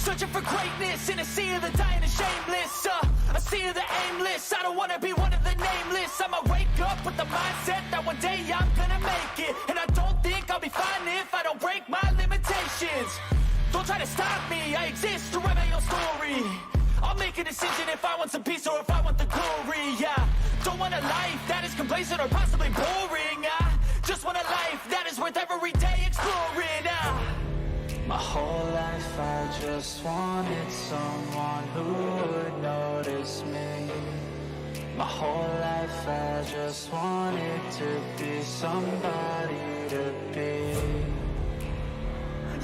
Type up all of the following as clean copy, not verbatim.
Searching for greatness in a sea of the dying and shameless. A sea of the aimless. I don't wanna be one of the nameless. I'ma wake up with the mindset that one day I'm gonna make it. And I don't think I'll be fine if I don't break my limitations. Don't try to stop me, I exist to write my own story. I'll make a decision if I want some peace or if I want the glory. Yeah, don't want a life that is complacent or possibly boring. I just want a life that is worth every day exploring. My whole life I just wanted someone who would notice me. My whole life I just wanted to be somebody to be.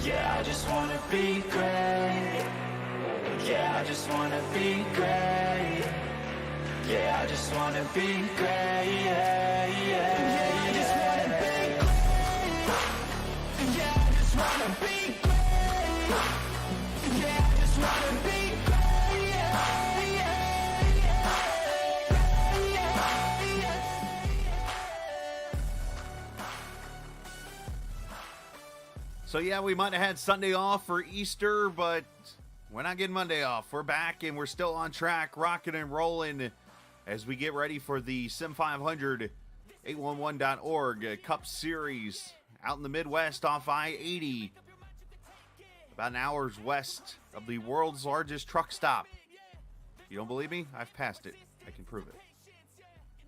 Yeah, I just wanna be great. Yeah, I just wanna be great. Yeah, I just wanna be great. Yeah, yeah, I just wanna be great. Yeah, I just wanna be great. Yeah, I just wanna be great. Yeah, yeah, So yeah, we might have had Sunday off for Easter, but we're not getting Monday off. We're back and we're still on track, rocking and rolling as we get ready for the Sim 500 811.org Cup Series out in the Midwest off I-80. About an hour's west of the world's largest truck stop. You don't believe me? I've passed it. I can prove it.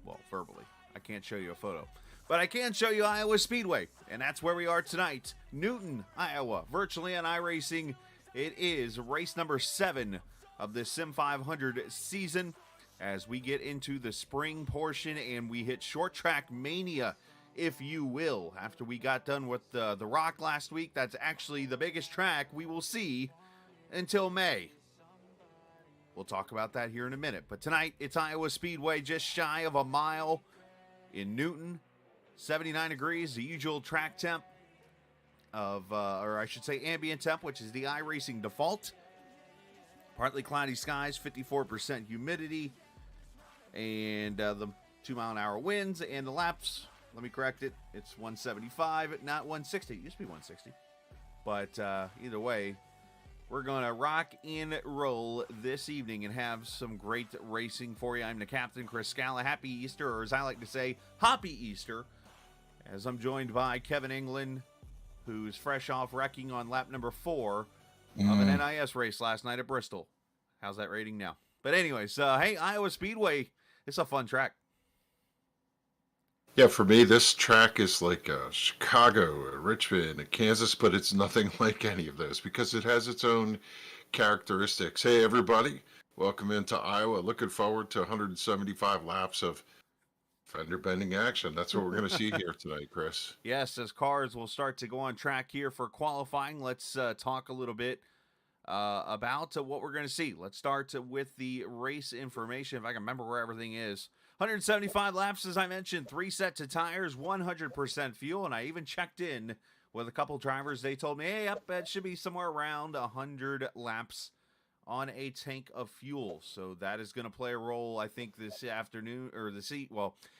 Well, verbally. I can't show you a photo. But I can show you Iowa Speedway, and that's where we are tonight. Newton, Iowa, virtually on iRacing. It is race number 7 of the Sim 500 season as we get into the spring portion and we hit short track mania, if you will. After we got done with the Rock last week, that's actually the biggest track we will see until May. We'll talk about that here in a minute. But tonight, it's Iowa Speedway, just shy of a mile in Newton. 79 degrees, the usual track temp of, or I should say ambient temp, which is the iRacing default. Partly cloudy skies, 54% humidity, and the 2-mile-an-hour winds, and the laps, let me correct it, it's 175, not 160. It used to be 160. But either way, we're going to rock and roll this evening and have some great racing for you. I'm the captain, Chris Scala. Happy Easter, or as I like to say, Hoppy Easter, as I'm joined by Kevin England, who's fresh off wrecking on lap number 4 of an NIS race last night at Bristol. How's that rating now? But anyways, hey, Iowa Speedway, it's a fun track. Yeah, for me, this track is like Chicago, Richmond, Kansas, but it's nothing like any of those because it has its own characteristics. Hey, everybody, welcome into Iowa. Looking forward to 175 laps of fender bending action. That's what we're going to see here tonight, Chris. Yes, as cars will start to go on track here for qualifying, let's talk a little bit about what we're going to see. Let's start with the race information, if I can remember where everything is. 175 laps, as I mentioned, 3 sets of tires, 100% fuel, and I even checked in with a couple drivers. They told me, hey, yep, it should be somewhere around 100 laps on a tank of fuel. So that is going to play a role, I think, this afternoon, or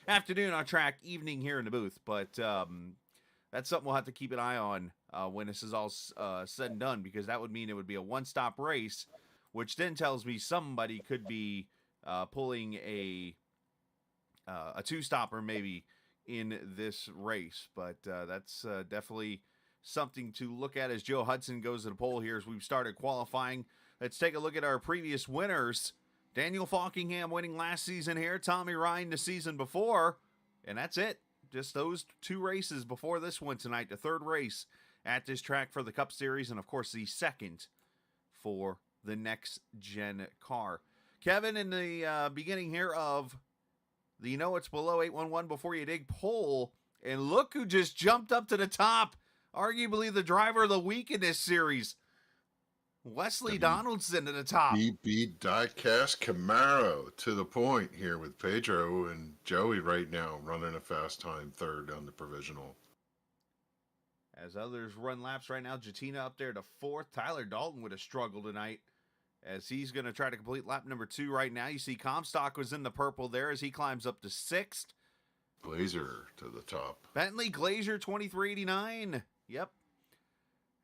afternoon on track, evening here in the booth. But that's something we'll have to keep an eye on when this is all said and done, because that would mean it would be a one-stop race, which then tells me somebody could be pulling a two-stopper maybe in this race. But that's definitely something to look at as Joe Hudson goes to the pole here as we've started qualifying. Let's take a look at our previous winners. Daniel Falkingham winning last season here. Tommy Ryan the season before. And that's it. Just those 2 races before this one tonight. The 3rd race at this track for the Cup Series. And, of course, the 2nd for the next-gen car. Kevin, in the beginning here of the You Know It's Below 811 Before You Dig poll. And look who just jumped up to the top. Arguably the driver of the week in this series. Wesley Donaldson to the top. Beat Diecast Camaro to the point here with Pedro and Joey right now running a fast time 3rd on the provisional. As others run laps right now, Jatina up there to 4th. Tyler Dalton with a struggle tonight as he's going to try to complete lap number 2 right now. You see Comstock was in the purple there as he climbs up to 6th. Glazer to the top. Bentley Glazer 2389. Yep.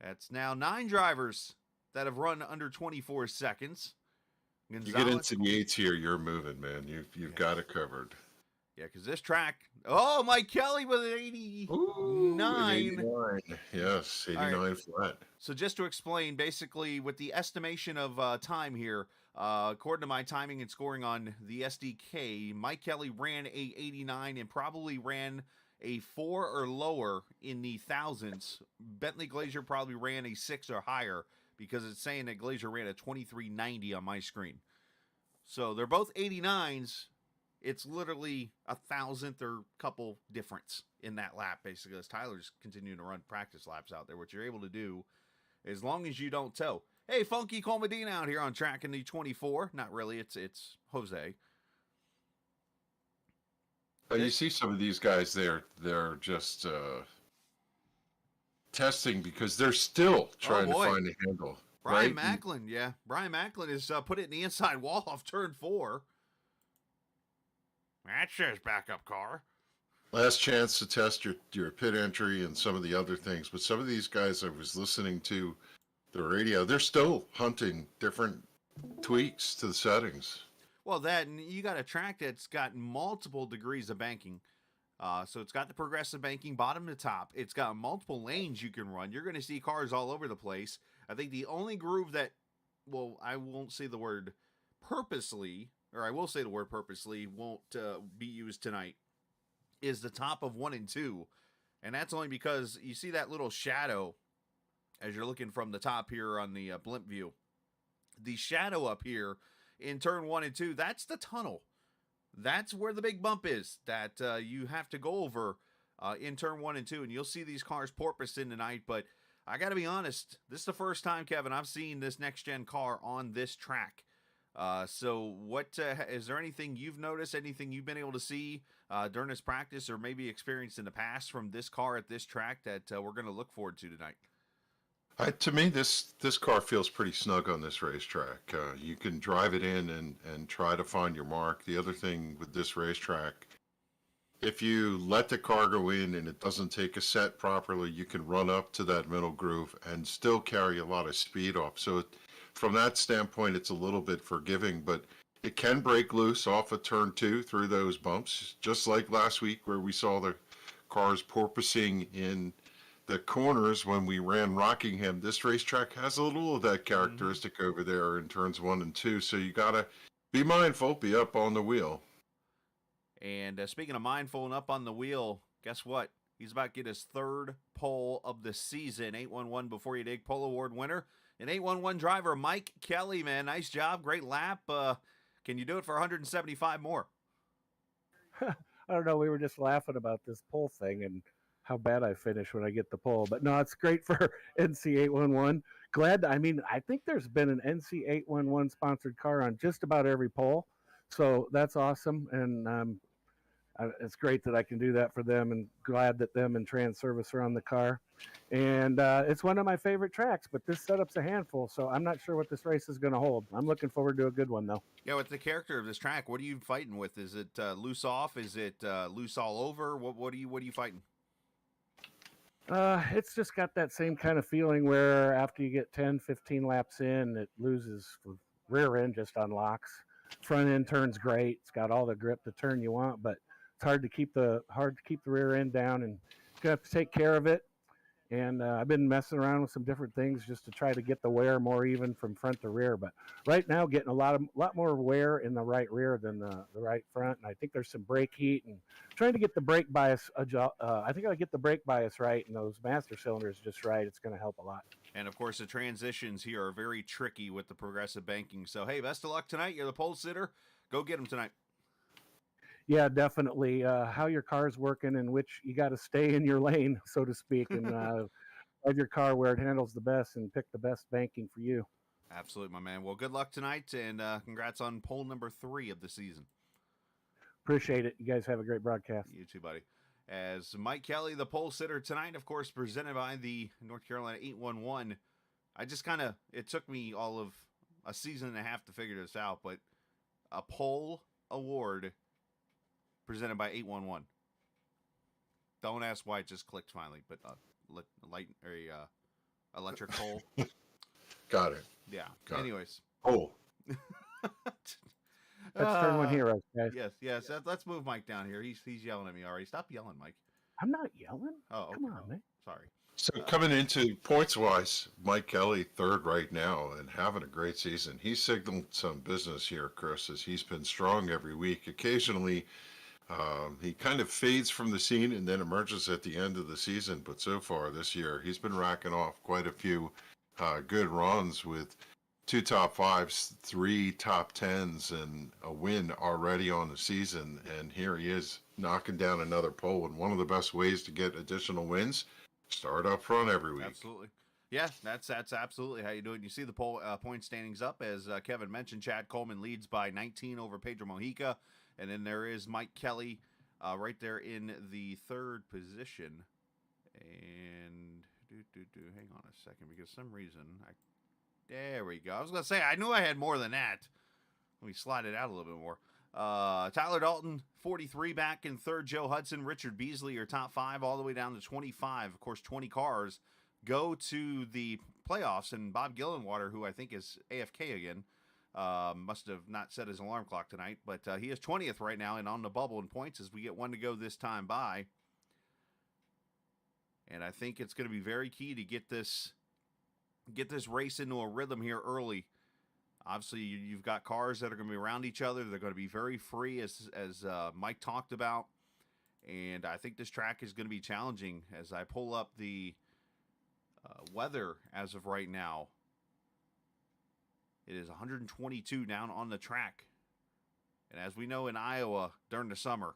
That's now 9 drivers that have run under 24 seconds. You get into the 8s here, you're moving, man. You've got it covered. Yeah, because this track, Mike Kelly with an 89. Ooh, an 89. Yes, 89 right. Flat. So just to explain, basically, with the estimation of time here, according to my timing and scoring on the SDK, Mike Kelly ran a 89 and probably ran a 4 or lower in the thousands. Bentley Glazier probably ran a 6 or higher because it's saying that Glazier ran a 23.90 on my screen. So they're both 89s. It's literally a thousandth or couple difference in that lap, basically, as Tyler's continuing to run practice laps out there. What you're able to do, as long as you don't tow. Hey, Funky Cole Medina out here on track in the 24. Not really, it's Jose. You see some of these guys there, they're just testing because they're still trying to find a handle. Brian Macklin, yeah. Brian Macklin has put it in the inside wall off turn 4. That says backup car. Last chance to test your pit entry and some of the other things. But some of these guys I was listening to the radio, they're still hunting different tweaks to the settings. Well, that, and you got a track that's got multiple degrees of banking. So it's got the progressive banking bottom to top. It's got multiple lanes you can run. You're going to see cars all over the place. I think the only groove that, well, I won't say the word purposely, or I will say the word purposely, won't be used tonight, is the top of 1 and 2. And that's only because you see that little shadow as you're looking from the top here on the blimp view. The shadow up here in turn 1 and 2, that's the tunnel. That's where the big bump is that you have to go over in turn 1 and 2. And you'll see these cars porpoising tonight. But I got to be honest, this is the first time, Kevin, I've seen this next-gen car on this track. So what is there anything you've noticed, anything you've been able to see during this practice or maybe experienced in the past from this car at this track that we're going to look forward to tonight? To me, this car feels pretty snug on this racetrack. You can drive it in and try to find your mark. The other thing with this racetrack, if you let the car go in and it doesn't take a set properly, you can run up to that middle groove and still carry a lot of speed off. So from that standpoint, it's a little bit forgiving, but it can break loose off of turn 2 through those bumps, just like last week where we saw the cars porpoising in the corners when we ran Rockingham. This racetrack has a little of that characteristic over there in turns 1 and 2, so you got to be mindful, be up on the wheel. And speaking of mindful and up on the wheel, guess what? He's about to get his 3rd pole of the season. 811 Before You Dig Pole Award winner. An 811 driver, Mike Kelly, man. Nice job. Great lap. Can you do it for 175 more? I don't know. We were just laughing about this pole thing and how bad I finish when I get the pole. But no, it's great for NC811. I think there's been an NC811 sponsored car on just about every pole. So that's awesome. And it's great that I can do that for them, and glad that them and Trans Service are on the car. And it's one of my favorite tracks, but this setup's a handful, so I'm not sure what this race is going to hold. I'm looking forward to a good one, though. Yeah, with the character of this track, what are you fighting with? Is it loose off? Is it loose all over? What are you fighting? It's just got that same kind of feeling where after you get 10, 15 laps in, it loses. Rear end just unlocks. Front end turns great. It's got all the grip to turn you want, but it's hard to keep the rear end down, and you're gonna have to take care of it. And I've been messing around with some different things just to try to get the wear more even from front to rear. But right now, getting a lot more wear in the right rear than the right front. And I think there's some brake heat and trying to get the brake bias. I think I get the brake bias right and those master cylinders just right. It's going to help a lot. And of course, the transitions here are very tricky with the progressive banking. So hey, best of luck tonight. You're the pole sitter. Go get them tonight. Yeah, definitely. How your car's working and which you got to stay in your lane, so to speak, and have your car where it handles the best and pick the best banking for you. Absolutely, my man. Well, good luck tonight, and congrats on pole number 3 of the season. Appreciate it. You guys have a great broadcast. You too, buddy. As Mike Kelly, the pole sitter tonight, of course, presented by the North Carolina 811. It took me all of a season and a half to figure this out, but a pole award presented by 811. Don't ask why it just clicked finally, but electric pole. Got it. Yeah. Got it. Anyways. Oh, Let's turn one heroes, guys. Yes. Let's move Mike down here. He's yelling at me already. Stop yelling, Mike. I'm not yelling. Oh, Come okay. on, man. Sorry. so coming into points wise, Mike Kelly third right now and having a great season. He signaled some business here, Chris, as he's been strong every week. Occasionally, he kind of fades from the scene and then emerges at the end of the season. But so far this year, he's been racking off quite a few good runs with 2 top 5s, 3 top 10s, and a win already on the season. And here he is knocking down another pole. And one of the best ways to get additional wins, start up front every week. Absolutely. Yeah, that's absolutely how you do it. You see the point standings up, as Kevin mentioned. Chad Coleman leads by 19 over Pedro Mojica. And then there is Mike Kelly right there in the third position. And hang on a second, because some reason there we go. I was gonna say I knew I had more than that. Let me slide it out a little bit more. Tyler Dalton, 43, back in third. Joe Hudson, Richard Beasley are top 5 all the way down to 25. Of course, 20 cars go to the playoffs, and Bob Gillenwater, who I think is AFK again, must have not set his alarm clock tonight, but he is 20th right now and on the bubble in points as we get one to go this time by. And I think it's going to be very key to get this race into a rhythm here early. Obviously, you've got cars that are going to be around each other. They're going to be very free, as Mike talked about. And I think this track is going to be challenging. As I pull up the weather as of right now, it is 122 down on the track. And as we know in Iowa during the summer,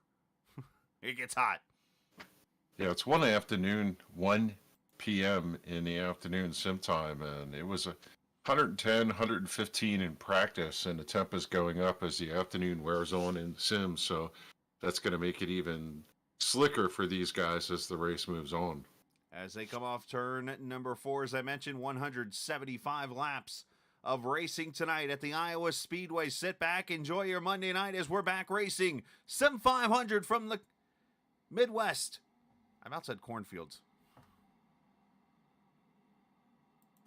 it gets hot. Yeah, it's 1 p.m. in the afternoon sim time, and it was 110, 115 in practice, and the temp is going up as the afternoon wears on in the sim, so that's going to make it even slicker for these guys as the race moves on. As they come off turn number 4, as I mentioned, 175 laps of racing tonight at the Iowa Speedway. Sit back, enjoy your Monday night as we're back racing Sim 500 from the Midwest. I'm outside cornfields.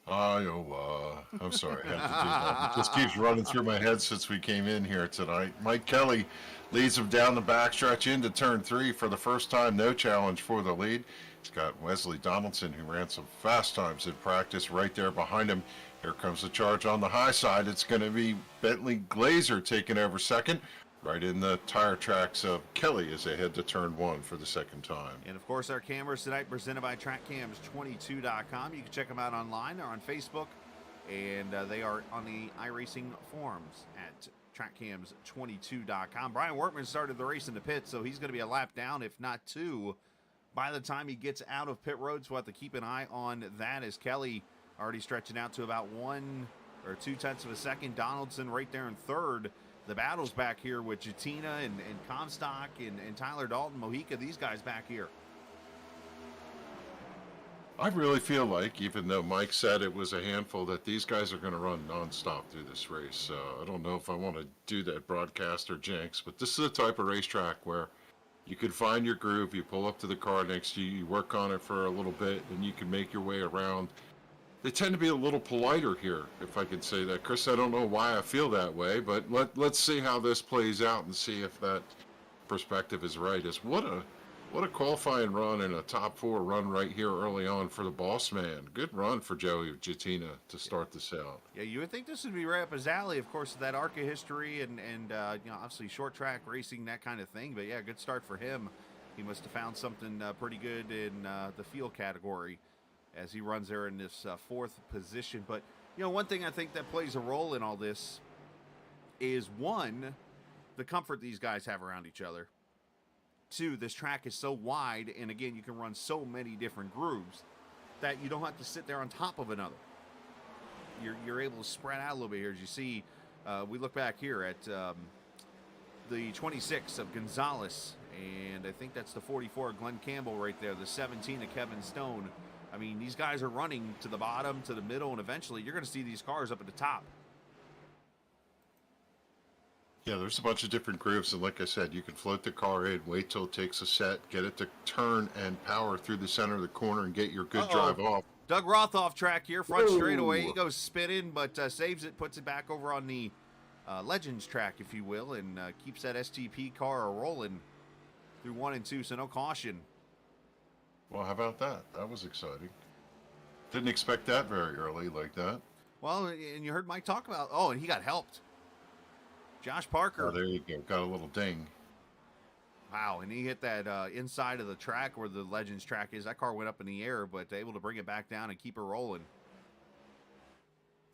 Iowa. I'm sorry, I had to do that. It just keeps running through my head since we came in here tonight. Mike Kelly leads him down the backstretch into turn 3 for the first time. No challenge for the lead. He's got Wesley Donaldson, who ran some fast times in practice, right there behind him. Here comes the charge on the high side. It's going to be Bentley Glazer taking over second, right in the tire tracks of Kelly as they head to turn 1 for the second time. And of course, our cameras tonight presented by TrackCams22.com. You can check them out online or on Facebook, and they are on the iRacing forums at TrackCams22.com. Brian Workman started the race in the pit, so he's going to be a lap down, if not 2, by the time he gets out of pit road. So we'll have to keep an eye on that, as Kelly already stretching out to about 1 or 2 tenths of a second. Donaldson right there in third. The battle's back here with Jatina and Comstock and Tyler Dalton, Mojica, these guys back here. I really feel like, even though Mike said it was a handful, that these guys are going to run nonstop through this race. I don't know if I want to do that broadcast or jinx, but this is the type of racetrack where you can find your groove, you pull up to the car next to you, you work on it for a little bit, and you can make your way around. They tend to be a little politer here, if I can say that. Chris, I don't know why I feel that way, but let's see how this plays out and see if that perspective is right. What a qualifying run and a top 4 run right here early on for the boss man. Good run for Joey Jatina to start this out. Yeah, you would think this would be right up his alley, of course, that ARCA history and obviously short track racing, that kind of thing. But yeah, good start for him. He must have found something pretty good in the field category as he runs there in this 4th position. But, one thing I think that plays a role in all this is, 1, the comfort these guys have around each other. 2, this track is so wide, and again, you can run so many different grooves that you don't have to sit there on top of another. You're able to spread out a little bit here. As you see, we look back here at the 26 of Gonzalez, and I think that's the 44 of Glenn Campbell right there, the 17 of Kevin Stone. I mean, these guys are running to the bottom, to the middle, and eventually you're going to see these cars up at the top. Yeah, there's a bunch of different grooves, and like I said, you can float the car in, wait till it takes a set, get it to turn and power through the center of the corner, and get your good drive off. Doug Roth off track here, front straightaway. He Whoa. goes spinning, but saves it, puts it back over on the Legends track, if you will, and keeps that STP car rolling through 1 and 2, so no caution. Well, how about that? That was exciting. Didn't expect that very early like that. Well, and you heard Mike talk about, and he got helped. Josh Parker. Oh, there you go. Got a little ding. Wow, and he hit that inside of the track where the Legends track is. That car went up in the air, but able to bring it back down and keep her rolling.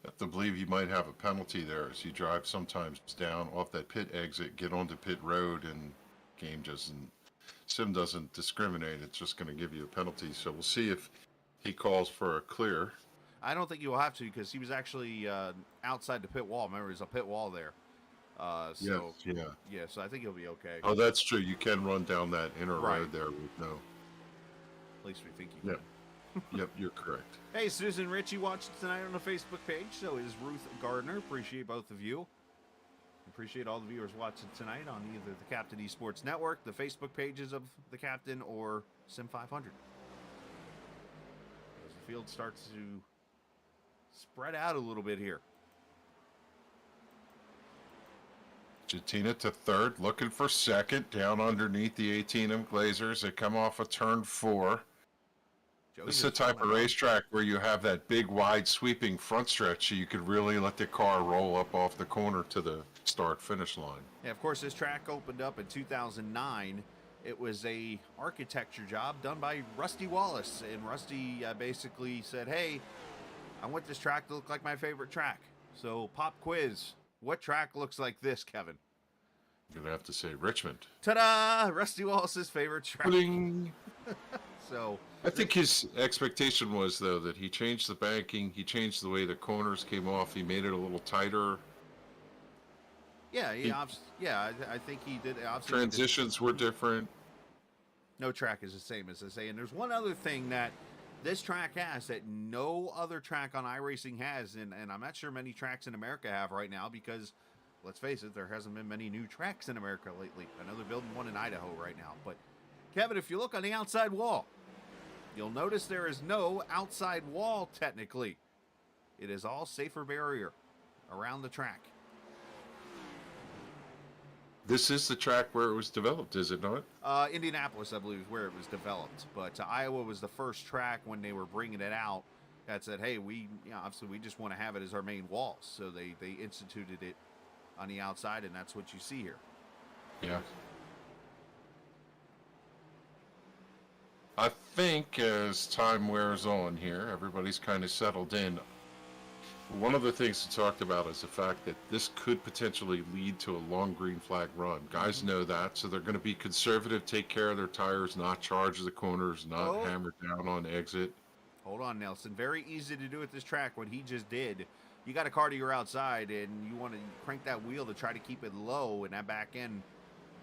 I have to believe you might have a penalty there as you drive sometimes down off that pit exit, get onto pit road, and Sim doesn't discriminate. It's just going to give you a penalty. So we'll see if he calls for a clear. I don't think you will have to because he was actually outside the pit wall. Remember, there's a pit wall there. So yes, yeah, so I think he'll be okay. Oh, that's true. You can run down that inner Right. road there with no. At least we think you can. Yep. Yep, you're correct. Hey, Susan Ritchie watching tonight on the Facebook page. So is Ruth Gardner. Appreciate both of you. Appreciate all the viewers watching tonight on either the Captain Esports Network, the Facebook pages of the Captain, or Sim 500. As the field starts to spread out a little bit here. Jatina to third, looking for second, down underneath the 18M Glazers. They come off of turn 4. This is the type of racetrack where you have that big, wide, sweeping front stretch, so you could really let the car roll up off the corner to the start-finish line. Yeah, of course, this track opened up in 2009. It was a architecture job done by Rusty Wallace, and Rusty basically said, hey, I want this track to look like my favorite track. So, pop quiz. What track looks like this, Kevin? You're going to have to say Richmond. Ta-da! Rusty Wallace's favorite track. Bling. So, I think his expectation was, though, that he changed the banking, he changed the way the corners came off, he made it a little tighter. yeah, I think he did. Obviously, Transitions were different. no track is the same as they say. And there's one other thing that this track has that no other track on iRacing has, and I'm not sure many tracks in America have right now because, let's face it, there hasn't been many new tracks in America lately. I know they're building one in Idaho right now. But, Kevin, if you look on the outside wall, you'll notice there is no outside wall technically. It is all safer barrier around the track. This is the track where it was developed, is it not? Indianapolis, I believe, is where it was developed. But Iowa was the first track when they were bringing it out that said, hey, obviously we just want to have it as our main walls. So they instituted it on the outside, and that's what you see here. Yeah. I think as time wears on here, everybody's kind of settled in. One of the things we talked about is the fact that this could potentially lead to a long green flag run. Guys know that, so they're going to be conservative, take care of their tires, not charge the corners, not hammer down on exit. Hold on, Nelson. Very easy to do at this track what he just did. You got a car to your outside, and you want to crank that wheel to try to keep it low, and that back end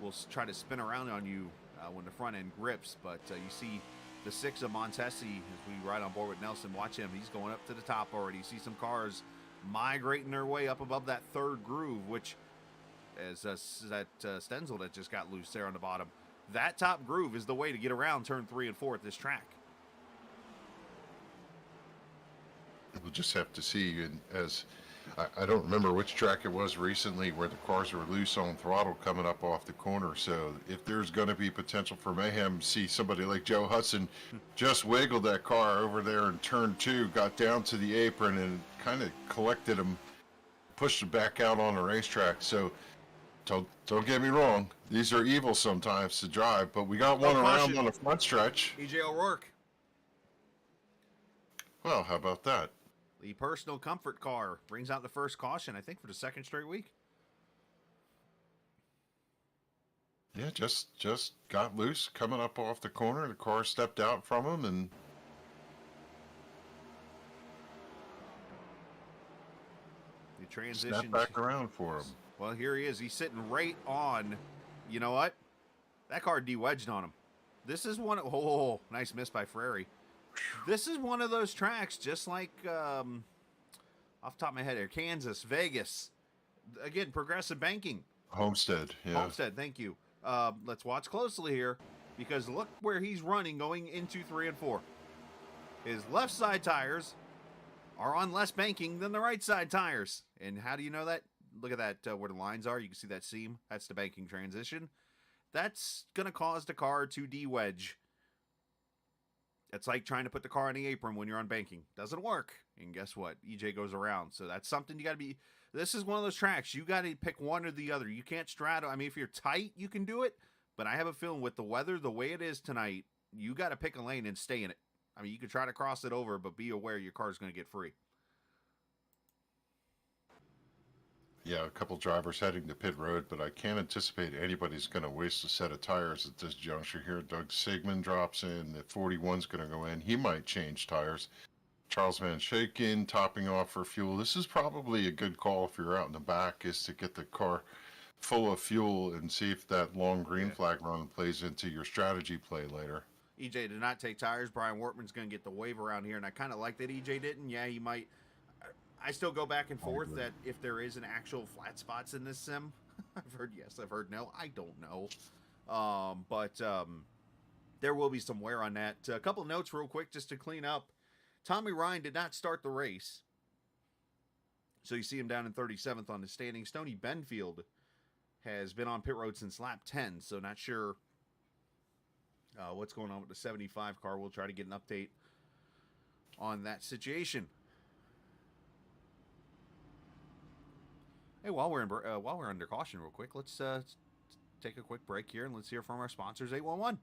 will try to spin around on you when the front end grips. But you see the 6 of Montesi, as we ride on board with Nelson, watch him. He's going up to the top already. You see some cars migrating their way up above that third groove, which is that Stenzel that just got loose there on the bottom. That top groove is the way to get around turn 3 and 4 at this track. We'll just have to see. And as I don't remember which track it was recently where the cars were loose on throttle coming up off the corner. So if there's going to be potential for mayhem, see somebody like Joe Hudson just wiggled that car over there in turn 2, got down to the apron and kind of collected him, pushed him back out on the racetrack. So don't get me wrong, these are evil sometimes to drive, but we got one around on the front stretch. EJ O'Rourke. Well, how about that? The personal comfort car brings out the first caution, I think, for the second straight week. Yeah, just got loose coming up off the corner. The car stepped out from him and The transition snapped back around for him. Well, here he is. He's sitting right on. You know what? That car de-wedged on him. This is one. Oh, nice miss by Frary. This is one of those tracks, just like off the top of my head here, Kansas, Vegas. Again, progressive banking. Homestead, yeah. Homestead, thank you. Let's watch closely here, because look where he's running going into 3 and 4. His left side tires are on less banking than the right side tires. And how do you know that? Look at that, where the lines are. You can see that seam. That's the banking transition. That's going to cause the car to de-wedge. It's like trying to put the car on the apron when you're on banking. Doesn't work. And guess what? EJ goes around. So that's something you got to be... This is one of those tracks. You got to pick one or the other. You can't straddle. I mean, if you're tight, you can do it. But I have a feeling with the weather, the way it is tonight, you got to pick a lane and stay in it. I mean, you could try to cross it over, but be aware your car's going to get free. Yeah, a couple drivers heading to pit road, but I can't anticipate anybody's going to waste a set of tires at this juncture here. Doug Sigmund drops in. The 41's going to go in. He might change tires. Charles Van Schaken topping off for fuel. This is probably a good call if you're out in the back, is to get the car full of fuel and see if that long green flag run plays into your strategy play later. EJ did not take tires. Brian Wortman's going to get the wave around here, and I kind of like that EJ didn't. Yeah, he might. I still go back and forth that if there is an actual flat spots in this sim. I've heard yes, I've heard no. I don't know. But there will be some wear on that. A couple of notes real quick just to clean up. Tommy Ryan did not start the race. So you see him down in 37th on the standing. Stoney Benfield has been on pit road since lap 10, so not sure what's going on with the 75 car. We'll try to get an update on that situation. Hey, while we're under caution real quick, let's take a quick break here and let's hear from our sponsors, 811.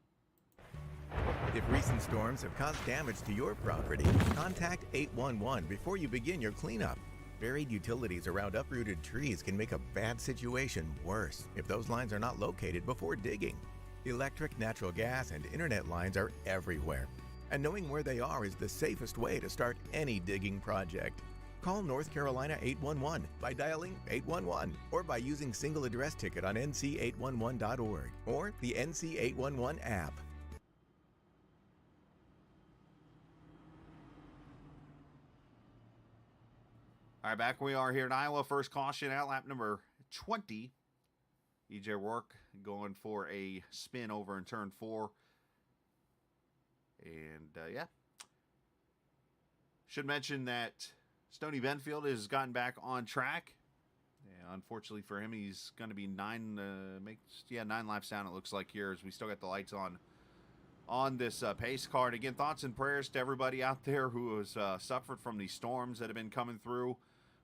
If recent storms have caused damage to your property, contact 811 before you begin your cleanup. Buried utilities around uprooted trees can make a bad situation worse if those lines are not located before digging. Electric, natural gas, and internet lines are everywhere, and knowing where they are is the safest way to start any digging project. Call North Carolina 811 by dialing 811 or by using single address ticket on nc811.org or the NC811 app. All right, back we are here in Iowa. First caution out, lap number 20. EJ Rourke going for a spin over in turn 4. And, yeah. Should mention that Stoney Benfield has gotten back on track. And unfortunately for him, he's going to be 9 laps down, it looks like here, as we still got the lights on this pace car. And again, thoughts and prayers to everybody out there who has suffered from these storms that have been coming through.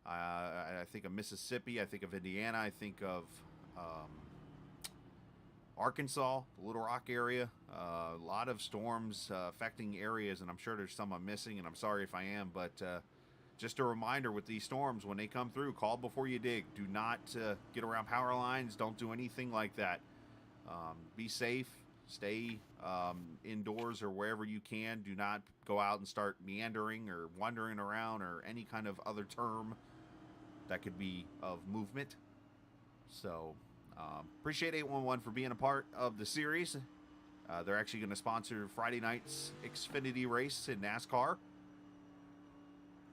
I think of Mississippi. I think of Indiana. I think of Arkansas, the Little Rock area. A lot of storms affecting areas, and I'm sure there's some I'm missing, and I'm sorry if I am. But just a reminder with these storms, when they come through, call before you dig. Do not get around power lines. Don't do anything like that. Be safe. Stay indoors or wherever you can. Do not go out and start meandering or wandering around or any kind of other term that could be of movement. So, appreciate 811 for being a part of the series. They're actually going to sponsor Friday night's Xfinity race in NASCAR.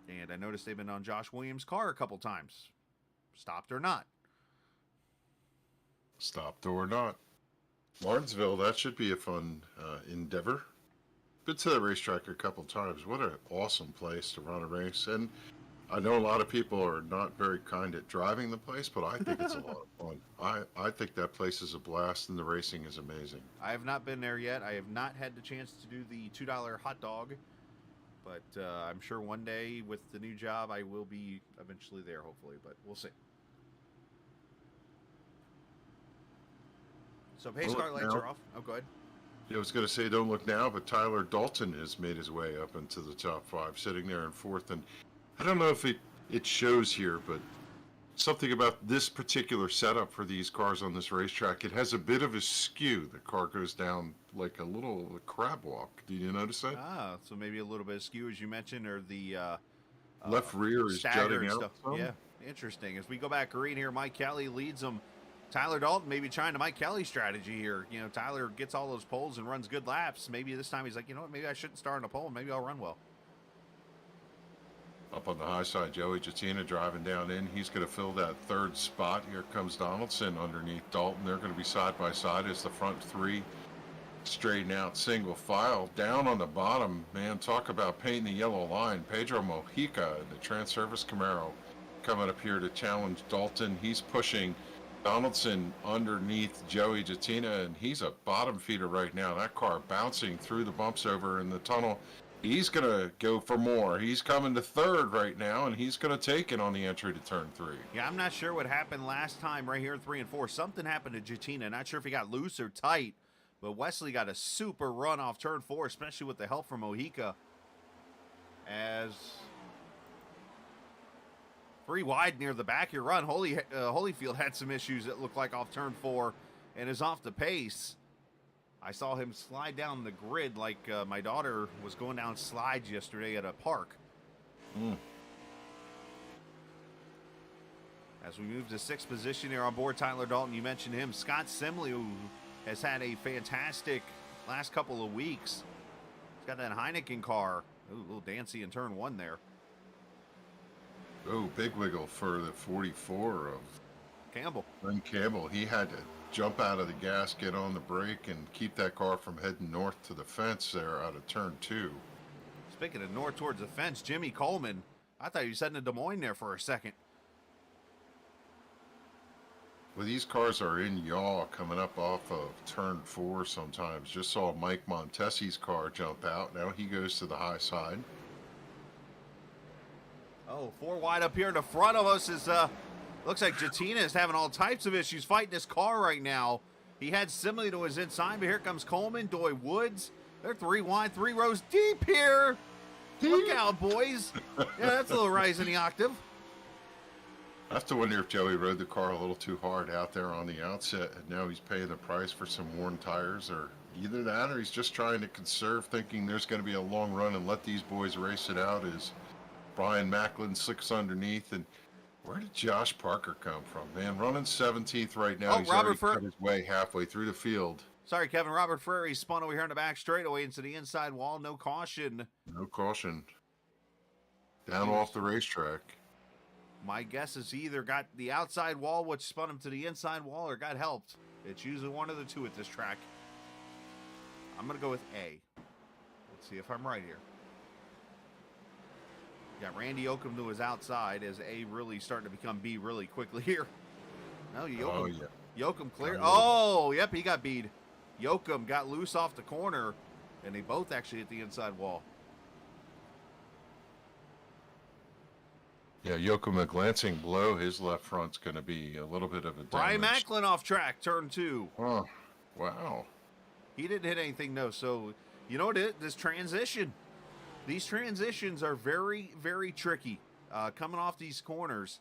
And I noticed they've been on Josh Williams' car a couple times. Stopped or not. Stopped or not. Lawrenceville, that should be a fun endeavor. Been to the racetrack a couple times. What an awesome place to run a race. And I know a lot of people are not very kind at driving the place, but I think it's a lot of fun. I think that place is a blast, and the racing is amazing. I have not been there yet. I have not had the chance to do the $2 hot dog, but I'm sure one day with the new job I will be eventually there, hopefully, but we'll see. So pace car lights are off. Oh, go ahead. Yeah, I was going to say don't look now, but Tyler Dalton has made his way up into the top 5, sitting there in 4th. And I don't know if it shows here, but something about this particular setup for these cars on this racetrack, it has a bit of a skew. The car goes down like a little crab walk. Did you notice that? Ah, so maybe a little bit of skew, as you mentioned, or the left rear is jutting out. Yeah, interesting. As we go back green here, Mike Kelly leads them. Tyler Dalton maybe trying to Mike Kelly strategy here. You know, Tyler gets all those poles and runs good laps. Maybe this time he's like, you know what, maybe I shouldn't start on a pole. Maybe I'll run well. Up on the high side, Joey Jatina driving down in. He's going to fill that third spot. Here comes Donaldson underneath Dalton. They're going to be side by side as the front three straighten out single file. Down on the bottom, man, talk about painting the yellow line. Pedro Mojica, the Trans-Service Camaro, coming up here to challenge Dalton. He's pushing Donaldson underneath Joey Jatina, and he's a bottom feeder right now. That car bouncing through the bumps over in the tunnel. He's going to go for more. He's coming to third right now, and he's going to take it on the entry to turn 3. Yeah, I'm not sure what happened last time right here in 3 and 4. Something happened to Jatina. Not sure if he got loose or tight, but Wesley got a super run off turn 4, especially with the help from Mojica. As 3 wide near the back here run. Holyfield had some issues that looked like off turn 4 and is off the pace. I saw him slide down the grid like my daughter was going down slides yesterday at a park. As we move to 6th position here on board, Tyler Dalton, you mentioned him. Scott Simley, who has had a fantastic last couple of weeks. He's got that Heineken car. Ooh, a little dancy in turn 1 there. Oh, big wiggle for the 44 of Campbell. Glenn Campbell. He had to jump out of the gas, get on the brake, and keep that car from heading north to the fence there out of turn 2. Speaking of north towards the fence, Jimmy Coleman. I thought you was heading to Des Moines there for a second. Well, these cars are in yaw coming up off of turn 4 sometimes. Just saw Mike Montesi's car jump out. Now he goes to the high side. Oh, 4 wide up here in the front of us is, looks like Jatina is having all types of issues fighting his car right now. He had Simile to his inside, but here comes Coleman, Doy Woods. They're 3 wide, 3 rows deep here. Look out, boys. Yeah, that's a little rise in the octave. I have to wonder if Joey rode the car a little too hard out there on the outset, and now he's paying the price for some worn tires, or either that, or he's just trying to conserve, thinking there's going to be a long run and let these boys race it out as Brian Macklin slicks underneath. And where did Josh Parker come from, man? Running 17th right now. Oh, He's Robert already Fur- cut his way halfway through the field. Sorry, Kevin. Robert Frary spun over here in the back straightaway into the inside wall. No caution. No caution. Down off the racetrack. My guess is he either got the outside wall, which spun him to the inside wall, or got helped. It's usually one of the two at this track. I'm going to go with A. Let's see if I'm right here. Got Randy Oakham to his outside as A really starting to become B really quickly here. No, Yoakum. Oh, yeah. Yoakum clear. Oh, yep, he got beat. Yoakum got loose off the corner, and they both actually hit the inside wall. Yeah, Yoakum glancing below his left front's going to be a little bit of a Brian damage. Macklin off track, turn 2. Oh, wow. He didn't hit anything, no. So, you know what it is? This transition. These transitions are very, very tricky coming off these corners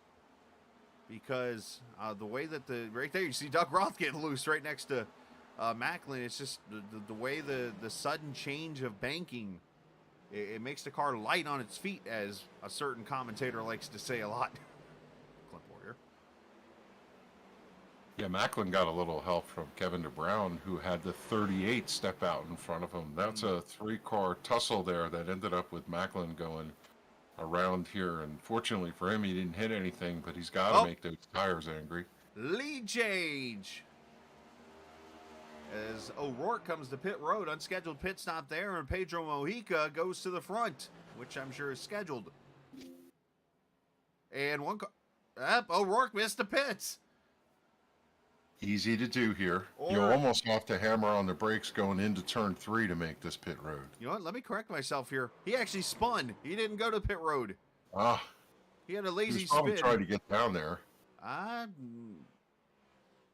because the way that right there, you see Doug Roth getting loose right next to Macklin. It's just the way the sudden change of banking, it makes the car light on its feet, as a certain commentator likes to say a lot. Clint Warrior. Yeah, Macklin got a little help from Kevin DeBrown, who had the 38 step out in front of him. That's a 3-car tussle there that ended up with Macklin going around here. And fortunately for him, he didn't hit anything, but he's got to make those tires angry. Lead change. As O'Rourke comes to pit road, unscheduled pit stop there, and Pedro Mojica goes to the front, which I'm sure is scheduled. And one car, O'Rourke missed the pits. Easy to do here. You Or- almost have to hammer on the brakes going into turn 3 to make this pit road. You know what? Let me correct myself here. He actually spun. He didn't go to pit road. Ah, He had a he lazy was probably spin. trying to get down there.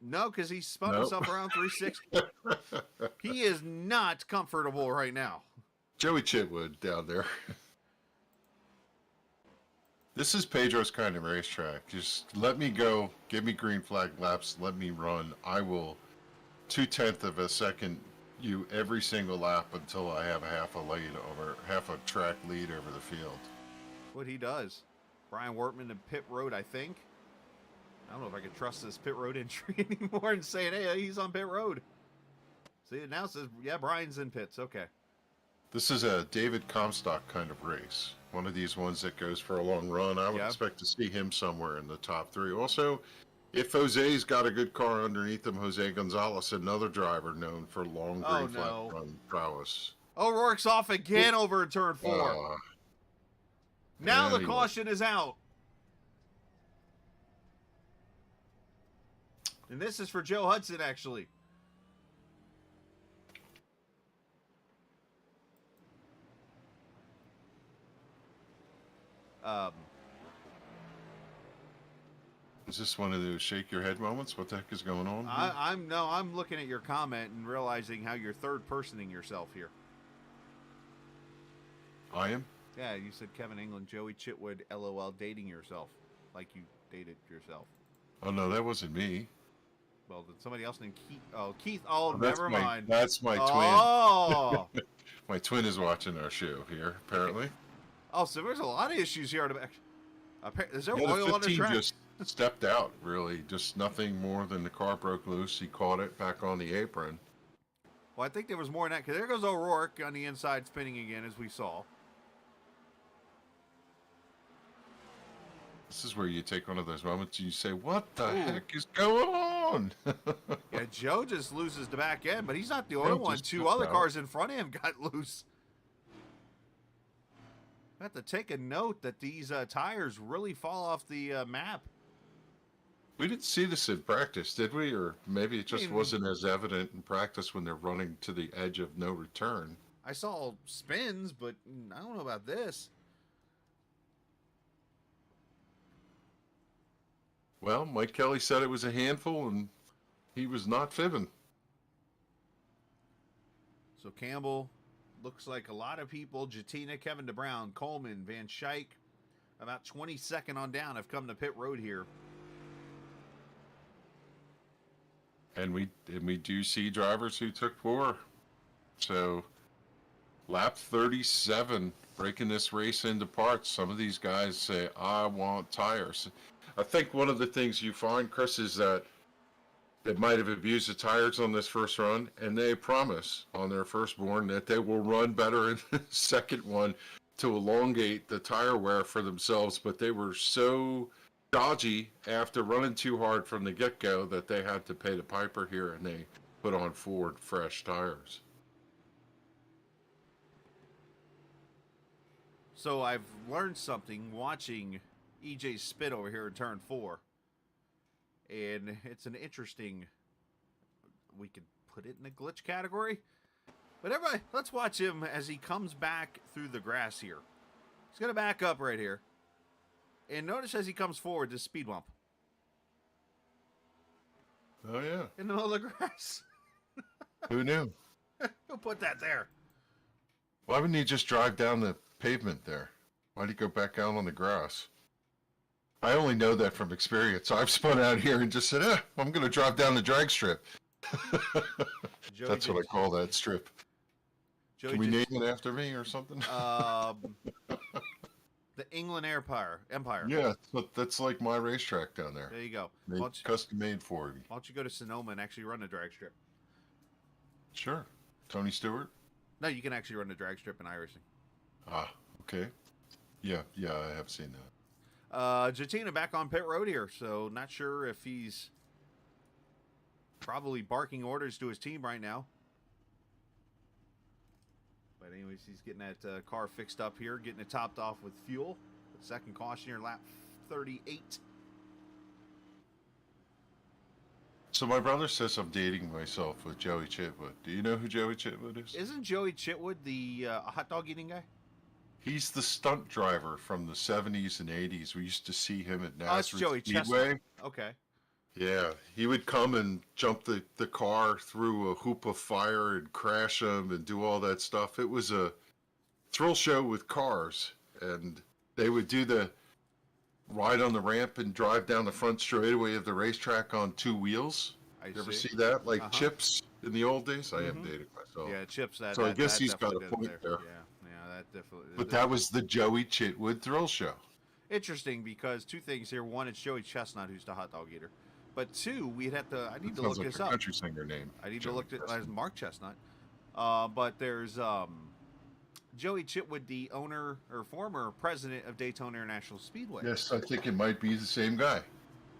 No, because he spun Nope. himself around 360. He is not comfortable right now. Joey Chitwood down there. This is Pedro's kind of racetrack. Just let me go, give me green flag laps, let me run. I will 0.2 of a second you every single lap until I have half a track lead over the field. What he does. Brian Wortman to pit road, I think. I don't know if I can trust this pit road entry anymore and saying, hey, he's on pit road. See, it now says, yeah, Brian's in pits. Okay. This is a David Comstock kind of race. One of these ones that goes for a long run. I would Yeah. expect to see him somewhere in the top 3. Also, if Jose's got a good car underneath him, Jose Gonzalez, another driver known for long Oh, green flat no. run prowess. O'Rourke's off again over in turn 4. Now the anyway. caution is out. And this is for Joe Hudson, actually. Is this one of those shake your head moments? What the heck is going on? here? I'm looking at your comment and realizing how you're third personing yourself here. I am? Yeah, you said Kevin England, Joey Chitwood, LOL, dating yourself, like you dated yourself. Oh, no, that wasn't me. Well, did somebody else named Keith? Oh, Keith. Oh, That's never my- mind. That's my twin. Oh, My twin is watching our show here, apparently. oh, so there's a lot of issues here. Is there Yeah, the oil on the 15 track? just stepped out, really. Just nothing more than the car broke loose. He caught it back on the apron. Well, I think there was more than that, because there goes O'Rourke on the inside spinning again, as we saw. This is where you take one of those moments and you say, what the heck is going on? Yeah, Joe just loses the back end, but he's not the only Joe one. just 2 stepped other out. cars in front of him got loose. I have to take a note that these tires really fall off the map. We didn't see this in practice, did we? Or maybe it just mean- wasn't as evident in practice when they're running to the edge of no return. I saw spins, but I don't know about this. Well, Mike Kelly said it was a handful, and he was not fibbing. So Campbell, looks like a lot of people, Jatina, Kevin DeBrown, Coleman, Van Schaik, about 22nd on down have come to pit road here. And we do see drivers who took 4. So lap 37, breaking this race into parts. Some of these guys say, I want tires. I think one of the things you find, Chris, is that they might have abused the tires on this first run, and they promise on their firstborn that they will run better in the second one to elongate the tire wear for themselves. But they were so dodgy after running too hard from the get-go that they had to pay the piper here, and they put on Ford fresh tires. So I've learned something watching EJ spin over here in turn 4. And it's an interesting, we could put it in the glitch category. But everybody, let's watch him as he comes back through the grass here. He's going to back up right here. And notice as he comes forward, this speed bump Oh, yeah. in the middle of the grass. Who knew? Who put that there? Why wouldn't he just drive down the pavement there? Why'd he go back out on the grass? I only know that from experience. I've spun out here and just said, I'm going to drive down the drag strip. Joey That's what I just- call that strip. Joey Can we just- name it after me or something? The England Empire. Yeah, that's like my racetrack down there. There you go. They custom made for me. Why don't you go to Sonoma and actually run the drag strip? Sure. Tony Stewart? No, you can actually run the drag strip in iRacing. Ah, okay. Yeah, I have seen that. Jatina back on pit road here, so not sure if he's probably barking orders to his team right now. But anyways, he's getting that car fixed up here, getting it topped off with fuel. Second caution here, lap 38. So my brother says I'm dating myself with Joey Chitwood. Do you know who Joey Chitwood is? Isn't Joey Chitwood the hot dog eating guy? He's the stunt driver from the 70s and 80s. We used to see him at Oh, it's Nazareth Joey Speedway. Chestnut. Okay. Yeah, he would come and jump the car through a hoop of fire and crash them and do all that stuff. It was a thrill show with cars, and they would do the ride on the ramp and drive down the front straightaway of the racetrack on 2 wheels. I You ever see. see that? Like Uh-huh. Chips in the old days? I am Mhm. dating myself. Yeah, Chips. That. So I that- guess that he's got definitely a did it point there. Yeah, that definitely. But that was the Joey Chitwood thrill show. Interesting because 2 things here. One, it's Joey Chestnut who's the hot dog eater. But 2, we'd have to. I need to Sounds look like this a up. country singer name. I need Joey to look at Chestnut. Mark Chestnut. But there's Joey Chitwood, the owner or former president of Daytona International Speedway. Yes, I think it might be the same guy.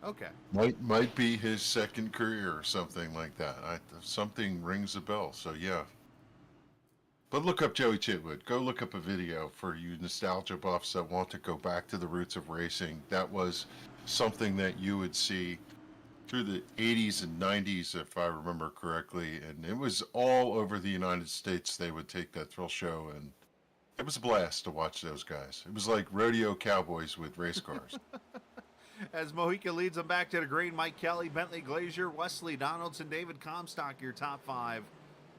Okay. Might be his second career or something like that. Something rings a bell. So yeah. But look up Joey Chitwood. Go look up a video for you nostalgia buffs that want to go back to the roots of racing. That was something that you would see through the 80s and 90s, if I remember correctly. And it was all over the United States. They would take that thrill show, and it was a blast to watch those guys. It was like rodeo cowboys with race cars. As Mohica leads them back to the green, Mike Kelly, Bentley Glazier, Wesley Donaldson, David Comstock, your top 5.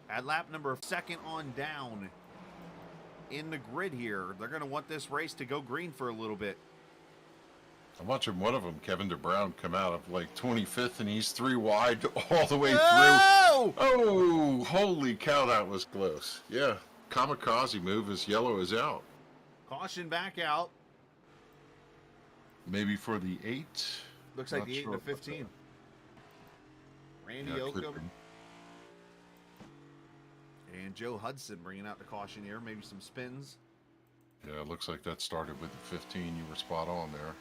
At lap number 2nd on down in the grid here. They're going to want this race to go green for a little bit. I'm watching one of them, Kevin DeBrown, come out of like 25th, and he's 3 wide all the way through. Oh, holy cow, that was close. Yeah, kamikaze move as yellow is out. Caution back out. Maybe for the 8. Looks like Not the 8 sure and the about 15. Randy Yeah, could Oakham be. and Joe Hudson bringing out the caution here. Maybe some spins. Yeah, it looks like that started with the 15. You were spot on there.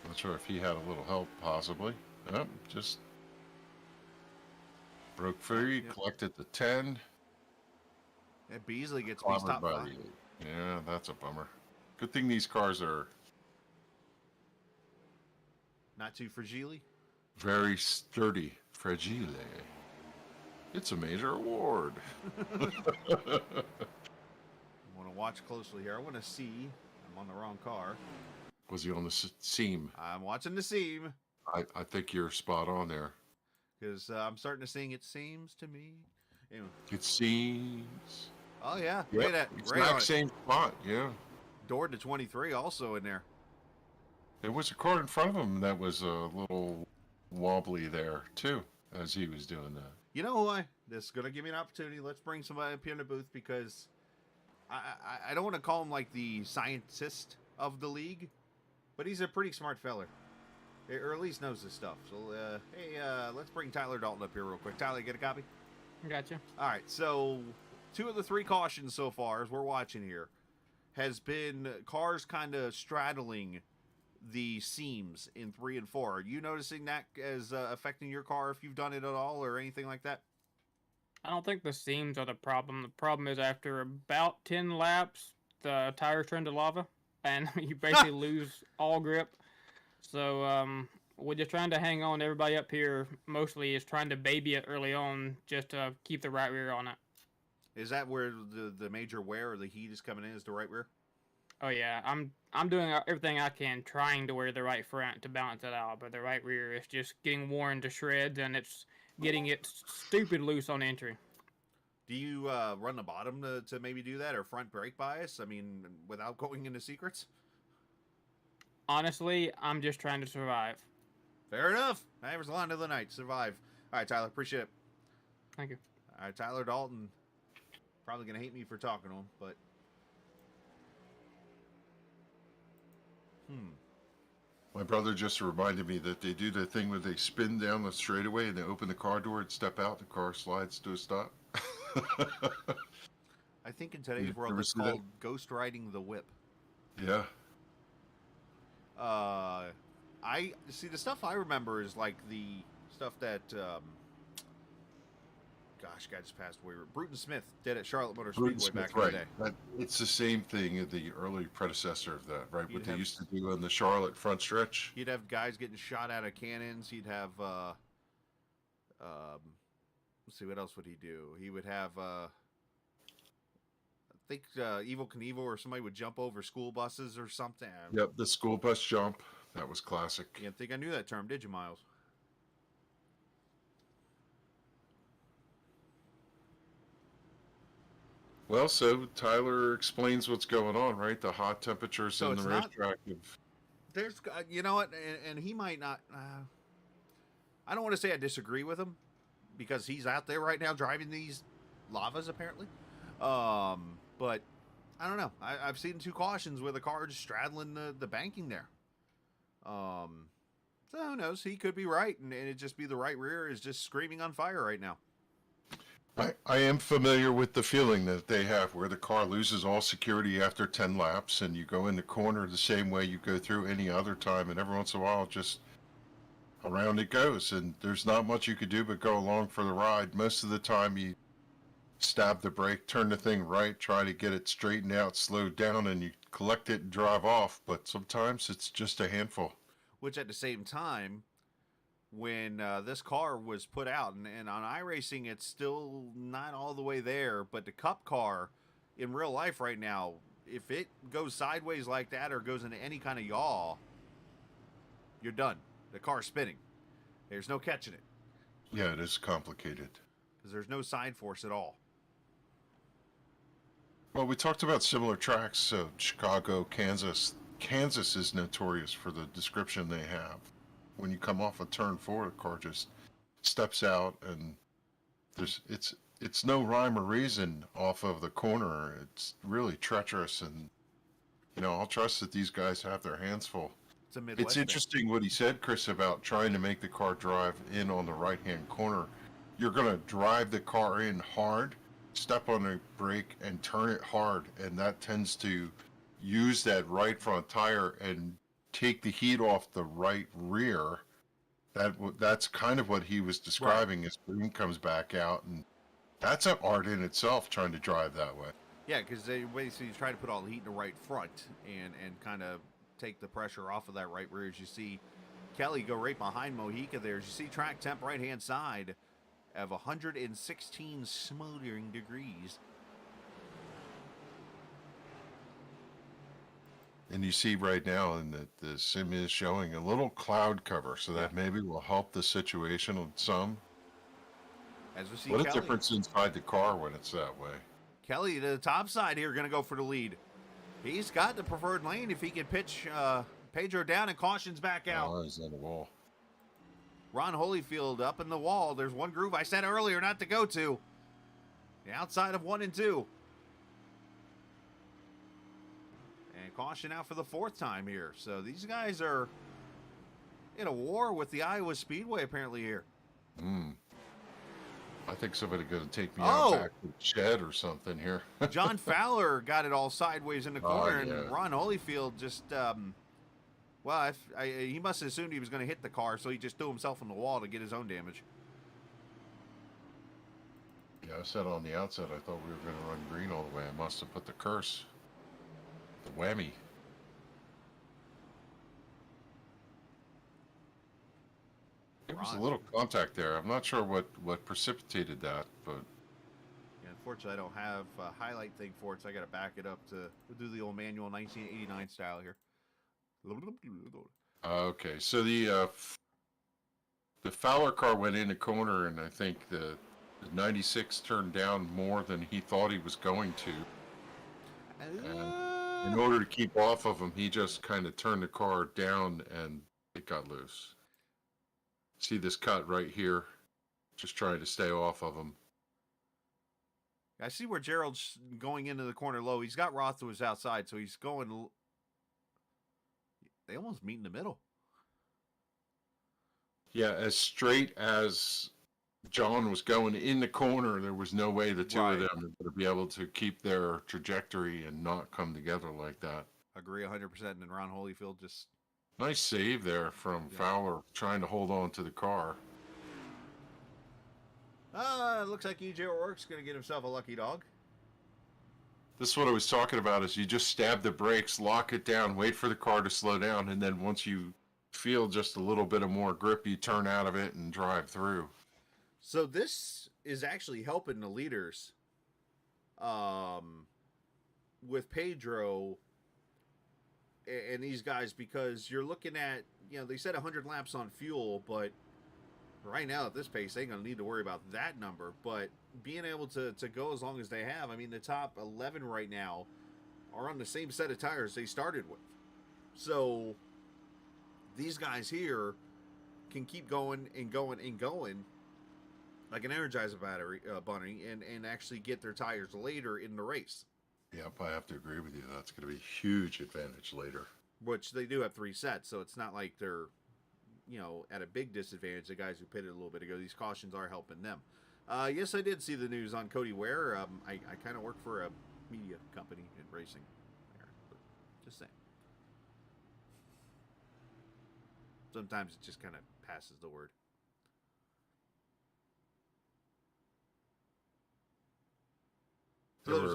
Not sure if he had a little help, possibly. Yep, just broke free, Yep. collected the 10. And Beasley gets Beast Clobbered top by 5. the 8. Yeah, that's a bummer. Good thing these cars are Not too fragile. very sturdy. Fragile. It's a major award. I want to watch closely here. I want to see. I'm on the wrong car. Was he on the seam? I'm watching the seam I think you're spot on there. because I'm starting to sing. It seems to me. Anyway. It seems. Oh yeah, Yep, right at right exact on it. same spot. Yeah. Door to 23 also in there. There was a car in front of him that was a little wobbly there too, as he was doing that. You know why? This is gonna give me an opportunity. Let's bring somebody up here in the booth because I don't want to call him like the scientist of the league, but he's a pretty smart feller, or at least knows this stuff. So hey, let's bring Tyler Dalton up here real quick. Tyler, get a copy. Gotcha. All right, so 2 of the 3 cautions so far, as we're watching here, has been cars kind of straddling the seams in 3 and 4. Are you noticing that as affecting your car if you've done it at all or anything like that? I don't think the seams are the problem. The problem is after about 10 laps, the tires turn to lava, and you basically lose all grip. So we're just trying to hang on. Everybody up here mostly is trying to baby it early on just to keep the right rear on it. Is that where the major wear or the heat is coming in, is the right rear? Oh yeah, I'm doing everything I can trying to wear the right front to balance it out, but the right rear is just getting worn to shreds, and it's getting it stupid loose on entry. Do you run the bottom to maybe do that, or front brake bias? I mean, without going into secrets? Honestly, I'm just trying to survive. Fair enough. Average line of the night. Survive. All right, Tyler, appreciate it. Thank you. All right, Tyler Dalton. Probably going to hate me for talking to him, but... My brother just reminded me that they do the thing where they spin down the straightaway and they open the car door and step out. The car slides to a stop. I think in today's You world ever it's see that? called ghost riding the whip. Yeah. I see the stuff I remember is like the stuff that gosh, guy just passed away. Bruton Smith did at Charlotte Motor Bruton Speedway Smith, back in right. the day. It's the same thing, the early predecessor of that, right? You'd What they have- used to do on the Charlotte front stretch. He'd have guys getting shot out of cannons. He'd have let's see, what else would he do? He would have I think Evil Knievel or somebody would jump over school buses or something. Yep, the school bus jump. That was classic. You didn't think I knew that term, did you, Miles? Well, so Tyler explains what's going on, right? The hot temperatures So in the it's not- racetrack. There's, you know what, and he might not. I don't want to say I disagree with him because he's out there right now driving these lavas apparently. But I don't know. I've seen 2 cautions with a car just straddling the banking there. So who knows? He could be right, and it just be the right rear is just screaming on fire right now. I am familiar with the feeling that they have where the car loses all security after 10 laps and you go in the corner the same way you go through any other time, and every once in a while just around it goes, and there's not much you could do but go along for the ride. Most of the time you stab the brake, turn the thing right, try to get it straightened out, slowed down, and you collect it and drive off, but sometimes it's just a handful. Which at the same time, when this car was put out, and on iRacing it's still not all the way there, but the Cup car in real life right now, if it goes sideways like that or goes into any kind of yaw, you're done. The car's spinning. There's no catching it Yeah, it is complicated. because there's no side force at all. Well, we talked about similar tracks, so Chicago, Kansas. Kansas is notorious for the description they have. When you come off a turn 4, the car just steps out, and it's no rhyme or reason off of the corner. It's really treacherous, and I'll trust that these guys have their hands full. It's a Midwest It's thing. interesting what he said, Chris, about trying to make the car drive in on the right-hand corner. You're going to drive the car in hard, step on the brake, and turn it hard, and that tends to use that right front tire and take the heat off the right rear. That's kind of what he was describing as Green comes back out, and that's an art in itself, trying to drive that way. Yeah, because they basically try to put all the heat in the right front and kind of take the pressure off of that right rear. As you see Kelly go right behind Mojica there. As you see track temp right-hand side of 116 smoldering degrees. And you see right now, and the sim is showing a little cloud cover, so that maybe will help the situation some. As we see What a Kelly, difference inside the car when it's that way. Kelly to the top side here, going to go for the lead. He's got the preferred lane if he can pitch Pedro down, and caution's back out. Oh, he's on the wall. Ron Holyfield up in the wall. There's one groove I said earlier not to go to. The outside of 1 and 2. And caution out for the 4th time here. So these guys are in a war with the Iowa Speedway apparently here. I think somebody's going to take me Oh! out back to the shed or something here. John Fowler got it all sideways in the corner, yeah. and Ron Holyfield just, he must have assumed he was going to hit the car, so he just threw himself on the wall to get his own damage. Yeah, I said on the outset I thought we were going to run green all the way. I must have put the curse. The whammy. There was a little contact there. I'm not sure what precipitated that, but Yeah, unfortunately, I don't have a highlight thing for it, so I got to back it up to do the old manual 1989 style here. okay. So the Fowler car went in the corner, and I think the 96 turned down more than he thought he was going to. And in order to keep off of him, he just kind of turned the car down, and it got loose. See this cut right here? Just trying to stay off of him. I see where Gerald's going into the corner low. He's got Roth to his outside, so he's going. They almost meet in the middle. Yeah, as straight as John was going in the corner, there was no way the two of them were going to be able to keep their trajectory and not come together like that. Agree 100%. And Ron Holyfield just. Nice save there from Fowler, trying to hold on to the car. Looks like EJ O'Rourke's going to get himself a lucky dog. This is what I was talking about, is you just stab the brakes, lock it down, wait for the car to slow down, and then once you feel just a little bit of more grip, you turn out of it and drive through. So this is actually helping the leaders with Pedro and these guys, because you're looking at, they said 100 laps on fuel, but right now at this pace, they ain't going to need to worry about that number. But being able to go as long as they have, I mean, the top 11 right now are on the same set of tires they started with. So these guys here can keep going and going and going like an Energizer battery bunny and actually get their tires later in the race. Yep, I have to agree with you. That's going to be a huge advantage later. Which they do have 3 sets, so it's not like they're, at a big disadvantage, the guys who pitted a little bit ago. These cautions are helping them. Yes, I did see the news on Cody Ware. I kind of work for a media company in racing. Just saying. Sometimes it just kind of passes the word. For those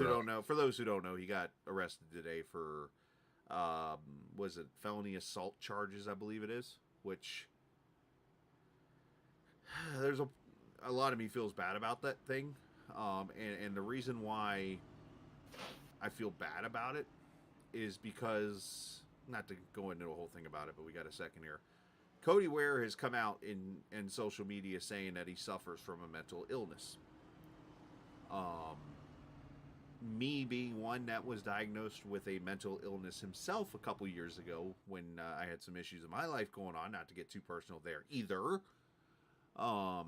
who don't know, he got arrested today for was it felony assault charges, I believe it is, which there's a lot of me feels bad about that thing. And the reason why I feel bad about it is because, not to go into a whole thing about it, but we got a second here. Cody Ware has come out in social media saying that he suffers from a mental illness. Me being one that was diagnosed with a mental illness himself a couple years ago when I had some issues in my life going on, not to get too personal there either. I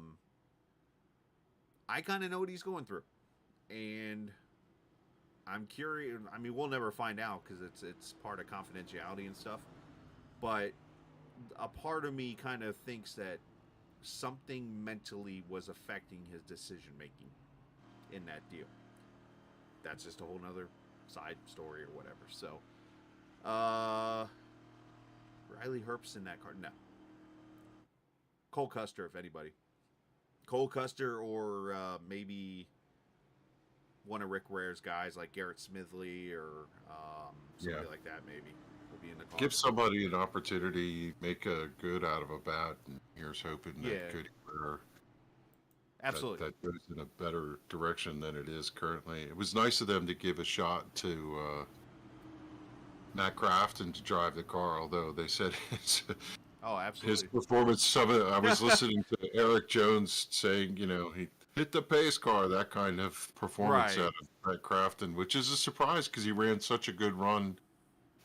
kind of know what he's going through, and I'm curious. I mean, we'll never find out because it's part of confidentiality and stuff, but a part of me kind of thinks that something mentally was affecting his decision making in that deal. That's just a whole nother side story or whatever. So, Riley Herbst in that card? No. Cole Custer, if anybody. Cole Custer or maybe one of Rick Ware's guys like Garrett Smithley or somebody like that maybe will be in the car. Give somebody an opportunity, make a good out of a bad, and here's hoping that Cody Ware absolutely that goes in a better direction than it is currently. It was nice of them to give a shot to Matt Crafton to drive the car, although they said his performance. I was listening to Eric Jones saying, he hit the pace car, that kind of performance out of Matt Crafton, which is a surprise because he ran such a good run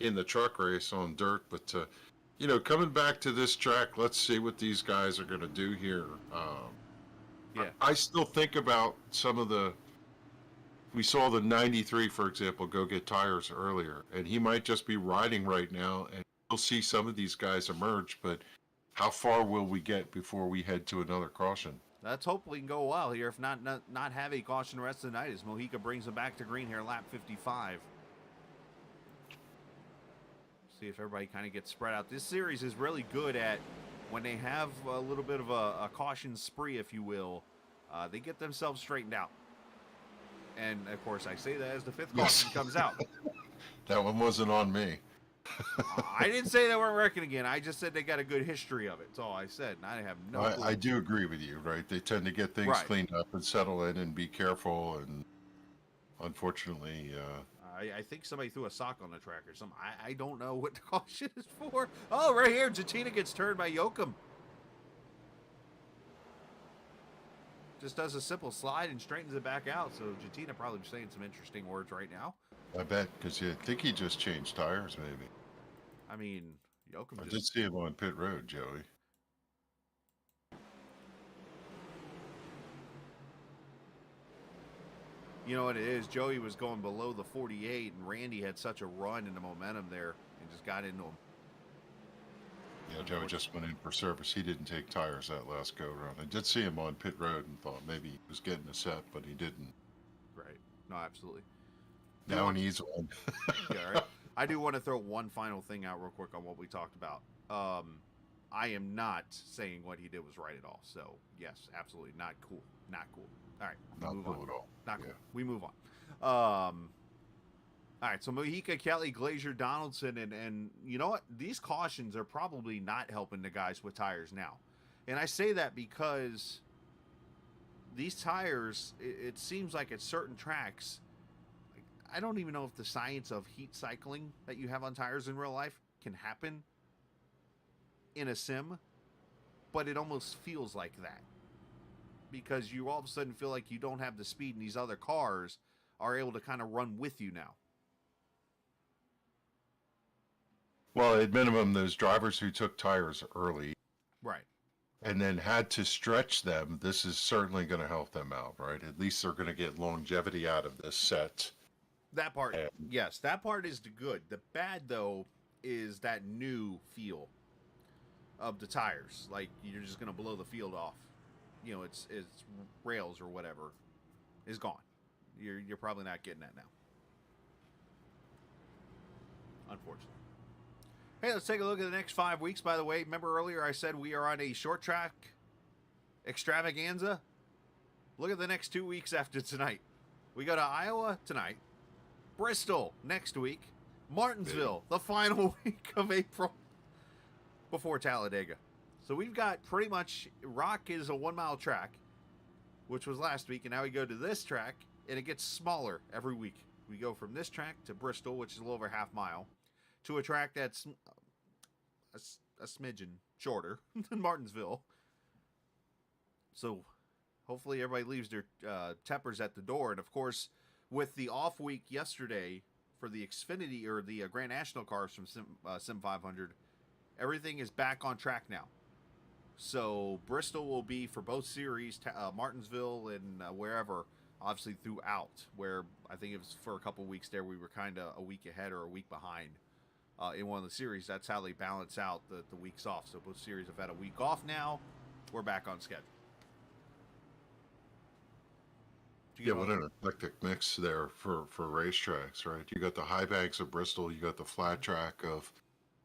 in the truck race on dirt. But coming back to this track, let's see what these guys are going to do here. I still think about some of we saw the 93, for example, go get tires earlier, and he might just be riding right now, and we'll see some of these guys emerge, but how far will we get before we head to another caution? Let's hope we can go a while here, if not have a caution the rest of the night, as Mojica brings them back to green here, lap 55. See if everybody kind of gets spread out. This series is really good at, when they have a little bit of a caution spree, if you will, they get themselves straightened out. And, of course, I say that as the fifth caution comes out. That one wasn't on me. I didn't say they weren't wrecking again. I just said they got a good history of it. That's all I said. And I have no clue. I do agree with you, right? They tend to get things cleaned up and settle in and be careful. And unfortunately... I think somebody threw a sock on the track or something. I don't know what the caution is for. Oh, right here. Jatina gets turned by Yoakum. Just does a simple slide and straightens it back out. So Jatina probably saying some interesting words right now. I bet, because I think he just changed tires, maybe. I mean, Yoakum I did see him on pit road, Joey. You know what it is? Joey was going below the 48, and Randy had such a run and the momentum there and just got into him. Yeah, Joey just went in for service. He didn't take tires that last go-around. I did see him on pit road and thought maybe he was getting a set, but he didn't. Right. No, absolutely. Now he needs one. Yeah, right. I do want to throw one final thing out real quick on what we talked about. I am not saying what he did was right at all. So, yes, absolutely not cool. Not cool. All right. Not move cool on. at all. Not cool. We move on. All right, so Mojica, Kelly, Glazier, Donaldson, and you know what? These cautions are probably not helping the guys with tires now. And I say that because these tires, it seems like at certain tracks, I don't even know if the science of heat cycling that you have on tires in real life can happen in a sim, but it almost feels like that. Because you all of a sudden feel like you don't have the speed, and these other cars are able to kind of run with you now. Well, at minimum, those drivers who took tires early, right, and then had to stretch them, this is certainly going to help them out, right? At least they're going to get longevity out of this set. That part, yes, that part is the good. The bad, though, is that new feel of the tires. Like, you're just going to blow the field off. you know, it's rails or whatever, is gone. You're probably not getting that now. Unfortunately. Hey, let's take a look at the next 5 weeks. By the way, remember earlier I said we are on a short track extravaganza? Look at the next 2 weeks after tonight. We go to Iowa tonight, Bristol next week, Martinsville the final week of April before Talladega. So we've got pretty much, Rock is a 1 mile track, which was last week, and now we go to this track, and it gets smaller every week. We go from this track to Bristol, which is a little over half mile, to a track that's a smidgen shorter than Martinsville. So hopefully everybody leaves their Teppers at the door. And of course, with the off week yesterday for the Xfinity or the Grand National cars from Sim 500, everything is back on track now. So Bristol will be for both series, Martinsville and wherever, obviously throughout, where I think it was for a couple weeks there, we were kind of a week ahead or a week behind in one of the series. That's how they balance out the weeks off. So both series have had a week off now. We're back on schedule. Yeah, what an eclectic mix there for racetracks, right? You got the high banks of Bristol, you got the flat track of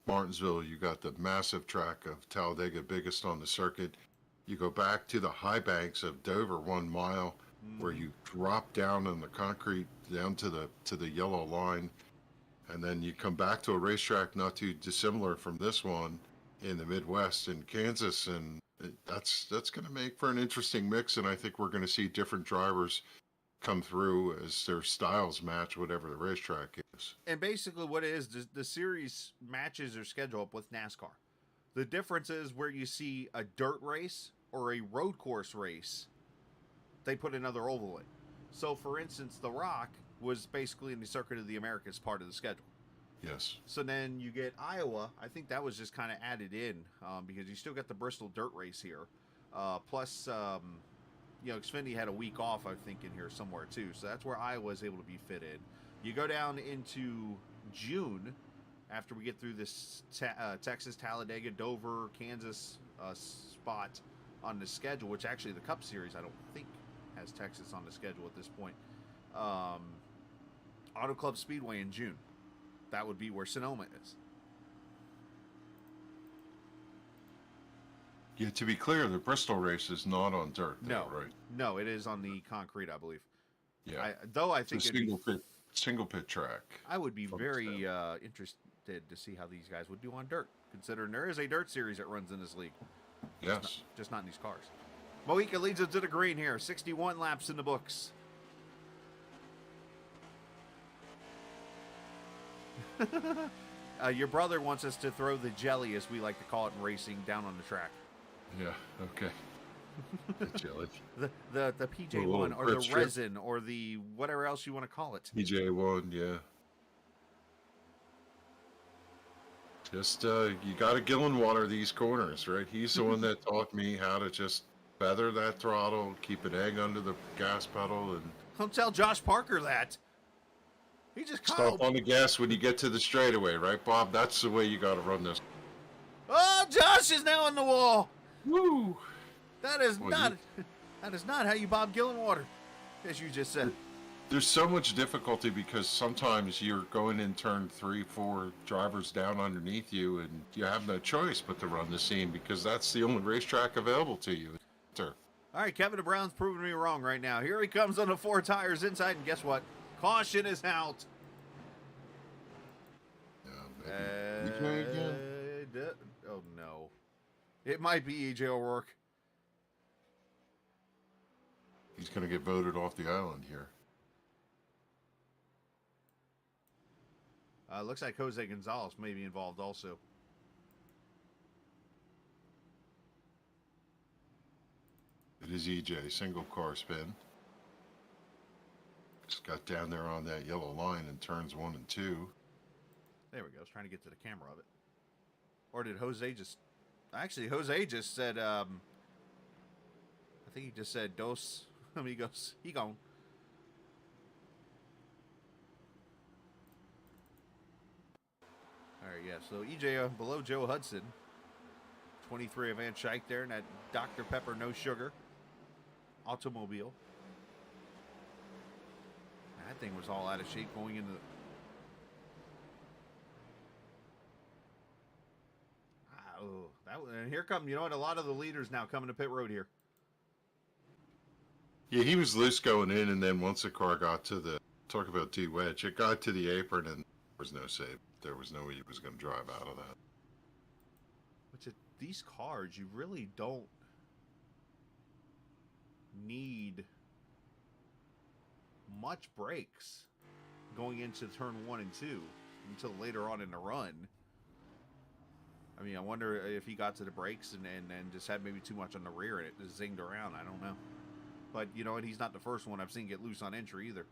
Martinsville, you got the massive track of Talladega, biggest on the circuit. You go back to the high banks of Dover, 1 mile, where you drop down on the concrete down to the yellow line, and then you come back to a racetrack not too dissimilar from this one in the Midwest in Kansas, and that's going to make for an interesting mix. And I think we're going to see different drivers come through as their styles match whatever the racetrack is. And basically what it is, the series matches their schedule up with NASCAR. The difference is where you see a dirt race or a road course race, they put another oval in. So for instance, the Rock was basically in the Circuit of the Americas part of the schedule. Yes. So then you get Iowa. I think that was just kind of added in because you still got the Bristol dirt race here. Plus, you know, Xfinity had a week off, I think, in here somewhere too. So that's where Iowa is able to be fit in. You go down into June after we get through this Texas, Talladega, Dover, Kansas spot on the schedule, which actually the Cup Series I don't think has Texas on the schedule at this point. Auto Club Speedway in June. That would be where Sonoma is. Yeah, to be clear, the Bristol race is not on dirt, though, right? No, it is on the concrete, I believe. Yeah. I think it's a single pit track. I would be very interested to see how these guys would do on dirt, considering there is a dirt series that runs in this league. Yes. Just not in these cars. Moika leads us to the green here. 61 laps in the books. Your brother wants us to throw the jelly, as we like to call it in racing, down on the track. Yeah, okay. The jelly. The PJ1 or the resin or the whatever else you want to call it. PJ1, yeah. Just, you got to Gillen water these corners, right? He's the one that taught me how to just feather that throttle, keep an egg under the gas pedal, and Don't tell Josh Parker that. He just stop on the gas when you get to the straightaway, right, Bob? That's the way you got to run this. Oh, Josh is now on the wall. Woo! That is not how you Bob Gillen water, as you just said. There's so much difficulty because sometimes you're going in turn 3, 4 drivers down underneath you, and you have no choice but to run the seam because that's the only racetrack available to you. All right, Kevin DeBrown's proving me wrong right now. Here he comes on the 4 tires inside, and guess what? Caution is out. EJ again? Oh, no. It might be EJ O'Rourke. He's going to get voted off the island here. Looks like Jose Gonzalez may be involved also. It is EJ, single car spin. Just got down there on that yellow line in turns 1 and 2. There we go. I was trying to get to the camera of it. Or did Jose just... Actually, Jose just said, I think he just said, dos amigos. He gone. All right, yeah. So EJ below Joe Hudson. 23 of Van Schaik there, and that Dr. Pepper no sugar. automobile. That thing was all out of shape going into the... Oh, and here come, you know what, a lot of the leaders now coming to pit road here. Yeah, he was loose going in, and then once the car got to the, talk about D-wedge, it got to the apron, and there was no save. There was no way he was going to drive out of that. Which, these cars, you really don't need much brakes going into turn 1 and 2 until later on in the run. I mean, I wonder if he got to the brakes and just had maybe too much on the rear and it just zinged around. I don't know. But, you know what, he's not the first one I've seen get loose on entry either.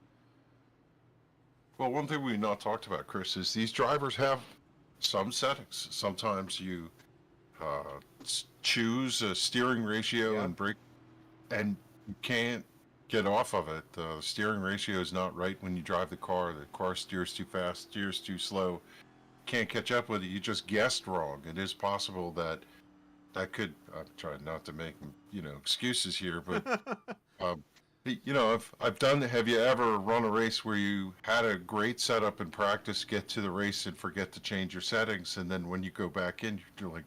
Well, one thing we've not talked about, Chris, is these drivers have some settings. Sometimes you choose a steering ratio and brake, and you can't get off of it. The steering ratio is not right when you drive the car. The car steers too fast, steers too slow. Can't catch up with it. You just guessed wrong. It is possible that could, I'm trying not to make, excuses here, but, have you ever run a race where you had a great setup in practice, get to the race and forget to change your settings, and then when you go back in, you're like,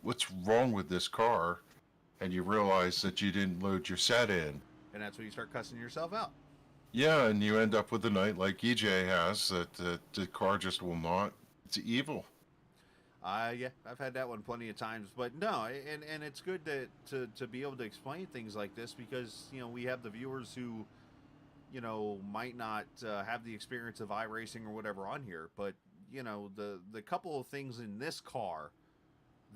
what's wrong with this car? And you realize that you didn't load your set in. And that's when you start cussing yourself out. Yeah, and you end up with a night like EJ has, that the car just will not. It's evil. Yeah, I've had that one plenty of times, but no, and it's good to be able to explain things like this because, we have the viewers who, might not have the experience of iRacing or whatever on here, but, the couple of things in this car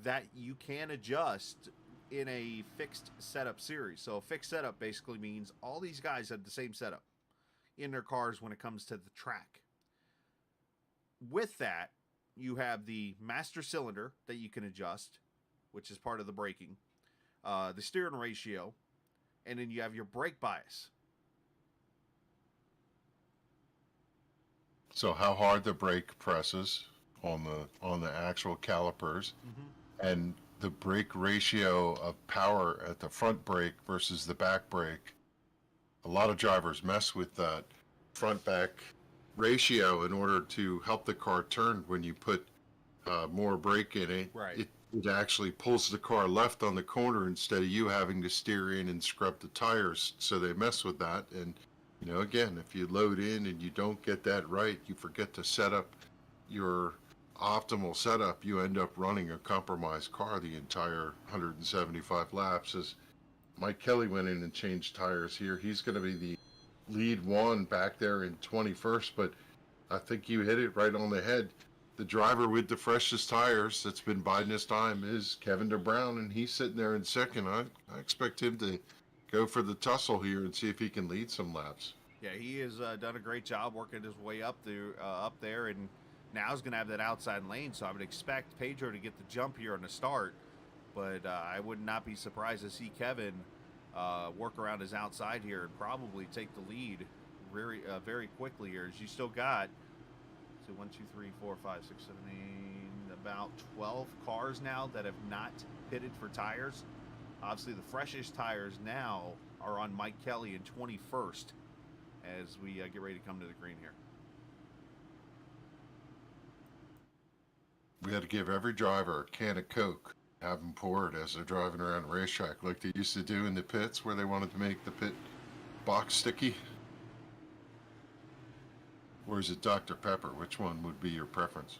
that you can adjust in a fixed setup series. So a fixed setup basically means all these guys have the same setup in their cars when it comes to the track. With that, you have the master cylinder that you can adjust, which is part of the braking, the steering ratio, and then you have your brake bias. So how hard the brake presses on the actual calipers, and the brake ratio of power at the front brake versus the back brake. A lot of drivers mess with that front back ratio in order to help the car turn. When you put more brake in it, right, it actually pulls the car left on the corner instead of you having to steer in and scrub the tires. So they mess with that. And, again, if you load in and you don't get that right, you forget to set up your optimal setup, you end up running a compromised car the entire 175 laps. As Mike Kelly went in and changed tires here, he's going to be the lead one back there in 21st, but I think you hit it right on the head. The driver with the freshest tires that's been biding his time is Kevin DeBrown, and he's sitting there in second. I expect him to go for the tussle here and see if he can lead some laps. Yeah, he has done a great job working his way up there, and now he's going to have that outside lane, so I would expect Pedro to get the jump here on the start, but I would not be surprised to see Kevin work around his outside here and probably take the lead very quickly here, as you still got 1, 2, 3, 4, 5, 6, 7, 8, about 12 cars now that have not pitted for tires. Obviously, the freshest tires now are on Mike Kelly in 21st as we get ready to come to the green here. We had to give every driver a can of Coke, have them pour it as they're driving around the racetrack like they used to do in the pits where they wanted to make the pit box sticky. Or is it Dr. Pepper? Which one would be your preference?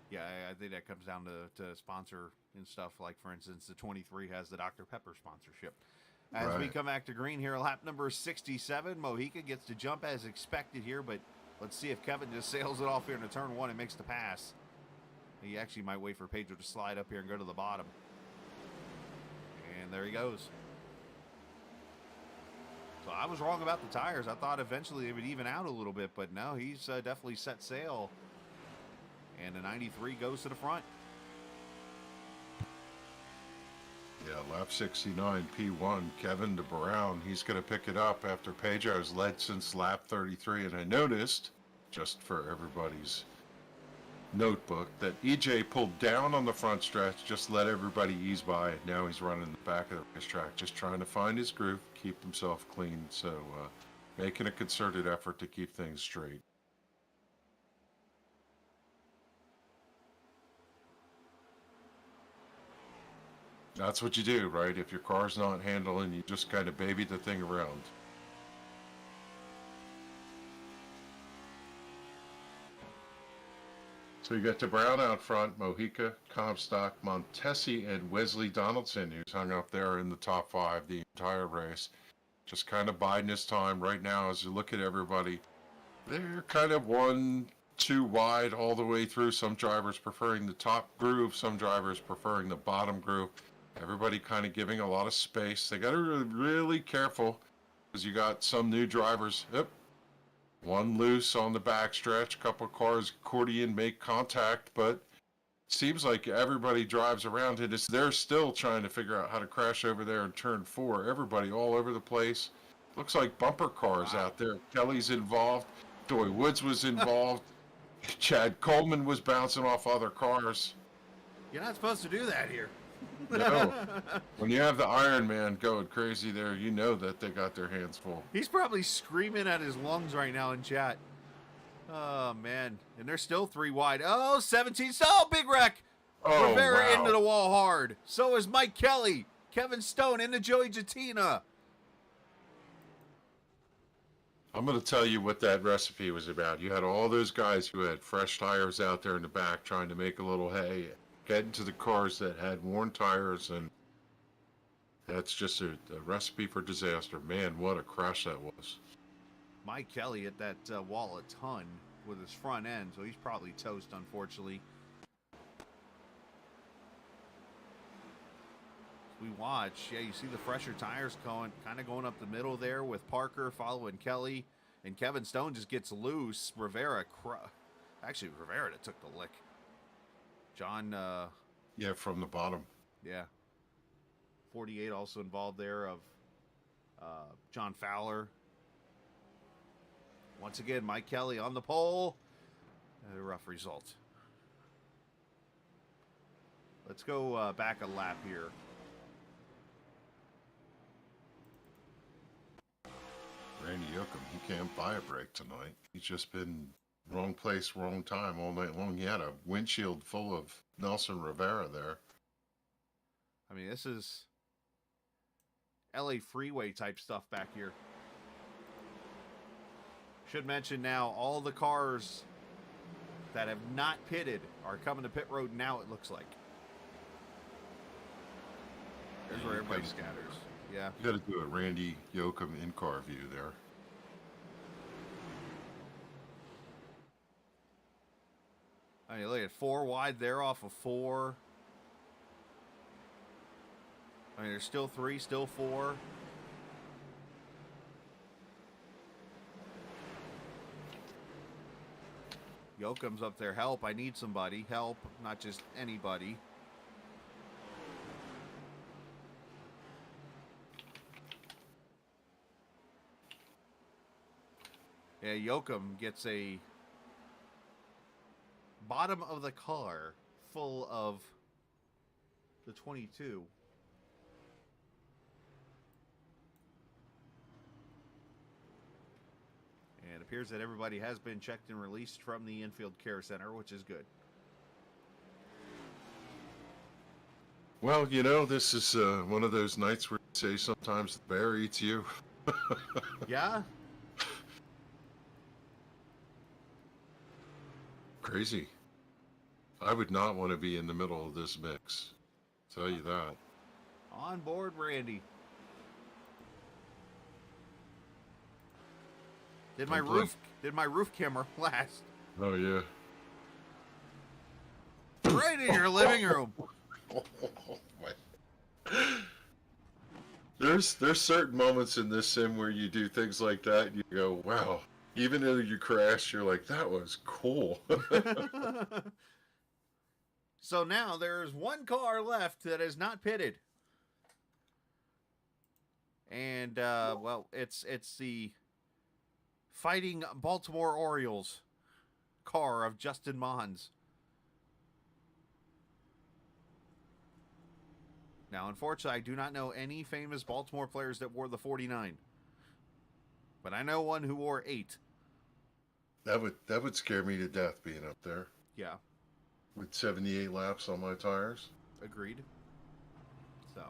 Yeah, I think that comes down to sponsor and stuff. Like, for instance, the 23 has the Dr. Pepper sponsorship. As we come back to green here, lap number 67, Mojica gets to jump as expected here, but let's see if Kevin just sails it off here into turn 1 and makes the pass. He actually might wait for Pedro to slide up here and go to the bottom. And there he goes. So I was wrong about the tires. I thought eventually it would even out a little bit, but no, he's definitely set sail. And the 93 goes to the front. Yeah, lap 69, P1, Kevin DeBrown. He's going to pick it up after Pedro's led since lap 33. And I noticed, just for everybody's notebook that EJ pulled down on the front stretch, just let everybody ease by. Now he's running the back of the racetrack, just trying to find his groove, keep himself clean. So making a concerted effort to keep things straight. That's what you do, right? If your car's not handling, you just kind of baby the thing around. So you got the Brown out front, Mojica, Comstock, Montesi, and Wesley Donaldson, who's hung up there in the top 5 the entire race. Just kind of biding his time right now as you look at everybody. They're kind of 1, 2 wide all the way through. Some drivers preferring the top groove, some drivers preferring the bottom groove. Everybody kind of giving a lot of space. They got to be really careful because you got some new drivers. Yep. One loose on the backstretch. A couple of cars accordion make contact, but it seems like everybody drives around it. They're still trying to figure out how to crash over there in turn 4. Everybody all over the place. Looks like bumper cars out there. Kelly's involved. Doy Woods was involved. Chad Coleman was bouncing off other cars. You're not supposed to do that here. No. When you have the Iron Man going crazy there, you know that they got their hands full. He's probably screaming at his lungs right now in chat. Oh, man. And they're still 3 wide. Oh, 17. Oh, big wreck. Oh, Rivera wow. into the wall hard. So is Mike Kelly. Kevin Stone into Joey Jatina. I'm going to tell you what that recipe was about. You had all those guys who had fresh tires out there in the back trying to make a little hay, get into the cars that had worn tires, and that's just a recipe for disaster. Man, what a crash that was. Mike Kelly hit that wall a ton with his front end, so he's probably toast, unfortunately. We watch, yeah, you see the fresher tires kind of going up the middle there with Parker following Kelly, and Kevin Stone just gets loose. Rivera that took the lick. John, Yeah, from the bottom. yeah, 48 also involved there of John Fowler. Once again, Mike Kelly on the pole. A rough result. Let's go back a lap here. Randy Yoakum, he can't buy a break tonight. He's just been wrong place, wrong time all night long. He had a windshield full of Nelson Rivera there. I mean, this is LA freeway type stuff back here. Should mention now, all the cars that have not pitted are coming to pit road now, it looks like. There's where everybody scatters. Yeah. You got to do a Randy Yoakum in-car view there. I mean, look at 4 wide there off of 4. I mean, there's still 3, still 4. Yoakum's up there. Help, I need somebody. Help, not just anybody. Yeah, Yoakum gets a bottom of the car full of the 22. And it appears that everybody has been checked and released from the infield care center, which is good. Well, you know, this is one of those nights where you say sometimes the bear eats you. Yeah? Crazy. I would not want to be in the middle of this mix. Tell you that. On board, Randy. Did my roof camera last? Oh yeah. Right in your living room. There's certain moments in this sim where you do things like that and you go, wow. Even though you crash, you're like, that was cool. So now there's 1 car left that is not pitted. And well, it's the Fighting Baltimore Orioles car of Justin Mons. Now, unfortunately, I do not know any famous Baltimore players that wore the 49. But I know one who wore 8. That would scare me to death being up there Yeah, with 78 laps on my tires. agreed. So,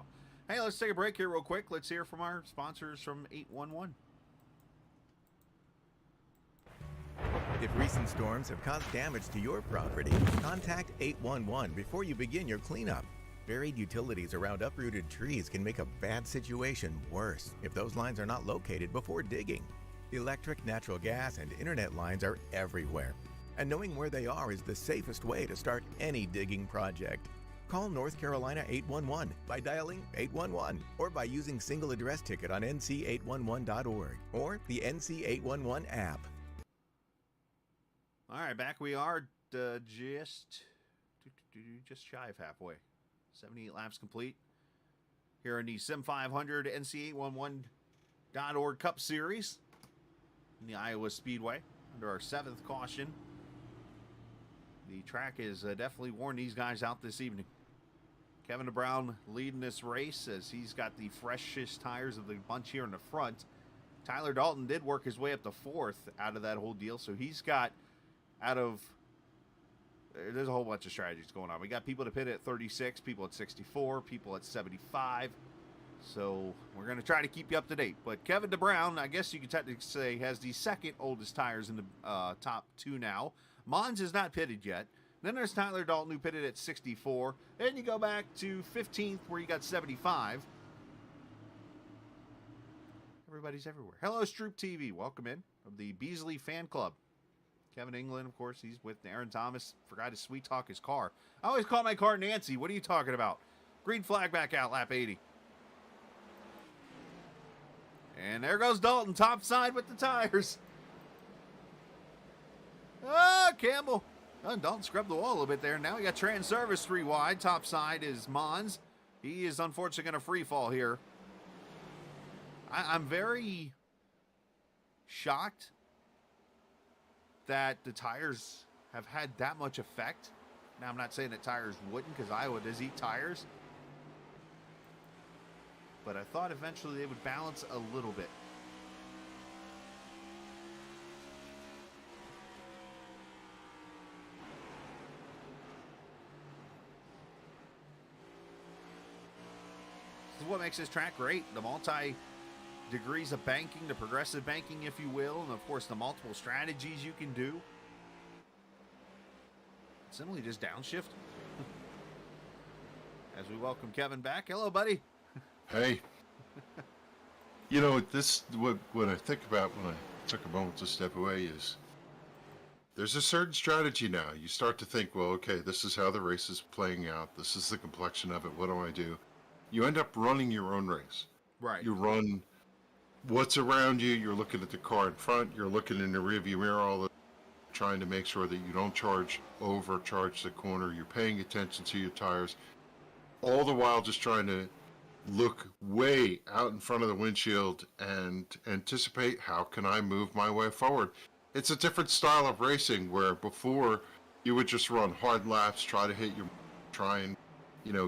hey, let's take a break here real quick. Let's hear from our sponsors from 811. If recent storms have caused damage to your property, contact 811 before you begin your cleanup. Buried utilities around uprooted trees can make a bad situation worse if those lines are not located before digging. Electric, natural gas, and internet lines are everywhere, and knowing where they are is the safest way to start any digging project. Call North Carolina 811 by dialing 811 or by using single address ticket on nc811.org or the NC811 app. All right, back we are, just shy of halfway. 78 laps complete here in the Sim 500 NC811.org Cup Series in the Iowa Speedway under our 7th caution. The track has definitely worn these guys out this evening. Kevin DeBrown leading this race as he's got the freshest tires of the bunch here in the front. Tyler Dalton did work his way up to 4th out of that whole deal, so he's got there's a whole bunch of strategies going on. We got people to pit at 36, people at 64, people at 75. So we're going to try to keep you up to date. But Kevin DeBrown, I guess you could technically say, has the second oldest tires in the top 2 now. Mons is not pitted yet. Then there's Tyler Dalton, who pitted at 64. Then you go back to 15th, where you got 75. Everybody's everywhere. Hello, Stroop TV. Welcome in of the Beasley Fan Club. Kevin England, of course, he's with Aaron Thomas. Forgot to sweet talk his car. I always call my car Nancy. What are you talking about? Green flag back out, lap 80. And there goes Dalton, top side with the tires. Ah, Campbell. Oh, Dalton scrubbed the wall a little bit there. Now we got Trans Service 3 wide. Top side is Mons. He is unfortunately going to free fall here. I'm very shocked that the tires have had that much effect. Now, I'm not saying that tires wouldn't, because Iowa does eat tires. But I thought eventually they would balance a little bit. This is what makes this track great. The multi-degrees of banking, the progressive banking, if you will, and of course the multiple strategies you can do. Simply just downshift. As we welcome Kevin back. Hello, buddy. Hey. You know, this what I think about when I took a moment to step away is there's a certain strategy now. You start to think, well, okay, this is how the race is playing out. This is the complexion of it. What do I do? You end up running your own race. Right. You run what's around you. You're looking at the car in front. You're looking in the rearview mirror all the trying to make sure that you don't overcharge the corner. You're paying attention to your tires. All the while just trying to look way out in front of the windshield and anticipate how can I move my way forward. It's a different style of racing where before you would just run hard laps, try and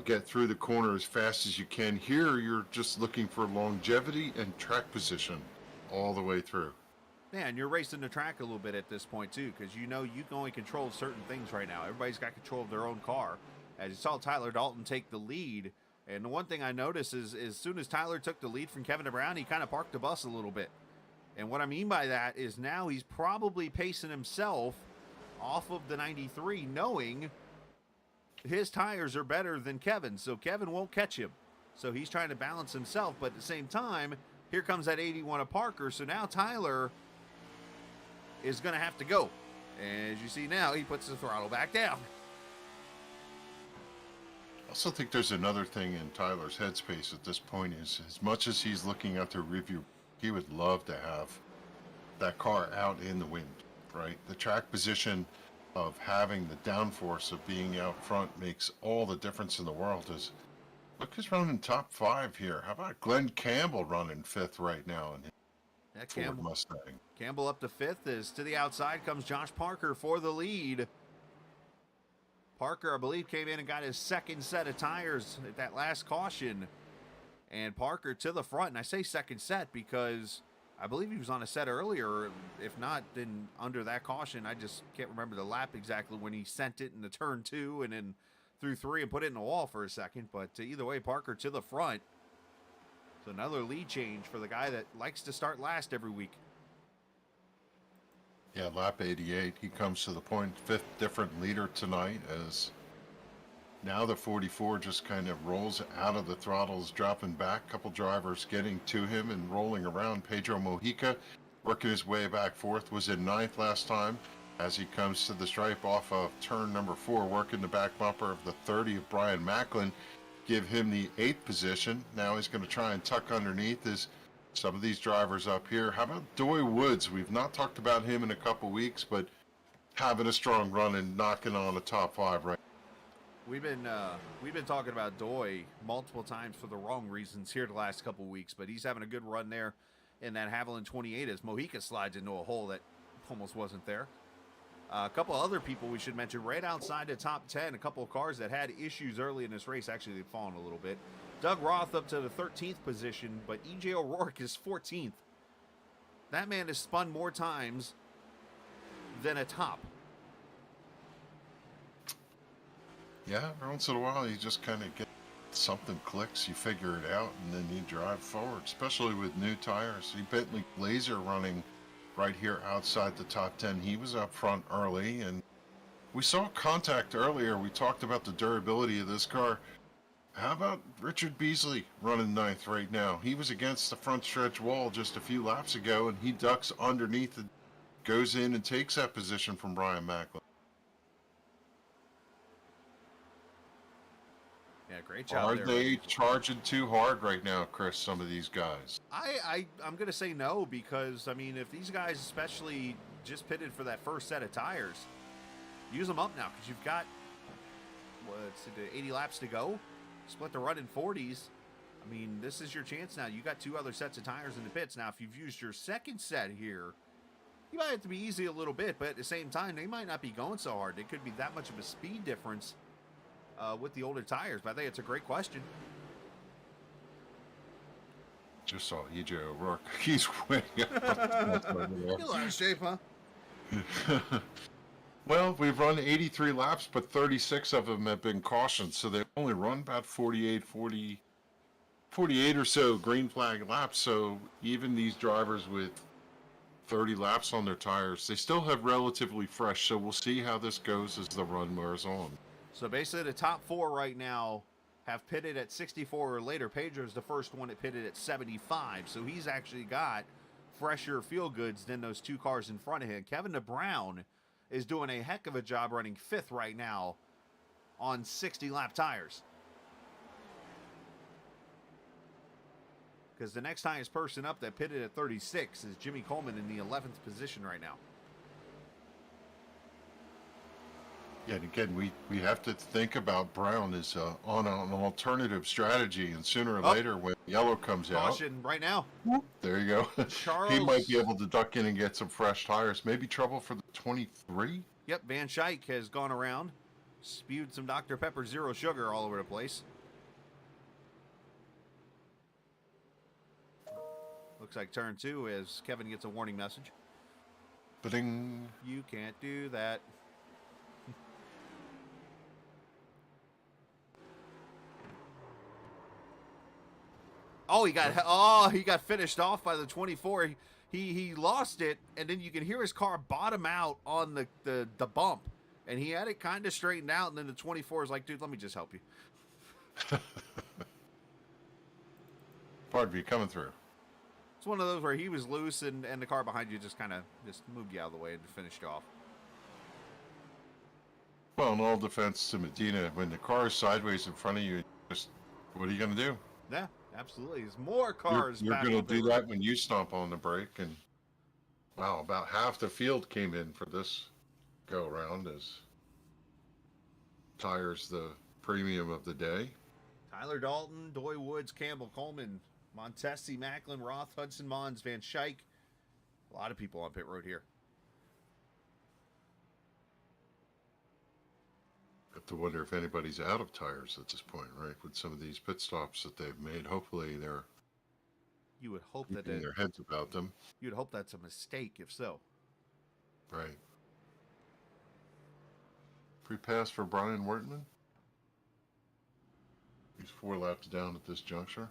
get through the corner as fast as you can. Here you're just looking for longevity and track position all the way through. Yeah, and you're racing the track a little bit at this point too, because you know you can only control certain things right now. Everybody's got control of their own car. As you saw Tyler Dalton take the lead, and the one thing I noticed is as soon as Tyler took the lead from Kevin DeBrown, he kind of parked the bus a little bit. And what I mean by that is now he's probably pacing himself off of the 93, knowing his tires are better than Kevin's, so Kevin won't catch him. So he's trying to balance himself, but at the same time, here comes that 81 of Parker, so now Tyler is going to have to go. And as you see now, he puts the throttle back down. I also think there's another thing in Tyler's headspace at this point is as much as he's looking at the review, he would love to have that car out in the wind, right? The track position of having the downforce of being out front makes all the difference in the world. Look who's running top 5 here. How about Glenn Campbell running 5th right now in That Ford Mustang? Campbell up to 5th as to the outside comes Josh Parker for the lead. Parker, I believe, came in and got his second set of tires at that last caution. And Parker to the front. And I say second set because I believe he was on a set earlier. If not, then under that caution, I just can't remember the lap exactly when he sent it in the turn 2 and then through 3 and put it in the wall for a second. But either way, Parker to the front. So another lead change for the guy that likes to start last every week. Yeah, lap 88. He comes to the point, 5th different leader tonight, as now the 44 just kind of rolls out of the throttles, dropping back. Couple drivers getting to him and rolling around. Pedro Mojica working his way back 4th, was in 9th last time as he comes to the stripe off of turn number 4, working the back bumper of the 30 of Brian Macklin, give him the 8th position. Now he's going to try and tuck underneath his some of these drivers up here. How about Doy Woods? We've not talked about him in a couple weeks, but having a strong run and knocking on the top 5 right. We've been talking about Doy multiple times for the wrong reasons here the last couple weeks, but he's having a good run there in that Haviland 28 as Mojica slides into a hole that almost wasn't there. A couple other people we should mention right outside the top 10, a couple of cars that had issues early in this race. Actually, they've fallen a little bit. Doug Roth up to the 13th position, but E.J. O'Rourke is 14th. That man has spun more times than a top. Yeah, every once in a while you just kind of get something clicks, you figure it out, and then you drive forward, especially with new tires. See Bentley Glazer running right here outside the top 10. He was up front early, and we saw contact earlier. We talked about the durability of this car. How about Richard Beasley running 9th right now? He was against the front stretch wall just a few laps ago, and he ducks underneath and goes in and takes that position from Brian Macklin. Yeah, great job. Are there, they charging too hard right now, Chris, some of these guys? I'm going to say no, because, I mean, if these guys especially just pitted for that first set of tires, use them up now, because you've got, 80 laps to go? Split the run in 40s. I mean, this is your chance now. You got 2 other sets of tires in the pits. Now, if you've used your second set here, you might have to be easy a little bit, but at the same time, they might not be going so hard. It could be that much of a speed difference with the older tires, but I think it's a great question. Just saw E.J. O'Rourke. He's way up. You're out of shape, huh? Well, we've run 83 laps, but 36 of them have been cautioned, so they've only run about 48 or so green flag laps. So even these drivers with 30 laps on their tires, they still have relatively fresh. So we'll see how this goes as the run wears on. So basically the top 4 right now have pitted at 64 or later. Pedro's the first one that pitted at 75, so he's actually got fresher feel goods than those 2 cars in front of him. Kevin DeBrown is doing a heck of a job running 5th right now on 60-lap tires. Because the next highest person up that pitted at 36 is Jimmy Coleman in the 11th position right now. Yeah, and again, we have to think about Brown as on an alternative strategy, and sooner or later when yellow comes Caution right now. there you go. Charles, he might be able to duck in and get some fresh tires. Maybe trouble for the 23? Yep, Van Schaik has gone around, spewed some Dr. Pepper Zero Sugar all over the place. Looks like turn 2 as Kevin gets a warning message. Ba-ding. You can't do that. Oh, he got finished off by the 24. He lost it, and then you can hear his car bottom out on the bump, and he had it kind of straightened out, and then the 24 is like, dude, let me just help you. Pardon me, coming through. It's one of those where he was loose, and the car behind you just kind of just moved you out of the way and finished off. Well, in all defense to Medina, when the car is sideways in front of you, just what are you going to do? Yeah, absolutely. There's more cars. You're going to do that when you stomp on the brake, and wow, about half the field came in for this go around as tires the premium of the day. Tyler Dalton, Doy Woods, Campbell Coleman, Montesi, Macklin, Roth, Hudson Mons, Van Schaik. A lot of people on pit road here. The have to wonder if anybody's out of tires at this point, right? With some of these pit stops that they've made, hopefully they're You would hope that keeping their heads about them, you'd hope that's a mistake. If so, right? Free pass for Brian Wertman. He's 4 laps down at this juncture.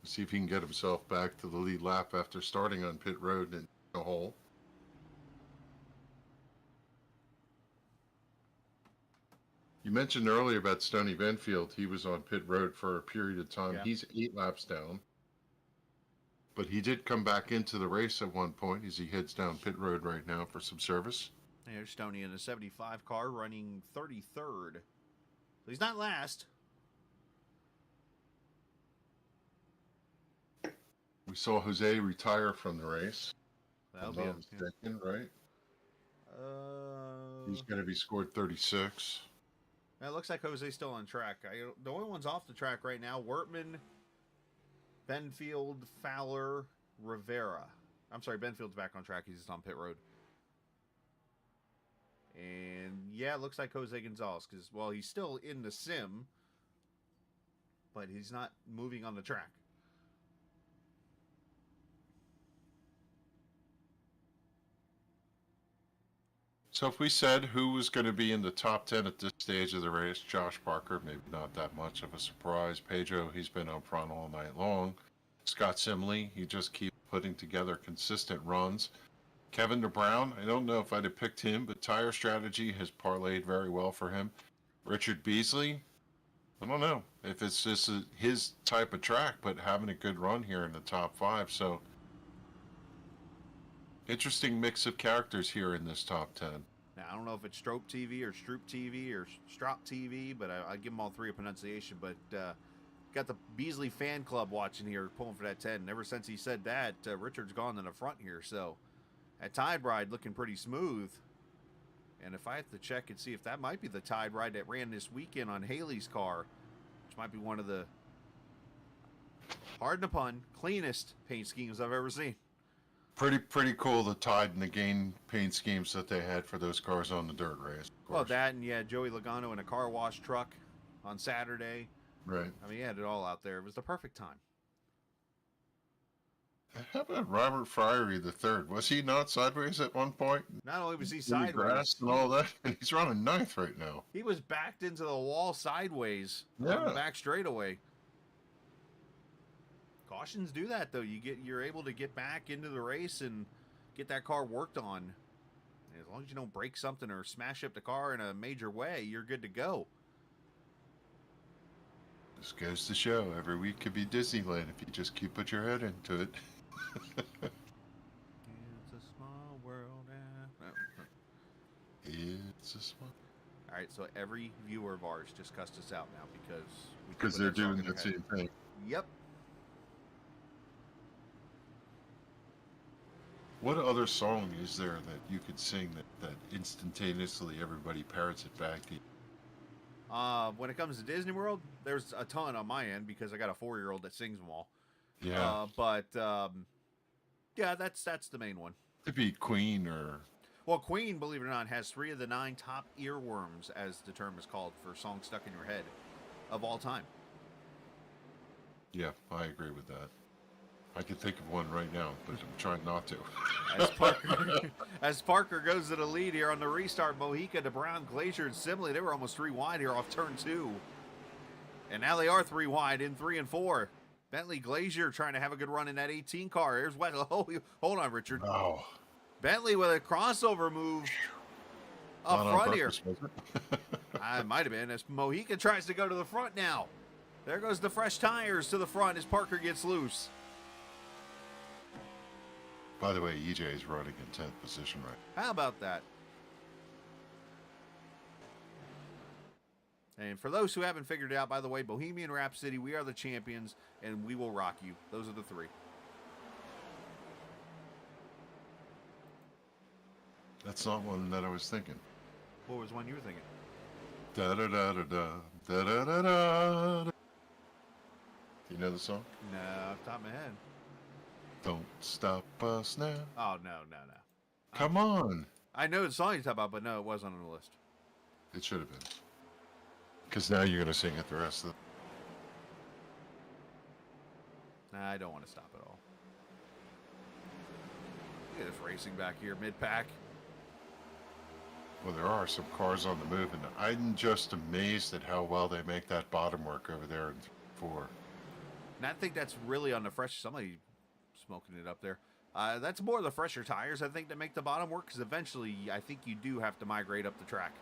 See if he can get himself back to the lead lap after starting on pit road in a hole. You mentioned earlier about Stoney Benfield. He was on pit road for a period of time. Yeah. He's 8 laps down. But he did come back into the race at one point as he heads down pit road right now for some service. there's Stoney in a 75 car running 33rd. So he's not last. We saw Jose retire from the race. That'll If be I'm a, not mistaken, right? uh, He's going to be scored 36. It looks like Jose's still on track. The only ones off the track right now: Wertman, Benfield, Fowler, Rivera. I'm sorry, Benfield's back on track. He's just on pit road. And yeah, it looks like Jose Gonzalez, because, well, he's still in the sim, but he's not moving on the track. So if we said who was going to be in the top 10 at this stage of the race, Josh Parker, maybe not that much of a surprise. Pedro, he's been up front all night long. Scott Simley, he just keeps putting together consistent runs. Kevin DeBrown, I don't know if I'd have picked him, but Tire Strategy has parlayed very well for him. Richard Beasley, I don't know if it's just his type of track, but having a good run here in the top 5. So interesting mix of characters here in this top 10. Now, I don't know if it's Stroop TV or Stroop TV or Strop TV, but I give them all 3 a pronunciation. But got the Beasley fan club watching here, pulling for that 10. And ever since he said that, Richard's gone in the front here. So that Tide Ride looking pretty smooth. And if I have to check and see if that might be the Tide Ride that ran this weekend on Haley's car, which might be one of the, pardon the pun, cleanest paint schemes I've ever seen. Pretty cool, the Tide and the Gain paint schemes that they had for those cars on the dirt race. Of Well, course. that and yeah, Joey Logano in a car wash truck on Saturday. Right. I mean, he had it all out there. It was the perfect time. How about Robert Fryery III? Was he not sideways at one point? Not only was he In the sideways, grass and all that, and he's running 9th right now. he was backed into the wall sideways on Yeah. the back straightaway. Cautions do that though. You're able to get back into the race and get that car worked on. As long as you don't break something or smash up the car in a major way, you're good to go. This goes to show every week could be Disneyland if you just put your head into it. It's a small world. It's a small. All right, so every viewer of ours just cussed us out now because Because they're doing the same thing. Yep. What other song is there that you could sing that instantaneously everybody parrots it back to you? When it comes to Disney World, there's a ton on my end because I got a 4-year-old that sings them all. Yeah. Yeah, that's the main one. It'd be Queen or. Well, Queen, believe it or not, has 3 of the 9 top earworms, as the term is called, for songs stuck in your head of all time. Yeah, I agree with that. I can think of one right now, but I'm trying not to. As Parker goes to the lead here on the restart, Mojica, DeBrown, Glacier, and Simley, they were almost 3 wide here off turn 2. And now they are 3 wide in 3 and 4. Bentley Glacier trying to have a good run in that 18 car. Here's Wet. Oh, hold on, Richard. Oh. Bentley with a crossover move up Not on front here. purpose, was it? I might have been. As Mojica tries to go to the front now. There goes the fresh tires to the front as Parker gets loose. By the way, EJ is running in 10th position right. How about that? And for those who haven't figured it out, by the way, Bohemian Rhapsody, we are the champions, and we will rock you. Those are the 3. That's not one that I was thinking. What was one you were thinking? Da da da da da da da da da. Do you know the song? No, off the top of my head. Don't stop us now. Oh, no. Come on. I know the song you talk about, but no, it wasn't on the list. It should have been. Because now you're going to sing it the rest of the... Nah, I don't want to stop at all. Look at this racing back here, mid-pack. Well, there are some cars on the move, and I'm just amazed at how well they make that bottom work over there in 4. And I think that's really on the fresh. Somebody smoking it up there. That's more the fresher tires, I think, that make the bottom work, because eventually I think you do have to migrate up the track.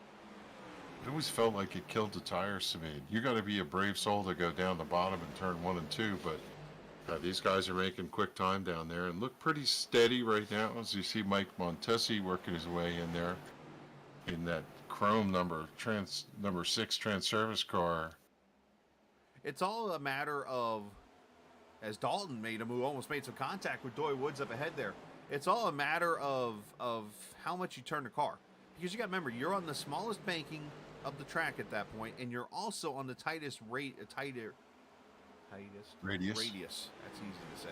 It always felt like it killed the tires to me. You got to be a brave soul to go down the bottom in turn 1 and 2, but these guys are making quick time down there and look pretty steady right now as you see Mike Montesi working his way in there in that chrome number 6 Trans-Service car. It's all a matter of, as Dalton made a move, almost made some contact with Doy Woods up ahead there. It's all a matter of how much you turn the car. Because you got to remember, you're on the smallest banking of the track at that point, and you're also on the tightest radius. That's easy to say.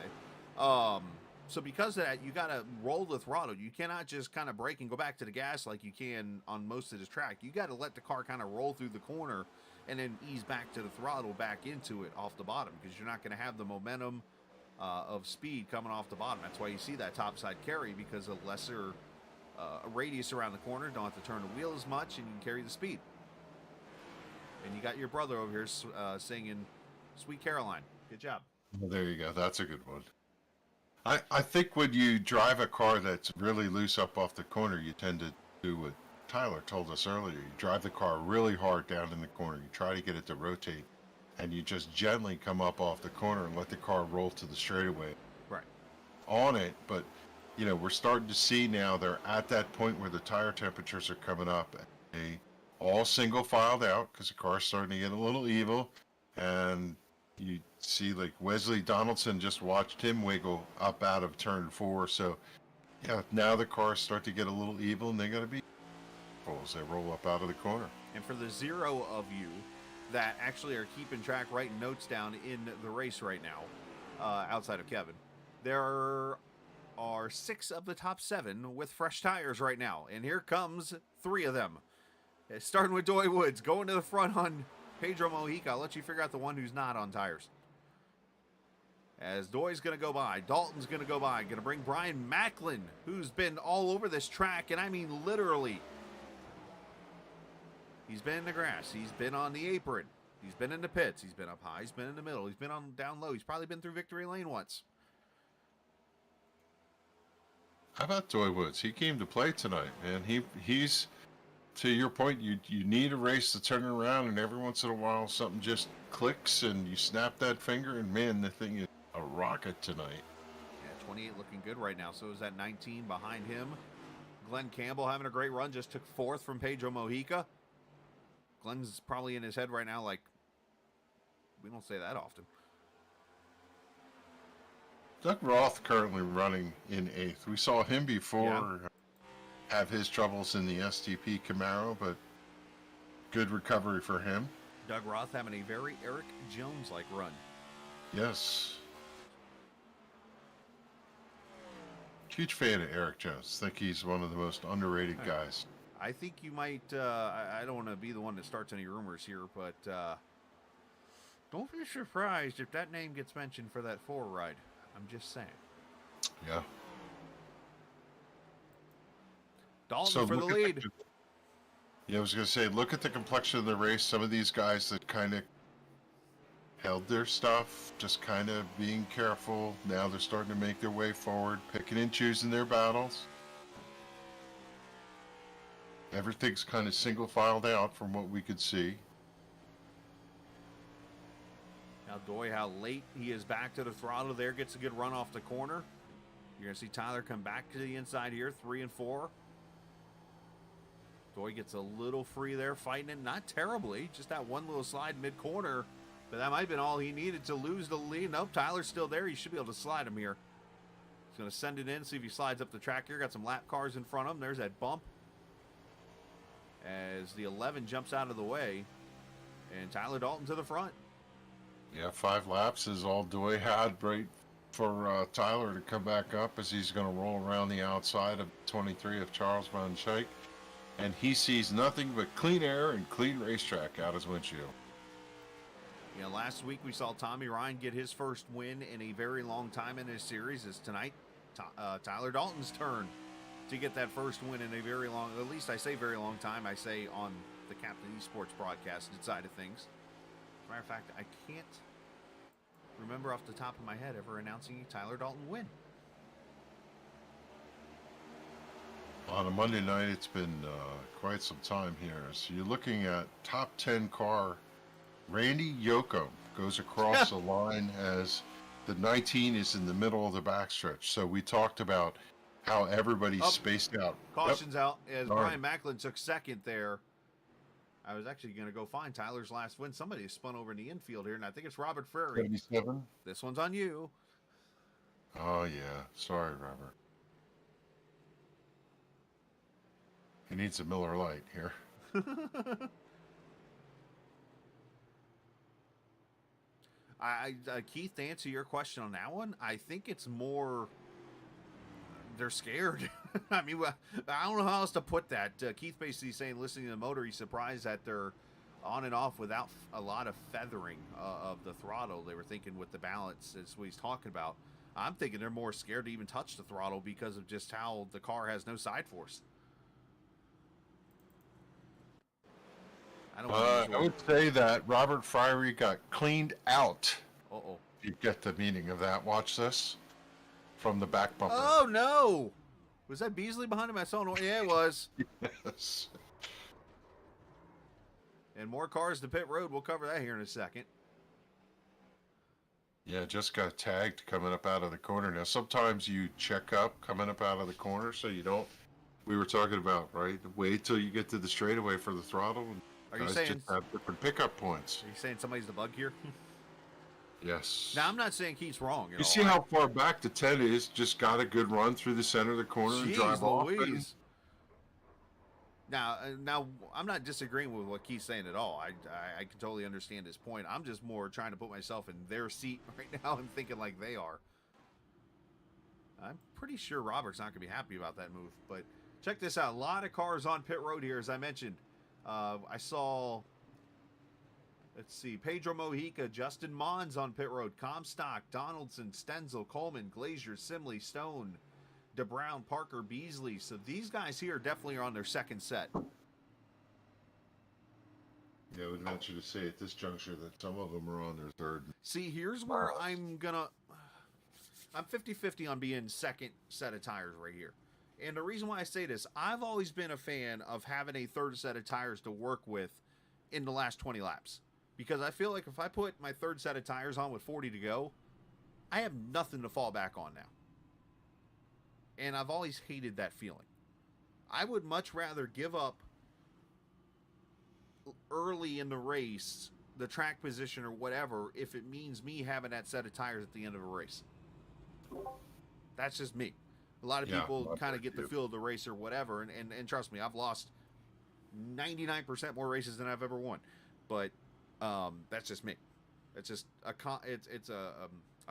So because of that, you got to roll the throttle. You cannot just kind of brake and go back to the gas like you can on most of this track. You got to let the car kind of roll through the corner and then ease back to the throttle, back into it off the bottom, because you're not going to have the momentum of speed coming off the bottom. That's why you see that topside carry, because of lesser radius around the corner. Don't have to turn the wheel as much, and you can carry the speed. And you got your brother over here singing Sweet Caroline. Good job. Well, there you go. That's a good one. I think when you drive a car that's really loose up off the corner, you tend to do what Tyler told us earlier. You drive the car really hard down in the corner. You try to get it to rotate, and you just gently come up off the corner and let the car roll to the straightaway. Right. On it, but you know, we're starting to see now they're at that point where the tire temperatures are coming up. They all single filed out because the car's starting to get a little evil, and you see like Wesley Donaldson, just watched him wiggle up out of turn 4. So yeah, now the cars start to get a little evil, and they got to be careful as they roll up out of the corner. And for the 0 of you that actually are keeping track, writing notes down in the race right now, outside of Kevin, there are 6 of the top 7 with fresh tires right now, and here comes 3 of them. Starting with Doy Woods, going to the front on Pedro Mojica. I'll let you figure out the one who's not on tires. As Doy's going to go by, Dalton's going to go by, going to bring Brian Macklin, who's been all over this track, and I mean literally. He's been in the grass, he's been on the apron, he's been in the pits, he's been up high, he's been in the middle, he's been on down low, he's probably been through victory lane once. How about Doy Woods? He came to play tonight, man. He's to your point. You need a race to turn around, and every once in a while something just clicks, and you snap that finger, and man, the thing is a rocket tonight. Yeah, 28 looking good right now. So is that 19 behind him. Glenn Campbell having a great run, just took 4th from Pedro Mojica. Glenn's probably in his head right now like, we don't say that often. Doug Roth currently running in 8th. We saw him before have his troubles in the STP Camaro, but good recovery for him. Doug Roth having a very Eric Jones-like run. Yes. Huge fan of Eric Jones. Think he's one of the most underrated guys. I think you might, I don't want to be the one that starts any rumors here, but don't be surprised if that name gets mentioned for that 4 ride. I'm just saying. Yeah. Dalton for the lead. Yeah, I was going to say, look at the complexion of the race. Some of these guys that kind of held their stuff, just kind of being careful. Now they're starting to make their way forward, picking and choosing their battles. Everything's kind of single filed out from what we could see. Now, Doy, how late he is back to the throttle there. Gets a good run off the corner. You're going to see Tyler come back to the inside here, 3 and 4. Doy gets a little free there, fighting it. Not terribly, just that one little slide mid-corner. But that might have been all he needed to lose the lead. Nope, Tyler's still there. He should be able to slide him here. He's going to send it in, see if he slides up the track here. Got some lap cars in front of him. There's that bump. As the 11 jumps out of the way. And Tyler Dalton to the front. Yeah, 5 laps is all Doy had right for Tyler to come back up as he's going to roll around the outside of 23 of Charles Von Schaik. And he sees nothing but clean air and clean racetrack out his windshield. You know, last week we saw Tommy Ryan get his first win in a very long time in his series. It's tonight Tyler Dalton's turn to get that first win in a very long, at least I say very long time, I say on the Captain Esports broadcast side of things. As a matter of fact, I can't remember off the top of my head ever announcing a Tyler Dalton win. On a Monday night, it's been quite some time here. So you're looking at top 10 car. Randy Yoko goes across the line as the 19 is in the middle of the backstretch. So we talked about how everybody's spaced out. Caution's out as All Brian Macklin took second there. I was actually going to go find Tyler's last win. Somebody spun over in the infield here, and I think it's Robert Frary. 77. This one's on you. Oh, yeah. Sorry, Robert. He needs a Miller Lite here. Keith, to answer your question on that one, I think it's more they're scared. I mean, I don't know how else to put that. Keith basically saying, listening to the motor, he's surprised that they're on and off without a lot of feathering of the throttle. They were thinking with the balance is what he's talking about. I'm thinking they're more scared to even touch the throttle because of just how the car has no side force. I would say that Robert Frary got cleaned out. Uh-oh. You get the meaning of that. Watch this from the back bumper. Oh, no. Was that Beasley behind him? I saw no. Yeah, it was. Yes. And more cars to pit road. We'll cover that here in a second. Yeah, just got tagged coming up out of the corner. Now, sometimes you check up coming up out of the corner so you don't. We were talking about, right? Wait till you get to the straightaway for the throttle. Are you guys saying just have different pickup points? Are you saying somebody's the bug here? Yes. Now, I'm not saying Keith's wrong. You see how far back the 10 is? Just got a good run through the center of the corner and drive off. Now, I'm not disagreeing with what Keith's saying at all. I can totally understand his point. I'm just more trying to put myself in their seat right now and thinking like they are. I'm pretty sure Robert's not going to be happy about that move. But check this out. A lot of cars on pit road here, as I mentioned. I saw, let's see, Pedro Mojica, Justin Mons on pit road, Comstock, Donaldson, Stenzel, Coleman, Glazier, Simley, Stone, DeBrown, Parker, Beasley. So these guys here definitely are on their second set. Yeah, I would venture to say at this juncture that some of them are on their third. See, here's where I'm 50-50 on being second set of tires right here. And the reason why I say this, I've always been a fan of having a third set of tires to work with in the last 20 laps. Because I feel like if I put my third set of tires on with 40 to go, I have nothing to fall back on now. And I've always hated that feeling. I would much rather give up early in the race, the track position or whatever, if it means me having that set of tires at the end of a race. That's just me. A lot of people kind of get the feel of the race or whatever, and trust me, I've lost 99% more races than I've ever won. But that's just me. It's just a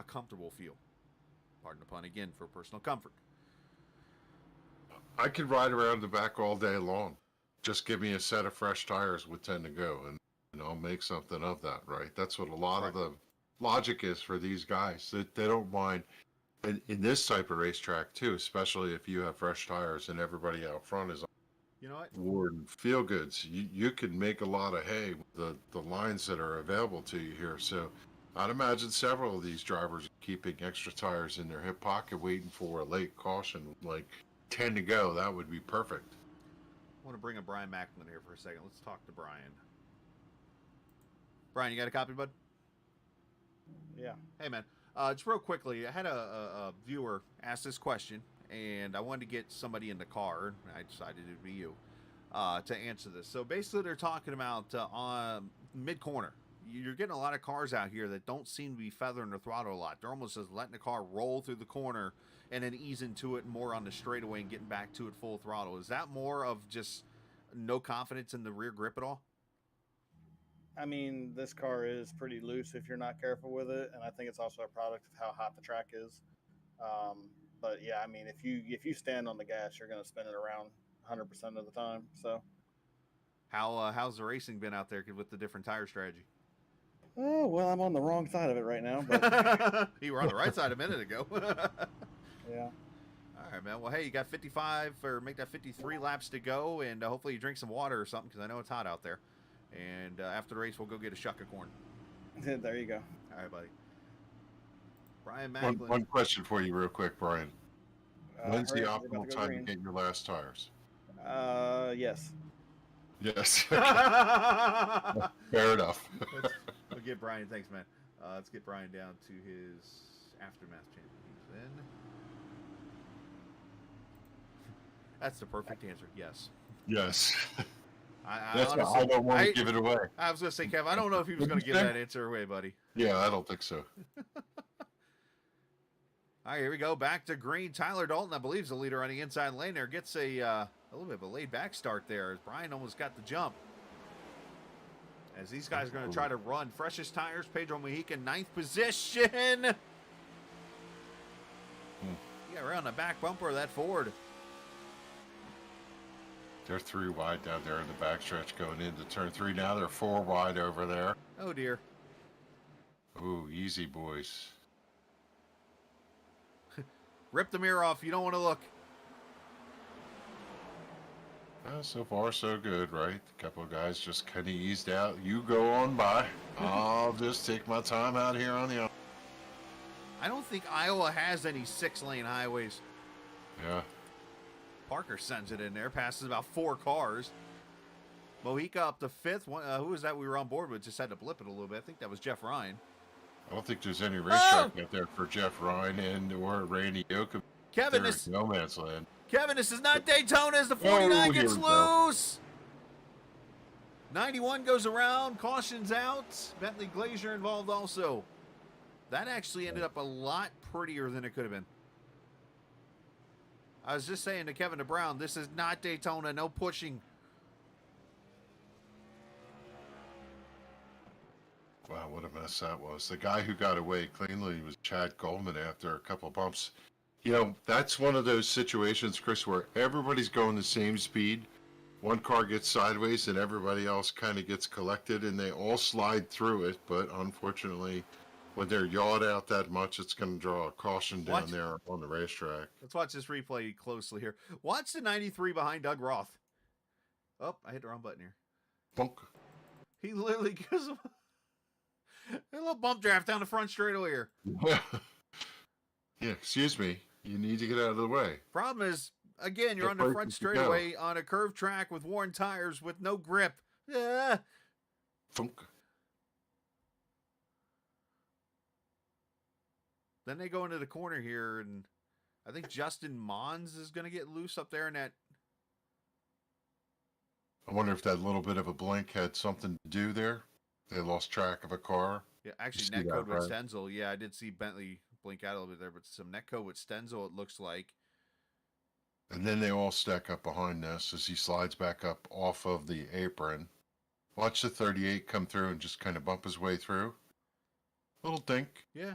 comfortable feel. Pardon the pun again, for personal comfort. I could ride around the back all day long. Just give me a set of fresh tires with 10 to go, and I'll make something of that, right? That's what a lot of the logic is for these guys. They don't mind. In this type of racetrack, too, especially if you have fresh tires and everybody out front is on Ward feel goods, you can make a lot of hay with the lines that are available to you here. So I'd imagine several of these drivers are keeping extra tires in their hip pocket waiting for a late caution, like 10 to go. That would be perfect. I want to bring up Brian Macklin here for a second. Let's talk to Brian. Brian, you got a copy, bud? Yeah. Hey, man. Just real quickly, I had a viewer ask this question, and I wanted to get somebody in the car, and I decided it would be you, to answer this. So basically, they're talking about on mid-corner. You're getting a lot of cars out here that don't seem to be feathering the throttle a lot. They're almost just letting the car roll through the corner and then ease into it more on the straightaway and getting back to it full throttle. Is that more of just no confidence in the rear grip at all? I mean, this car is pretty loose if you're not careful with it, and I think it's also a product of how hot the track is. But yeah, I mean, if you stand on the gas, you're going to spin it around 100% of the time. So, How's the racing been out there with the different tire strategy? oh well, I'm on the wrong side of it right now, but You were on the right side a minute ago. yeah. All right, man. Well, hey, you got 55 or make that 53 laps to go, and hopefully you drink some water or something because I know it's hot out there. And after the race, we'll go get a shuck of corn. There you go. All right, buddy. Brian One, Macklin. one question for you, real quick, Brian. When's the hurry up, we're about optimal to go time to green. get your last tires? Yes. Yes. Fair enough. We'll get Brian. Thanks, man. Let's get Brian down to his aftermath champion. He's in. That's the perfect answer. Yes. Yes. I That's why honestly, I don't want to give it away. I was gonna say, Kev, I don't know if he was gonna give that answer away, buddy. Yeah, I don't think so. All right, here we go. Back to green. Tyler Dalton, I believe, is the leader on the inside lane there. Gets a little bit of a laid-back start there as Brian almost got the jump. As these guys are going to try to run. Freshest tires, Pedro Mojica, 9th position. Yeah, around the back bumper of that Ford. They're 3 wide down there in the backstretch going into turn 3. Now they're 4 wide over there. Oh, dear. Ooh, easy, boys. Rip the mirror off. You don't want to look. So far, so good, right? A couple of guys just kind of eased out. You go on by. I'll just take my time out here on the... I don't think Iowa has any 6-lane highways. Yeah. Parker sends it in there. Passes about 4 cars. Mojica up to 5th. Who was that we were on board with? Just had to blip it a little bit. I think that was Jeff Ryan. I don't think there's any racetrack out there for Jeff Ryan and or Randy Yoakum. Kevin, There's no man's land. Kevin, this is not Daytona as the 49 here gets we go. loose. 91 goes around, cautions out. Bentley Glazier involved also. That actually ended up a lot prettier than it could have been. I was just saying to Kevin DeBrown, this is not Daytona, no pushing. Wow, what a mess that was. The guy who got away cleanly was Chad Goldman after a couple of bumps. You know, that's one of those situations, Chris, where everybody's going the same speed. One car gets sideways and everybody else kind of gets collected and they all slide through it. But unfortunately, when they're yawed out that much, it's going to draw a caution down there on the racetrack. Let's watch this replay closely here. Watch the 93 behind Doug Roth. Oh, I hit the wrong button here. Bunk. He literally gives him a little bump draft down the front straightaway here. Yeah, excuse me. You need to get out of the way. Problem is, again, you're on the front straightaway on a curved track with worn tires with no grip. Funk. Then they go into the corner here, and I think Justin Mons is going to get loose up there in that. I wonder if that little bit of a blink had something to do there. They lost track of a car. Yeah, actually, see net that, code with right? Stenzel. Yeah, I did see Bentley blink out a little bit there, but some net code with Stenzel, it looks like. And then they all stack up behind this as he slides back up off of the apron. Watch the 38 come through and just kind of bump his way through. Little dink. Yeah.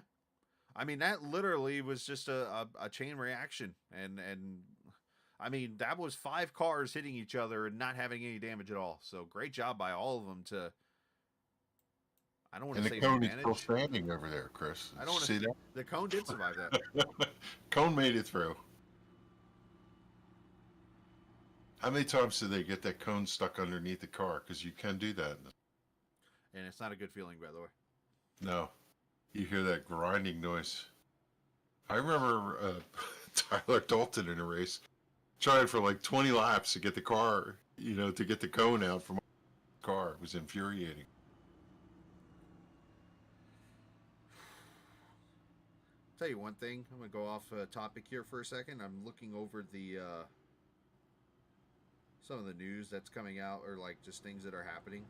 I mean, that literally was just a chain reaction. And I mean, that was 5 cars hitting each other and not having any damage at all. So great job by all of them to, I don't want to say And the cone is manage. still standing over there, Chris. I don't want see to, the cone did survive that. that? Cone made it through. How many times did they get that cone stuck underneath the car? Because you can do that. And it's not a good feeling, by the way. No. You hear that grinding noise. I remember Tyler Dalton in a race trying for like 20 laps to get the car, to get the cone out from the car. It was infuriating. Tell you one thing, I'm going to go off topic here for a second. I'm looking over the some of the news that's coming out, or like just things that are happening.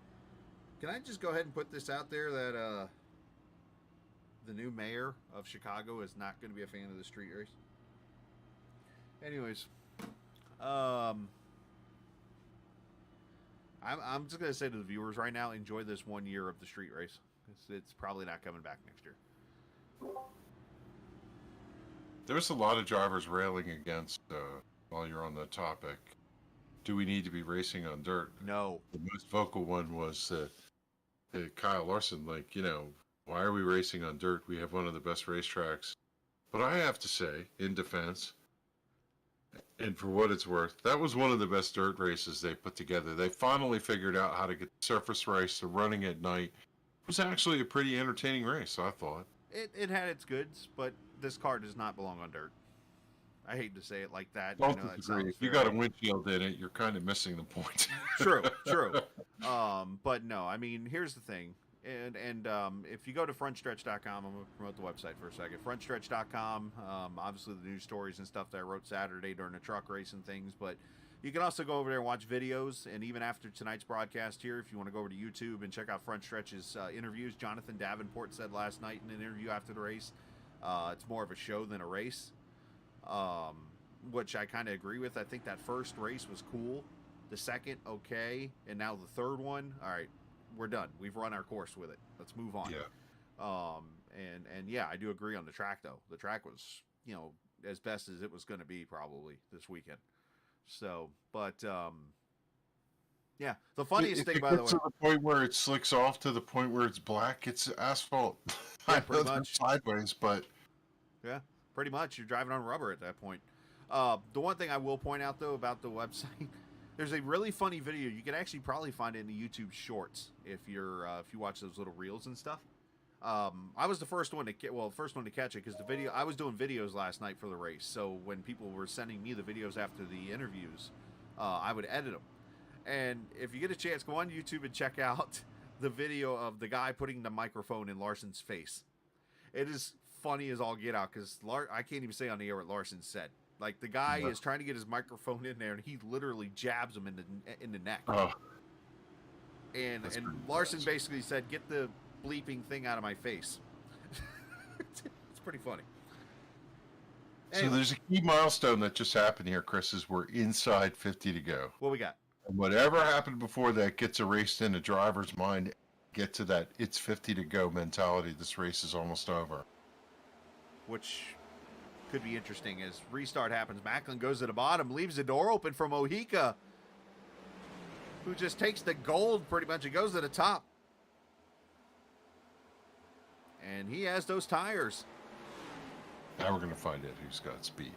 Can I just go ahead and put this out there that the new mayor of Chicago is not going to be a fan of the street race? Anyways, I I'm just gonna say to the viewers right now, enjoy this 1 year of the street race. It's probably not coming back next year. There's a lot of drivers railing against, while you're on the topic, do we need to be racing on dirt? No. The most vocal one was Kyle Larson, like, why are we racing on dirt? We have one of the best racetracks. But I have to say, in defense, and for what it's worth, that was one of the best dirt races they put together. They finally figured out how to get the surface race to running at night. It was actually a pretty entertaining race, I thought. It had its goods, but this car does not belong on dirt. I hate to say it like that. Don't I know that disagree. sounds If you very- got a windshield in it, you're kind of missing the point. True. But no, I mean, here's the thing. And if you go to frontstretch.com, I'm going to promote the website for a second. Frontstretch.com, obviously the news stories and stuff that I wrote Saturday during the truck race and things, but you can also go over there and watch videos. And even after tonight's broadcast here, if you want to go over to YouTube and check out Front Stretch's interviews, Jonathan Davenport said last night in an interview after the race, it's more of a show than a race, which I kind of agree with. I think that first race was cool. The second, okay. And now the third one, all right, we're done. We've run our course with it. Let's move on. Yeah. And yeah, I do agree on the track, though. The track was, as best as it was going to be probably this weekend. So, but, yeah, the funniest thing, by the way. To the point where it slicks off to the point where it's black, it's asphalt. Yeah, I pretty know they're much. sideways, but Yeah, pretty much. You're driving on rubber at that point. The one thing I will point out, though, about the website, there's a really funny video. You can actually probably find it in the YouTube Shorts if you watch those little reels and stuff. I was the first one to catch it because the video I was doing videos last night for the race. So when people were sending me the videos after the interviews, I would edit them. And if you get a chance, go on YouTube and check out the video of the guy putting the microphone in Larson's face. It is funny as all get out because I can't even say on the air what Larson said. Like, the guy is trying to get his microphone in there, and he literally jabs him in the neck. oh, And That's pretty Larson gross. basically said, "Get the bleeping thing out of my face." It's pretty funny. so Anyway, there's a key milestone that just happened here, Chris. Is we're inside 50 to go. what we got? And whatever happened before that gets erased in a driver's mind. Get to that it's 50 to go mentality. This race is almost over. Which could be interesting as restart happens. Macklin goes to the bottom, leaves the door open for Mojica, who just takes the gold pretty much and goes to the top. And he has those tires. Now we're going to find out who's got speed.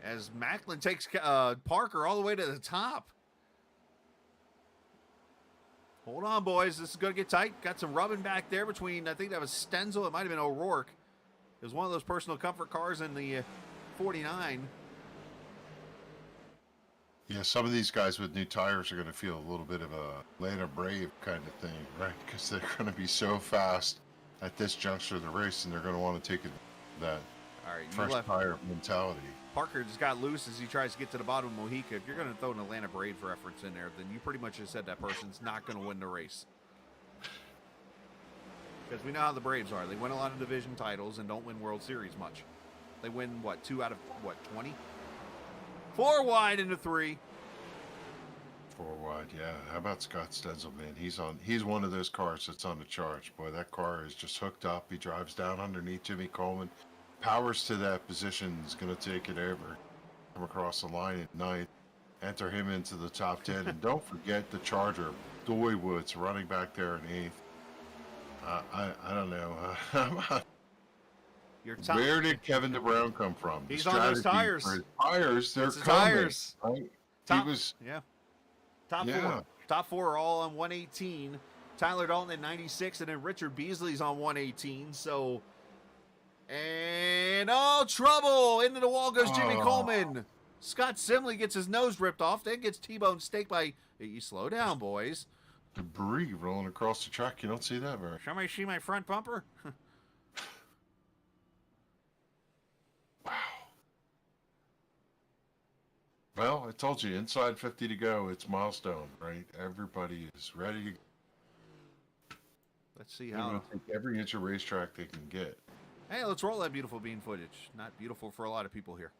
As Macklin takes Parker all the way to the top. Hold on, boys. This is going to get tight. Got some rubbing back there between, I think that was Stenzel. It might have been O'Rourke. It was one of those personal comfort cars in the 49. Yeah, some of these guys with new tires are going to feel a little bit of a Atlanta Brave kind of thing, right? Because they're going to be so fast at this juncture of the race, and they're going to want to take that All right, you fresh left. tire mentality. Parker just got loose as he tries to get to the bottom of Mojica. If you're going to throw an Atlanta Braves reference in there, then you pretty much just said that person's not going to win the race. Because we know how the Braves are. They win a lot of division titles and don't win World Series much. They win, 2 out of, 20? 4 wide into 3. 4 wide, yeah. How about Scott Stenzel, man? He's one of those cars that's on the charge. Boy, that car is just hooked up. He drives down underneath Jimmy Coleman. Powers to that position is going to take it over. Come across the line at 9th. Enter him into the top 10. And don't forget the Charger, Doy Woods, running back there in 8th. I don't know. Your top, Where did Kevin DeBrown come from? The He's on those strategy tires. for his tires, they're It's the coming. tires. Right? top, He was, yeah. Top Yeah. 4. Top 4 are all on 118. Tyler Dalton at 96, and then Richard Beasley's on 118. So, and trouble! Into the wall goes Jimmy Oh. Coleman. Scott Simley gets his nose ripped off, then gets T-bone staked by. You slow down, boys. debris rolling across the track. You don't see that very. Somebody see my front bumper? Wow. Well, I told you, inside 50 to go. It's milestone, right? Everybody is ready. Let's see They're how. going to take every inch of racetrack they can get. Hey, let's roll that beautiful bean footage. Not beautiful for a lot of people here.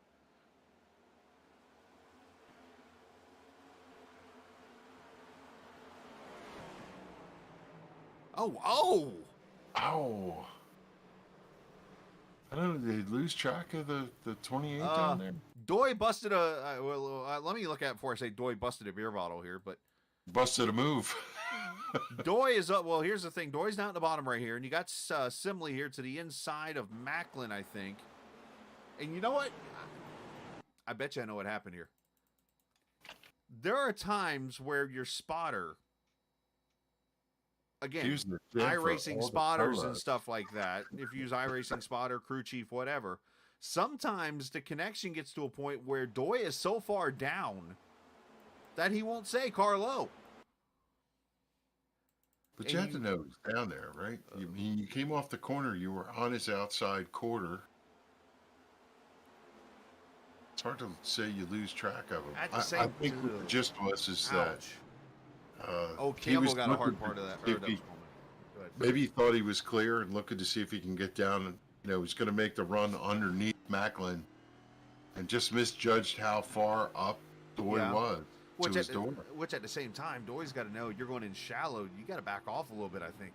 Oh! Ow. I don't know. Did they lose track of the 28 down there? Doy busted a. Let me look at it before I say Doy busted a beer bottle here, but Busted a move. Doy is up. Well, here's the thing. Doy's down at the bottom right here, and you got Simley here to the inside of Macklin, I think. And you know what? I bet you I know what happened here. There are times where your spotter, again, Use the gym for iRacing all the spotters and colos. stuff like that. If you use iRacing spotter, crew chief, whatever, sometimes the connection gets to a point where Doy is so far down that he won't say Carlo. But you And have to know he's down there, right? You came off the corner. You were on his outside quarter. It's hard to say you lose track of him. At the I same- think what the gist was is that Ouch. he Campbell was got a hard looking part to of that. see Or if that he- was Coleman. Go ahead. maybe he thought he was clear and looking to see if he can get down. And he's going to make the run underneath Macklin, and just misjudged how far up Doy Yeah. was to his door. Which at the same time, Doy's got to know you're going in shallow. You got to back off a little bit, I think.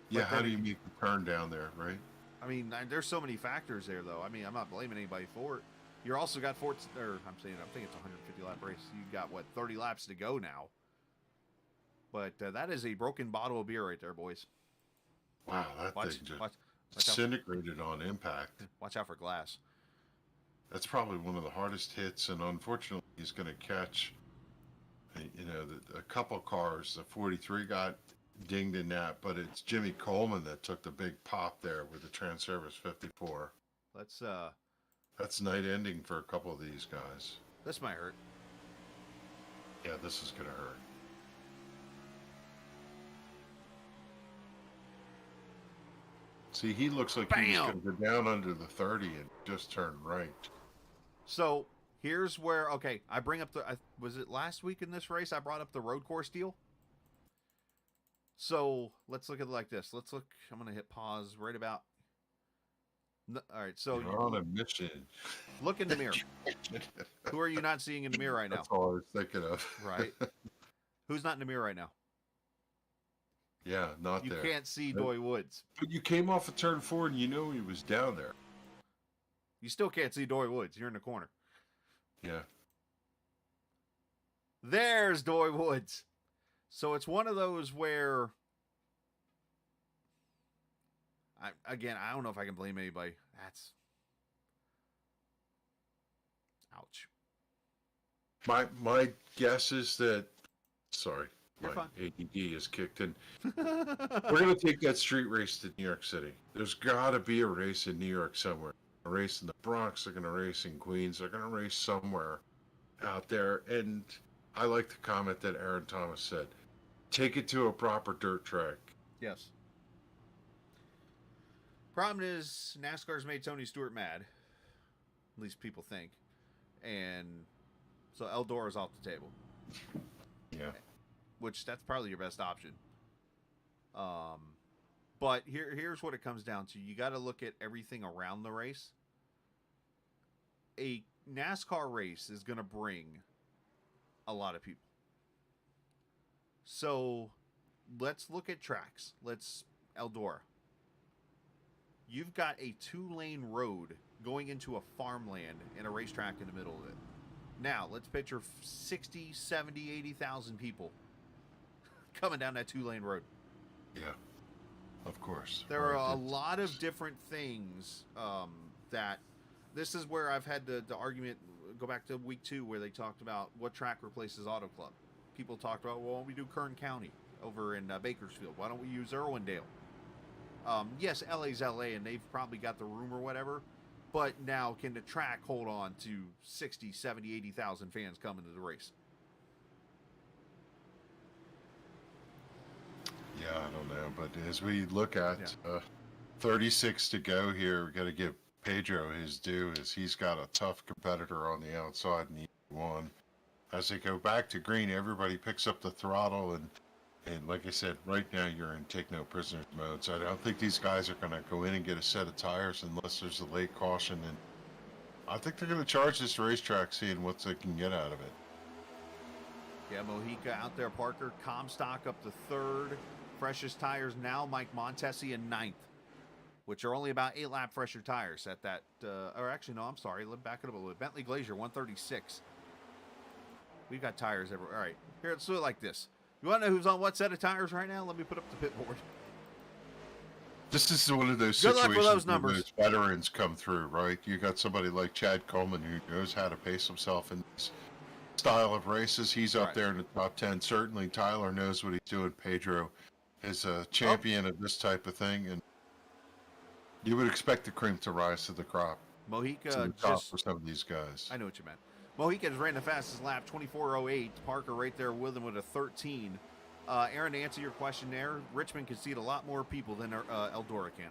Yeah, But how then do you make the turn down there, right? I mean, there's so many factors there, though. I mean, I'm not blaming anybody for it. You're also got I think it's a 150 lap race. You got what 30 laps to go now. But that is a broken bottle of beer right there, boys. Wow, that Watch, thing just watch, out, disintegrated on impact. watch out for glass. That's probably one of the hardest hits, and unfortunately, he's going to catch. A couple cars. The 43 got dinged in that, but it's Jimmy Coleman that took the big pop there with the Transervice 54. Let's That's night ending for a couple of these guys. this might hurt. Yeah, this is going to hurt. See, he looks like he was Bam! going to go down under the 30 and just turn right. So here's where I bring up was it last week in this race I brought up the road course deal. So let's look at it like this. I'm gonna hit pause right about. All right, so You're on a mission. look in the mirror. Who are you not seeing in the mirror right now? That's all I was thinking of. Right. Who's not in the mirror right now? Yeah, not You there. can't see Nope. Doy Woods. But you came off of turn 4 and you know he was down there. You still can't see Doy Woods. You're in the corner. Yeah. There's Doy Woods. So it's one of those where I don't know if I can blame anybody. That's ouch. My guess is that sorry, You're my fine. ADD is kicked in. We're gonna take that street race to New York City. There's gotta be a race in New York somewhere. A race in the Bronx, they're gonna race in Queens, they're gonna race somewhere out there. And I like the comment that Aaron Thomas said. Take it to a proper dirt track. Yes. Problem is, NASCAR's made Tony Stewart mad. At least people think. And so Eldora is off the table, Yeah. which that's probably your best option. But here's what it comes down to. You got to look at everything around the race. A NASCAR race is going to bring a lot of people. So let's look at tracks. Eldora. You've got a 2-lane road going into a farmland and a racetrack in the middle of it. Now, let's picture 60, 70, 80,000 people coming down that 2-lane road. Yeah. Of course. There are a Right. lot of different things that this is where I've had the argument go back to week 2 where they talked about what track replaces Auto Club. People talked about, well, why don't we do Kern County over in Bakersfield? Why don't we use Irwindale? Yes, LA's LA, and they've probably got the room or whatever. But now, can the track hold on to 60, 70, 80,000 fans coming to the race? Yeah, I don't know. But as we look at 36 to go here, we got to give Pedro his due as he's got a tough competitor on the outside in E1. As they go back to green, everybody picks up the throttle. And like I said, right now you're in take no prisoners mode. So I don't think these guys are going to go in and get a set of tires unless there's a late caution. And I think they're going to charge this racetrack, seeing what they can get out of it. Yeah, Mojica out there. Parker Comstock up to third. Freshest tires now, Mike Montesi in ninth, which are only about 8 lap fresher tires at that. Or actually, no, I'm sorry. Let's back it up a little bit. Bentley Glacier 136. We've got tires everywhere. All right, here, let's do it like this. You want to know who's on what set of tires right now? Let me put up the pit board. This is one of those Good luck situations with those where numbers. those veterans come through, right? You got somebody like Chad Coleman who knows how to pace himself in this style of races. He's up Right. there in the top 10. Certainly, Tyler knows what he's doing. Pedro is a champion of this type of thing, and you would expect the cream to rise to the crop. To Mojica the top just. for some of these guys. I know what you meant. Mojica has ran the fastest lap, 24:08. Parker right there with him with a 13. Aaron, to answer your question there, Richmond can seat a lot more people than Eldora can.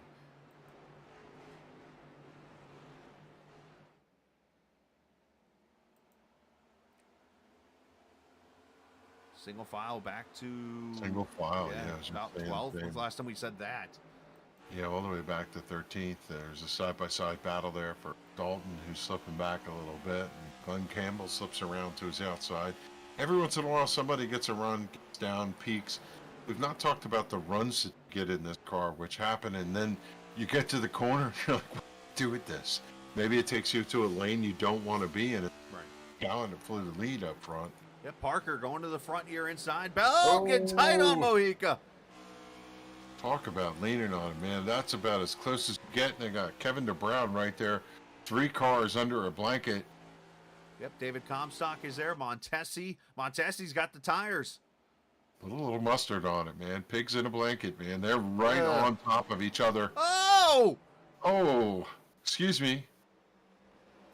Single file back to Single file, yeah. yeah, about 12th. Was the last time we said that? Yeah, all the way back to 13th. There's a side-by-side battle there for Dalton, who's slipping back a little bit. And Glenn Campbell slips around to his outside. Every once in a while, somebody gets a run, gets down, peaks. We've not talked about the runs that you get in this car, which happen, and then you get to the corner, you're like, what do you do with this? Maybe it takes you to a lane you don't want to be in. Right. Gallon flew the lead up front. Yep, Parker going to the front here inside. Oh, getting tight on Mojica. Talk about leaning on him, man. That's about as close as you get. And they got Kevin DeBrown right there. 3 cars under a blanket. Yep, David Comstock is there. Montesi's got the tires. Put a little mustard on it, man. Pigs in a blanket, man. They're right on top of each other. Oh! Oh, excuse me.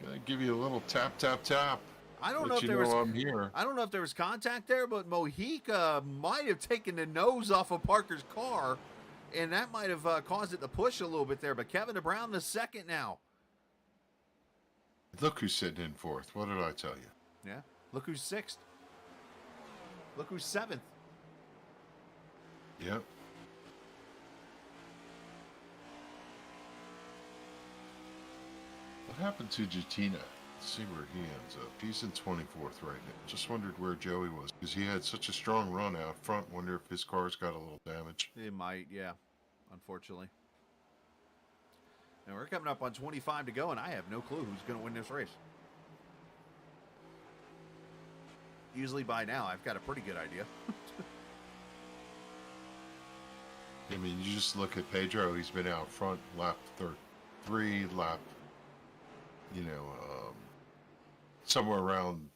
Gonna give you a little tap, tap, tap. I don't know Let if you there know was. I'm here. I don't know if there was contact there, but Mojica might have taken the nose off of Parker's car, and that might have caused it to push a little bit there. But Kevin DeBrown the second now. Look who's sitting in 4th. What did I tell you? Yeah. Look who's 6th. Look who's 7th. Yep. What happened to Jatina? Let's see where he ends up. He's in 24th right now. Just wondered where Joey was because he had such a strong run out front. Wonder if his car's got a little damage. It might, yeah, unfortunately. And we're coming up on 25 to go, and I have no clue who's going to win this race. Usually by now, I've got a pretty good idea. I mean, you just look at Pedro. He's been out front lap 3, lap, somewhere around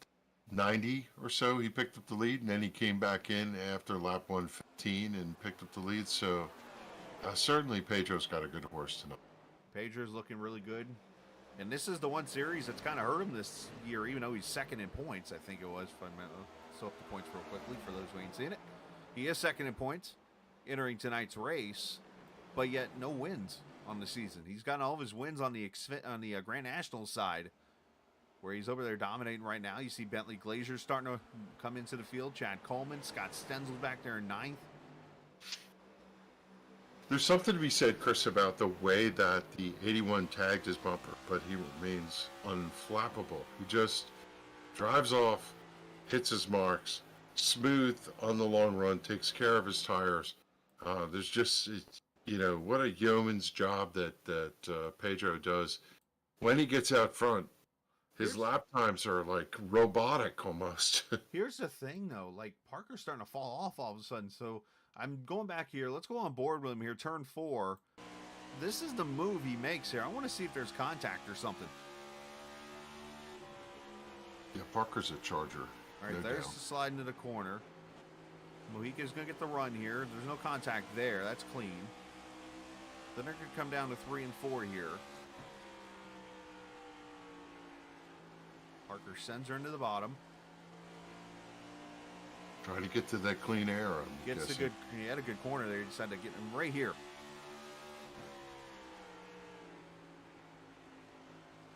90 or so. He picked up the lead, and then he came back in after lap 115 and picked up the lead. So certainly Pedro's got a good horse tonight. Pedro's looking really good. And this is the one series that's kind of hurt him this year, even though he's second in points, I think it was. If I'm so up the points real quickly for those who ain't seen it. He is second in points entering tonight's race, but yet no wins on the season. He's gotten all of his wins on the Grand National side, where he's over there dominating right now. You see Bentley Glacier starting to come into the field. Chad Coleman, Scott Stenzel's back there in 9th. There's something to be said, Chris, about the way that the 81 tagged his bumper, but he remains unflappable. He just drives off, hits his marks, smooth on the long run, takes care of his tires. There's just, what a yeoman's job that Pedro does. When he gets out front, his lap times are like robotic almost. Here's the thing, though. Like, Parker's starting to fall off all of a sudden, so I'm going back here. Let's go on board with him here. Turn 4. This is the move he makes here. I want to see if there's contact or something. Yeah, Parker's a charger. All right, no there's doubt. the slide into the corner. Mojica's going to get the run here. There's no contact there. That's clean. Then they're going to come down to 3 and 4 here. Parker sends her into the bottom. Try to get to that clean air. Gets a good. He had a good corner there. He decided to get him right here.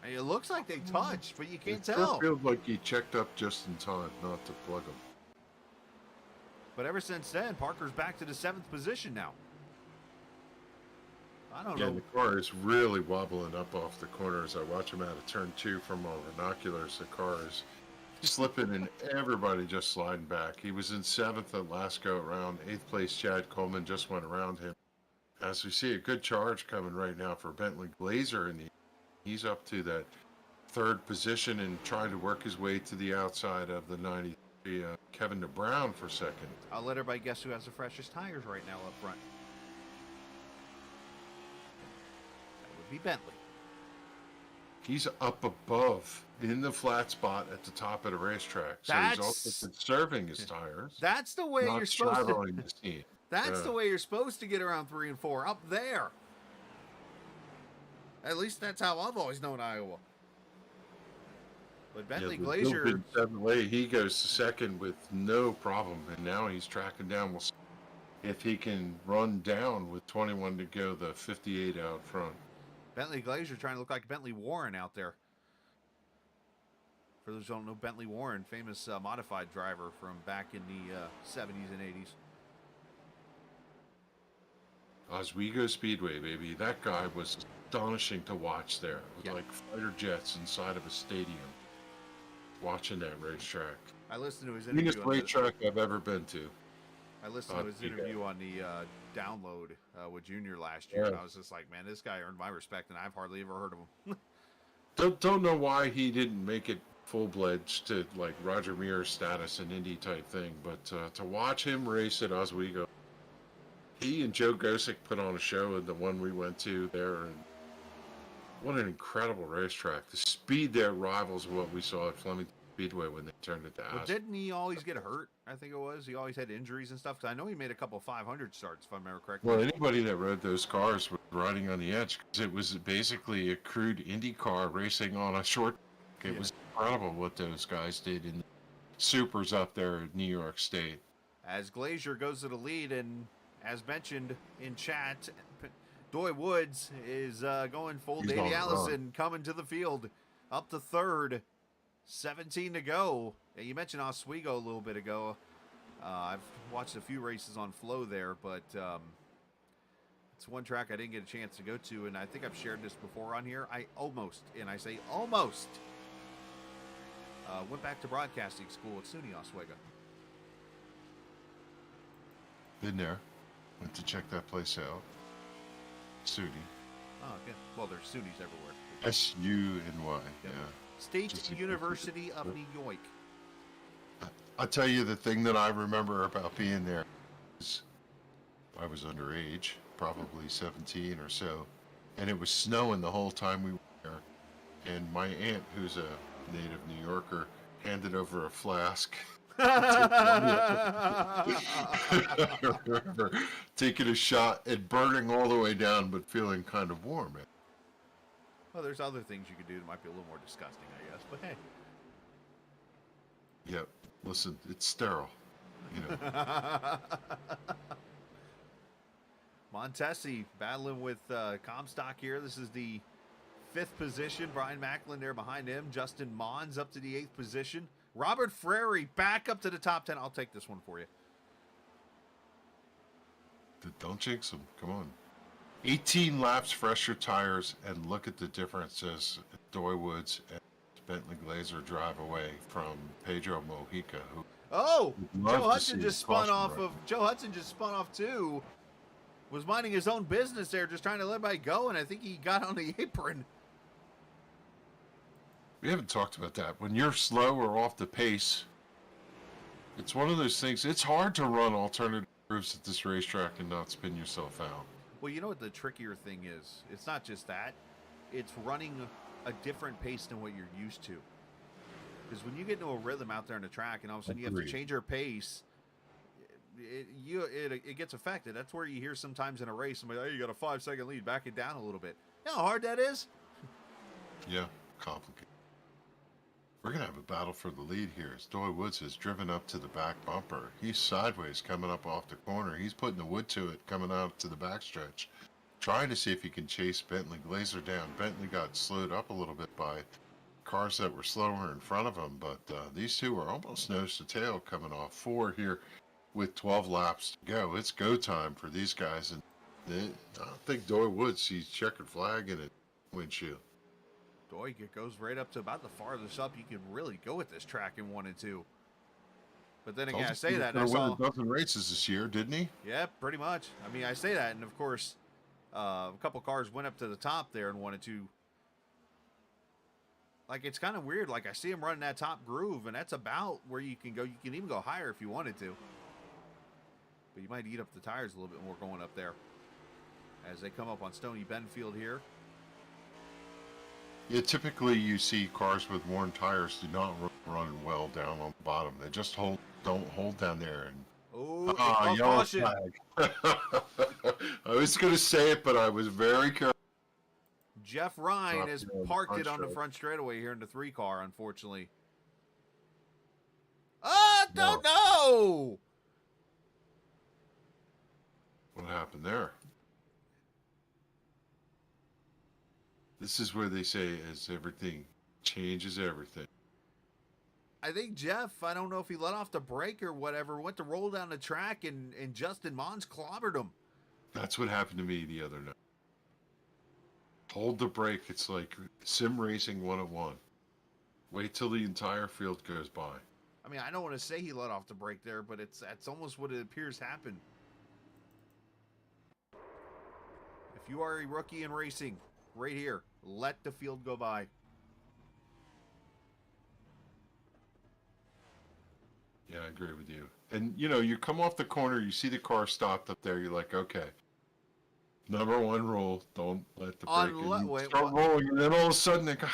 And it looks like they touched, but you can't tell. It feels like he checked up just in time not to plug him. But ever since then, Parker's back to the 7th position now. I don't Yeah, know. the car is really wobbling up off the corner as I watch him out of turn 2 from our binoculars. The car is slipping and everybody just sliding back. He was in 7th at last go around. 8th place Chad Coleman just went around him. As we see a good charge coming right now for Bentley Glazer, and he's up to that 3rd position and trying to work his way to the outside of the 93 Kevin DeBrown for 2nd. I'll let everybody guess who has the freshest tires right now up front. That would be Bentley. He's up above in the flat spot at the top of the racetrack. So he's also conserving his tires. That's the way you're supposed to. The scene. That's the way you're supposed to get around 3 and 4, up there. At least that's how I've always known Iowa. But Bentley Glazer, he goes to 2nd with no problem, and now he's tracking down. We'll see if he can run down with 21 to go, the 58 out front. Bentley Glazer trying to look like Bentley Warren out there. For those who don't know, Bentley Warren, famous modified driver from back in the 70s and 80s. Oswego Speedway, baby. That guy was astonishing to watch there. It was like fighter jets inside of a stadium. Watching that racetrack. I listened to his interview. Biggest racetrack I've ever been to. I listened to his interview on the download with Junior last year, and I was just like, man, this guy earned my respect, and I've hardly ever heard of him. Don't know why he didn't make it full-fledged to like Roger Muir status and Indy type thing, but to watch him race at Oswego, he and Joe Gosick put on a show at the one we went to there, and what an incredible racetrack. The speed there rivals what we saw at Flemington Speedway when they turned it to Well, didn't he always get hurt? I think it was. He always had injuries and stuff. Because I know he made a couple 500 starts, if I remember correctly. Well, anybody that rode those cars was riding on the edge, because it was basically a crude Indy car racing on a short. It was incredible what those guys did in the supers up there at New York State. As Glazer goes to the lead, and as mentioned in chat, Doy Woods is going full. He's Davey Allison coming to the field, up to 3rd. 17 to go. Yeah, you mentioned Oswego a little bit ago. I've watched a few races on Flow there, but it's one track I didn't get a chance to go to, and I think I've shared this before on here. I almost, and I say almost, went back to broadcasting school at SUNY Oswego. Been there. Went to check that place out. SUNY. Oh, okay. Well, there's SUNYs everywhere. SUNY, yeah. State University of New York. I'll tell you the thing that I remember about being there is I was underage, probably 17 or so, and it was snowing the whole time we were there. And my aunt, who's a native New Yorker, handed over a flask. I remember taking a shot and burning all the way down, but feeling kind of warm. Well, there's other things you could do that might be a little more disgusting, I guess. But hey. Yep. Listen, it's sterile. You know. Montesi battling with Comstock here. This is the 5th position. Brian Macklin there behind him. Justin Mons up to the 8th position. Robert Frary back up to the top 10. I'll take this one for you. Don't jinx him. Come on. 18 laps, fresher tires, and look at the differences. Doy Woods and Bentley Glazer drive away from Pedro Mojica, who Joe Hudson just spun off of. Joe Hudson just spun off too. Was minding his own business there, just trying to let everybody go, and I think he got on the apron. We haven't talked about that. When you're slow or off the pace, it's one of those things. It's hard to run alternative grooves at this racetrack and not spin yourself out. Well, you know what the trickier thing is? It's not just that. It's running a different pace than what you're used to. Because when you get into a rhythm out there on the track and all of a sudden you have to change your pace, it gets affected. That's where you hear sometimes in a race, somebody, oh, you got a 5-second lead, back it down a little bit. You know how hard that is? Yeah, complicated. We're going to have a battle for the lead here as Doy Woods has driven up to the back bumper. He's sideways coming up off the corner. He's putting the wood to it coming out to the backstretch, trying to see if he can chase Bentley Glazer down. Bentley got slowed up a little bit by cars that were slower in front of him, but these two are almost nose to tail coming off 4 here with 12 laps to go. It's go time for these guys, and I don't think Doy Woods sees checkered flag in it windshield. Boy, it goes right up to about the farthest up you can really go with this track in 1 and 2. But then again, I say that, and I He won saw, a dozen races this year, didn't he? yeah, pretty much. I mean, I say that, and of course, a couple cars went up to the top there in 1 and 2. Like, it's kind of weird. Like, I see him running that top groove, and that's about where you can go. You can even go higher if you wanted to. But you might eat up the tires a little bit more going up there. As they come up on Stony Benfield here. Yeah, typically you see cars with worn tires do not run well down on the bottom. They just don't hold down there. And Oh, yellow caution. flag. I was going to say it, but I was very careful. Jeff Ryan Dropped has it on the parked front it on the straight. front straightaway here in the 3 car, unfortunately. Oh, no! What happened there? This is where they say as everything changes everything. I think Jeff, I don't know if he let off the brake or whatever, went to roll down the track, and Justin Mons clobbered him. That's what happened to me the other night. Hold the brake. It's like sim racing 101. Wait till the entire field goes by. I mean, I don't want to say he let off the brake there, but that's almost what it appears happened. If you are a rookie in racing, right here, let the field go by. Yeah, I agree with you. And, you know, you come off the corner, you see the car stopped up there, you're like, okay. Number 1 rule, don't let the brake. And you start rolling, and then all of a sudden they go,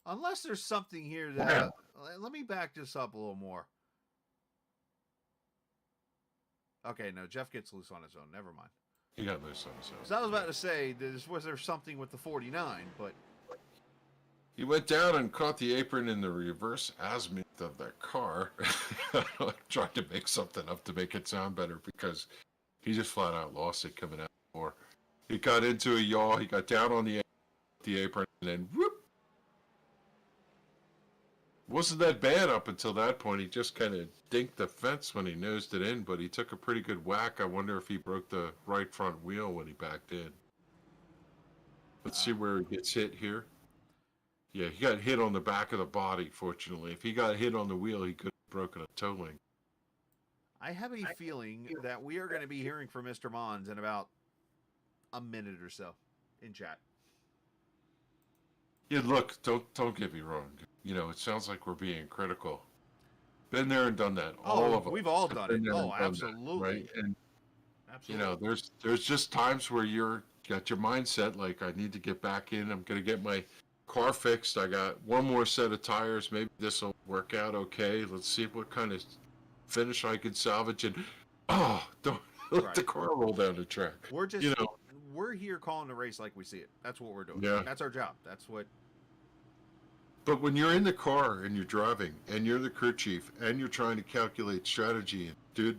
Unless there's something here that... Yeah. Let me back this up a little more. Okay, no, Jeff gets loose on his own. Never mind. he got loose on his own. Because I was about to say, was there something with the 49, but... He went down and caught the apron in the reverse azimuth of that car. Tried to make something up to make it sound better because he just flat out lost it coming out more. He got into a yaw. He got down on the apron and then whoop. Wasn't that bad up until that point. He just kind of dinked the fence when he nosed it in, but he took a pretty good whack. I wonder if he broke the right front wheel when he backed in. Let's see where he gets hit here. Yeah, he got hit on the back of the body, fortunately. If he got hit on the wheel, he could have broken a toe link. I have a feeling that we are going to be hearing from Mr. Mons in about a minute or so in chat. Yeah, look, don't get me wrong. You know, it sounds like we're being critical. Been there and done that. All of us. We've all have done been it. there Oh, and done absolutely. that, right? And Absolutely. you know, there's just times where you're got your mindset like, I need to get back in. I'm gonna get my car fixed. I got one more set of tires. Maybe this will work out okay. Let's see what kind of finish I can salvage. And don't let the car roll down the track. We're just, you know, we're here calling the race like we see it. That's what we're doing. Yeah. That's our job. That's what. But when you're in the car and you're driving and you're the crew chief and you're trying to calculate strategy and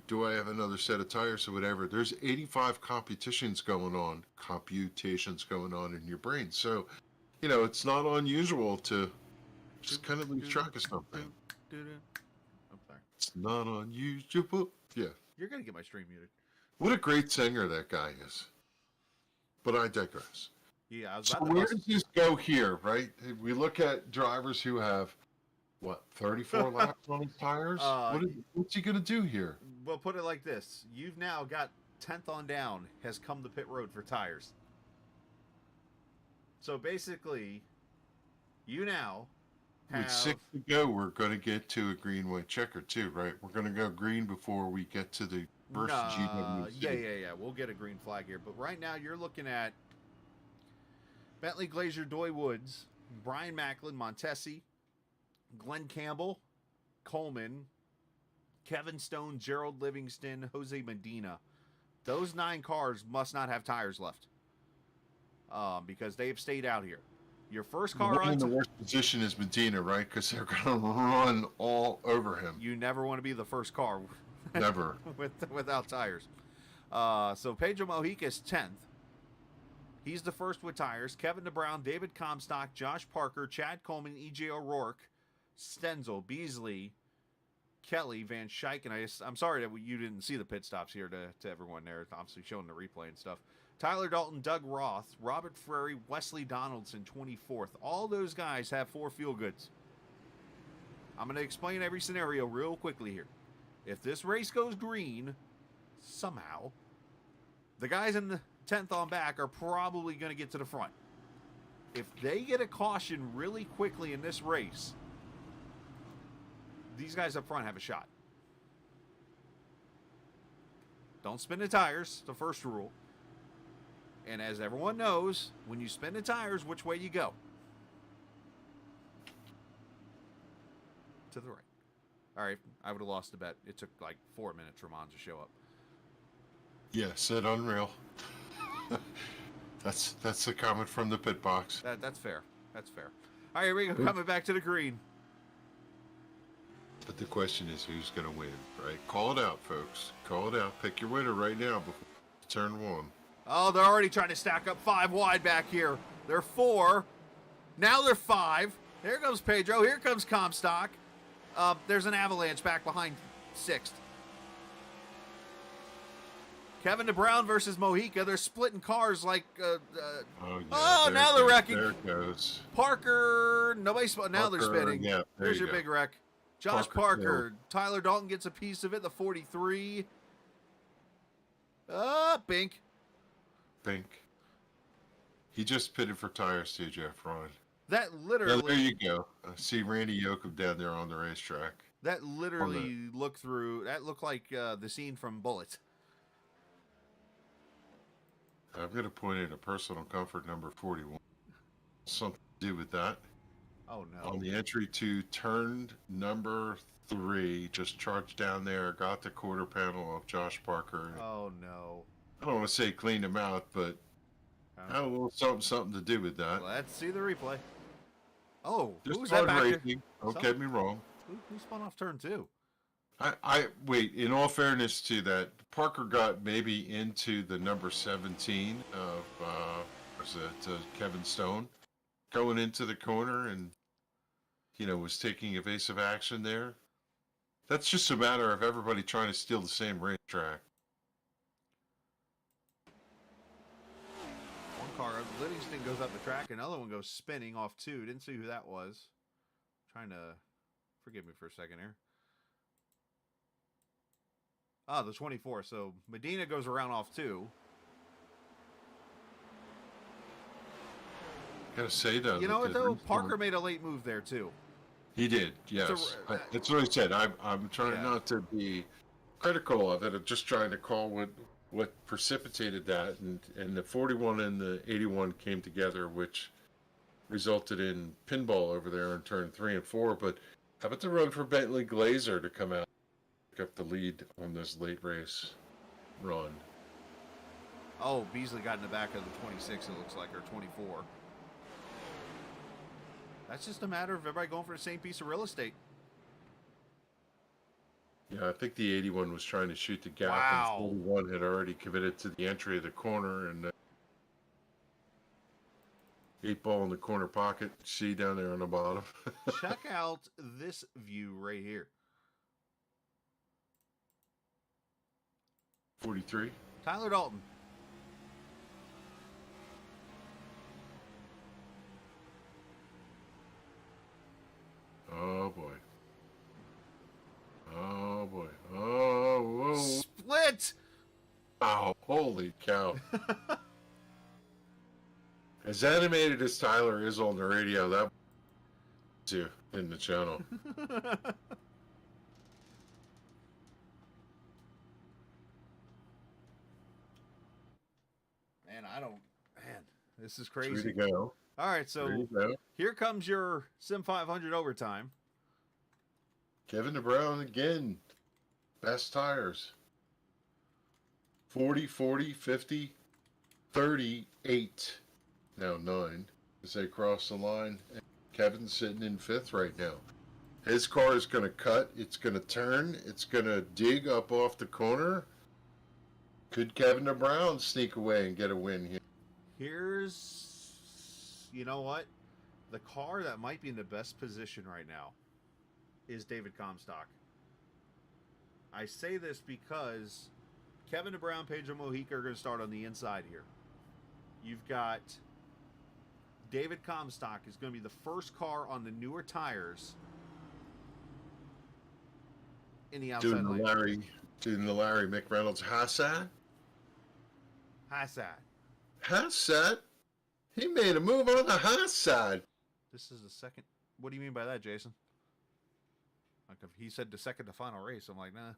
do I have another set of tires or whatever, there's 85 computations going on in your brain. So, you know, it's not unusual to just kind of lose track of something. I'm sorry. It's not unusual. Yeah. You're going to get my stream muted. What a great singer that guy is. But I digress. Yeah, I was So about to where bust- does this go here, right? We look at drivers who have, 34 laps on his tires? What's he going to do here? Well, put it like this. You've now got 10th on down has come to pit road for tires. So basically, you now have... With 6 to go, we're going to get to a green-white checker too, right? We're going to go green before we get to the first GWC. Yeah. We'll get a green flag here. But right now, you're looking at Bentley Glazier, Doy Woods, Brian Macklin, Montesi, Glenn Campbell, Coleman, Kevin Stone, Gerald Livingston, Jose Medina. Those 9 cars must not have tires left because they have stayed out here. Your first car in the worst position is Medina, right? Because they're going to run all over him. You never want to be the first car Never. without tires. So Pedro Mojica is 10th. He's the first with tires. Kevin DeBrown, David Comstock, Josh Parker, Chad Coleman, E.J. O'Rourke, Stenzel, Beasley, Kelly, Van Schaik, and I'm sorry that you didn't see the pit stops here to everyone there. It's obviously showing the replay and stuff. Tyler Dalton, Doug Roth, Robert Frary, Wesley Donaldson, 24th. All those guys have 4 fuel goods. I'm going to explain every scenario real quickly here. If this race goes green, somehow, the guys in the 10th on back are probably going to get to the front. If they get a caution really quickly in this race, these guys up front have a shot. Don't spin the tires, the first rule. And as everyone knows, when you spin the tires, which way you go? To the right. All right, I would have lost the bet. It took like 4 minutes for Mons to show up. Yeah, said unreal. That's the comment from the pit box. That's fair. That's fair. All right, here we go. Coming back to the green. But the question is, who's going to win, right? Call it out, folks. Call it out. Pick your winner right now before turn 1. Oh, they're already trying to stack up 5 wide back here. They're 4. Now they're 5. Here comes Pedro. Here comes Comstock. There's an avalanche back behind 6th. Kevin DeBrown versus Mojica. They're splitting cars like. Now they're wrecking. There it goes. Parker. Nobody's. Now they're Parker, spinning. yeah, There's your go. big wreck. Josh Parker Parker. Tyler Dalton gets a piece of it. The 43. Bink. Pink. He just pitted for tires too, Jeff Ron. That Yeah, literally. there you go. I see Randy Yoakum down there on the racetrack. That literally looked through. That looked like the scene from Bullet. I'm going to point at a personal comfort number 41. Something to do with that. Oh no. On the entry to turn number 3, just charged down there, got the quarter panel of Josh Parker. Oh no. I don't want to say cleaned him out, but had a little something to do with that. Let's see the replay. Oh, Just who's that hard back there? racing. Don't get me wrong. Who spun off turn 2? I wait. In all fairness to that, Parker got maybe into the number 17 of Kevin Stone, going into the corner, and was taking evasive action there. That's just a matter of everybody trying to steal the same racetrack. One car, Livingston goes up the track, another one goes spinning off 2. Didn't see who that was. Trying to forgive me for a second here. Oh, the 24. So Medina goes around off 2. Gotta say though, You know what that though? the Parker made a late move there too. He did, yes. That's what I said. I'm trying not to be critical of it. I'm just trying to call what precipitated that, and the 41 and the 81 came together, which resulted in pinball over there in turn 3 and 4. But how about the run for Bentley Glazer to come out, pick up the lead on this late race run? Oh, Beasley got in the back of the 26, it looks like, or 24. That's just a matter of everybody going for the same piece of real estate. Yeah, I think the 81 was trying to shoot the gap, Wow. and 41 had already committed to the entry of the corner, and 8 ball in the corner pocket. See down there on the bottom. Check out this view right here. 43. Tyler Dalton. Oh boy. Oh boy. Oh, whoa. Split! Oh, holy cow. As animated as Tyler is on the radio, that too in the channel. Man, this is 3 crazy. to go. All right, so 3 to go. here comes your Sim 500 overtime. Kevin DeBrown again. Best tires. 40, 40, 50, 38. Now 9 as they cross the line. And Kevin's sitting in 5th right now. His car is going to cut. It's going to turn. It's going to dig up off the corner. Could Kevin DeBrown sneak away and get a win here? You know what? The car that might be in the best position right now is David Comstock. I say this because Kevin DeBrown, Pedro Mojica are going to start on the inside here. You've got David Comstock is going to be the first car on the newer tires in the outside lane. Doing the Larry McReynolds Hassad. Hassad? He made a move on the Hassad. This is the second. What do you mean by that, Jason? Like if he said the second to final race, I'm like, nah,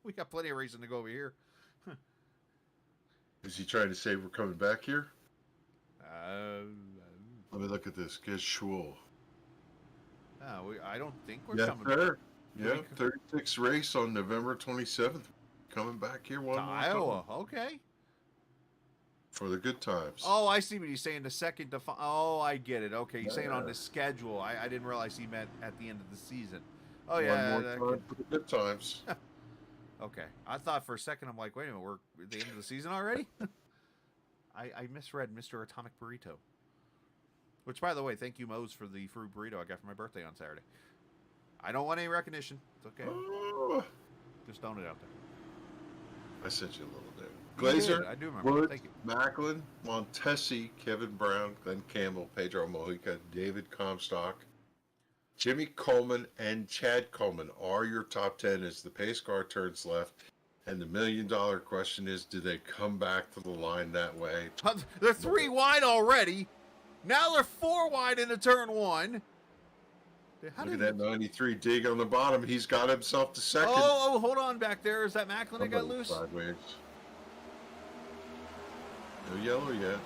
we got plenty of reason to go over here. Is he trying to say we're coming back here? Let me look at this. Get Schwul. I don't think we're Yeah, coming fair. Yeah, 36 race on November 27th. Coming back here one to more Iowa. time. Okay. For the good times. Oh, I see what he's saying. The second to oh, I get it. Okay, he's saying on the schedule. I didn't realize he meant at the end of the season. Oh yeah. One more time for the good times. Okay, I thought for a second I'm like, wait a minute, we're at the end of the season already. I misread Mr. Atomic Burrito. Which, by the way, thank you, Mose, for the fruit burrito I got for my birthday on Saturday. I don't want any recognition. It's okay. Oh, Just throwing it out there. I sent you a little bit. You Glazer, did. I do remember. Woods, Thank you. Macklin, Montesi, Kevin Brown, Glenn Campbell, Pedro Mojica, David Comstock, Jimmy Coleman, and Chad Coleman are your top 10 as the pace car turns left. And the $1 million question is, do they come back to the line that way? They're 3 wide already. Now they're 4 wide into turn 1. Look at that 93 dig on the bottom. He's got himself to second. Oh, hold on back there. Is that Macklin that got Somebody loose? Sideways. No yellow yet.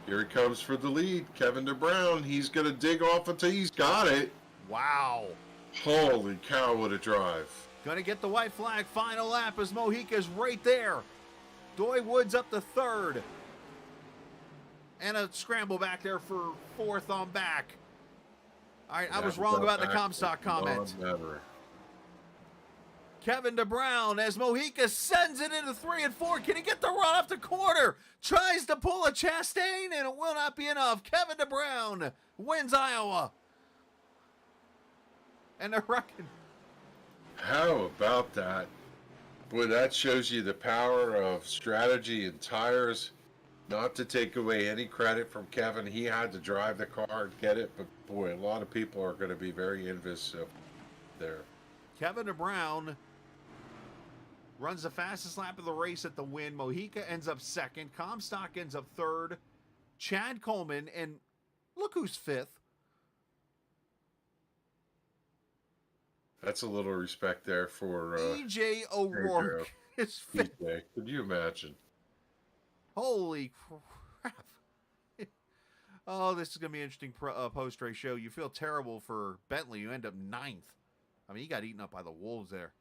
Here he comes for the lead. Kevin DeBrown. He's going to dig off until he's got it. Wow. Holy cow, what a drive. Gonna get the white flag. Final lap as Mojica's right there. Doy Woods up to 3rd. And a scramble back there for 4th on back. All right, I was wrong about the Comstock comment. Kevin DeBrown as Mojica sends it into 3 and 4. Can he get the run off the corner? Tries to pull a Chastain and it will not be enough. Kevin DeBrown wins Iowa. And they're wrecking. How about that? Boy, that shows you the power of strategy and tires. Not to take away any credit from Kevin. He had to drive the car and get it, but boy, a lot of people are going to be very envious of there. Kevin DeBrown runs the fastest lap of the race at the win. Mojica ends up 2nd. Comstock ends up 3rd. Chad Coleman, and look who's 5th. That's a little respect there for EJ O'Rourke is 5th. EJ. Could you imagine? Holy crap. Oh, this is going to be an interesting post-race show. You feel terrible for Bentley. You end up 9th. I mean, he got eaten up by the Wolves there.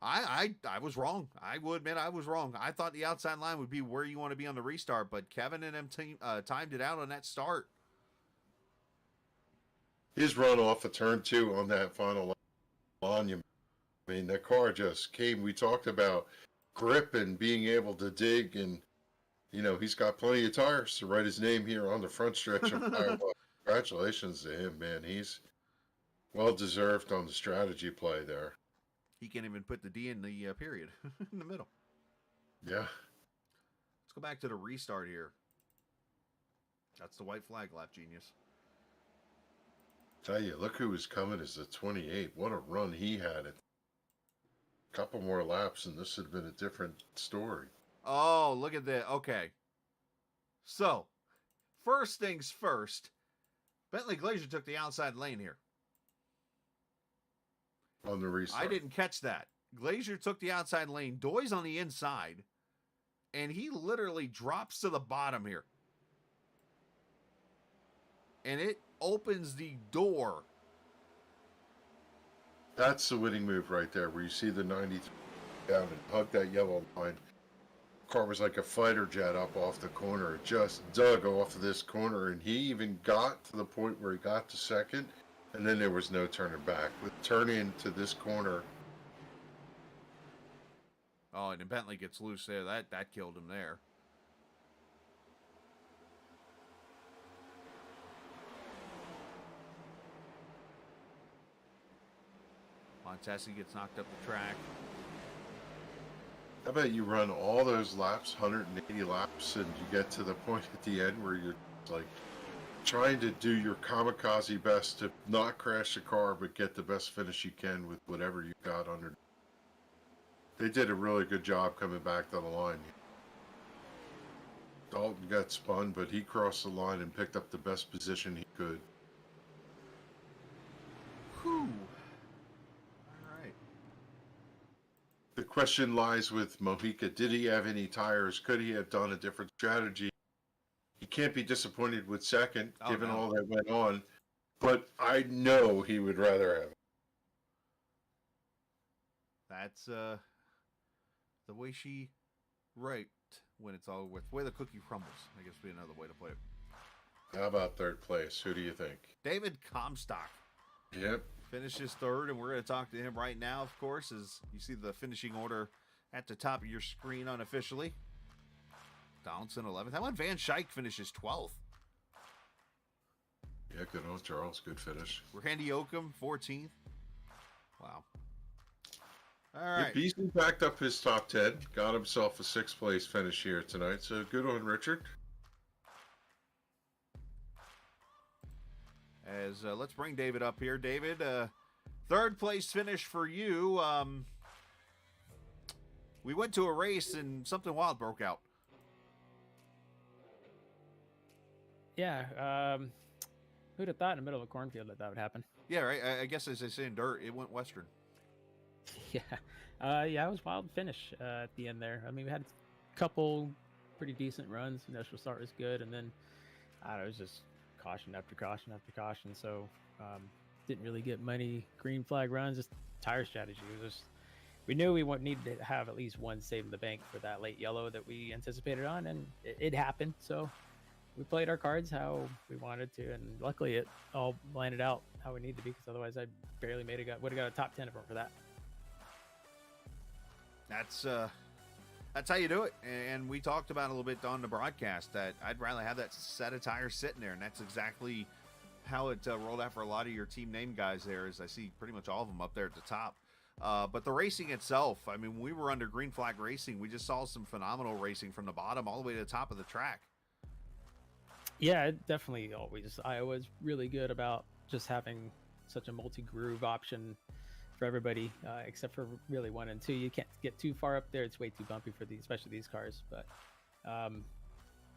I was wrong. I will admit I was wrong. I thought the outside line would be where you want to be on the restart, but Kevin and them timed it out on that start. His run off of turn 2 on that final monument. I mean, the car just came. We talked about grip and being able to dig, and you know, he's got plenty of tires to write his name here on the front stretch of Iowa. Congratulations to him, man. He's well deserved on the strategy play there. He can't even put the D in the period in the middle. Yeah. Let's go back to the restart here. That's the white flag lap, genius. Tell you, look who was coming as the 28. What a run he had. A couple more laps, and this would have been a different story. Oh, look at that. Okay. So, first things first, Bentley Glazier took the outside lane here. On the restart. I didn't catch that. Glazier took the outside lane. Doy's on the inside. And he literally drops to the bottom here. And it opens the door. That's the winning move right there, where you see the 93 down and hug that yellow line. Car was like a fighter jet up off the corner. It just dug off of this corner, and he even got to the point where he got to 2nd, and then there was no turning back. With turning to this corner. Oh, and then Bentley gets loose there. That killed him there. Montesi gets knocked up the track. I bet you run all those laps, 180 laps, and you get to the point at the end where you're like trying to do your kamikaze best to not crash the car, but get the best finish you can with whatever you got under. They did a really good job coming back to the line. Dalton got spun, but he crossed the line and picked up the best position he could. Whew. All right. The question lies with Mojica. Did he have any tires? Could he have done a different strategy? He can't be disappointed with second, given all that went on. But I know he would rather have it. That's the way she wrote when it's all with the way the cookie crumbles. I guess would be another way to put it. How about third place? Who do you think? David Comstock. Yep. Finishes third, and we're going to talk to him right now, of course, as you see the finishing order at the top of your screen unofficially. Donaldson 11th. How about Van Schaik finishes 12th? Yeah, good on Charles. Good finish. Randy Oakham 14th. Wow. All right. Beasley backed up his top 10. Got himself a 6th place finish here tonight. So good on Richard. As let's bring David up here. David, third place finish for you. We went to a race and something wild broke out. Yeah, who'd have thought in the middle of a cornfield that would happen? Yeah, right. I guess as they say in dirt, it went western. Yeah, it was a wild finish at the end there. I mean, we had a couple pretty decent runs. Initial start was good, and then I don't know, it was just caution after caution after caution. So didn't really get many green flag runs. Just tire strategy. It was just we knew we needed to have at least one save in the bank for that late yellow that we anticipated on, and it happened. So we played our cards how we wanted to, and luckily it all landed out how we needed to be, because otherwise I barely would have got a top 10 for that. That's how you do it. And we talked about a little bit on the broadcast that I'd rather have that set of tires sitting there, and that's exactly how it rolled out for a lot of your team name guys there, as I see pretty much all of them up there at the top. But the racing itself, I mean, when we were under green flag racing, we just saw some phenomenal racing from the bottom all the way to the top of the track. Yeah, it definitely always. Iowa's really good about just having such a multi-groove option for everybody, except for really 1 and 2. You can't get too far up there; it's way too bumpy for especially these cars. But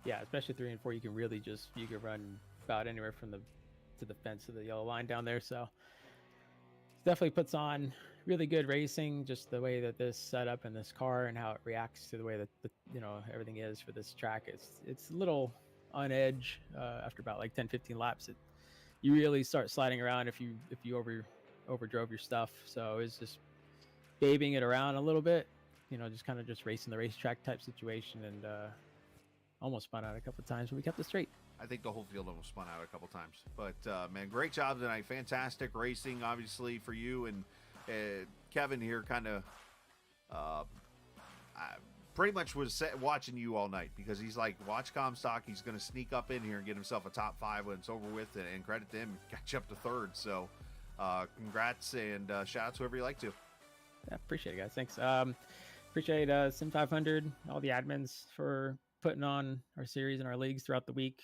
yeah, especially 3 and 4, you can really you can run about anywhere from to the fence to the yellow line down there. So it definitely puts on really good racing. Just the way that this setup and this car and how it reacts to the way that everything is for this track. It's a little on edge after about like 10-15 laps. You really start sliding around if you overdrove your stuff. So it's just babying it around a little bit, just kind of just racing the racetrack type situation, and almost spun out a couple of times, but we kept it straight. I think the whole field almost spun out a couple times. But, man, great job tonight. Fantastic racing, obviously, for you. And Kevin here kind of pretty much was watching you all night, because he's like, watch Comstock. He's going to sneak up in here and get himself a top 5 when it's over with, and credit to him, got you up to third. So congrats, and shout out to whoever you like to. Yeah, appreciate it, guys. Thanks. Appreciate Sim 500, all the admins for putting on our series and our leagues throughout the week.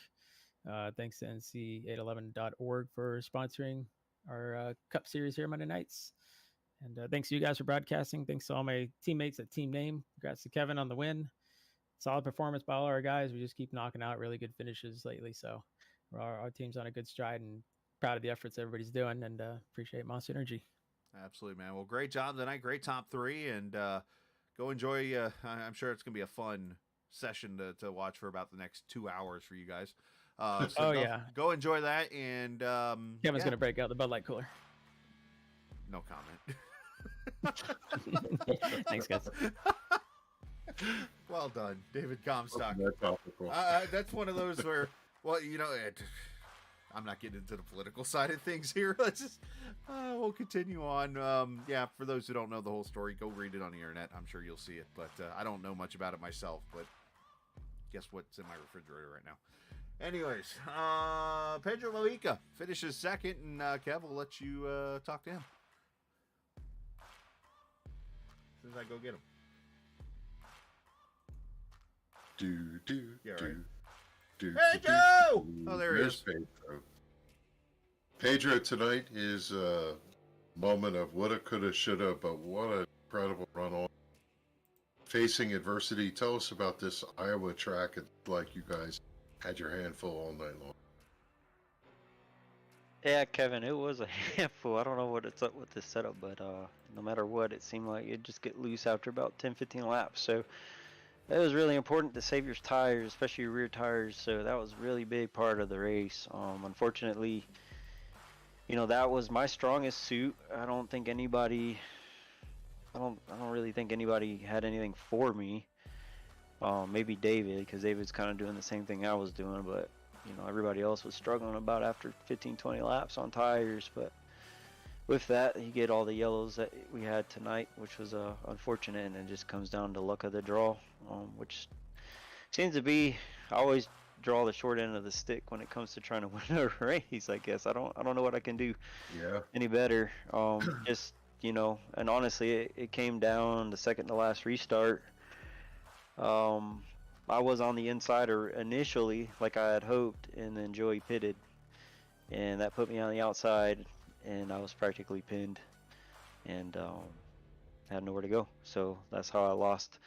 Thanks to NC811.org for sponsoring our Cup series here Monday nights. And thanks to you guys for broadcasting. Thanks to all my teammates at Team Name. Congrats to Kevin on the win. Solid performance by all our guys. We just keep knocking out really good finishes lately. So our team's on a good stride, and proud of the efforts everybody's doing, and appreciate Monster Energy. Absolutely, man. Well, great job tonight. Great top 3, and go enjoy. I'm sure it's going to be a fun session to watch for about the next 2 hours for you guys. So go enjoy that. And Kevin's going to break out the Bud Light cooler. No comment. Thanks, guys. Well done, David Comstock. Topical. That's one of those where, well, I'm not getting into the political side of things here. Let's just, we'll continue on. Yeah, for those who don't know the whole story, go read it on the internet. I'm sure you'll see it, but I don't know much about it myself. But guess what's in my refrigerator right now? Anyways, Pedro Mojica finishes second, and Kev will let you talk to him as soon as I go get him. Do, do, Yeah, right. do, do, Pedro! do, do. Oh, there he There's is. Pedro. Pedro tonight is a moment of woulda, coulda, shoulda, but what an incredible run on. Facing adversity, tell us about this Iowa track. It's like you guys had your handful all night long. Yeah, Kevin, it was a handful. I don't know what it's up with this setup, but no matter what, it seemed like it'd just get loose after about 10, 15 laps. So it was really important to save your tires, especially your rear tires. So that was a really big part of the race. Unfortunately, you know, that was my strongest suit. I don't really think anybody had anything for me. Maybe David, because David's kind of doing the same thing I was doing, but you know, everybody else was struggling about after 15, 20 laps on tires. But with that, you get all the yellows that we had tonight, which was unfortunate, and it just comes down to luck of the draw, which seems to be, I always draw the short end of the stick when it comes to trying to win a race. I guess I don't know what I can do any better. Just, you know, and honestly, it came down the second to last restart. I was on the inside initially, like I had hoped, and then Joey pitted, and that put me on the outside, and I was practically pinned, and had nowhere to go. So that's how I lost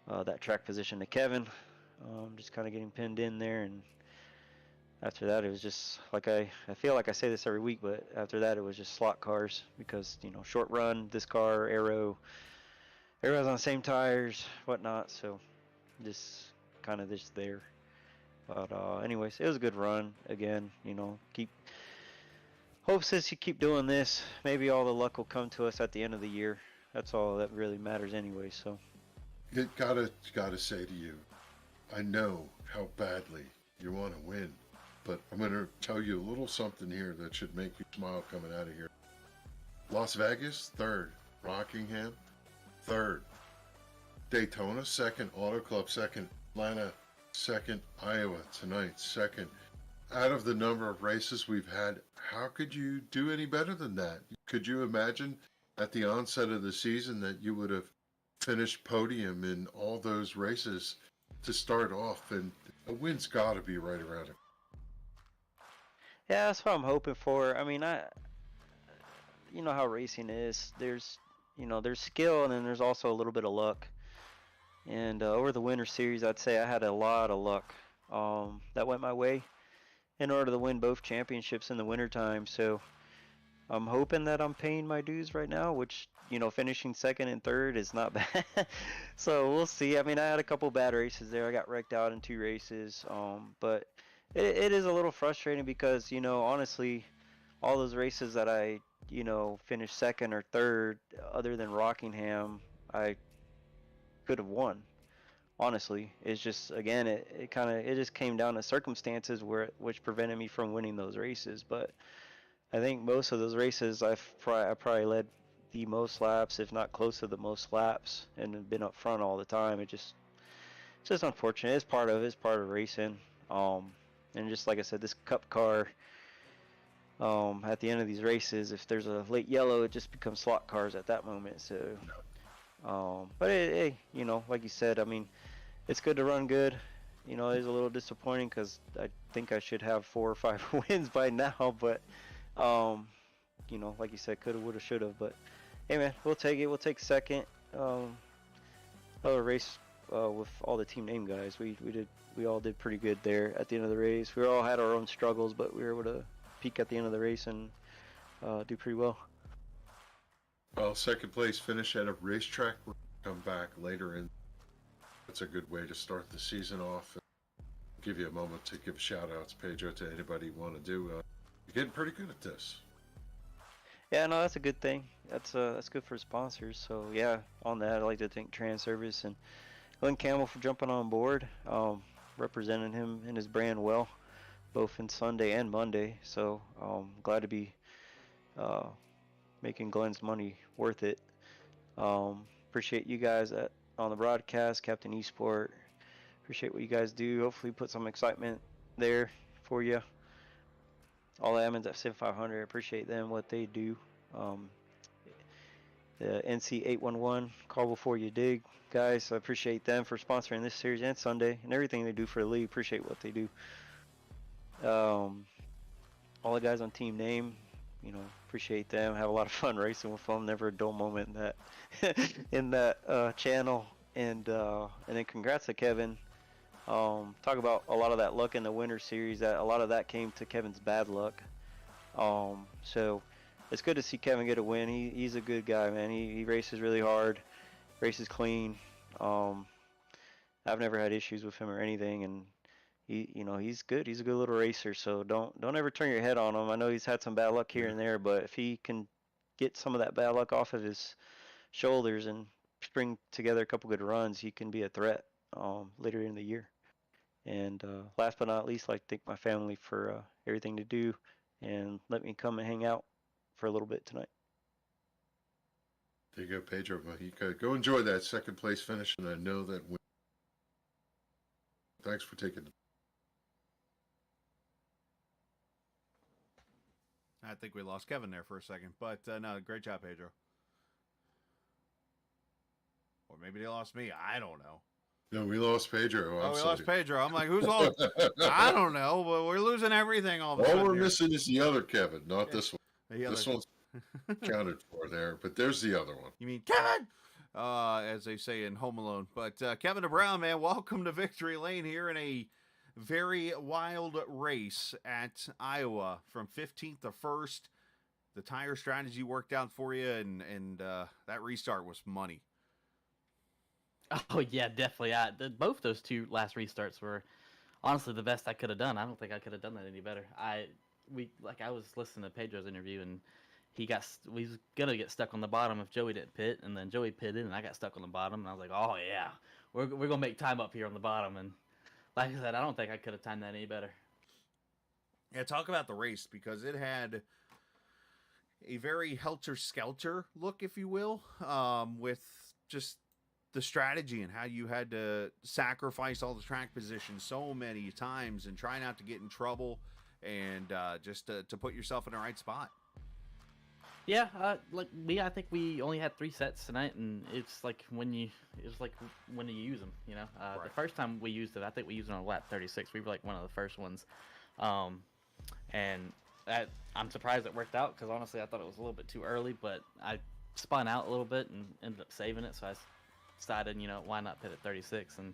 that track position to Kevin. Just kind of getting pinned in there, and after that, it was just like I feel like I say this every week, but after that, it was just slot cars because, you know, short run, this car, Arrow, everyone's on the same tires, whatnot. So just kind of just there. But anyways, it was a good run. Again, you know, hope says you keep doing this. Maybe all the luck will come to us at the end of the year. That's all that really matters anyway. So It gotta say to you, I know how badly you want to win, but I'm gonna tell you a little something here that should make you smile coming out of here. Las Vegas, third. Rockingham, third. Daytona, second. Auto Club, second. Atlanta, second. Iowa tonight, second. Out of the number of races we've had, how could you do any better than that? Could you imagine at the onset of the season that you would have finished podium in all those races to start off? And a win's got to be right around it. yeah, that's what I'm hoping for. I mean, you know how racing is. There's skill, and then there's also a little bit of luck. And over the Winter Series, I'd say I had a lot of luck that went my way in order to win both championships in the wintertime. So I'm hoping that I'm paying my dues right now, which, you know, finishing second and third is not bad. So we'll see. I mean, I had a couple bad races there. I got wrecked out in 2 races. But it is a little frustrating because, you know, honestly, all those races that I, you know, finished second or third, other than Rockingham, I could have won. Honestly, it's just, again, it just came down to circumstances which prevented me from winning those races. But I think most of those races I probably led the most laps, if not close to the most laps, and have been up front all the time. It's just unfortunate. It's part of racing. And just like I said, this Cup car, at the end of these races, if there's a late yellow, it just becomes slot cars at that moment. So, but hey, you know, like you said, I mean, it's good to run good. You know, it's a little disappointing because I think I should have 4 or 5 wins by now. But, you know, like you said, coulda, woulda, shoulda. But hey, man, we'll take it. We'll take second. Another race with all the team name guys. We all did pretty good there at the end of the race. We all had our own struggles, but we were able to peak at the end of the race and do pretty well. Well, second place finish at a racetrack. We'll come back later, and that's a good way to start the season off. Give you a moment to give shout outs, Pedro, to anybody you want to do. You're getting pretty good at this. Yeah, no, that's a good thing. That's good for sponsors. So yeah, on that, I'd like to thank Trans Service and Glenn Campbell for jumping on board, representing him and his brand well, both in Sunday and Monday. So glad to be making Glenn's money worth it. Appreciate you guys on the broadcast, Captain Esport. Appreciate what you guys do. Hopefully put some excitement there for you. All the admins at Sim 500, appreciate them, what they do. NC811, Call Before You Dig. Guys, I appreciate them for sponsoring this series and Sunday and everything they do for the league. Appreciate what they do. All the guys on Team Name, appreciate them. Have a lot of fun racing with them. Never a dull moment in that in that channel. And then congrats to Kevin. Talk about a lot of that luck in the Winter Series. That a lot of that came to Kevin's bad luck. So it's good to see Kevin get a win. He's a good guy, man. He races really hard, races clean. I've never had issues with him or anything, and he's good. He's a good little racer. So don't ever turn your head on him. I know he's had some bad luck here and there, but if he can get some of that bad luck off of his shoulders and string together a couple good runs, he can be a threat later in the year. And last but not least, I'd like to thank my family for everything to do and let me come and hang out for a little bit tonight. There you go, Pedro Mojica. Go enjoy that second place finish, and I know that win. Thanks for taking it. I think we lost Kevin there for a second, but no, great job, Pedro. Or maybe they lost me. I don't know. No, we lost Pedro. We lost Pedro. I'm like, who's all? I don't know, but we're losing everything all of a sudden. All we're here. missing is the other Kevin, not this one. The other. This one's counted for there, but there's the other one. You mean Kevin? As they say in Home Alone. But Kevin DeBrown, man, welcome to Victory Lane here in a very wild race at Iowa from 15th to 1st. The tire strategy worked out for you, and that restart was money. Oh yeah, definitely. Both those two last restarts were honestly the best I could have done. I don't think I could have done that any better. I was listening to Pedro's interview, and we was gonna get stuck on the bottom if Joey didn't pit, and then Joey pitted, and I got stuck on the bottom, and I was like, oh yeah, we're gonna make time up here on the bottom. And like I said, I don't think I could have timed that any better. Yeah, talk about the race, because it had a very helter-skelter look, if you will, with just the strategy and how you had to sacrifice all the track positions so many times and try not to get in trouble and just to put yourself in the right spot. Yeah, I think we only had 3 sets tonight, and it's like when you use them, Right. The first time we used it, I think we used it on lap 36. We were like one of the first ones, and I'm surprised it worked out, because honestly I thought it was a little bit too early, but I spun out a little bit and ended up saving it, so I decided, why not pit at 36, and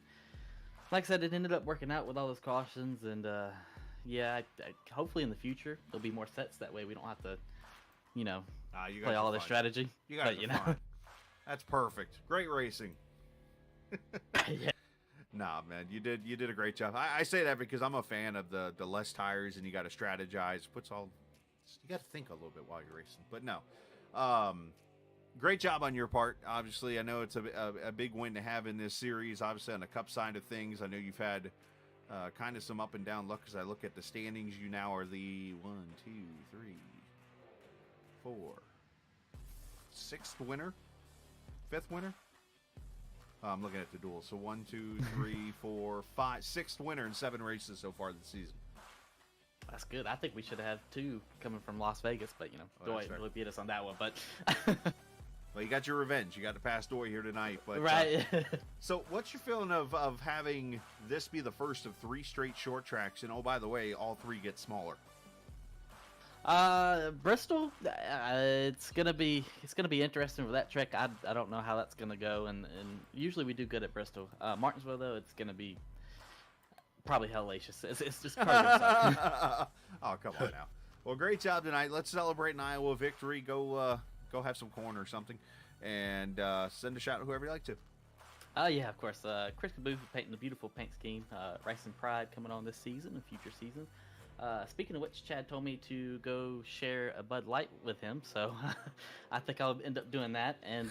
like I said, it ended up working out with all those cautions, and hopefully in the future there'll be more sets, that way we don't have to play all this strategy. You got it. That's perfect. Great racing. Yeah. Nah, man, you did a great job. I say that because I'm a fan of the less tires, and you got to strategize. You got to think a little bit while you're racing. But no, great job on your part. Obviously, I know it's a big win to have in this series. Obviously, on the cup side of things, I know you've had kind of some up and down luck. As I look at the standings, you now are the 1, 2, 3, 4, 6th winner, 5th winner. I'm looking at the duel. So 1, 2, 3, 4, 5, 6th winner in 7 races so far this season. That's good. I think we should have had 2 coming from Las Vegas, but Doy really beat us on that one. But well, you got your revenge. You got to pass Doy here tonight. But right. So what's your feeling of having this be the first of 3 straight short tracks? And oh, by the way, all 3 get smaller. Bristol, it's gonna be interesting with that track. I don't know how that's gonna go, and usually we do good at Bristol. Martinsville though, it's gonna be probably hellacious. It's just cardio. Oh, come on now. Well, great job tonight. Let's celebrate an Iowa victory. Go have some corn or something, and send a shout to whoever you like to. Yeah, of course. Chris Caboose painting the beautiful paint scheme. Racing Pride coming on this season and future seasons. Speaking of which, Chad told me to go share a Bud Light with him, so I think I'll end up doing that. And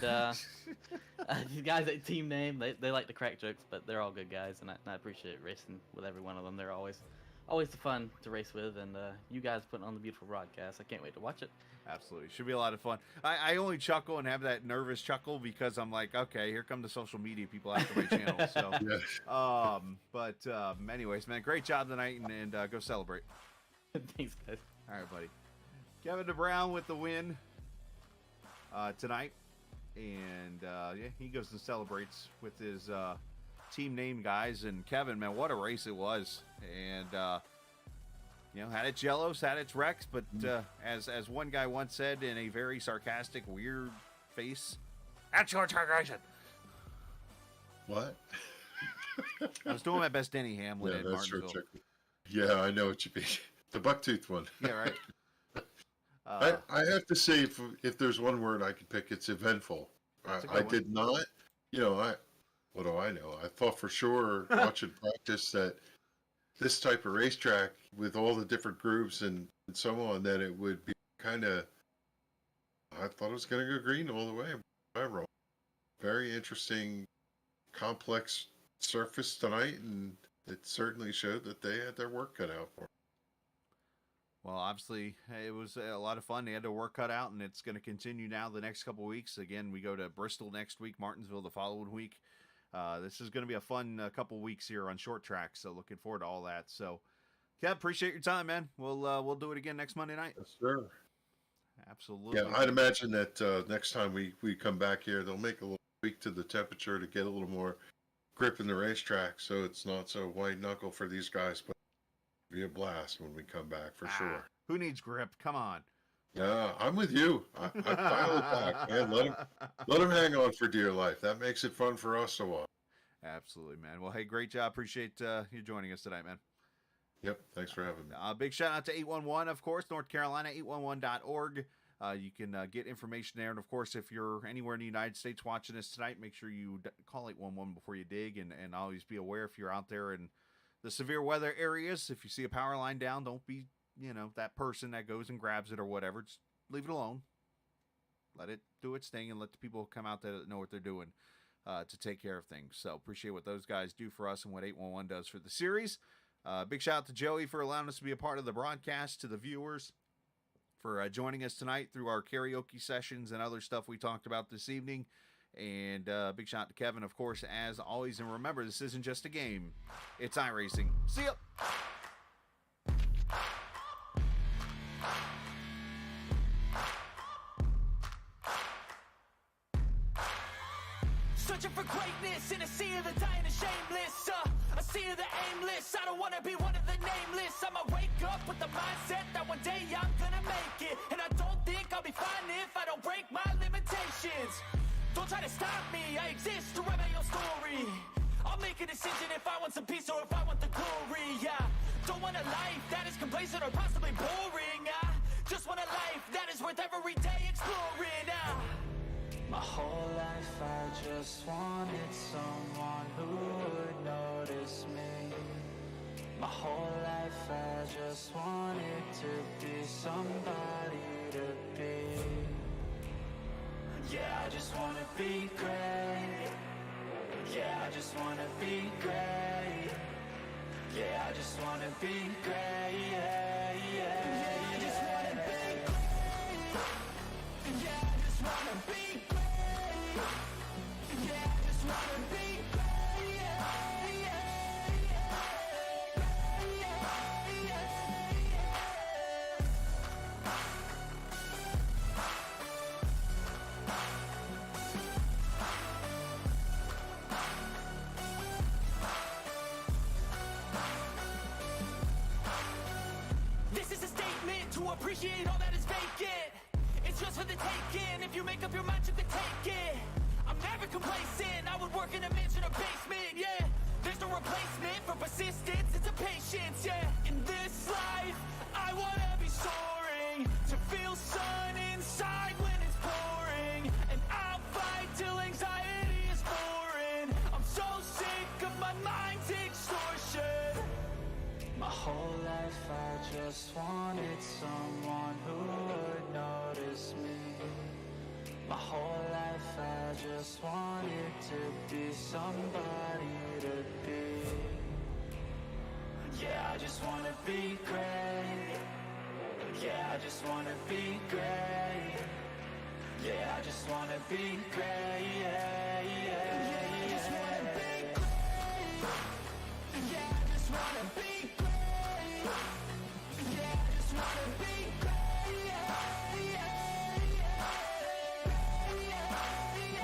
these guys at Team Name, they like to crack jokes, but they're all good guys, and I appreciate racing with every one of them. They're always fun to race with, and you guys putting on the beautiful broadcast. I can't wait to watch it. Absolutely. Should be a lot of fun. I only chuckle and have that nervous chuckle because I'm like, okay, here come the social media people after my channel. So, yes. Anyways, man, great job tonight, and go celebrate. Thanks, guys. All right, buddy. Kevin DeBrown with the win tonight and yeah, he goes and celebrates with his team name guys. And Kevin, man, what a race it was! And you know, had its yellows, had its wrecks, but as one guy once said in a very sarcastic, weird face, "That's your target." What? I was doing my best Denny Hamlin Yeah, in that's Martinsville. true. Yeah, I know what you mean. The bucktooth one. Yeah, right. I have to say, if there's one word I could pick, it's eventful. That's a I good one. did not, you know, what do I know? I thought for sure watching practice that this type of racetrack with all the different groups and so on, that it would be kind of, I thought it was going to go green all the way. I'm wrong. Very interesting, complex surface tonight, and it certainly showed that they had their work cut out for them. Well, obviously, it was a lot of fun. They had their work cut out, and it's going to continue now the next couple of weeks. Again, we go to Bristol next week, Martinsville the following week. This is going to be a fun couple weeks here on short track, so looking forward to all that. So, Kev, appreciate your time, man. We'll do it again next Monday night. Yes, sir. Absolutely. Yeah, I'd imagine that next time we come back here, they'll make a little tweak to the temperature to get a little more grip in the racetrack, so it's not so white knuckle for these guys, but it'll be a blast when we come back for sure. Who needs grip? Come on. Yeah, I'm with you. I dial it back, man. Let them hang on for dear life. That makes it fun for us to watch. Absolutely, man. Well, hey, great job. Appreciate you joining us tonight, man. Yep, thanks for having me. Big shout out to 811, of course, North Carolina, 811.org. You can get information there. And, of course, if you're anywhere in the United States watching this tonight, make sure you call 811 before you dig. And always be aware if you're out there in the severe weather areas. If you see a power line down, don't be, that person that goes and grabs it or whatever. Just leave it alone. Let it do its thing and let the people come out that know what they're doing to take care of things. So appreciate what those guys do for us and what 811 does for the series. Big shout out to Joey for allowing us to be a part of the broadcast, to the viewers for joining us tonight through our karaoke sessions and other stuff we talked about this evening. And big shout out to Kevin, of course, as always. And remember, this isn't just a game. It's iRacing. See ya! Searching for greatness in a sea of the dying and shameless. A sea of the aimless. I don't wanna be one of the nameless. I'ma wake up with the mindset that one day I'm gonna make it. And I don't think I'll be fine if I don't break my limitations. Don't try to stop me, I exist to write my own story. I'll make a decision if I want some peace or if I want the glory. Yeah, don't want a life that is complacent or possibly boring. I just want a life that is worth every day exploring. My whole life I just wanted someone who would notice me. My whole life I just wanted to be somebody to be. Yeah, I just wanna be great. Yeah, I just wanna be great. Yeah, I just wanna be great. Yeah, yeah, I just wanna be great. Yeah, I just wanna be great. Yeah, I just wanna be great. Yeah, This is a statement to appreciate all that is vacant. It's just for the taking. If you make up your mind, you can take it. I'm never complacent. I would work in a mansion or basement, yeah. There's no replacement for persistence. It's a patience, yeah. In this life, I wanna be soaring. To feel sun inside when it's pouring. And I'll fight till anxiety is foreign. I'm so sick of my mind's extortion. my whole life I just wanted someone who would notice me. My whole life I just wanted to be somebody to be. Yeah, I just wanna be great. Yeah, I just wanna be great. Yeah, I just wanna be great. Yeah, yeah, I just wanna be great. Yeah, I just wanna be great. Yeah, I just wanna be great. Yeah, yeah, yeah.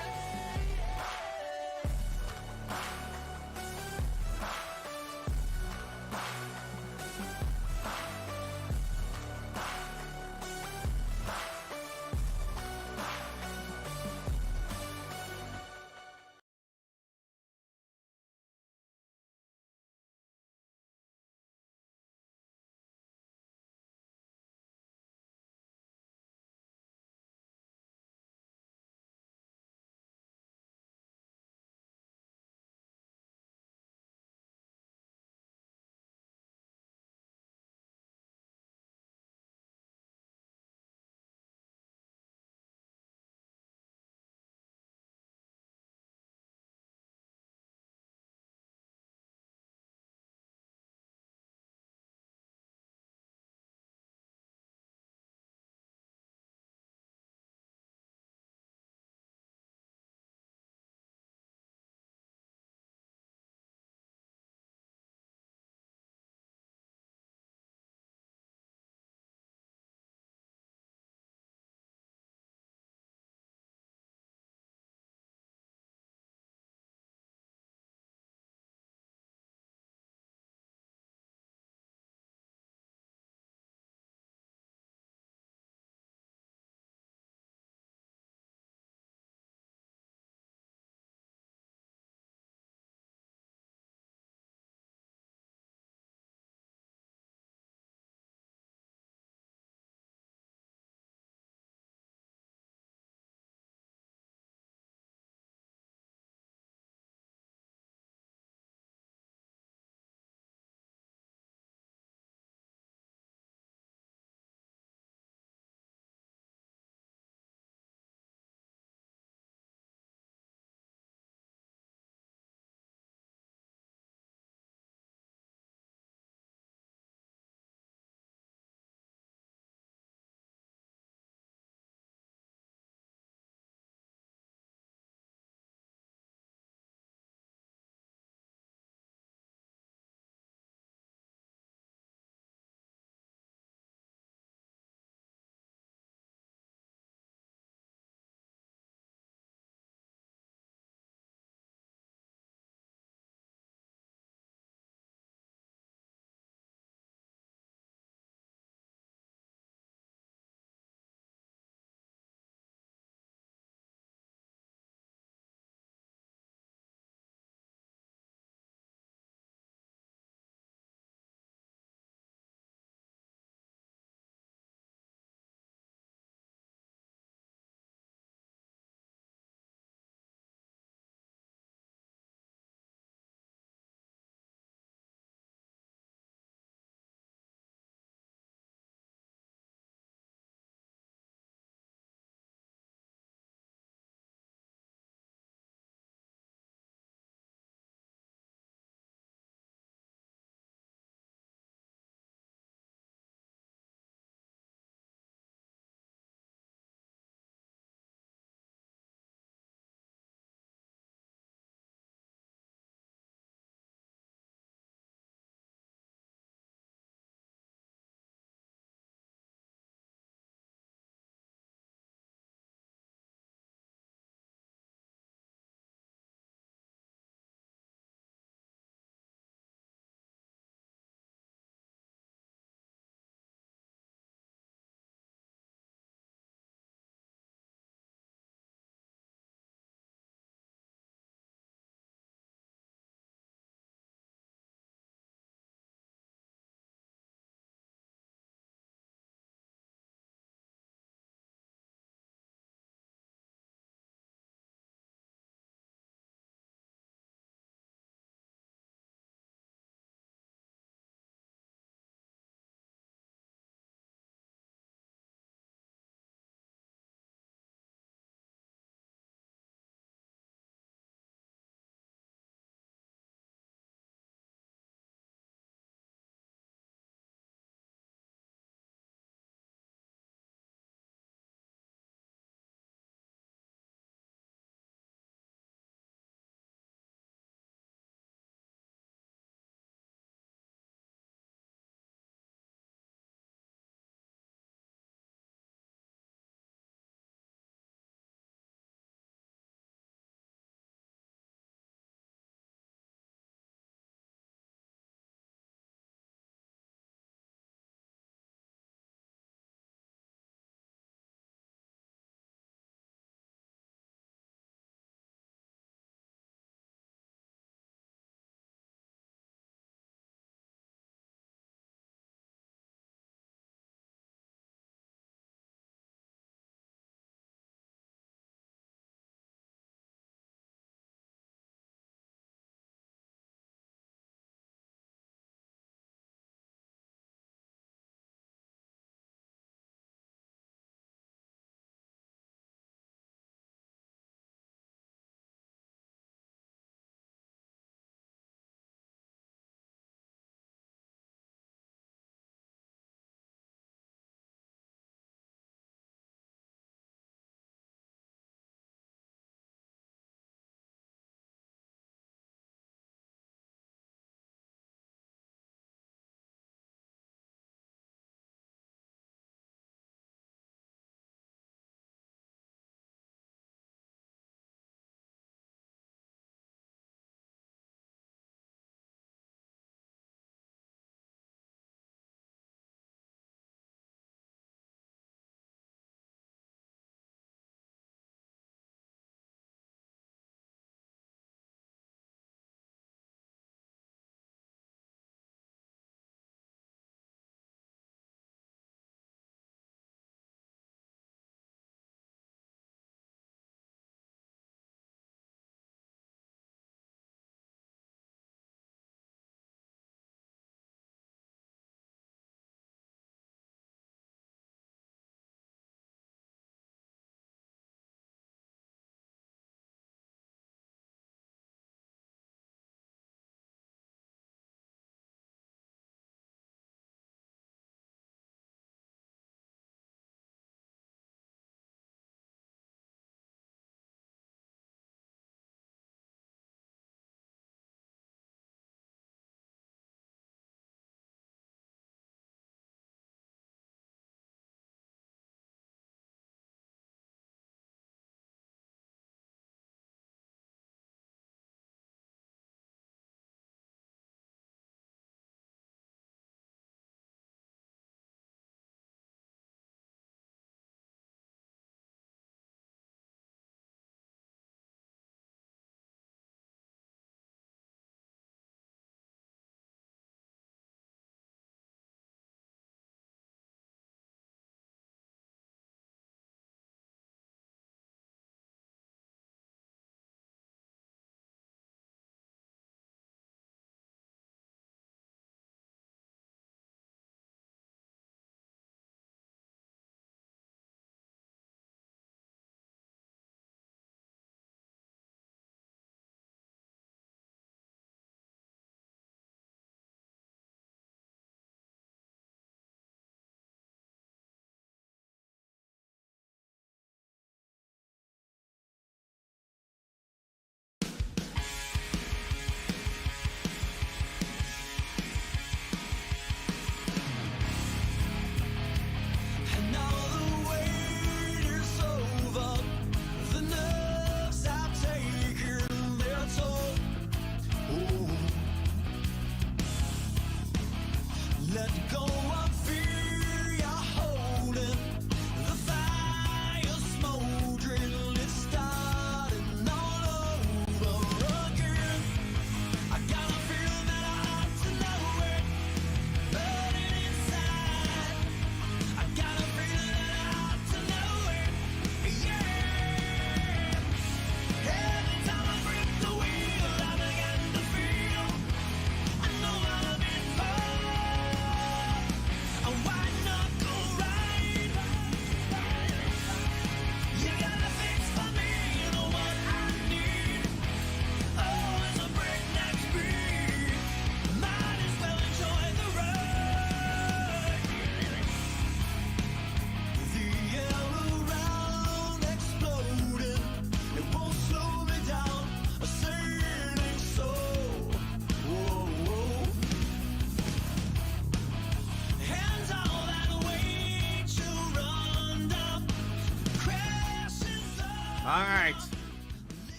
All right.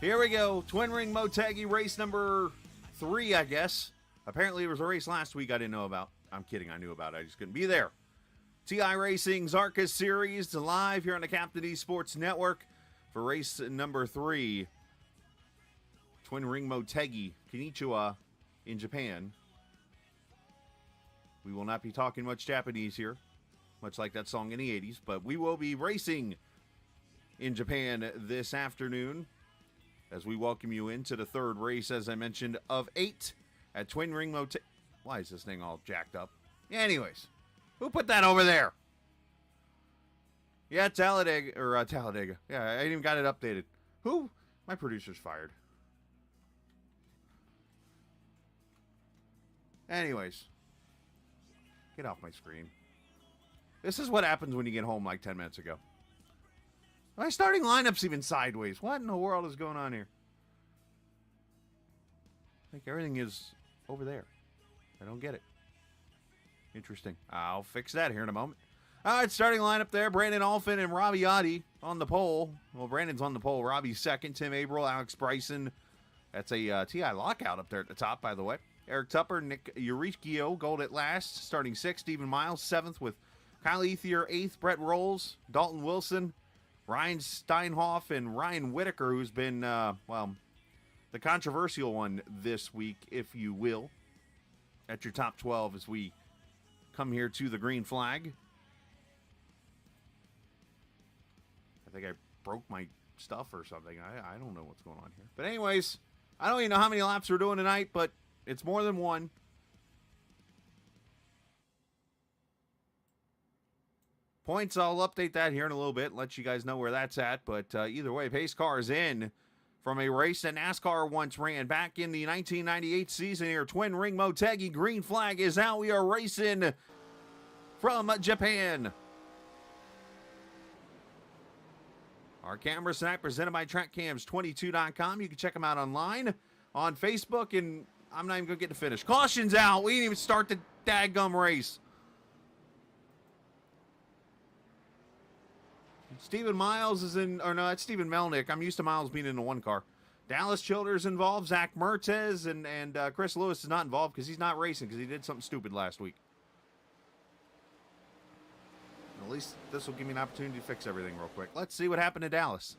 Here we go. Twin Ring Motegi race number 3, I guess. Apparently, there was a race last week I didn't know about. I'm kidding. I knew about it. I just couldn't be there. TI Racing's ARCA Series live here on the Captain E Sports Network for race number 3. Twin Ring Motegi, Konnichiwa in Japan. We will not be talking much Japanese here, much like that song in the 80s, but we will be racing in Japan this afternoon as we welcome you into the 3rd race, as I mentioned, of 8 at Twin Ring Motegi. Why is this thing all jacked up? Anyways, who put that over there? Yeah, Talladega. Yeah, I even got it updated. Who? My producer's fired. Anyways, get off my screen. This is what happens when you get home like 10 minutes ago. My starting lineup's even sideways. What in the world is going on here? Like everything is over there. I don't get it. Interesting. I'll fix that here in a moment. All right, starting lineup there. Brandon Alfin and Robbie Oddie on the pole. Well, Brandon's on the pole. Robbie's second. Tim Averill, Alex Bryson. That's a TI lockout up there at the top, by the way. Eric Tupper, Nick Uricchio, gold at last. Starting 6th. Stephen Miles, 7th with Kyle Ethier, 8th. Brett Rolls, Dalton Wilson, Ryan Steinhoff, and Ryan Whitaker, who's been, the controversial one this week, if you will, at your top 12 as we come here to the green flag. I think I broke my stuff or something. I don't know what's going on here. But anyways, I don't even know how many laps we're doing tonight, but it's more than one. Points, I'll update that here in a little bit, let you guys know where that's at. But either way, pace car is in from a race that NASCAR once ran back in the 1998 season here. Twin Ring Motegi, green flag is out. We are racing from Japan. Our camera snack presented by TrackCams22.com. You can check them out online on Facebook, and I'm not even going to get to finish. Caution's out. We didn't even start the daggum race. Stephen Miles is in, or no, that's Stephen Melnick. I'm used to Miles being in the one car. Dallas Childers involved. Zach Mertez and Chris Lewis is not involved because he's not racing because he did something stupid last week. At least this will give me an opportunity to fix everything real quick. Let's see what happened to Dallas.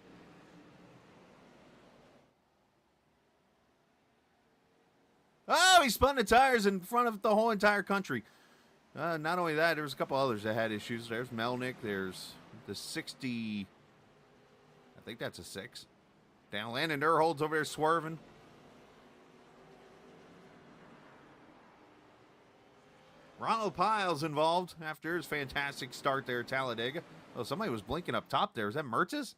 Oh, he spun the tires in front of the whole entire country. Not only that, there was a couple others that had issues. There's Melnick. There's the 60. I think that's a 6. Down Landon Durholds over there swerving. Ronald Piles involved after his fantastic start there at Talladega. Oh, somebody was blinking up top there. Is that Mertzes?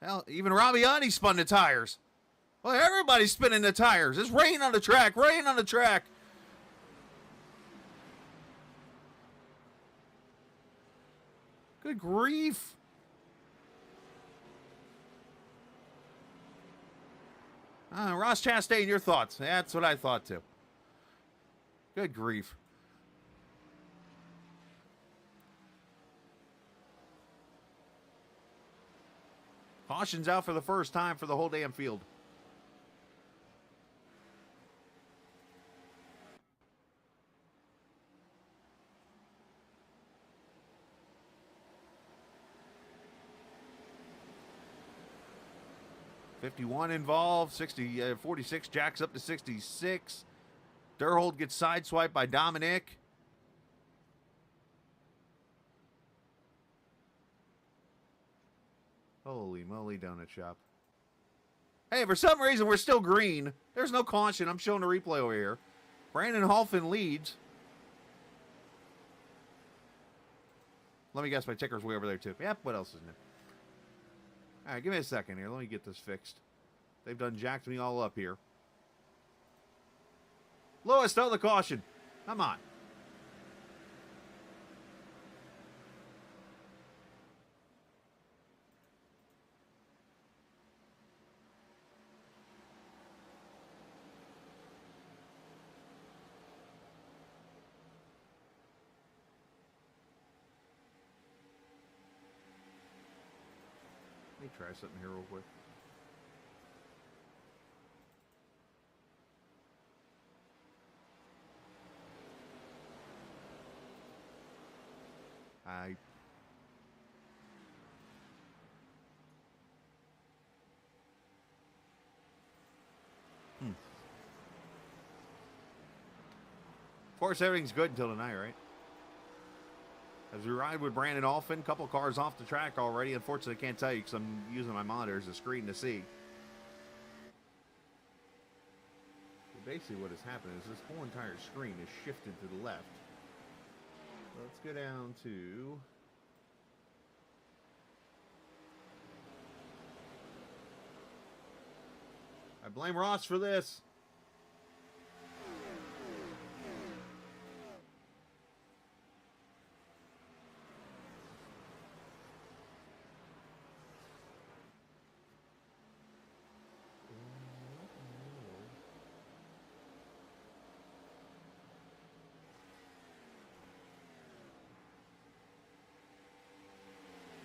Hell, even Robbie Oddie spun the tires. Well, everybody's spinning the tires. It's rain on the track. Rain on the track. Good grief. Ross Chastain, your thoughts? That's what I thought too. Good grief. Caution's out for the first time for the whole damn field. $51 involved. 46 jacks up to 66. Durhold gets sideswiped by Dominic. Holy moly, donut shop. Hey, for some reason, we're still green. There's no caution. I'm showing the replay over here. Brandon Halfin leads. Let me guess, my ticker's way over there, too. Yep, what else is new? All right, give me a second here. Let me get this fixed. They've done jacked me all up here. Lewis, throw the caution. Come on. me try something here real quick. Of course, everything's good until tonight, right? As we ride with Brandon Alfin, couple cars off the track already. Unfortunately, I can't tell you because I'm using my monitor as a screen to see. So basically what has happened is this whole entire screen is shifted to the left. So let's go down to... I blame Ross for this.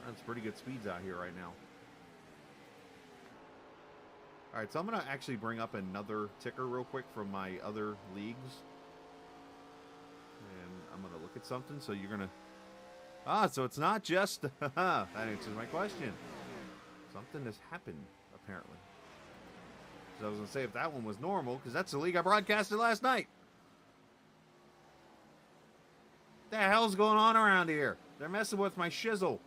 That's pretty good speeds out here right now. All right, so I'm going to actually bring up another ticker real quick from my other leagues. And I'm going to look at something, so you're going to... Ah, so it's not just... that answers my question. Something has happened, apparently. So I was going to say if that one was normal, because that's the league I broadcasted last night. What the hell's going on around here? They're messing with my shizzle.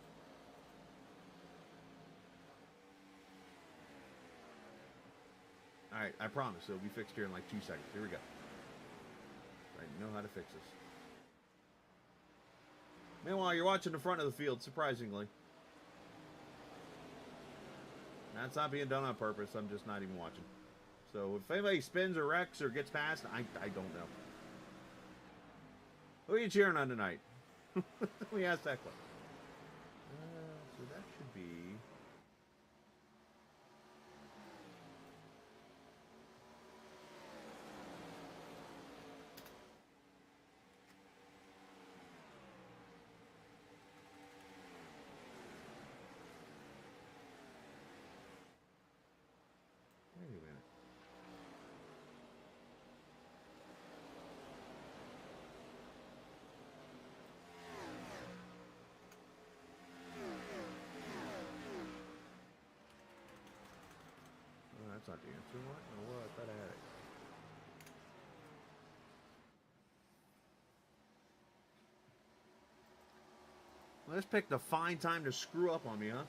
Alright, I promise it'll be fixed here in like 2 seconds. Here we go. I know how to fix this. Meanwhile, you're watching the front of the field, surprisingly. That's not being done on purpose. I'm just not even watching. So if anybody spins or wrecks or gets past, I don't know. Who are you cheering on tonight? Let me ask that question. So that should be... Wait a minute. Oh, that's not the answer. What? Oh, well, I thought I had it. Well, this picked a fine time to screw up on me, huh?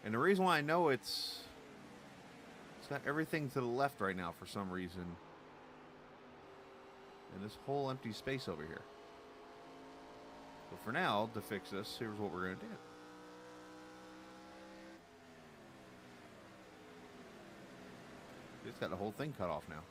And the reason why I know it's got everything to the left right now for some reason. And this whole empty space over here. But for now, to fix this, here's what we're going to do. It's got the whole thing cut off now.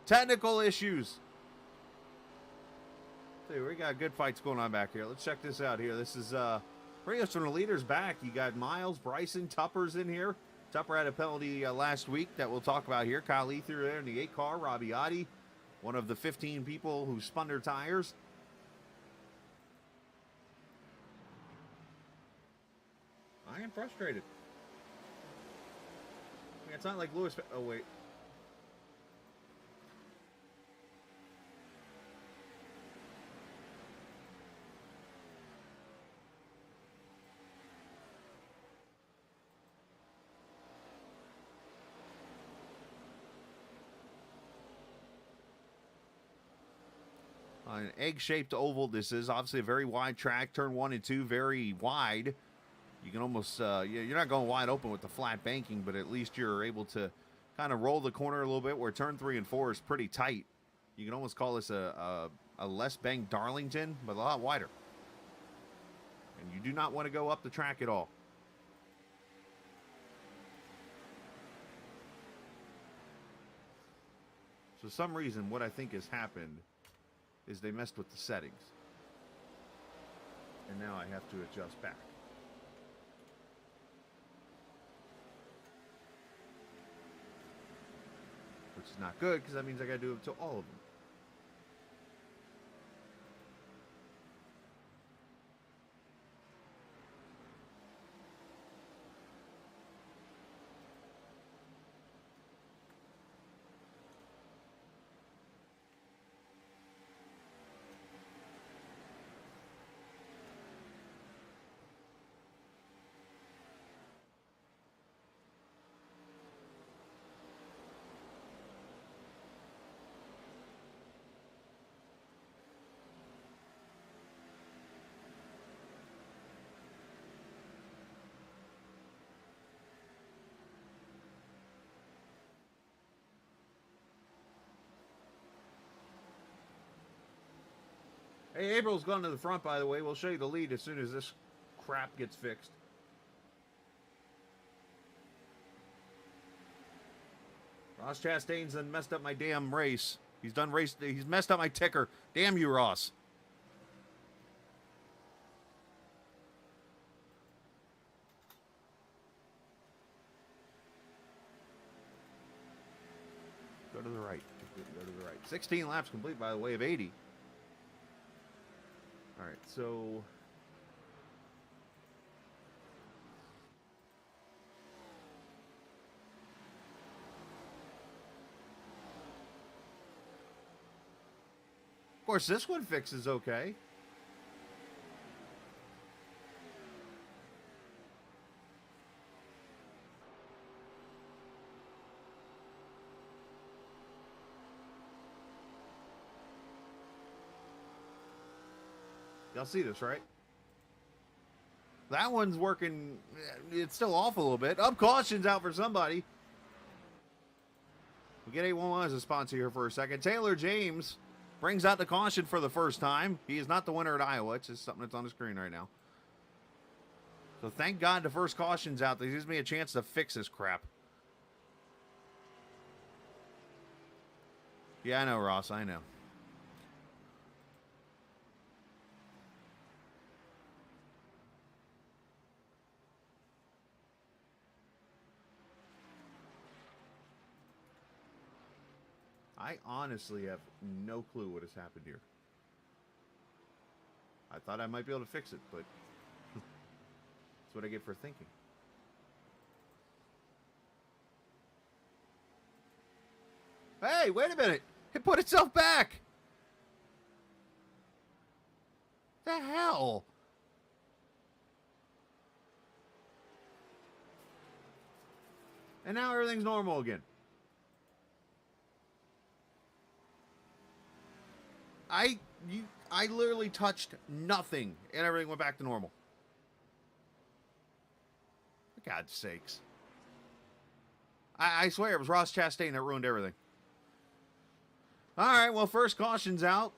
Technical issues. See, we got good fights going on back here. Let's check this out here. This is pretty much from the leaders back. You got Miles, Bryson, Tupper's in here. Tupper had a penalty last week that we'll talk about here. Kyle Ether there in the 8 car. Robbie Oddie, one of the 15 people who spun their tires. I am frustrated. I mean, it's not like Lewis. Oh, wait. An egg-shaped oval. This is obviously a very wide track. Turn 1 and 2 very wide. You can almost you're not going wide open with the flat banking, but at least you're able to kind of roll the corner a little bit. Where turn 3 and 4 is pretty tight. You can almost call this a less banked Darlington, but a lot wider. And you do not want to go up the track at all. For some reason, what I think has happened is they messed with the settings. And now I have to adjust back. Which is not good, because that means I gotta do it to all of them. Hey, April's gone to the front, by the way. We'll show you the lead as soon as this crap gets fixed. Ross Chastain's done messed up my damn race. He's messed up my ticker. Damn you, Ross. Go to the right. Go to the right. 16 laps complete, by the way, of 80. All right, so of course this one fixes okay. Y'all see this, right? That one's working. It's still off a little bit. Up caution's out for somebody. We get 811 as a sponsor here for a second. Taylor James brings out the caution for the first time. He is not the winner at Iowa. It's just something that's on the screen right now. So thank God the first caution's out. That gives me a chance to fix this crap. Yeah, I know, Ross. I know. I honestly have no clue what has happened here. I thought I might be able to fix it, but that's what I get for thinking. Hey, wait a minute! It put itself back! The hell? And now everything's normal again. I literally touched nothing, and everything went back to normal. For God's sakes. I swear it was Ross Chastain that ruined everything. All right, well, first caution's out.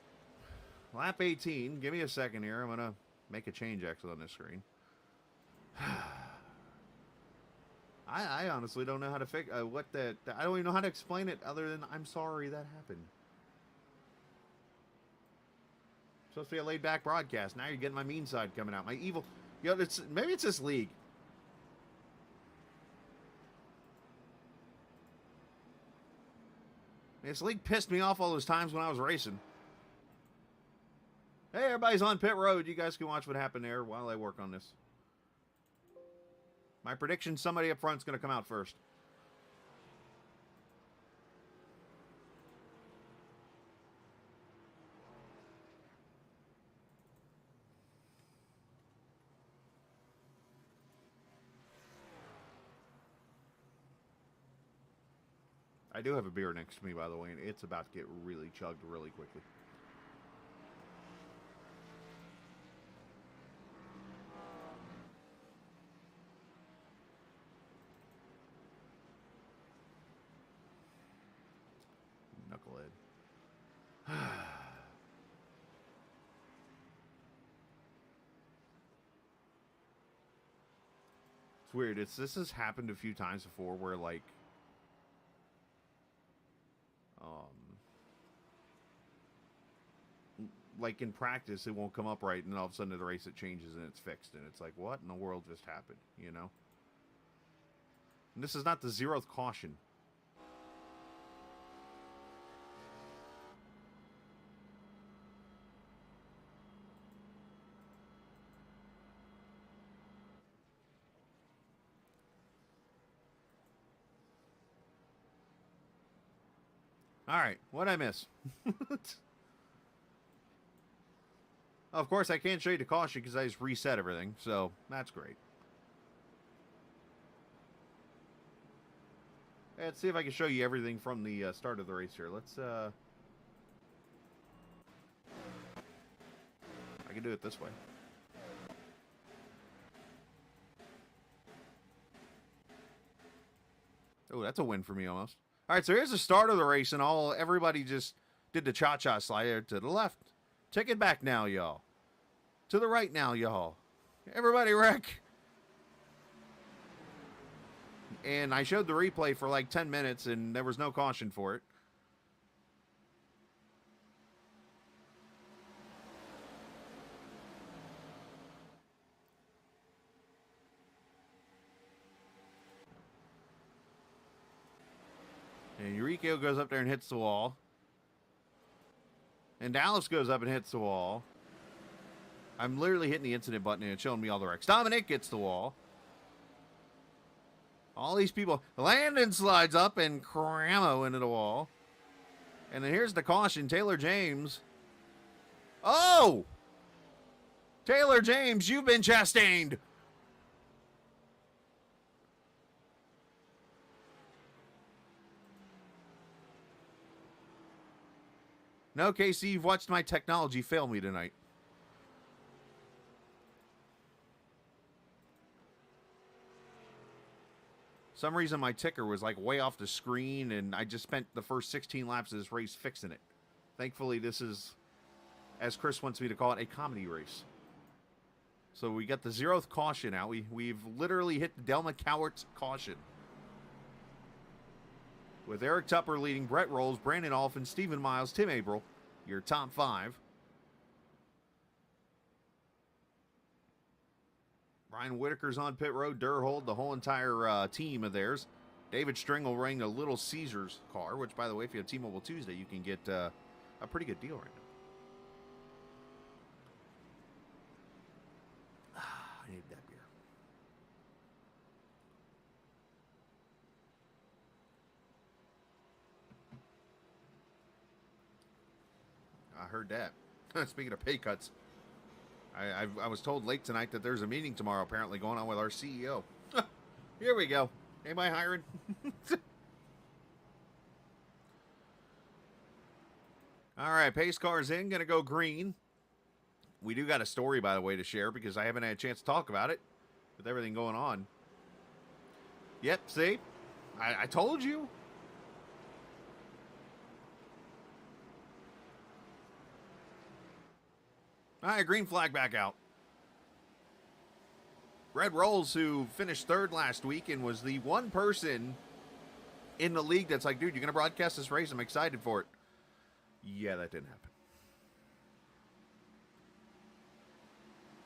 Lap 18. Give me a second here. I'm going to make a change actually on this screen. I honestly don't know how to fix I don't even know how to explain it other than I'm sorry that happened. Supposed to be a laid-back broadcast. Now you're getting my mean side coming out. My evil... maybe it's this league. This league pissed me off all those times when I was racing. Hey, everybody's on pit road. You guys can watch what happened there while I work on this. My prediction, somebody up front's going to come out first. I do have a beer next to me, by the way, and it's about to get really chugged really quickly. Knucklehead. It's weird. This has happened a few times before where, like, like in practice, it won't come up right, and then all of a sudden at the race it changes and it's fixed, and it's like, what in the world just happened, you know? And this is not the 0th caution. All right, what'd I miss? Of course, I can't show you the caution because I just reset everything, so that's great. Let's see if I can show you everything from the start of the race here. Let's, I can do it this way. Oh, that's a win for me almost. All right, so here's the start of the race, and everybody just did the cha-cha slide to the left. Take it back now, y'all. To the right now, y'all. Everybody wreck. And I showed the replay for like 10 minutes, and there was no caution for it. And Eureka goes up there and hits the wall. And Dallas goes up and hits the wall. I'm literally hitting the incident button and it's showing me all the wrecks. Dominic gets the wall. All these people. Landon slides up and Cramo into the wall. And then here's the caution. Taylor James. Oh! Taylor James, you've been chastained. No, Casey, you've watched my technology fail me tonight. Some reason my ticker was like way off the screen, and I just spent the first 16 laps of this race fixing it. Thankfully, this is, as Chris wants me to call it, a comedy race. So we got the 0th caution out. We've literally hit the Delma Cowart caution. With Eric Tupper leading, Brett Rolls, Brandon Alphin, Stephen Miles, Tim April, your top 5. Brian Whitaker's on pit road, Durhold, the whole entire team of theirs. David Stringle running a Little Caesars car, which, by the way, if you have T-Mobile Tuesday, you can get a pretty good deal right now. I need that beer. I heard that. Speaking of pay cuts, I was told late tonight that there's a meeting tomorrow apparently going on with our CEO. Here we go. Am I hiring? All right, pace car's in. Going to go green. We do got a story, by the way, to share because I haven't had a chance to talk about it with everything going on. Yep, see? I told you. All right, green flag back out. Red Rolls, who finished 3rd last week and was the one person in the league that's like, dude, you're going to broadcast this race? I'm excited for it. Yeah, that didn't happen.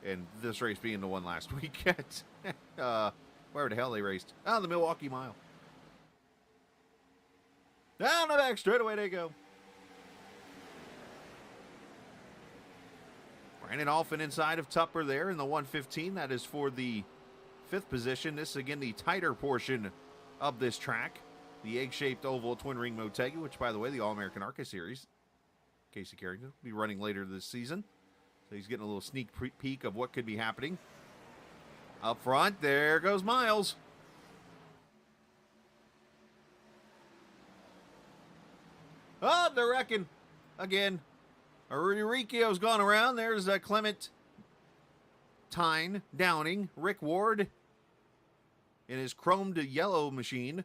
And this race being the one last week at, where the hell they raced? Oh, the Milwaukee Mile. Down the back straight away they go. Brandon Alphin inside of Tupper there in the 115. That is for the 5th position. This is, again, the tighter portion of this track. The egg-shaped oval twin ring Motegi, which, by the way, the All-American ARCA Series, Casey Carrington, will be running later this season. So he's getting a little sneak peek of what could be happening. Up front, there goes Miles. Oh, they're wrecking again. Enrique's gone around. There's Clement Tyne Downing. Rick Ward in his chromed yellow machine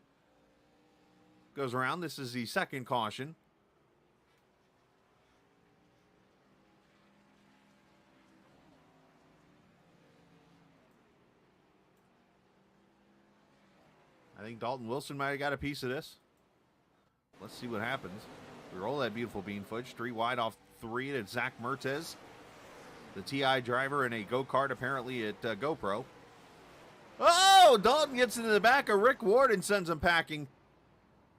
goes around. This is the 2nd caution. I think Dalton Wilson might have got a piece of this. Let's see what happens. We roll that beautiful bean footage. 3 wide off 3. That's Zach Mertez, the TI driver in a go-kart apparently at GoPro. Oh, Dalton gets into the back of Rick Ward and sends him packing.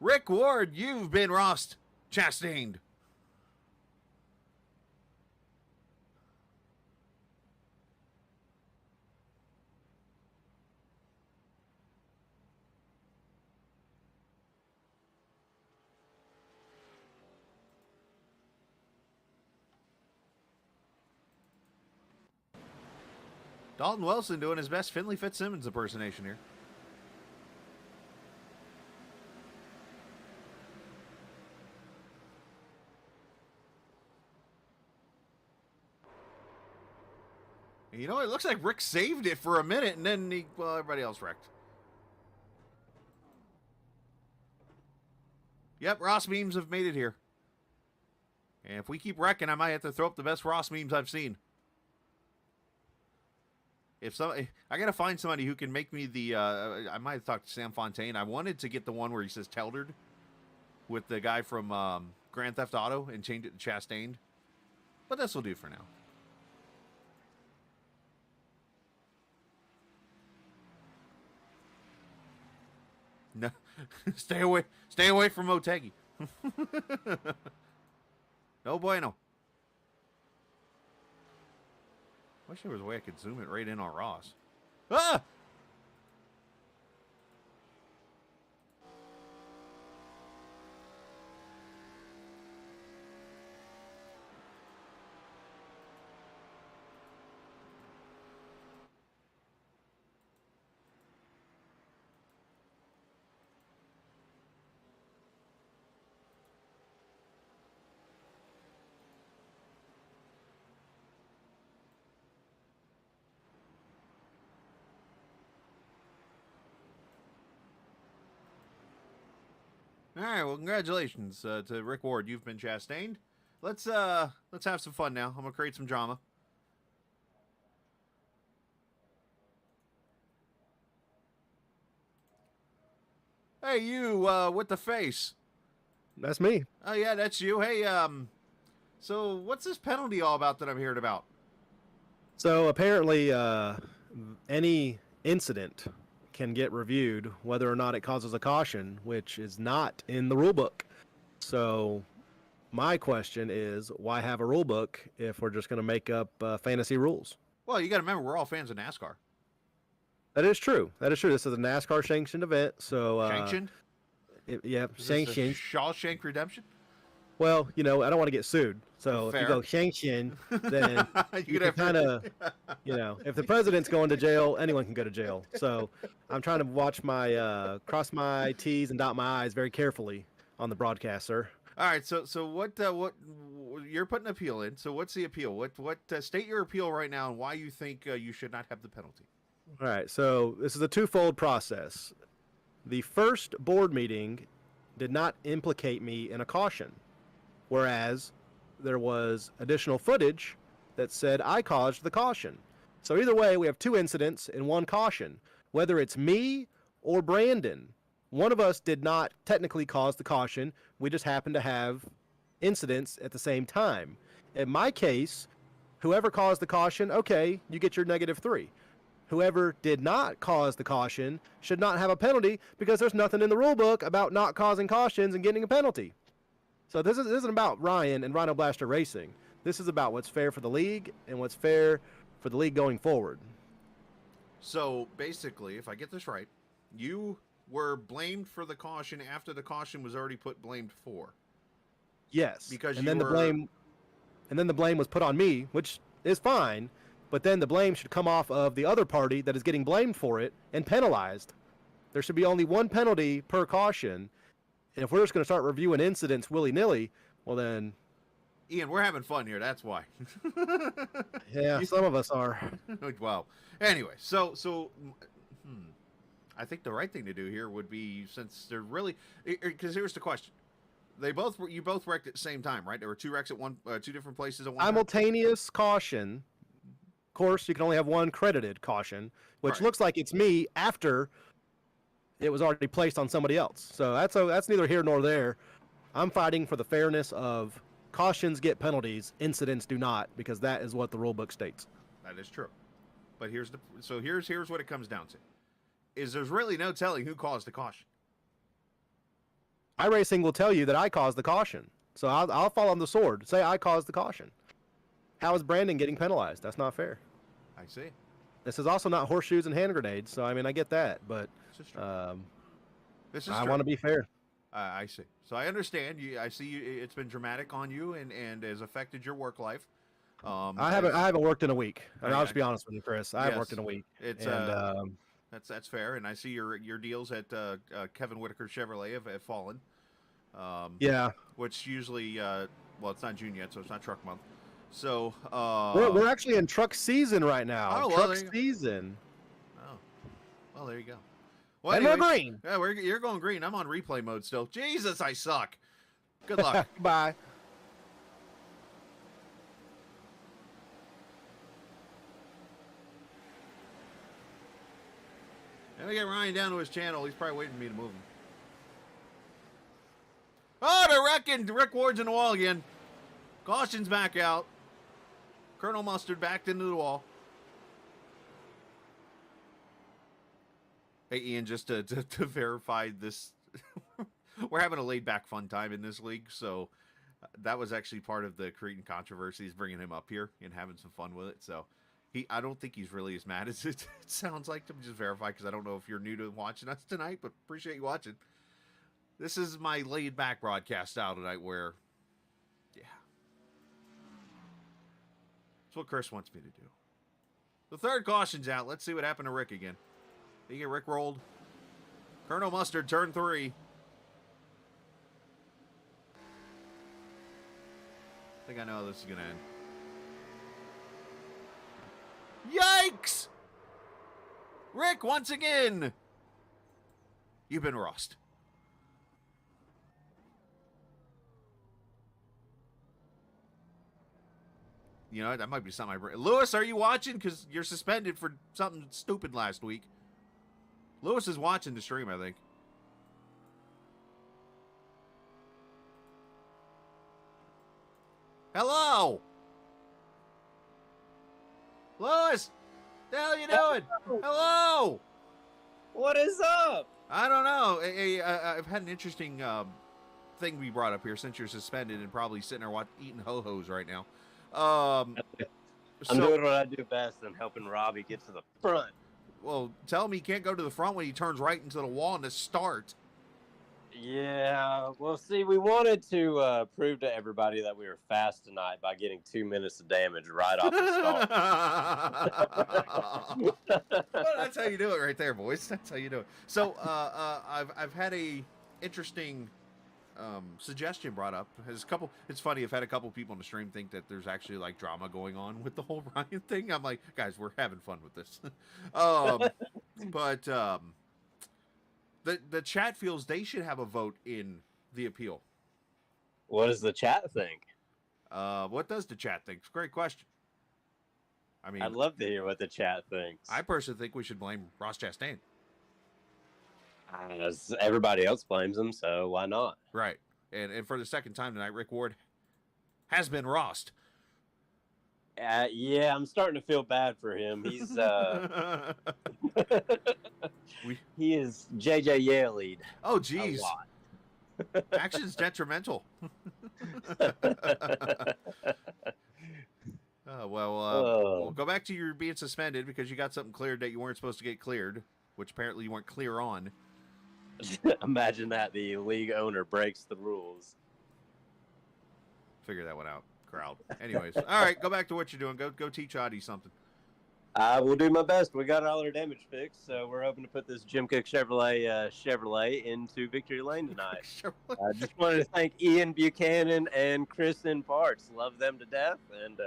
Rick Ward, you've been Ross Chastained. Dalton Wilson doing his best Finley Fitzsimmons impersonation here. You know, it looks like Rick saved it for a minute, and then everybody else wrecked. Yep, Ross memes have made it here. And if we keep wrecking, I might have to throw up the best Ross memes I've seen. I gotta find somebody who can make me the. I might have talked to Sam Fontaine. I wanted to get the one where he says Teldard with the guy from Grand Theft Auto and change it to Chastained, but this will do for now. No, stay away from Motegi. No bueno. Wish there was a way I could zoom it right in on Ross. Ah! All right, well, congratulations to Rick Ward. You've been Chastained. Let's have some fun now. I'm gonna create some drama. Hey, you with the face. That's me. Oh yeah, that's you. Hey, so what's this penalty all about that I'm hearing about? So apparently, any incident can get reviewed whether or not it causes a caution, which is not in the rule book. So my question is, why have a rule book if we're just going to make up fantasy rules? Well, you got to remember, we're all fans of NASCAR. That is true. That is true. This is a NASCAR sanctioned event. So Sanctioned? Yeah, sanctioned. Shawshank Redemption? Well, you know, I don't want to get sued. So Fair. if you go sanctioned, then you can have to- kind of, you know, if the president's going to jail, anyone can go to jail. So I'm trying to watch my, cross my T's and dot my I's very carefully on the broadcast, sir. All right, so what you're putting an appeal in? So what's the appeal? What state your appeal right now and why you think you should not have the penalty? All right, so this is a twofold process. The first board meeting did not implicate me in a caution, whereas there was additional footage that said I caused the caution. So either way, we have two incidents and one caution. Whether it's me or Brandon, one of us did not technically cause the caution. We just happened to have incidents at the same time. In my case, whoever caused the caution, okay, you get your -3. Whoever did not cause the caution should not have a penalty because there's nothing in the rule book about not causing cautions and getting a penalty. So this isn't about Ryan and Rhino Blaster Racing. This is about what's fair for the league and what's fair for the league going forward. So basically, if I get this right, you were blamed for the caution after the caution was already put blamed for. Yes. Because and you then were... the blame was put on me, which is fine, but then the blame should come off of the other party that is getting blamed for it and penalized. There should be only one penalty per caution. And if we're just going to start reviewing incidents willy-nilly, well then... Ian, we're having fun here, that's why. Yeah, some of us are. Wow. Anyway, so I think the right thing to do here would be, since they're really... Because here's the question. You both wrecked at the same time, right? There were two wrecks at two different places at one time? Simultaneous caution. Of course, you can only have one credited caution, which Right. looks like it's me after it was already placed on somebody else. So that's neither here nor there. I'm fighting for the fairness of cautions get penalties, incidents do not, because that is what the rule book states. That is true. But here's what it comes down to: is there's really no telling who caused the caution. iRacing will tell you that I caused the caution, so I'll fall on the sword. Say I caused the caution. How is Brandon getting penalized? That's not fair. I see. This is also not horseshoes and hand grenades, so I mean I get that, but I want to be fair. I see. So I understand you. I see you. It's been dramatic on you and has affected your work life. I haven't worked in a week. I'll just be honest with you, Chris. I haven't worked in a week. It's that's fair. And I see your deals at Kevin Whitaker Chevrolet have fallen. Yeah. Which usually, well, it's not June yet, so it's not truck month. So we're actually in truck season right now. Oh, well, truck season. Oh, well, there you go. Well, and anyways, we're green. Yeah, you're going green. I'm on replay mode still. Jesus, I suck. Good luck. Bye. Let me get Ryan down to his channel. He's probably waiting for me to move him. Oh, they're wrecking. Rick Ward's in the wall again. Caution's back out. Colonel Mustard backed into the wall. Hey, Ian, just to verify this, we're having a laid-back fun time in this league, so that was actually part of the Cretan controversy, is bringing him up here and having some fun with it. So I don't think he's really as mad as it sounds like, to just verify, because I don't know if you're new to watching us tonight, but appreciate you watching. This is my laid-back broadcast style tonight where, yeah. That's what Chris wants me to do. The third caution's out. Let's see what happened to Rick again. Did he get Rick rolled? Colonel Mustard, turn 3. I think I know how this is going to end. Yikes! Rick, once again, you've been rossed. You know, that might be something I bring. Lewis, are you watching? Because you're suspended for something stupid last week. Lewis is watching the stream, I think. Hello! Lewis! What the hell are you doing? Hello! What is up? I don't know. I've had an interesting thing we brought up here since you're suspended and probably sitting there eating ho-hos right now. I'm doing what I do best and helping Robbie get to the front. Well, tell him he can't go to the front when he turns right into the wall in the start. Yeah, well, see, we wanted to prove to everybody that we were fast tonight by getting 2 minutes of damage right off the start. Well, that's how you do it right there, boys. That's how you do it. So I've had a interesting suggestion brought up. It's funny, I've had a couple people in the stream think that there's actually like drama going on with the whole Ryan thing. I'm like, guys, we're having fun with this. But the chat feels they should have a vote in the appeal. What does the chat think? What does the chat think? It's a great question. I mean, I'd love to hear what the chat thinks. I personally think we should blame Ross Chastain. As everybody else blames him, so why not? Right. And for the second time tonight, Rick Ward has been rossed. Yeah, I'm starting to feel bad for him. He's he is JJ Yellied. Oh, geez. Action's detrimental. Well, go back to your being suspended because you got something cleared that you weren't supposed to get cleared, which apparently you weren't clear on. Imagine that the league owner breaks the rules. Figure that one out, crowd. Anyways, all right, go back to what you're doing. Go teach Adi something. I will do my best. We got all our damage fixed, so we're hoping to put this Jim Cook Chevrolet into victory lane tonight. I just wanted to thank Ian Buchanan and Kristen Parts. Love them to death, and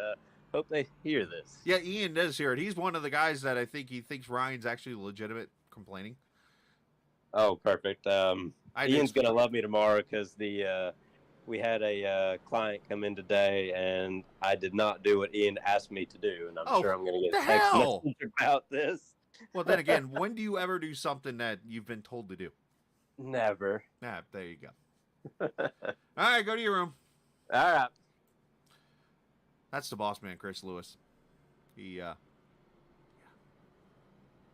hope they hear this. Yeah, Ian does hear it. He's one of the guys that I think he thinks Ryan's actually legitimate complaining. Oh, perfect. Ian's going to love me tomorrow because we had a client come in today, and I did not do what Ian asked me to do, and I'm sure I'm going to get a text message about this. Well, then again, when do you ever do something that you've been told to do? Never. There you go. All right, go to your room. All right. That's the boss man, Chris Lewis.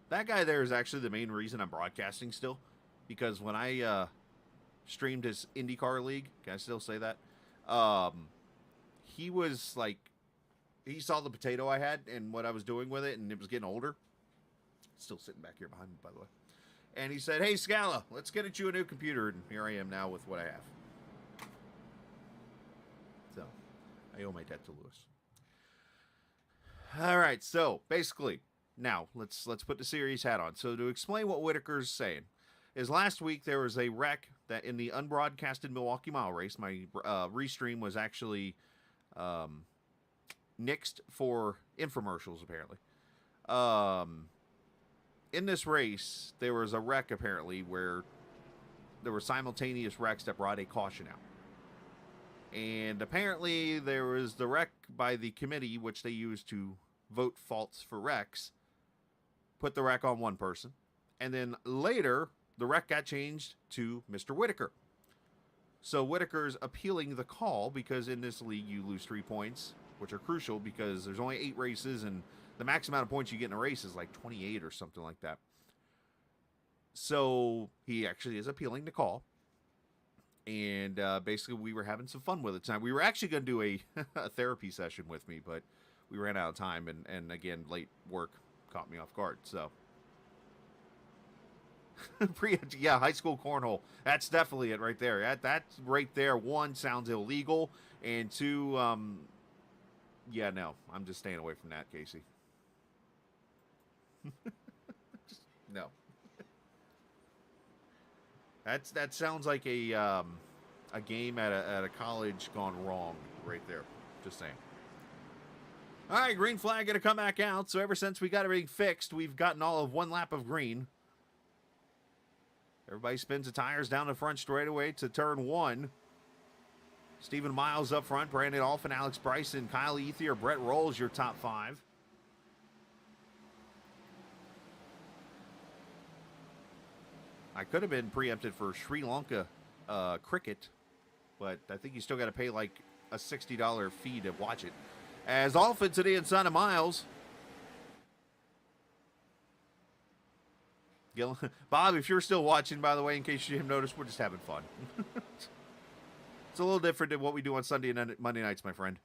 That guy there is actually the main reason I'm broadcasting still, because when I streamed his IndyCar League, can I still say that? He was like, he saw the potato I had and what I was doing with it, and it was getting older. Still sitting back here behind me, by the way. And he said, "Hey, Scala, let's get you a new computer." And here I am now with what I have. So, I owe my debt to Lewis. All right, so basically, now let's put the series hat on. So to explain what Whitaker's saying, is last week there was a wreck that in the unbroadcasted Milwaukee Mile Race, my restream was actually nixed for infomercials, apparently. In this race, there was a wreck, apparently, where there were simultaneous wrecks that brought a caution out. And apparently there was the wreck by the committee, which they used to vote faults for wrecks, put the wreck on one person. And then later, the wreck got changed to Mr. Whitaker. So Whitaker's appealing the call because in this league you lose 3 points, which are crucial because there's only 8 races and the max amount of points you get in a race is like 28 or something like that. So he actually is appealing the call. And basically we were having some fun with it tonight. We were actually going to do a therapy session with me, but we ran out of time. And again, late work caught me off guard. So, yeah, high school cornhole. That's definitely it right there. That right there, 1, sounds illegal. And 2, yeah, no, I'm just staying away from that, Casey. No. That sounds like a game at a college gone wrong right there. Just saying. All right, green flag gonna come back out. So ever since we got everything fixed, we've gotten all of 1 lap of green. Everybody spins the tires down the front straightaway to turn 1. Stephen Miles up front, Brandon Alphin, Alex Bryson, Kyle Ethier, Brett Rolls, your top 5. I could have been preempted for Sri Lanka cricket, but I think you still got to pay like a $60 fee to watch it. As Alpha to the inside of Miles. Bob, if you're still watching, by the way, in case you didn't notice, we're just having fun. It's a little different than what we do on Sunday and Monday nights, my friend.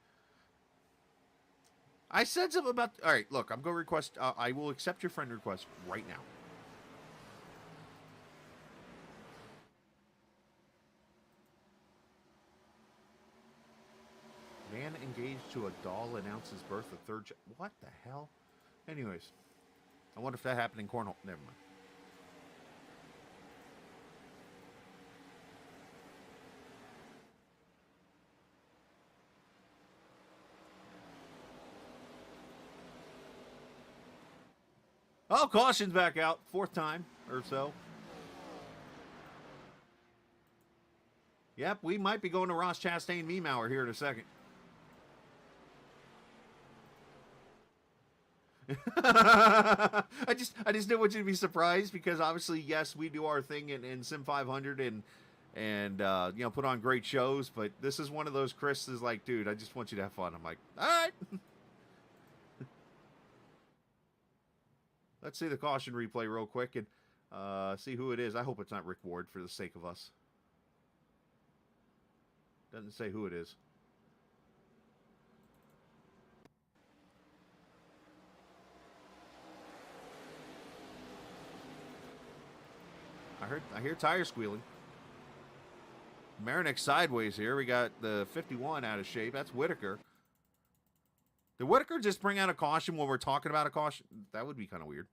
I said something about... All right, look, I'm going to request... I will accept your friend request right now. Man engaged to a doll announces birth of third... What the hell? Anyways, I wonder if that happened in Cornhole. Never mind. Oh, caution's back out. 4th time or so. Yep, we might be going to Ross Chastain meme hour here in a second. I just didn't want you to be surprised because obviously, yes, we do our thing in Sim 500 and you know, put on great shows, but this is one of those. Chris is like, dude, I just want you to have fun. I'm like, all right. Let's see the caution replay real quick and see who it is. I hope it's not Rick Ward for the sake of us. Doesn't say who it is. I hear tires squealing. Marinik sideways here. We got the 51 out of shape. That's Whitaker. Did Whitaker just bring out a caution when we're talking about a caution? That would be kind of weird.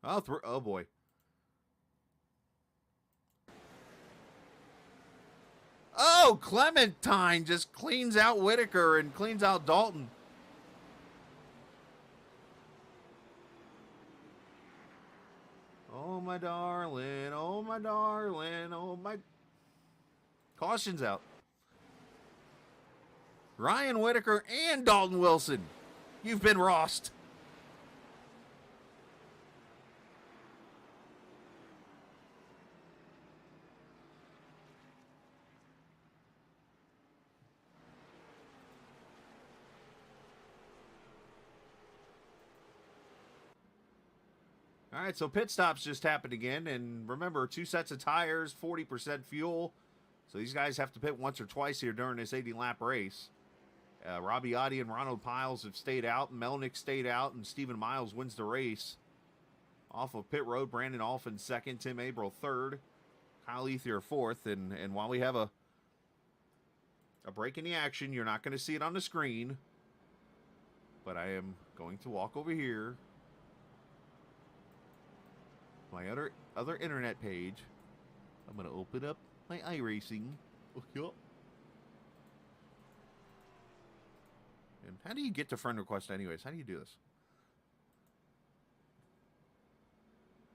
Oh, oh boy. Oh, Clementine just cleans out Whitaker and cleans out Dalton. Oh, my darling. Oh, my darling. Oh, my... Caution's out. Ryan Whitaker and Dalton Wilson. You've been rossed. All right, so pit stops just happened again. And remember, 2 sets of tires, 40% fuel. So these guys have to pit once or twice here during this 80-lap race. Robbie Oddie and Ronald Piles have stayed out. Melnick stayed out, and Stephen Miles wins the race. Off of pit road, Brandon Alphin second, Tim Averill third, Kyle Ethier fourth. And while we have a break in the action, you're not going to see it on the screen. But I am going to walk over here. My other internet page. I'm going to open up my iRacing. Okay. And how do you get to friend request anyways? How do you do this?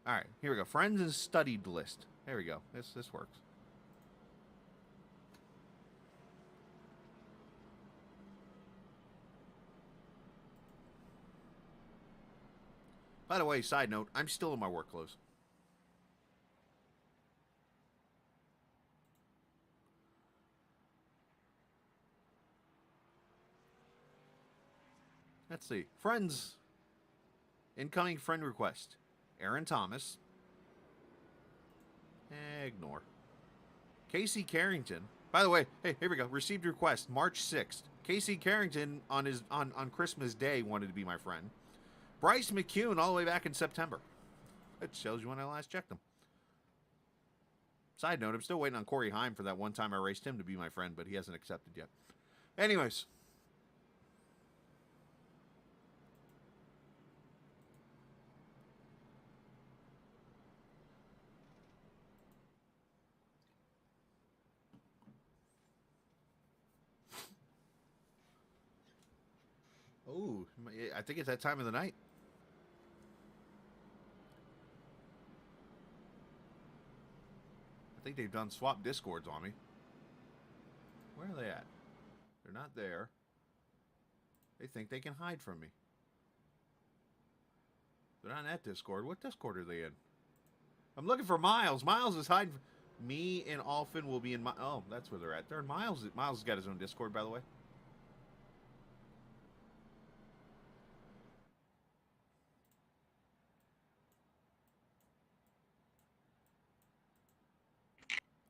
All right, here we go. Friends and studied list. There we go. This works. By the way, side note, I'm still in my work clothes. Let's see. Friends. Incoming friend request. Aaron Thomas. Ignore. Casey Carrington. By the way, hey, here we go. Received request March 6th. Casey Carrington on Christmas Day wanted to be my friend. Bryce McCune all the way back in September. That shows you when I last checked him. Side note, I'm still waiting on Corey Heim for that one time I raced him to be my friend, but he hasn't accepted yet. Anyways. Oh, I think it's that time of the night. I think they've done swap discords on me. Where are they at? They're not there. They think they can hide from me. They're not in that discord. What discord are they in? I'm looking for Miles. Miles is hiding. Me and Alphin will be in my... Oh, that's where they're at. They're in Miles. Miles has got his own discord, by the way.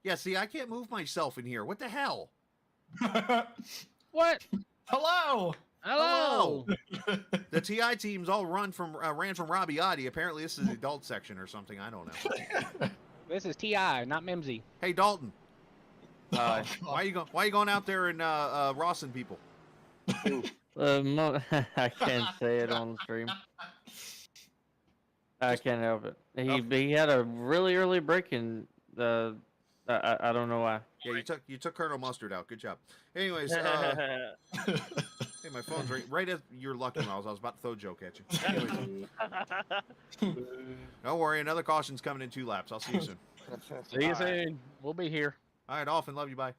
Yeah, see, I can't move myself in here. What the hell? What? Hello. Hello. The TI teams all ran from Robbie Oddie. Apparently, this is the adult section or something. I don't know. This is Ti, not Mimsy. Hey, Dalton. Why you going out there and Rossing people? I can't say it on the stream. I can't help it. He had a really early break in the. I don't know why. Yeah, you took Colonel Mustard out. Good job. Anyways, hey, my phone's right as you're lucky, Miles. I was about to throw a joke at you. Anyways. Don't worry, another caution's coming in 2 laps. I'll see you soon. See you soon. We'll be here. All right, Dolphin, love you. Bye.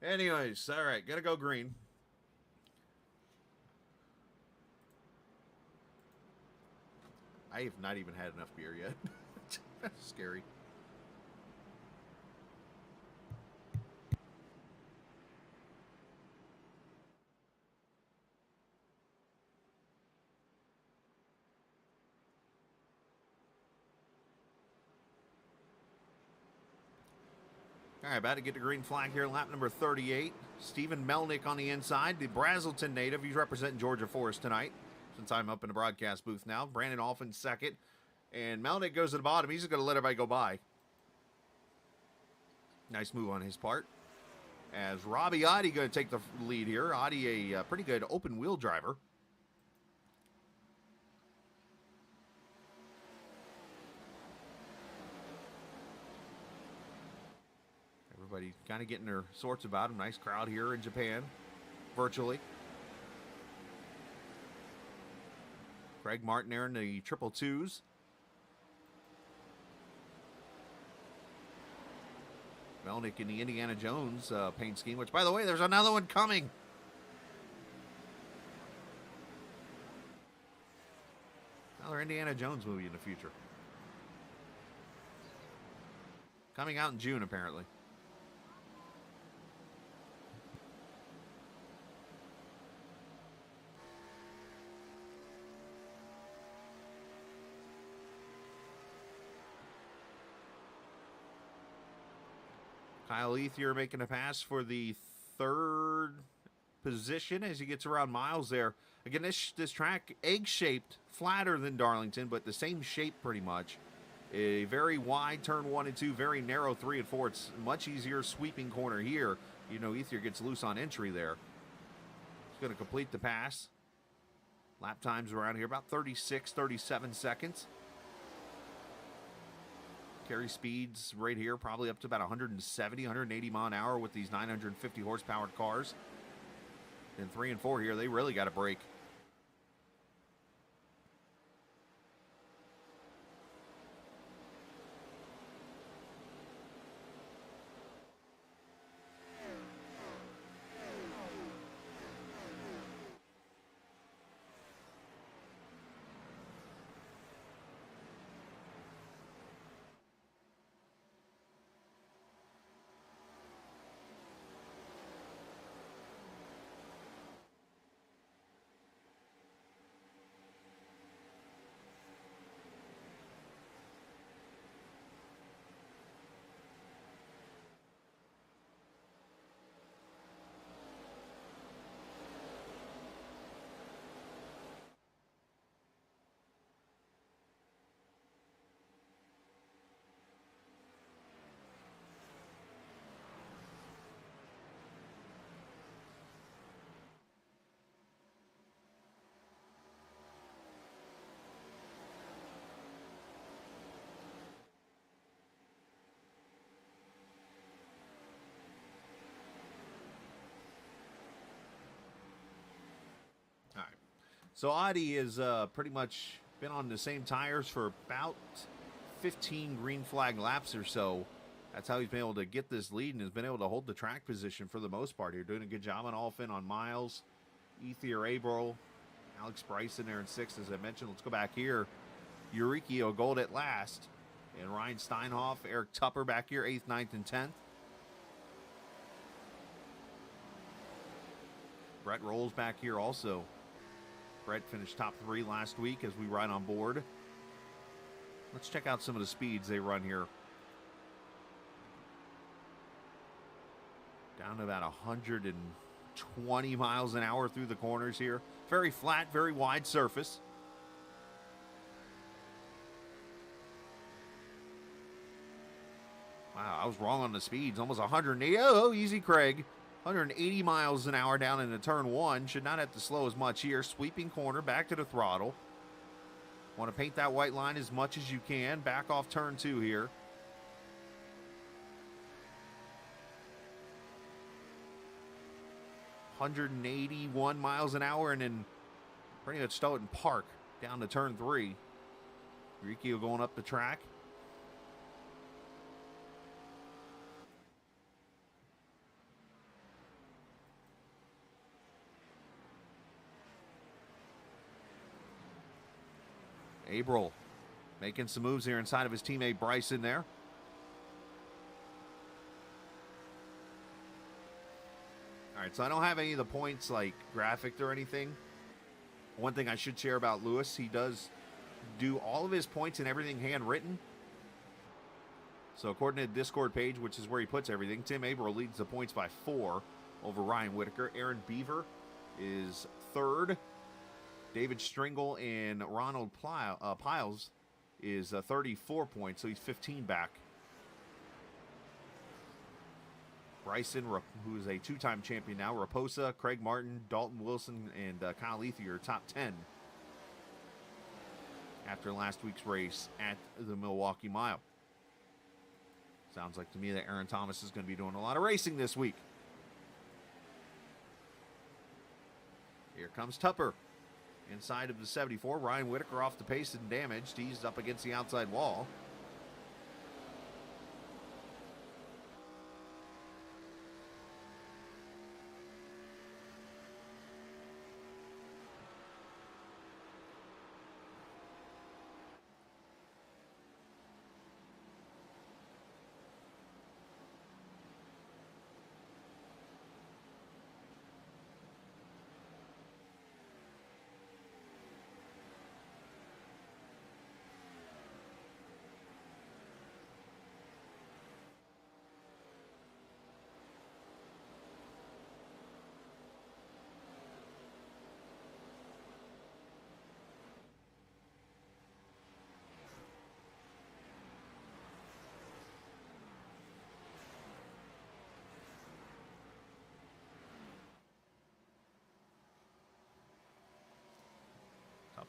Anyways, all right, gotta go green. I have not even had enough beer yet. That's scary. All right, about to get the green flag here, lap number 38. Stephen Melnick on the inside, the Brazelton native. He's representing Georgia for us tonight, since I'm up in the broadcast booth now. Brandon Alphin second, and Melnick goes to the bottom. He's just going to let everybody go by. Nice move on his part. As Robbie Oddie going to take the lead here. Oddie, a pretty good open wheel driver. Everybody kind of getting their sorts about him. Nice crowd here in Japan, virtually. Craig Martin there in the 222s. Melnick in the Indiana Jones paint scheme, which, by the way, there's another one coming. Another Indiana Jones movie in the future. Coming out in June, apparently. Kyle Ethier making a pass for the third position as he gets around Miles there. Again, this track, egg-shaped, flatter than Darlington, but the same shape pretty much. A very wide turn 1 and 2, very narrow 3 and 4. It's much easier sweeping corner here. You know, Ethier gets loose on entry there. He's going to complete the pass. Lap times around here about 36, 37 seconds. Carry speeds right here probably up to about 170, 180 mile an hour with these 950 horsepower cars. And 3 and 4 here, they really got a break. So Audi has pretty much been on the same tires for about 15 green flag laps or so. That's how he's been able to get this lead and has been able to hold the track position for the most part here. Doing a good job on Alfin, on Miles, Ethier Averill, Alex Bryson there in 6th, as I mentioned. Let's go back here. Eurykio Gold at last. And Ryan Steinhoff, Eric Tupper back here, 8th, 9th, and 10th. Brett Rolls back here also. Brett finished top 3 last week as we ride on board. Let's check out some of the speeds they run here. Down to about 120 miles an hour through the corners here. Very flat, very wide surface. Wow, I was wrong on the speeds. Almost 180. Oh, easy, Craig. 180 miles an hour down into turn 1. Should not have to slow as much here. Sweeping corner, back to the throttle. Want to paint that white line as much as you can. Back off turn 2 here. $181 miles an hour, and then pretty much Stoughton Park down to turn 3. Riccio going up the track. Averill making some moves here inside of his teammate Bryson there. All right, so I don't have any of the points like graphicked or anything. One thing I should share about Lewis, he does do all of his points and everything handwritten. So according to the Discord page, which is where he puts everything, Tim Averill leads the points by 4 over Ryan Whitaker. Aaron Beaver is 3rd. David Stringle and Ronald Piles is 34 points, so he's 15 back. Bryson, who is a 2-time champion now, Raposa, Craig Martin, Dalton Wilson, and Kyle Ethier are top 10 after last week's race at the Milwaukee Mile. Sounds like to me that Aaron Thomas is going to be doing a lot of racing this week. Here comes Tupper. Inside of the 74, Ryan Whitaker off the pace and damaged. He's up against the outside wall.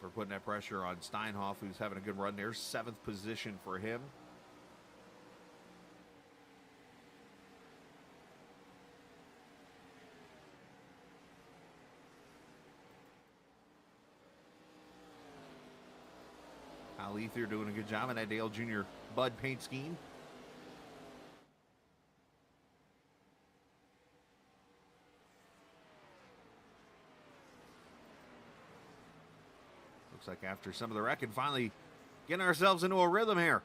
We're putting that pressure on Steinhoff, who's having a good run there. 7th position for him. Kyle Ether doing a good job in that Dale Jr. Bud paint scheme. Looks like after some of the wrecking, finally getting ourselves into a rhythm here.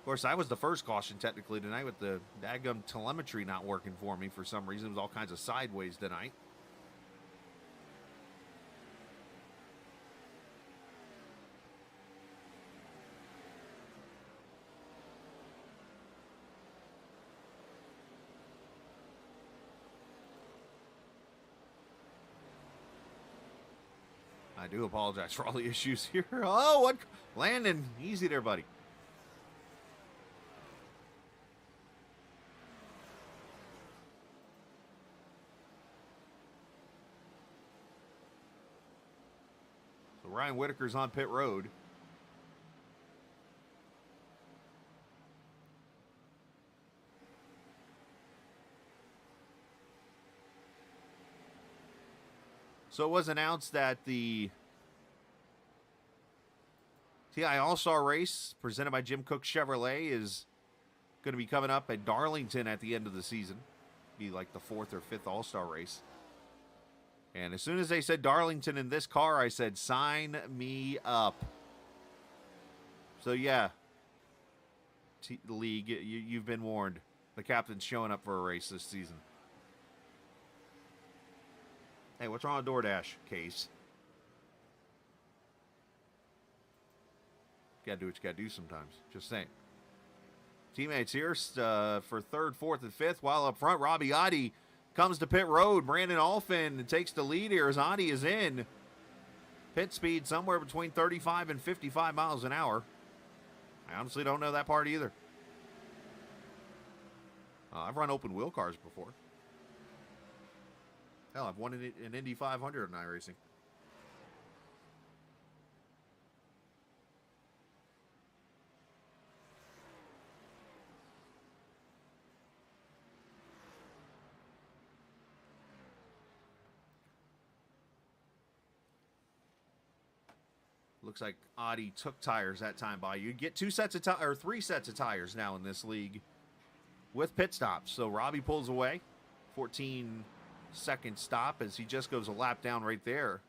Of course, I was the first caution technically tonight with the daggum telemetry not working for me for some reason. It was all kinds of sideways tonight. I do apologize for all the issues here. Oh, what? Landon, easy there, buddy. So Ryan Whitaker's on pit road. So it was announced that the TI All-Star Race presented by Jim Cook Chevrolet is going to be coming up at Darlington at the end of the season. Be like the 4th or 5th All-Star Race. And as soon as they said Darlington in this car, I said, sign me up. So yeah, League, you've been warned. The captain's showing up for a race this season. Hey, what's wrong with DoorDash, Case? Gotta do what you gotta do sometimes. Just saying. Teammates here for 3rd, 4th, and 5th. While up front, Robbie Adi comes to pit road. Brandon Alfin takes the lead here as Adi is in. Pit speed somewhere between 35 and 55 miles an hour. I honestly don't know that part either. I've run open wheel cars before. Hell, I've won an Indy 500 in iRacing. Looks like Audi took tires that time by you. Get 2 sets of or 3 sets of tires now in this league with pit stops. So Robbie pulls away. 14-second stop as he just goes a lap down right there.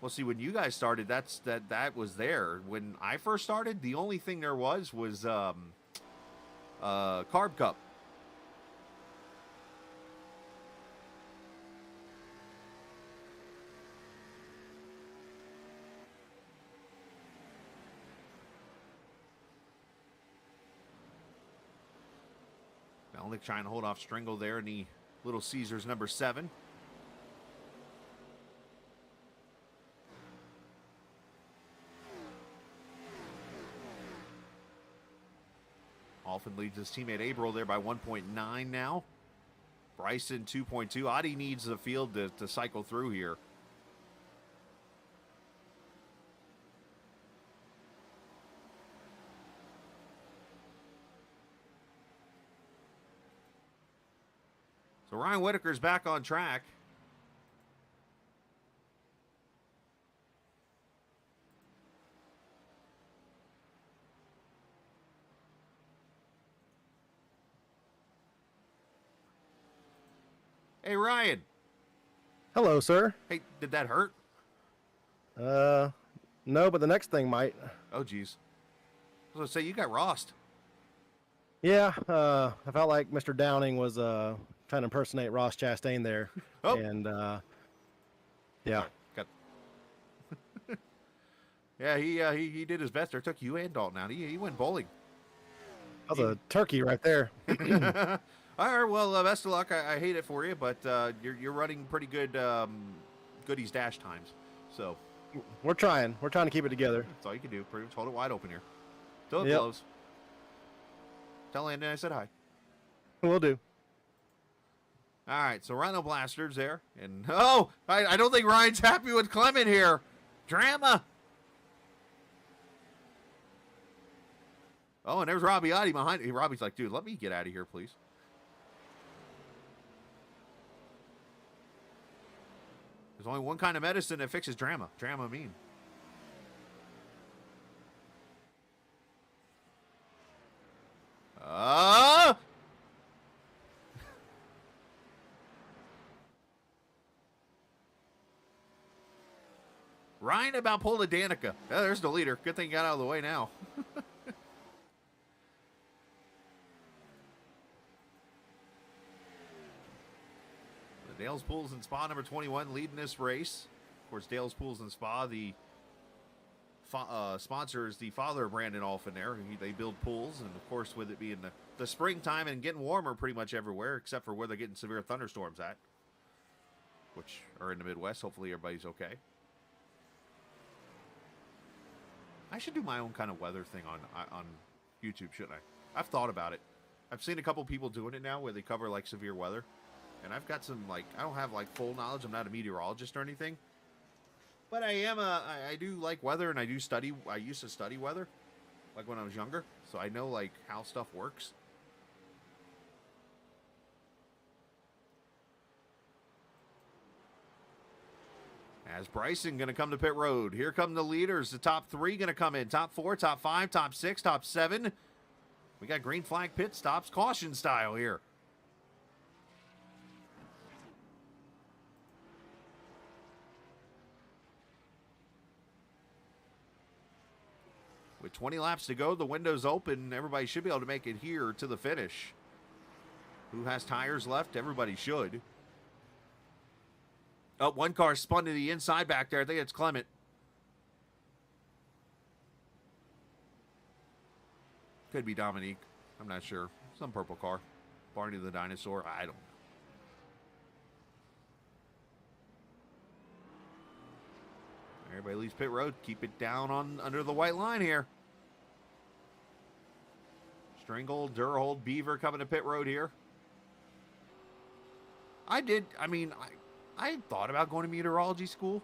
Well, see, when you guys started, that was there. When I first started, the only thing there was Carb Cup. Melnick trying to hold off Stringle there in the Little Caesars number 7. Alfin leads his teammate Abril there by 1.9 now. Bryson 2.2. Adi needs the field to cycle through here. So Ryan Whitaker's back on track. Hey, Ryan. Hello, sir. Hey, did that hurt? No, but the next thing might. Oh, geez. I was going to say, you got Rost. Yeah, I felt like Mr. Downing was trying to impersonate Ross Chastain there. Oh. And, yeah. Got... yeah, he did his best there. Took you and Dalton out. He went bowling. That was a turkey right there. All right, well, best of luck. I hate it for you, but you're running pretty good goodies dash times. So we're trying. We're trying to keep it together. That's all you can do. Pretty much hold it wide open here. Till it Yep. blows. Tell Landon I said hi. Will do. All right, so Rhino Blaster's there. And, I don't think Ryan's happy with Clement here. Drama. Oh, and there's Robbie Oddie behind. Robbie's like, dude, let me get out of here, please. There's only one kind of medicine that fixes drama. Dramamine. Ryan about pulled a Danica. Oh, there's the leader. Good thing he got out of the way now. The Dale's Pools and Spa number 21 leading this race. Of course, Dale's Pools and Spa, the sponsor, is the father of Brandon Alphin there. They build pools, and of course, with it being the springtime and getting warmer pretty much everywhere, except for where they're getting severe thunderstorms at, which are in the Midwest. Hopefully, everybody's okay. I should do my own kind of weather thing on YouTube, shouldn't I? I've thought about it. I've seen a couple people doing it now where they cover like severe weather. And I've got some, like, I don't have like full knowledge. I'm not a meteorologist or anything. But I do like weather, and I used to study weather, like when I was younger. So I know like how stuff works. As Bryson going to come to pit road. Here come the leaders. The top three going to come in. Top 4, top 5, top 6, top 7. We got green flag pit stops, caution style here. With 20 laps to go, the window's open. Everybody should be able to make it here to the finish. Who has tires left? Everybody should. Oh, one car spun to the inside back there. I think it's Clement. Could be Dominique. I'm not sure. Some purple car. Barney the dinosaur. I don't know. Everybody leaves pit road. Keep it down under the white line here. Stringle, Durhold, Beaver coming to pit road here. I thought about going to meteorology school.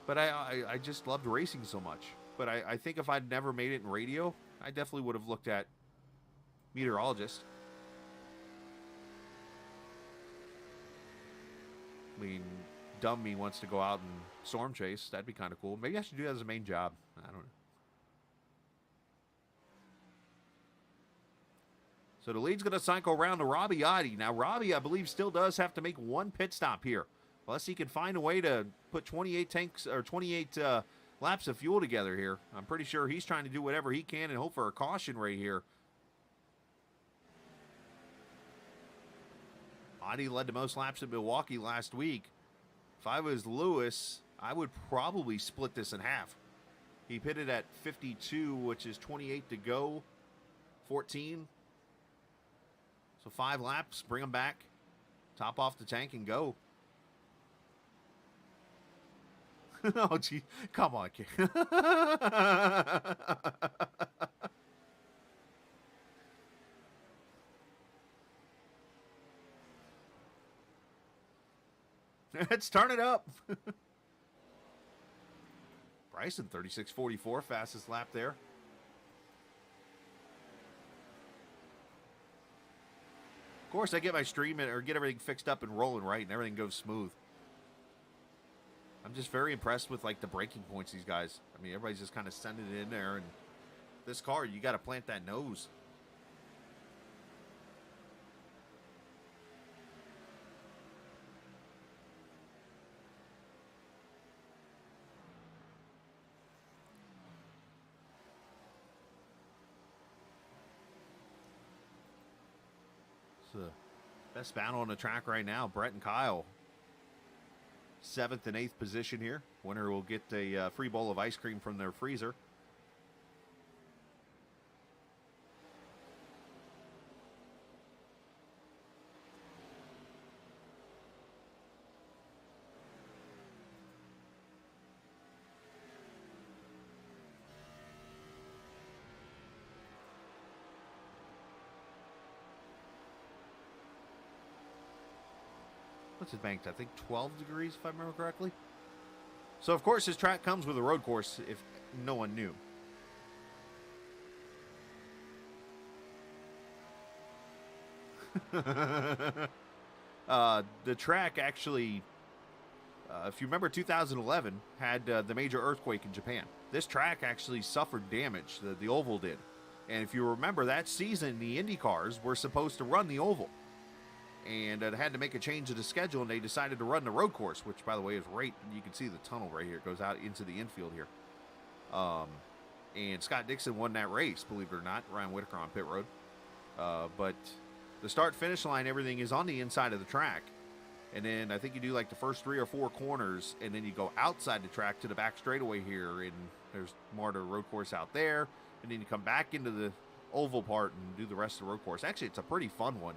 But I just loved racing so much. But I think if I'd never made it in radio, I definitely would have looked at meteorologist. I mean, dumb me wants to go out and storm chase. That'd be kind of cool. Maybe I should do that as a main job. I don't know. So the lead's going to cycle around to Robbie Oddie. Now, Robbie, I believe, still does have to make one pit stop here. Unless he can find a way to put 28 tanks or 28 laps of fuel together here. I'm pretty sure he's trying to do whatever he can and hope for a caution right here. Oddie led the most laps at Milwaukee last week. If I was Lewis, I would probably split this in half. He pitted at 52, which is 28 to go, 14. So 5 laps, bring him back, top off the tank, and go. Oh, gee. Come on, kid. Let's turn it up. Bryson, 36.44, fastest lap there. Of course, I get my stream or get everything fixed up and rolling right, and everything goes smooth. I'm just very impressed with like the braking points these guys. I mean, everybody's just kind of sending it in there, and this car, you got to plant that nose. The best battle on the track right now, Brett and Kyle. 7th and 8th position here. Winner will get a free bowl of ice cream from their freezer. what's it banked? I think 12 degrees, if I remember correctly. So, of course, this track comes with a road course, if no one knew. The track actually, if you remember 2011, had the major earthquake in Japan. This track actually suffered damage, the oval did. And if you remember that season, the Indy cars were supposed to run the oval. And it had to make a change of the schedule, and they decided to run the road course, which, by the way, is right. You can see the tunnel right here. It goes out into the infield here. And Scott Dixon won that race, believe it or not. Ryan Whitaker on pit road. But the start-finish line, everything is on the inside of the track. And then I think you do like the first 3 or 4 corners, and then you go outside the track to the back straightaway here, and there's more to the road course out there. And then you come back into the oval part and do the rest of the road course. Actually, it's a pretty fun one.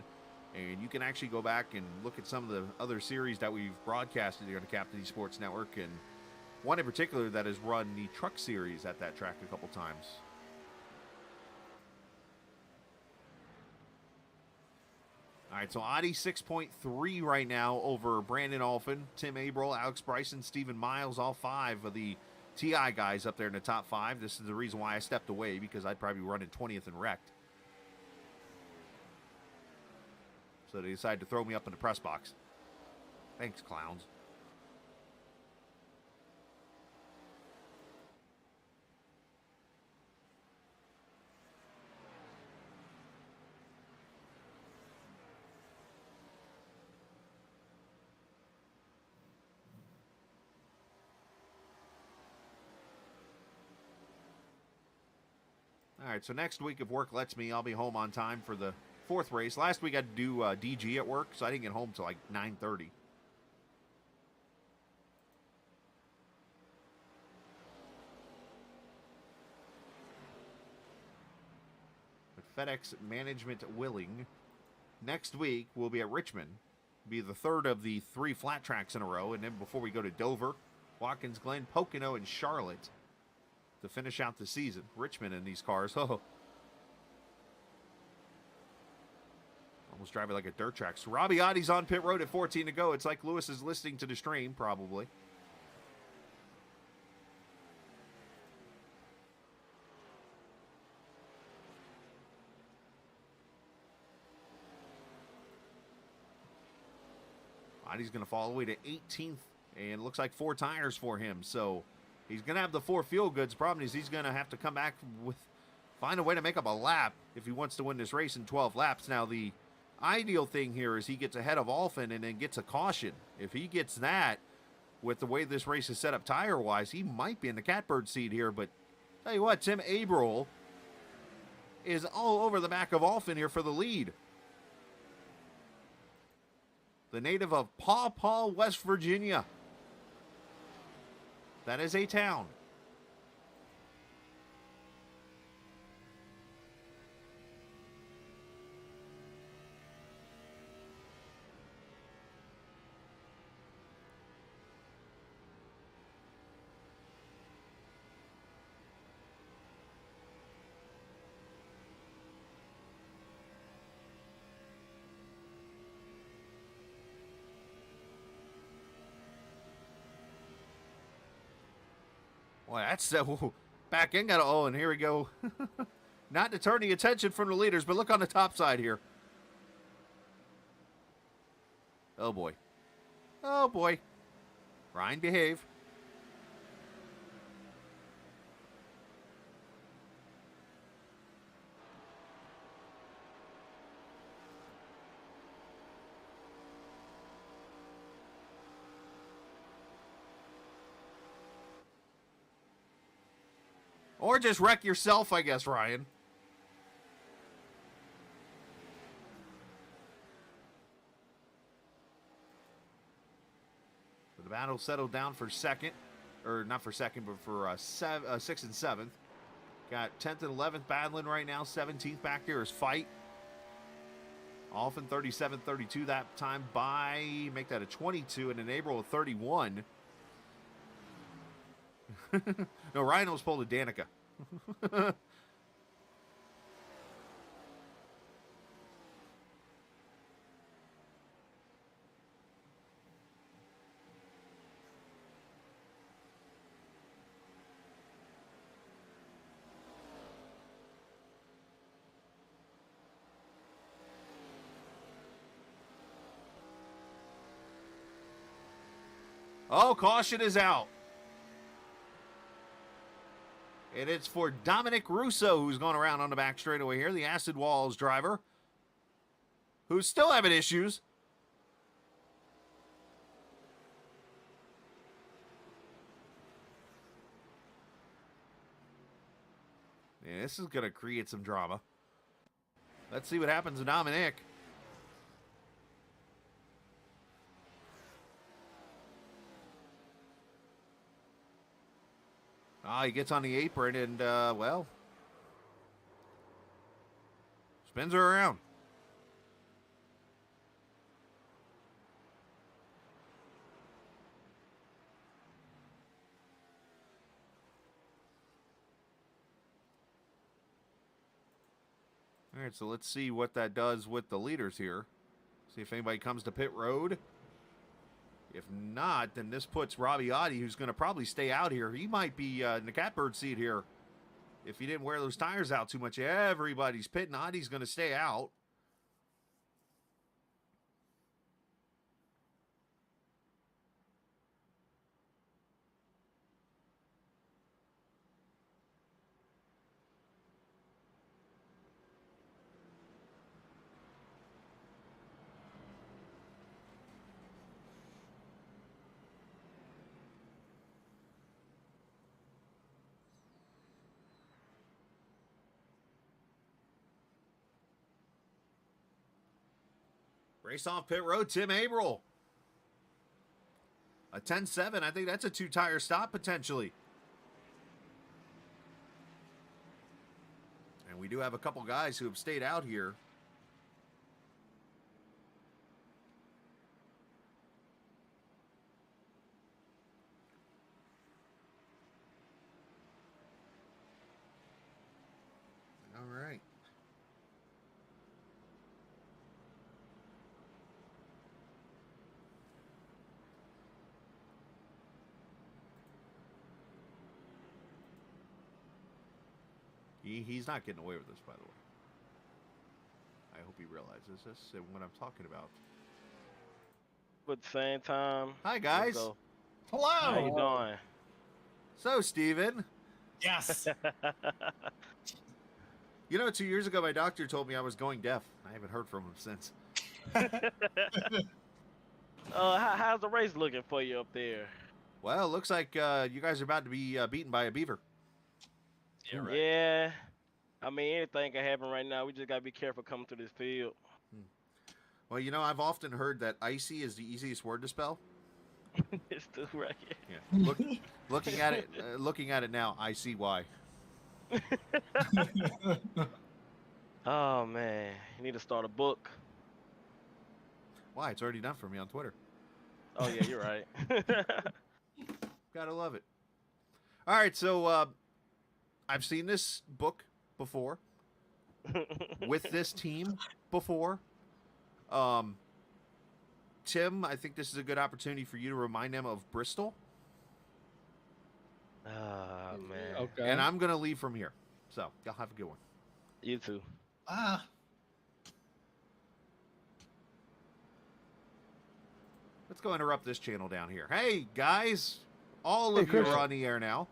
And you can actually go back and look at some of the other series that we've broadcasted here on the Captain Esports Network, and one in particular that has run the truck series at that track a couple times. All right, so Audi 6.3 right now over Brandon Alphin, Tim Abril, Alex Bryson, Stephen Miles, all 5 of the TI guys up there in the top 5. This is the reason why I stepped away, because I'd probably be running 20th and wrecked. So they decided to throw me up in the press box. Thanks, clowns. All right, so next week, if work lets me, I'll be home on time for the 4th race. Last week I had to do DG at work, so I didn't get home till like 9:30. But FedEx management willing. Next week we'll be at Richmond. Be the 3rd of the 3 flat tracks in a row, and then before we go to Dover, Watkins Glen, Pocono, and Charlotte to finish out the season. Richmond in these cars. Oh. Almost driving like a dirt track. So Robbie Otti's on pit road at 14 to go. It's like Lewis is listening to the stream, probably. Otti's going to fall all the way to 18th, and it looks like 4 tires for him. So he's going to have the 4 field goods. Problem is he's going to have to come back with, find a way to make up a lap if he wants to win this race in 12 laps. Now, the ideal thing here is he gets ahead of Alphin and then gets a caution. If he gets that, with the way this race is set up tire-wise, he might be in the catbird seat here. But tell you what, Tim Abril is all over the back of Alphin here for the lead. The native of Paw Paw, West Virginia. That is a town. Boy, that's back in got and here we go. Not to turn the attention from the leaders, but look on the top side here. Oh boy. Oh boy. Ryan, behave. Or just wreck yourself, I guess, Ryan. So the battle settled down for second. Or not for second, but for 6th and 7th. Got 10th and 11th battling right now. 17th back there is Fight. Alphin 37-32 that time by, make that a 22, and Abril a 31. No, Ryan almost pulled a Danica. Oh, caution is out. And it's for Dominic Russo, who's going around on the back straightaway here, the Acid Walls driver, who's still having issues. Yeah, this is going to create some drama. Let's see what happens to Dominic. He gets on the apron and, well, spins her around. All right, so let's see what that does with the leaders here. See if anybody comes to pit road. If not, then this puts Robbie Oddie, who's going to probably stay out here. He might be in the catbird seat here if he didn't wear those tires out too much. Everybody's pitting. Oddie's going to stay out. Race off pit road, Tim Averill. A 10-7. I think that's a 2-tire stop potentially. And we do have a couple guys who have stayed out here. All right. He's not getting away with this, by the way. I hope he realizes this and what I'm talking about. But at the same time. Hi, guys. Hello. How you doing? So, Steven. Yes. You know, 2 years ago, my doctor told me I was going deaf. I haven't heard from him since. How's the race looking for you up there? Well, it looks like you guys are about to be beaten by a beaver. Yeah, right. Yeah. I mean, anything can happen right now. We just gotta be careful coming through this field. Well, you know, I've often heard that icy is the easiest word to spell. It's still right here. Yeah. Looking at it now, I see why. Oh man, you need to start a book. Why? It's already done for me on Twitter. Oh yeah, you're right. Gotta love it. All right, so I've seen this book before with this team before. Tim, I think this is a good opportunity for you to remind them of Bristol. Oh man. Okay. And I'm gonna leave from here. So y'all have a good one. You too. Let's go interrupt this channel down here. Hey guys, all of you are on the air now.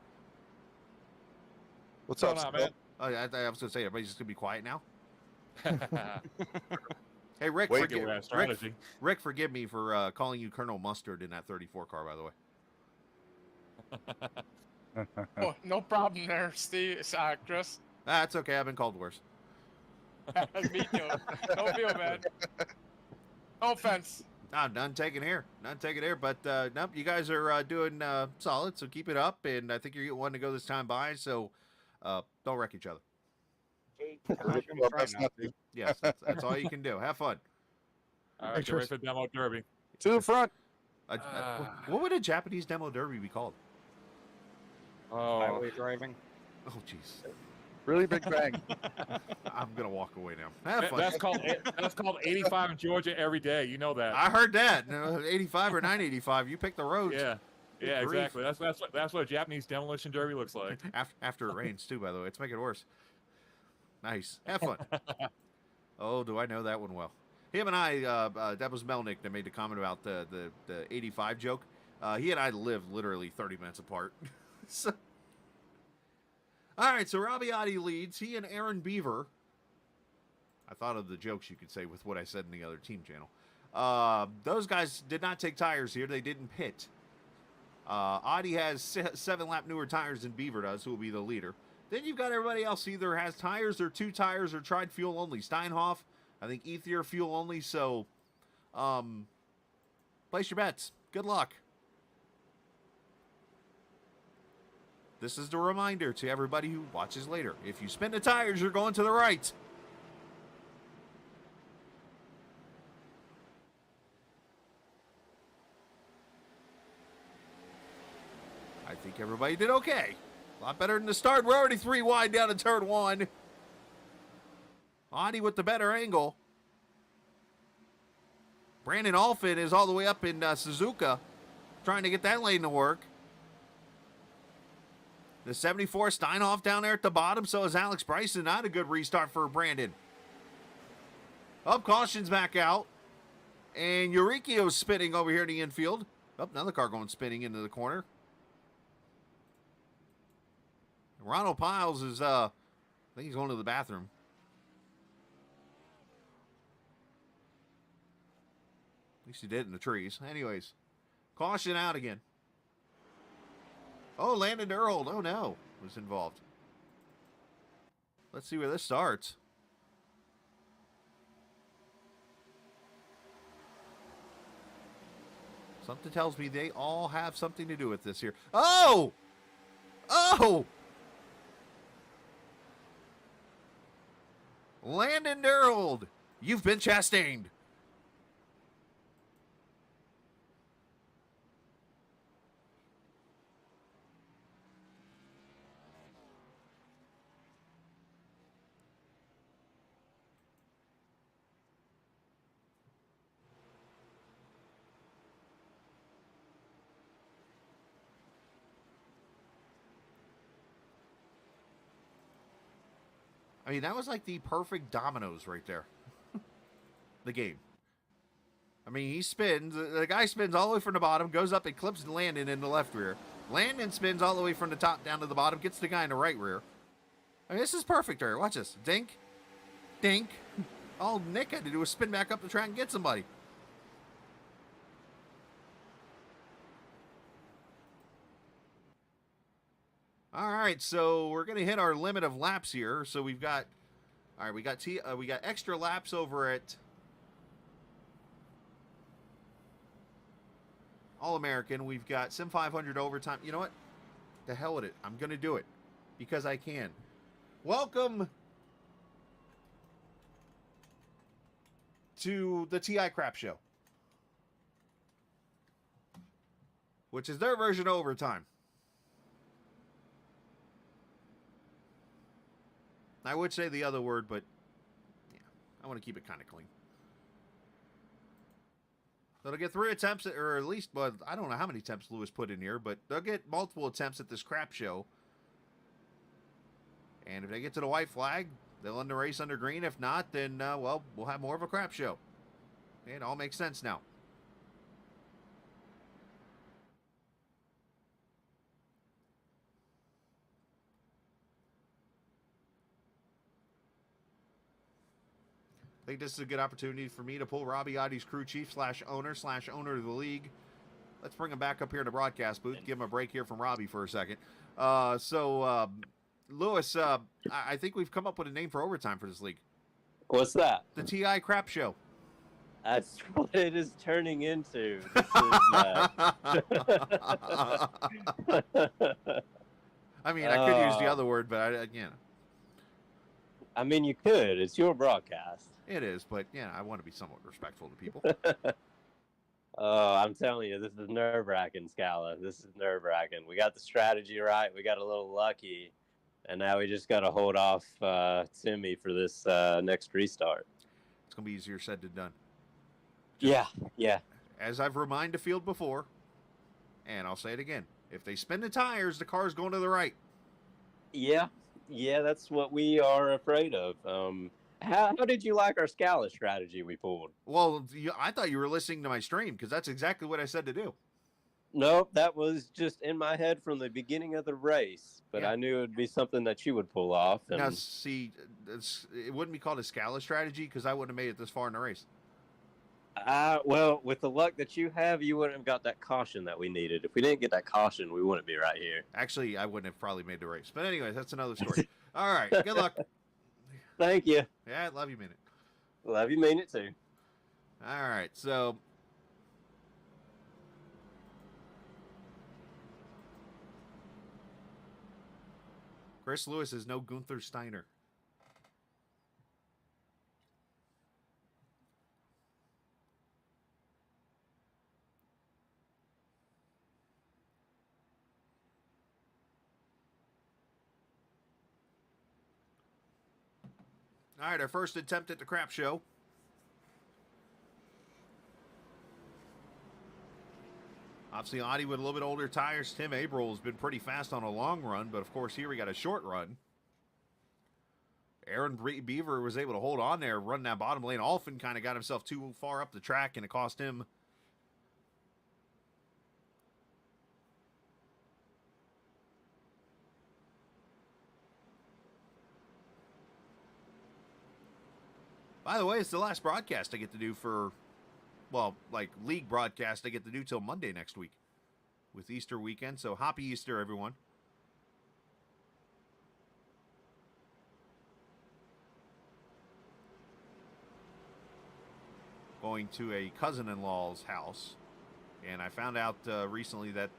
What's up, man? Oh, I was gonna say everybody's just gonna be quiet now. Hey Rick, Way to have strategy. Rick, forgive me for calling you Colonel Mustard in that 34 car, by the way. Oh, no problem there, Steve. Chris. That's okay. I've been called worse. Me too. No feel bad. No offense. None taken here. None taken here. But nope, you guys are doing solid. So keep it up. And I think you're getting one to go this time by. So don't wreck each other. Yes, that's all you can do. Have fun. All right, get ready for demo derby. To the front. What would a Japanese demo derby be called? Highway driving. Oh, jeez. Really big bang. I'm gonna walk away now. Have fun. That's called 85 in Georgia every day. You know that. I heard that. No, 85 or 985. You pick the roads. Yeah. Good Yeah, grief. exactly. That's what a Japanese demolition derby looks like. After it rains too, by the way. It's making it worse. Nice. Have fun. Oh, do I know that one well. Him and I, that was Melnick that made the comment about the 85 joke. He and I live literally 30 minutes apart. So, all right, so Robbie Adi leads. He and Aaron Beaver. I thought of the jokes you could say with what I said in the other team channel. Those guys did not take tires here. They didn't pit. Adi has 7-lap newer tires than Beaver does, who will be the leader. Then you've got everybody else either has tires or 2 tires or tried fuel only. Steinhoff, I think Ethier fuel only. So, place your bets. Good luck. This is the reminder to everybody who watches later. If you spin the tires, you're going to the right. I think everybody did okay. A lot better than the start. We're already 3 wide down to turn 1. Adi with the better angle. Brandon Alfin is all the way up in Suzuka, trying to get that lane to work. The 74 Steinhoff down there at the bottom. So is Alex Bryson. Not a good restart for Brandon. Up, caution's back out. And Eurykio's spinning over here in the infield. Oh, another car going spinning into the corner. Ronald Piles is, I think he's going to the bathroom. At least he did in the trees. Anyways, caution out again. Oh, Landon Earl. Oh, no. Was involved. Let's see where this starts. Something tells me they all have something to do with this here. Oh! Oh! Landon Earl, you've been chastened. I mean, that was like the perfect dominoes right there. The game. I mean, he spins. The guy spins all the way from the bottom, goes up and clips Landon in the left rear. Landon spins all the way from the top down to the bottom, gets the guy in the right rear. I mean, this is perfect right here. Watch this. Dink. Dink. All Nick had to do was spin back up the track and get somebody. All right, so we're gonna hit our limit of laps here. So we've got, all right, we got extra laps over at All American. We've got Sim 500 overtime. You know what? The hell with it. I'm gonna do it because I can. Welcome to the TI Crap Show, which is their version of overtime. I would say the other word, but yeah, I want to keep it kind of clean. So they'll get 3 attempts, or at least, well, I don't know how many attempts Lewis put in here, but they'll get multiple attempts at this crap show. And if they get to the white flag, they'll end the race under green. If not, then, well, we'll have more of a crap show. It all makes sense now. I think this is a good opportunity for me to pull Robbie Adi's crew chief / owner of the league. Let's bring him back up here in the broadcast booth. Give him a break here from Robbie for a second. Lewis, I think we've come up with a name for overtime for this league. What's that? The TI Crap Show. That's what it is turning into. This is, I mean, I could use the other word, but I mean, you could. It's your broadcast. It is, but yeah, I want to be somewhat respectful to people. Oh, I'm telling you, this is nerve-wracking, Scala. This is nerve-wracking. We got the strategy right. We got a little lucky. And now we just got to hold off Timmy for this next restart. It's going to be easier said than done. Yeah. As I've reminded the field before, and I'll say it again, if they spin the tires, the car's going to the right. Yeah, that's what we are afraid of. How did you like our Scala strategy we pulled? Well, I thought you were listening to my stream because that's exactly what I said to do. Nope, that was just in my head from the beginning of the race, but Yeah. I knew it would be something that you would pull off. And Now, see, it wouldn't be called a Scala strategy because I wouldn't have made it this far in the race. well, with the luck that you have, you wouldn't have got that caution that we needed. If we didn't get that caution, we wouldn't be right here. Actually, I wouldn't have probably made the race. But anyways, that's another story. All right, good luck. Thank you. Yeah, love you, mean it. Love you, mean it too. All right, so Chris Lewis is no Gunther Steiner. All right, our first attempt at the crap show. Obviously, Audi with a little bit older tires. Tim Abril has been pretty fast on a long run, but of course, here we got a short run. Aaron Beaver was able to hold on there, run that bottom lane. Alphen kind of got himself too far up the track, and it cost him. By the way, it's the last broadcast I get to do for, well, like league broadcast I get to do till Monday next week with Easter weekend. So happy Easter, everyone. Going to a cousin-in-law's house, and I found out recently that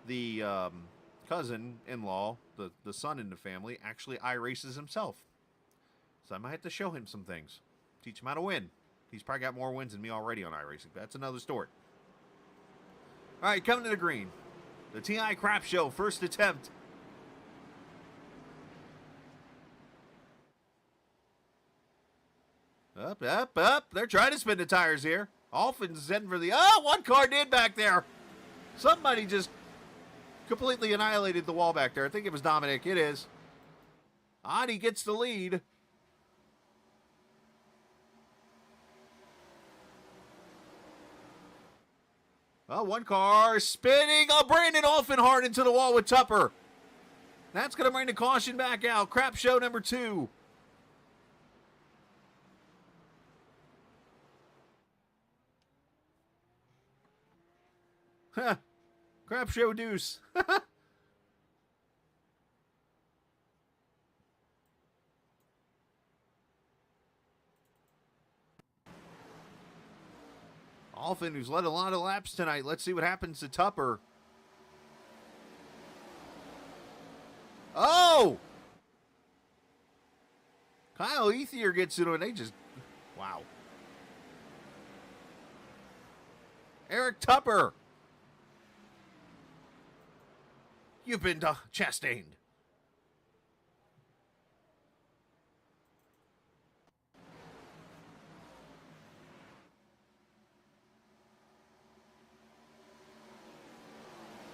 the cousin-in-law, the son in the family, actually iRaces himself. So I might have to show him some things, teach him how to win. He's probably got more wins than me already on iRacing. That's another story. All right, coming to the green. The TI Crap Show, first attempt. Up, up, up. They're trying to spin the tires here. Alphen's heading for the... Oh, one car did back there. Somebody just completely annihilated the wall back there. I think it was Dominic. It is. Adi gets the lead. Oh, one car spinning. Oh, Brandon Alphen hard into the wall with Tupper. That's going to bring the caution back out. Crap Show number 2. Huh. Crap Show deuce. Alphen, who's led a lot of laps tonight. Let's see what happens to Tupper. Oh! Kyle Ethier gets into it, and they just... Wow. Eric Tupper. You've been chastained.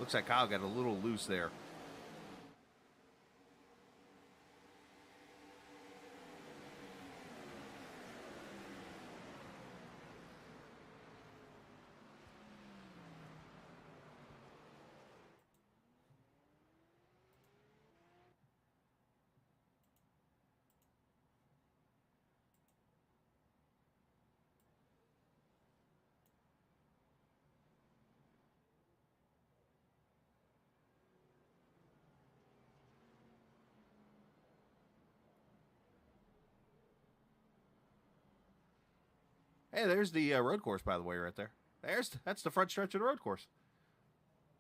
Looks like Kyle got a little loose there. Hey, there's the road course, by the way, right there. That's the front stretch of the road course.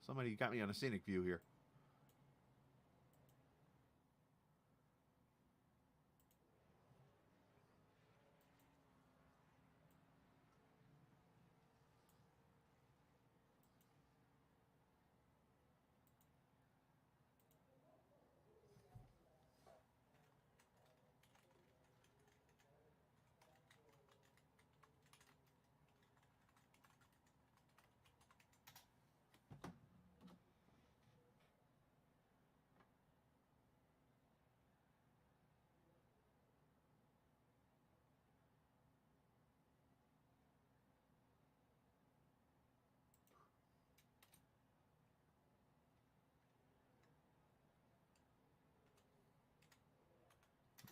Somebody got me on a scenic view here.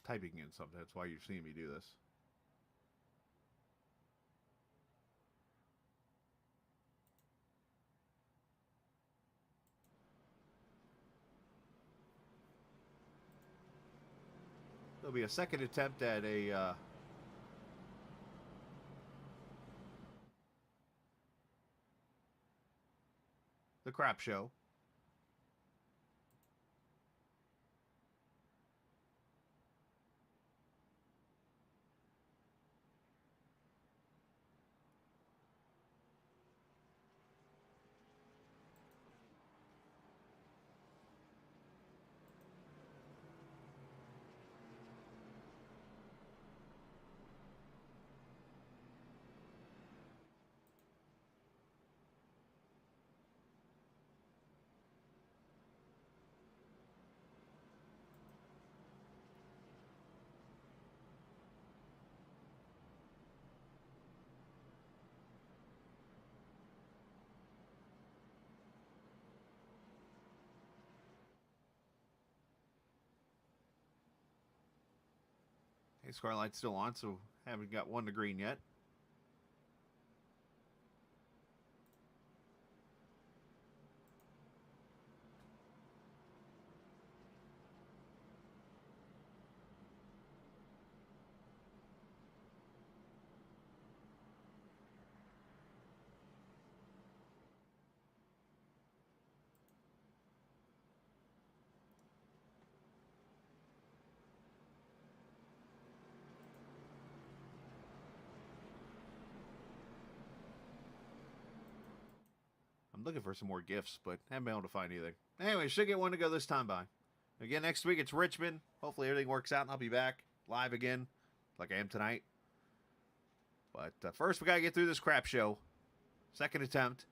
typing in something. That's why you're seeing me do this. There'll be a second attempt at a the crap show. Hey, Scarlight's still on, so haven't got one to green yet. I'm looking for some more gifts, but haven't been able to find anything. Anyway, should get one to go this time by. Again, next week it's Richmond. Hopefully everything works out and I'll be back live again like I am tonight. But first we got to get through this crap show. Second attempt.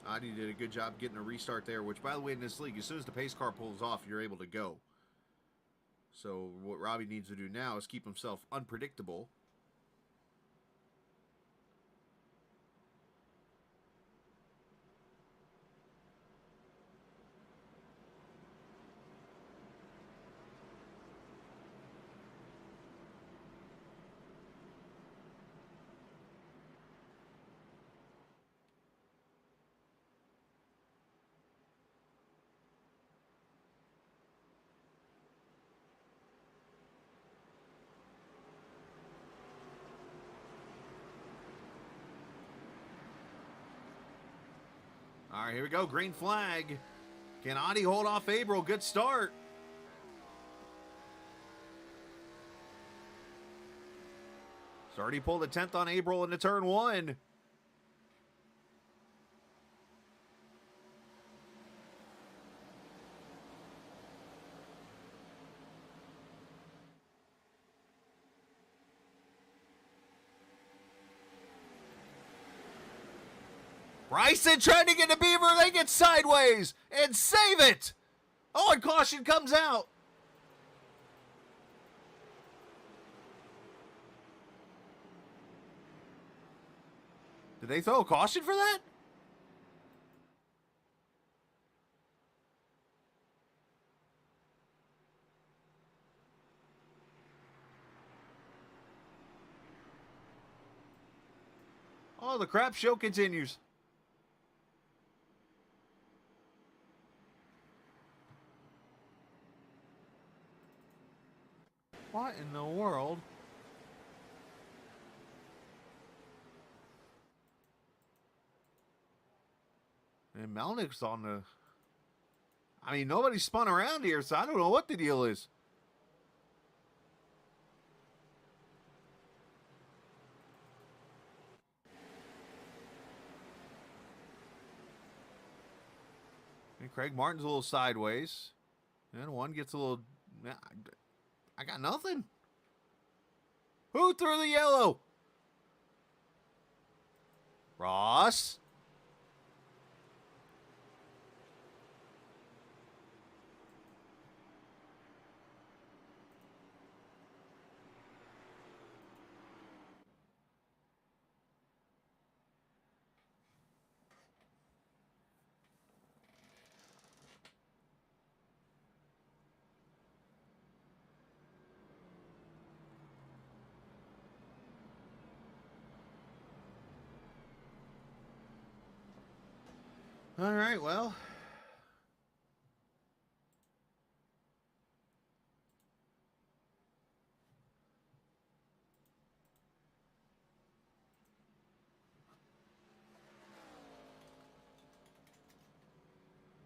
Adi did a good job getting a restart there, which, by the way, in this league, as soon as the pace car pulls off, you're able to go. So what Robbie needs to do now is keep himself unpredictable. All right, here we go. Green flag. Can Adi hold off April? Good start. He's already pulled a 10th on April into turn one. Bryson trying to get the Beaver. They get sideways and save it. Oh, and caution comes out. Did they throw a caution for that? Oh, the crap show continues. What in the world? And Melnick's on the... I mean, nobody spun around here, so I don't know what the deal is. And Craig Martin's a little sideways. And one gets a little... I got nothing. Who threw the yellow? Ross? All right, well.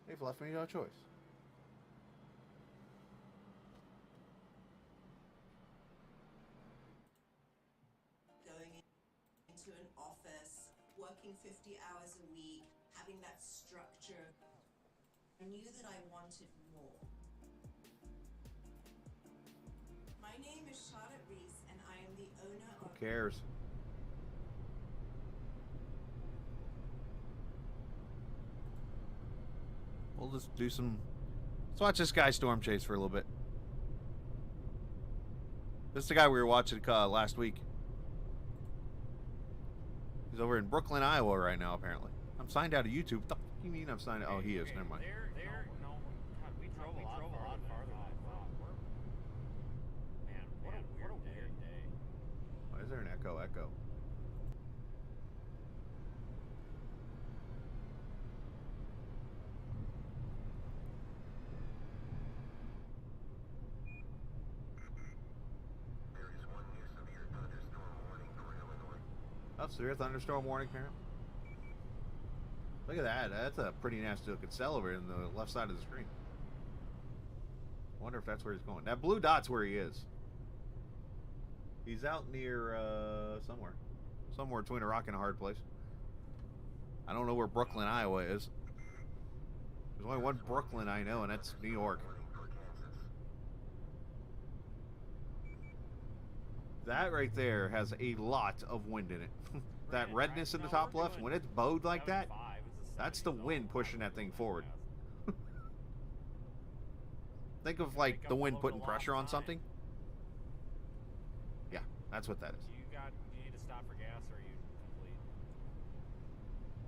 They've left me no choice. Going into an office, working 50 hours a week, having that structure. I knew that I wanted more. My name is Charlotte Reese, and I am the owner of... Who cares? We'll just do some... Let's watch this guy storm chase for a little bit. This is the guy we were watching last week. He's over in Brooklyn, Iowa right now, apparently. I'm signed out of YouTube. What the fuck do you mean I'm signed out? Oh, he is. Never mind. We drove a lot farther than I thought. Man, what a weird day. Why is there an echo? Oh, severe thunderstorm warning, apparently. Look at that. That's a pretty nasty looking cell over in the left side of the screen. I wonder if that's where he's going. That blue dot's where he is. He's out near somewhere. Somewhere between a rock and a hard place. I don't know where Brooklyn, Iowa is. There's only one Brooklyn I know, and that's New York. That right there has a lot of wind in it. That redness in the top left, when it's bowed like that, that's the wind pushing that thing forward. Think of like the wind putting pressure on something. Yeah, that's what that is. You need to stop for gas, or are you complete?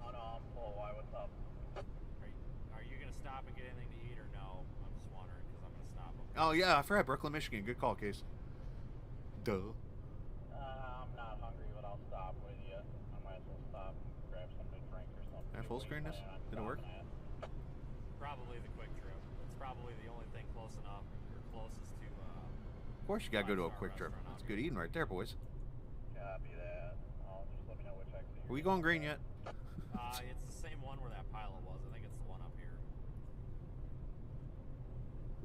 Oh no, I'm full. Why? What's up? Are you gonna stop and get anything to eat, or no? I'm just wondering because I'm gonna stop. Okay? Oh yeah, I forgot Brooklyn, Michigan. Good call, Case. Duh. I'm not hungry, but I'll stop with you. I might as well stop and grab something to drink or something. Can I full screen this? Did it work? Probably the quick trip. It's probably the only thing close enough or closest to. Of course you gotta go to a quick trip. That's good eating right there, boys. Copy that. I'll just let me know which exit. Are we going green yet? It's the same one where that pilot was. I think it's the one up here.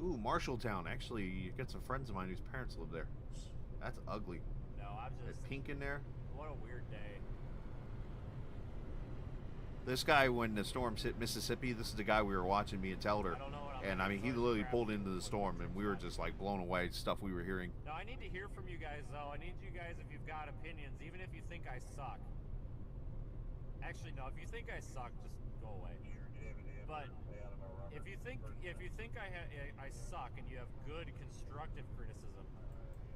Ooh, Marshalltown. Actually, you got some friends of mine whose parents live there. That's ugly. No, I'm That just. pink in there. What a weird day. This guy, when the storms hit Mississippi, this is the guy we were watching, me and Telder. And I mean, he literally pulled into the storm, and we were just like blown away. Stuff we were hearing. No, I need to hear from you guys, though. I need you guys, if you've got opinions, even if you think I suck. Actually, no. If you think I suck, just go away. But if you think I suck and you have good constructive criticism,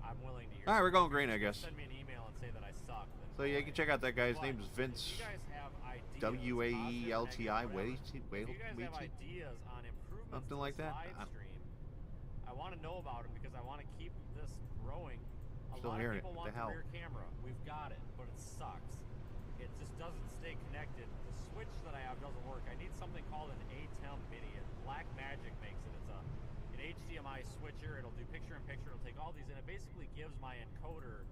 I'm willing to hear. All right, we're going green, I guess. Send me an email and say that I suck. Then So yeah, you can check out that guy. His name is Vince. you guys have ideas, W-A-E-L-T-I. if you guys have ideas on improvements Something to like this that. live stream, I want to know about them because I want to keep this growing. A Still lot hearing of it. people What want the hell? the rear camera. We've got it, but it sucks. It just doesn't stay connected. The switch that I have doesn't work. I need something called an ATEM Mini. And Black Magic makes it. It's an HDMI switcher. It'll do picture-in-picture. It'll take all these, and it basically gives my encoder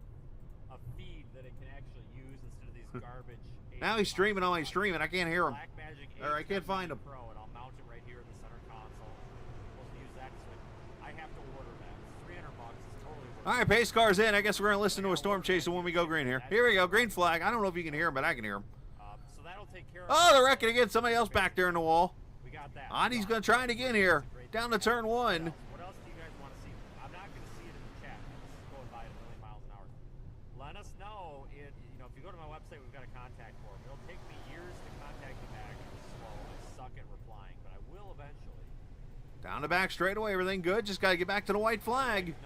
a feed that it can actually use instead of these garbage. Now he's streaming on my stream, and I can't hear him. Blackmagic Or I can't find him. Pro, and I'll mount it right here in the center console. We'll use that switch. I have to order that. It's $300. It's totally worth it. All right, pace car's in. I guess we're gonna listen to a storm chaser when we go green here. Here we go, green flag. I don't know if you can hear him, but I can hear him. So that'll take care of. Oh, they're wrecking again. Somebody else back there in the wall. We got that. Ani's gonna try it again here. Down to turn one. What else do you guys want to see? I'm not going to see it in the chat. Down the back straightaway, everything good. Just got to get back to the white flag.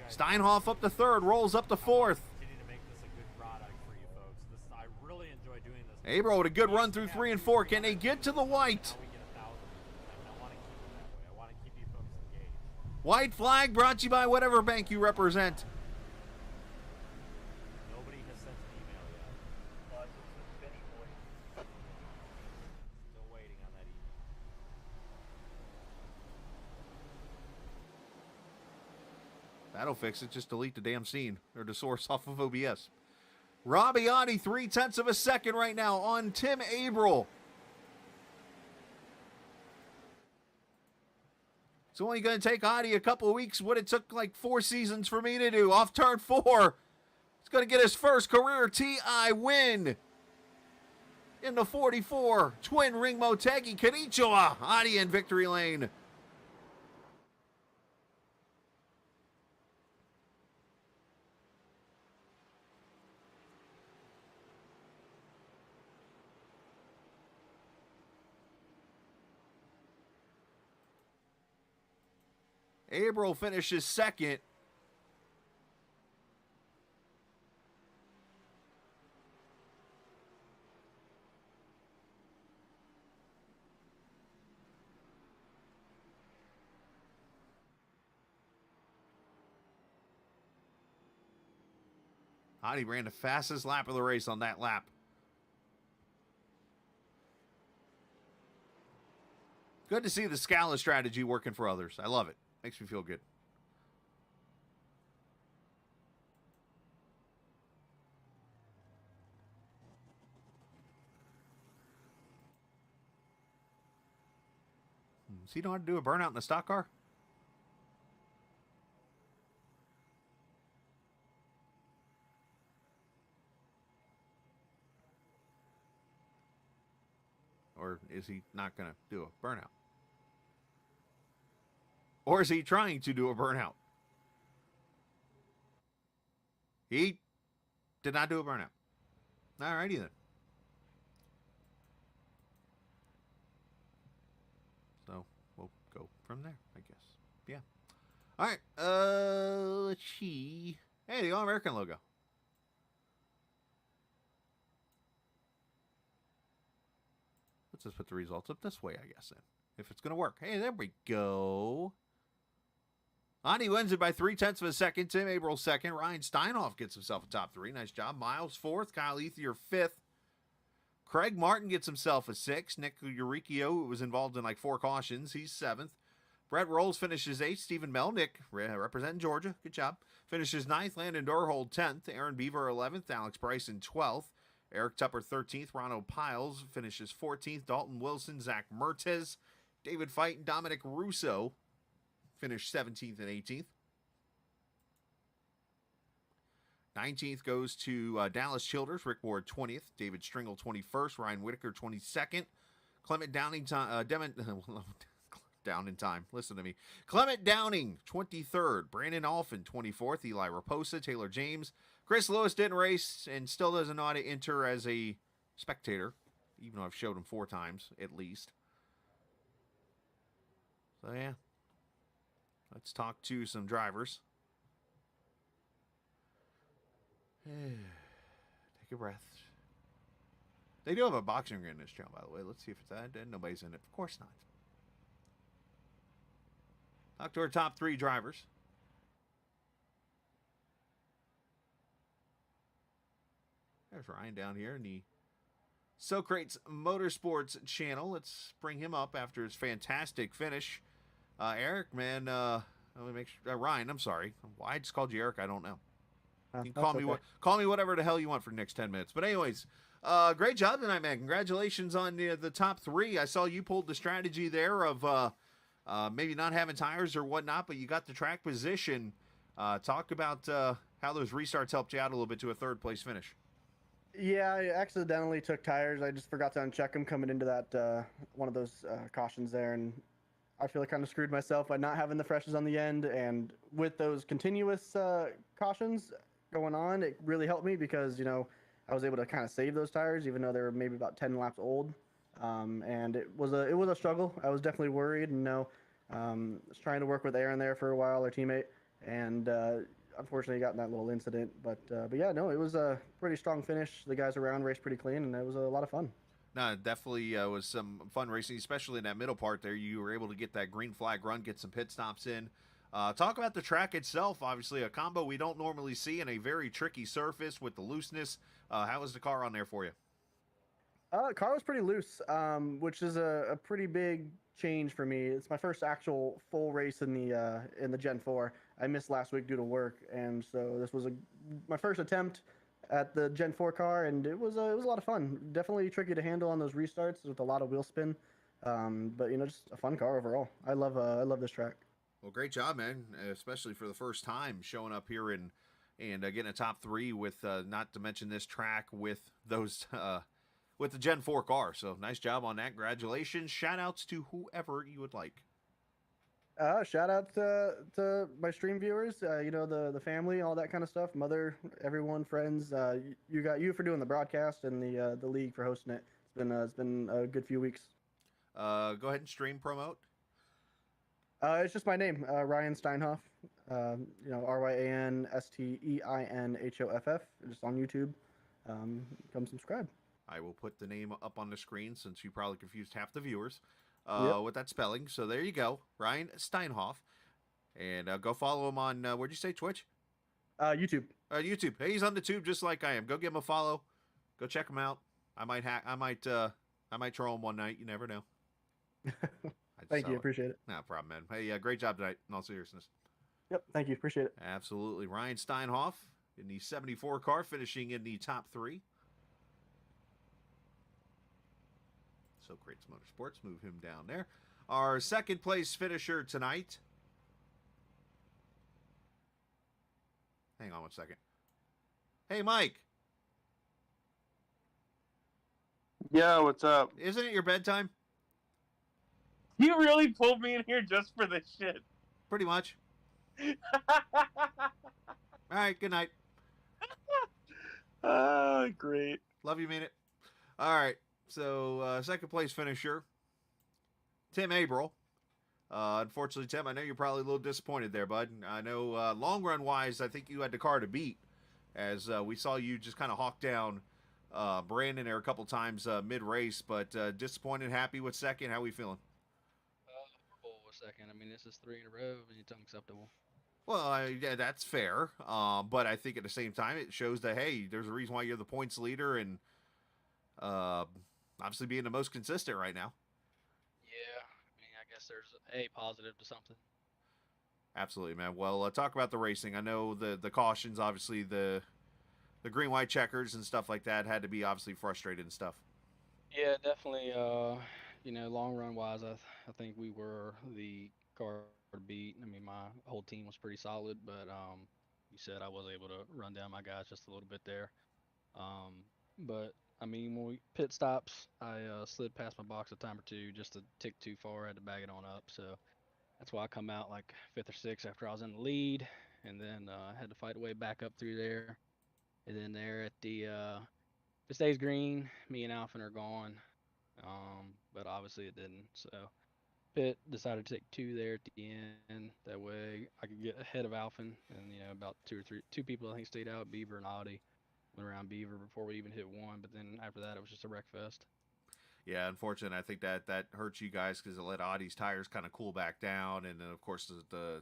Steinhoff up to third, rolls up to fourth. Continue to make this a good product for you folks. I really enjoy doing this. Abro with a good run through 3 and 4. Can they get to the white? White flag brought to you by whatever bank you represent. Nobody has sent an email yet. Still waiting on that email. That'll fix it. Just delete the damn scene or the source off of OBS. Robbiati, 0.3 of a second right now on Tim Abril. It's only going to take Adi a couple of weeks, what it took like 4 seasons for me to do. Off turn 4. He's going to get his first career TI win. In the 44, twin Ring Motegi Konnichiwa. Adi in victory lane. Abril finishes second. Adi ran the fastest lap of the race on that lap. Good to see the Scala strategy working for others. I love it. Makes me feel good. Does he know how to do a burnout in a stock car? Or is he not going to do a burnout? Or is he trying to do a burnout? He did not do a burnout. All righty then. So we'll go from there, I guess. Yeah. All right. Let's see. Hey, the All-American logo. Let's just put the results up this way, I guess, then. If it's going to work. Hey, there we go. Adi wins it by 0.3 of a second. Tim Abril second. Ryan Steinhoff gets himself a top 3. Nice job. Miles fourth. Kyle Ethier fifth. Craig Martin gets himself a 6th. Nick Uricchio was involved in like 4 cautions. He's 7th. Brett Rolls finishes 8th. Stephen Melnick, representing Georgia. Good job. Finishes 9th. Landon Dorhold 10th. Aaron Beaver 11th. Alex Bryson 12th. Eric Tupper 13th. Ronald Piles finishes 14th. Dalton Wilson, Zach Mertes, David Fight, and Dominic Russo finished 17th and 18th. 19th goes to Dallas Childers. Rick Ward 20th. David Stringle 21st. Ryan Whitaker 22nd. Clement Downing down in time. Listen to me. Clement Downing 23rd. Brandon Alphin 24th. Eli Raposa. Taylor James. Chris Lewis didn't race and still doesn't know how to enter as a spectator, even though I've showed him 4 times at least. So yeah. Let's talk to some drivers. Take a breath. They do have a boxing ring in this channel, by the way. Let's see if it's that. Nobody's in it. Of course not. Talk to our top 3 drivers. There's Ryan down here in the Socrates Motorsports channel. Let's bring him up after his fantastic finish. Eric, man, let me make sure. Ryan, I'm sorry. Why I just called you Eric, I don't know. You can call me whatever the hell you want for the next 10 minutes. But anyways, great job tonight, man. Congratulations on the top 3. I saw you pulled the strategy there of maybe not having tires or whatnot, but you got the track position. Talk about how those restarts helped you out a little bit to a 3rd place finish. Yeah, I accidentally took tires. I just forgot to uncheck them coming into that one of those cautions there, and I feel like I kind of screwed myself by not having the freshes on the end. And with those continuous cautions going on, it really helped me because, you know, I was able to kind of save those tires, even though they were maybe about 10 laps old. And it was a struggle. I was definitely worried. And, you know, Was trying to work with Aaron there for a while, our teammate, and unfortunately got in that little incident. But yeah, no, it was a pretty strong finish. The guys around raced pretty clean, and it was a lot of fun. No, it definitely was some fun racing, especially in that middle part there. You were able to get that green flag run, get some pit stops in. Talk about the track itself. Obviously, a combo we don't normally see in a very tricky surface with the looseness. How was the car on there for you? Car was pretty loose, which is a pretty big change for me. It's my first actual full race in the Gen 4. I missed last week due to work, and so this was my first attempt at the Gen 4 car, and it was a lot of fun. Definitely tricky to handle on those restarts with a lot of wheel spin, but just a fun car overall. I love this track. Well, great job, man, especially for the first time showing up here and getting a top 3 with not to mention this track with those with the Gen 4 car. So nice job on that. Congratulations. Shout outs to whoever you would like. Shout out to my stream viewers, the family, all that kind of stuff, mother, everyone, friends. You got you for doing the broadcast and the league for hosting it. It's been a good few weeks. Go ahead and stream promote. It's just my name, Ryan Steinhoff. RyanSteinhoff. Just on YouTube. Come subscribe. I will put the name up on the screen since you probably confused half the viewers with that spelling. So there you go, Ryan Steinhoff. And go follow him on, where'd you say, Twitch? YouTube. YouTube. Hey, he's on the tube just like I am. Go give him a follow. Go check him out. I might troll him one night. You never know. Thank you. Appreciate it. No problem, man. Hey, great job tonight, in all seriousness. Yep. Thank you. Appreciate it. Absolutely. Ryan Steinhoff in the 74 car, finishing in the top 3. So Crates Motorsports, move him down there. Our second place finisher tonight. Hang on one second. Hey, Mike. Yeah, what's up? Isn't it your bedtime? You really pulled me in here just for this shit. Pretty much. All right, good night. Great. Love you, mean it. All right. So, second place finisher, Tim Averill. Unfortunately, Tim, I know you're probably a little disappointed there, bud. I know long run wise, I think you had the car to beat, as we saw you just kind of hawk down Brandon there a couple times mid race, but disappointed, happy with second. How we feeling? Horrible with second. I mean, this is 3 in a row, and it's unacceptable. Well, yeah, that's fair. But I think at the same time, it shows that, hey, there's a reason why you're the points leader, and obviously being the most consistent right now. Yeah, I mean, I guess there's a positive to something. Absolutely, man. Well, talk about the racing. I know the cautions, obviously the green white checkers and stuff like that had to be obviously frustrated and stuff. Yeah, definitely. Long run wise, I think we were the car to beat. I mean, my whole team was pretty solid, but you said I was able to run down my guys just a little bit there. But I mean, when we pit stops, I slid past my box a time or two just a tick too far. I had to bag it on up, so that's why I come out like 5th or 6th after I was in the lead, and then I had to fight a way back up through there. And then there at the if it stays green, me and Alphin are gone, but obviously it didn't. So pit decided to take 2 there at the end. That way I could get ahead of Alphin, and about 2 people I think stayed out, Beaver and Audi. Went around Beaver before we even hit 1, but then after that it was just a wreck fest. Yeah, unfortunately, I think that hurts you guys because it let Audie's tires kind of cool back down, and then of course I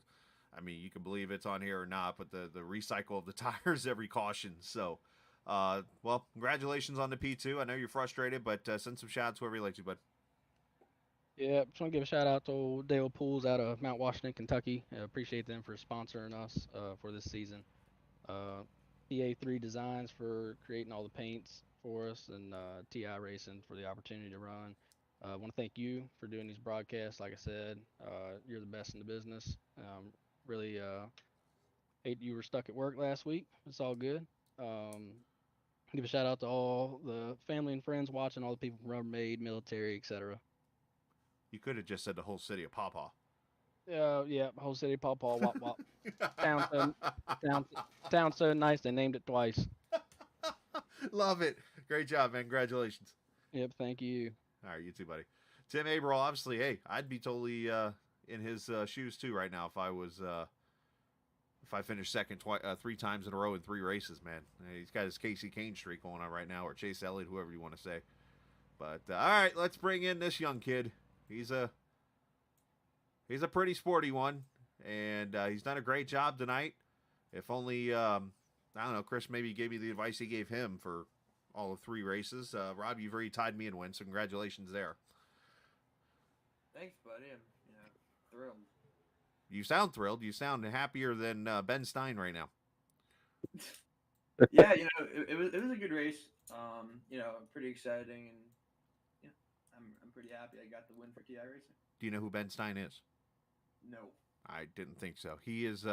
mean, you can believe it's on here or not, but the recycle of the tires every caution. So, well, congratulations on the P2. I know you're frustrated, but send some shots whoever you like to, bud. Yeah, just want to give a shout out to old Dale Pools out of Mount Washington, Kentucky. Appreciate them for sponsoring us for this season. PA3 Designs for creating all the paints for us, and TI Racing for the opportunity to run. I want to thank you for doing these broadcasts. Like I said, you're the best in the business. Really hate you were stuck at work last week. It's all good. Give a shout out to all the family and friends watching, all the people from Rubbermaid, military, etc. You could have just said the whole city of Pawpaw. Yeah, whole city, Pawpaw, wop wop. Town so nice they named it twice. Love it. Great job, man. Congratulations. Yep, thank you. All right, you too, buddy. Tim Averill, obviously, hey, I'd be totally in his shoes too right now. If I finish second 3 times in a row in 3 races, man, he's got his Casey Kane streak going on right now, or Chase Elliott, whoever you want to say. But all right, let's bring in this young kid. He's a pretty sporty one, and he's done a great job tonight. If only I don't know, Chris maybe gave me the advice he gave him for all of 3 races. Rob, you've already tied me in wins, so congratulations there. Thanks, buddy. I'm thrilled. You sound thrilled. You sound happier than Ben Stein right now. Yeah, it was a good race. Pretty exciting, and I'm pretty happy I got the win for TI Racing. Do you know who Ben Stein is? No. I didn't think so. He is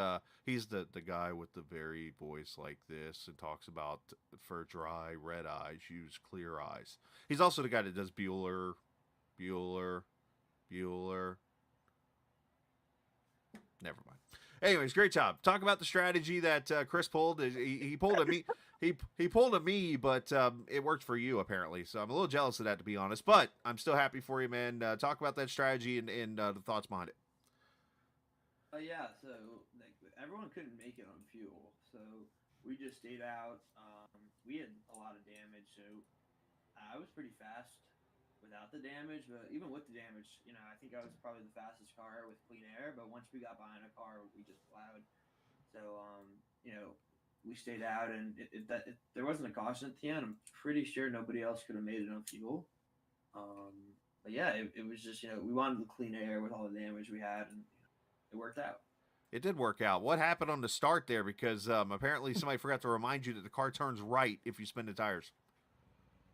he's the guy with the very voice like this and talks about for dry red eyes, use clear eyes. He's also the guy that does Bueller. Never mind. Anyways, great job. Talk about the strategy that Chris pulled. He pulled a me. He pulled a me, but it worked for you apparently. So I'm a little jealous of that, to be honest. But I'm still happy for you, man. Talk about that strategy and the thoughts behind it. Yeah, so everyone couldn't make it on fuel, so we just stayed out. We had a lot of damage, so I was pretty fast without the damage, but even with the damage, I think I was probably the fastest car with clean air. But once we got behind a car, we just plowed. So we stayed out, and there wasn't a caution at the end. I'm pretty sure nobody else could have made it on fuel. But yeah, it was just we wanted the clean air with all the damage we had, and it worked out. It did work out. What happened on the start there? Because apparently somebody forgot to remind you that the car turns right if you spin the tires.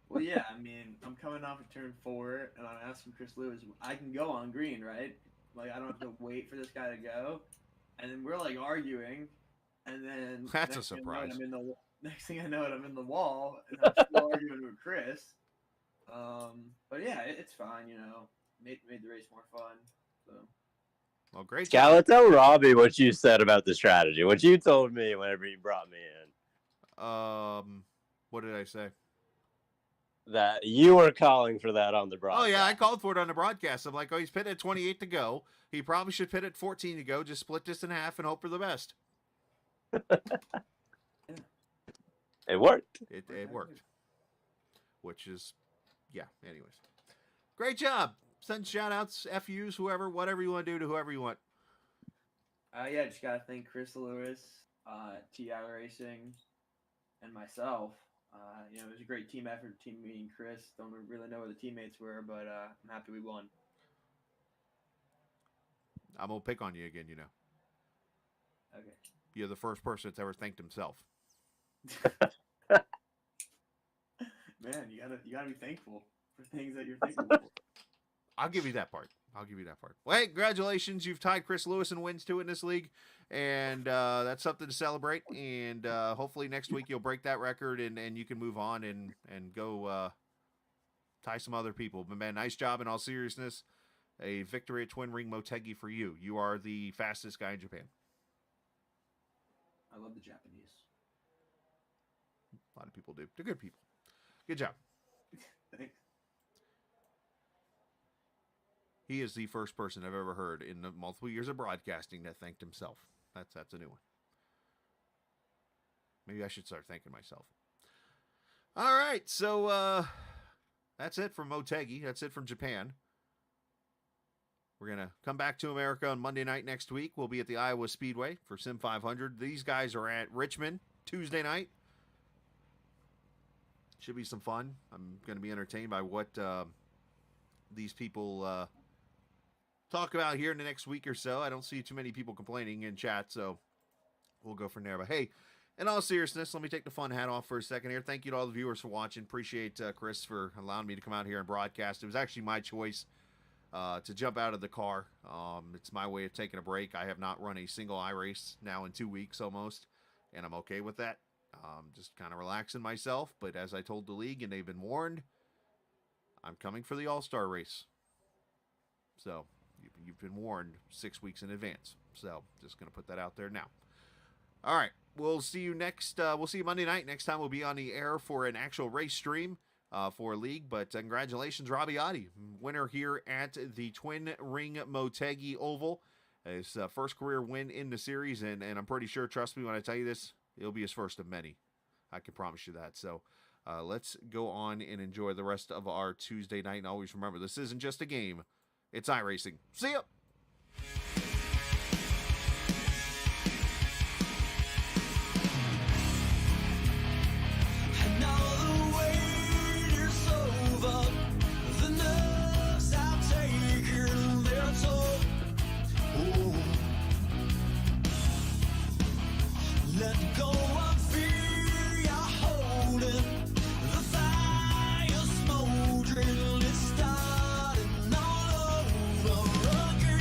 Well, yeah, I'm coming off of turn 4, and I'm asking Chris Lewis, I can go on green, right? Like, I don't have to wait for this guy to go. And then we're, like, arguing, and then... That's a surprise. Next thing I know, I'm in the wall, and I'm still arguing with Chris. But, yeah, it's fine, Made the race more fun, so... Well, great. Scala, tell Robbie what you said about the strategy. What you told me whenever you brought me in. What did I say? That you were calling for that on the broadcast. Oh yeah, I called for it on the broadcast. I'm like, he's pitted at 28 to go. He probably should pit at 14 to go. Just split this in half and hope for the best. It worked. It worked. Which is, yeah. Anyways, great job. Send shout outs, FUs, whoever, whatever you want to do to whoever you want. Yeah, just gotta thank Chris Lewis, TI Racing, and myself. It was a great team effort, team me and Chris. Don't really know where the teammates were, but I'm happy we won. I'm gonna pick on you again, Okay. You're the first person that's ever thanked himself. Man, you gotta be thankful for things that you're thankful for. I'll give you that part. Well, hey, congratulations. You've tied Chris Lewis in wins too in this league, and that's something to celebrate. And hopefully next week you'll break that record and you can move on and go tie some other people. But, man, nice job in all seriousness. A victory at Twin Ring Motegi for you. You are the fastest guy in Japan. I love the Japanese. A lot of people do. They're good people. Good job. Thanks. He is the first person I've ever heard in the multiple years of broadcasting that thanked himself. That's a new one. Maybe I should start thanking myself. All right, so that's it from Motegi. That's it from Japan. We're going to come back to America on Monday night next week. We'll be at the Iowa Speedway for Sim 500. These guys are at Richmond Tuesday night. Should be some fun. I'm going to be entertained by what these people talk about here in the next week or so. I don't see too many people complaining in chat, so we'll go from there. But hey, in all seriousness, let me take the fun hat off for a second here. Thank you to all the viewers for watching. Appreciate Chris for allowing me to come out here and broadcast. It was actually my choice to jump out of the car. It's my way of taking a break. I have not run a single iRace now in 2 weeks almost, and I'm okay with that. Just kind of relaxing myself. But as I told the league, and they've been warned, I'm coming for the All-Star race. So you've been warned 6 weeks in advance. So just going to put that out there now. All right. We'll see you next. We'll see you Monday night. Next time we'll be on the air for an actual race stream. for league. But congratulations, Robbie Oddie, winner here at the Twin Ring Motegi Oval. His first career win in the series, and I'm pretty sure, trust me when I tell you this, it'll be his first of many. I can promise you that. So let's go on and enjoy the rest of our Tuesday night. And always remember, this isn't just a game. It's iRacing. See ya! Let go of fear, you're holding the fire smoldering, it's starting all over again.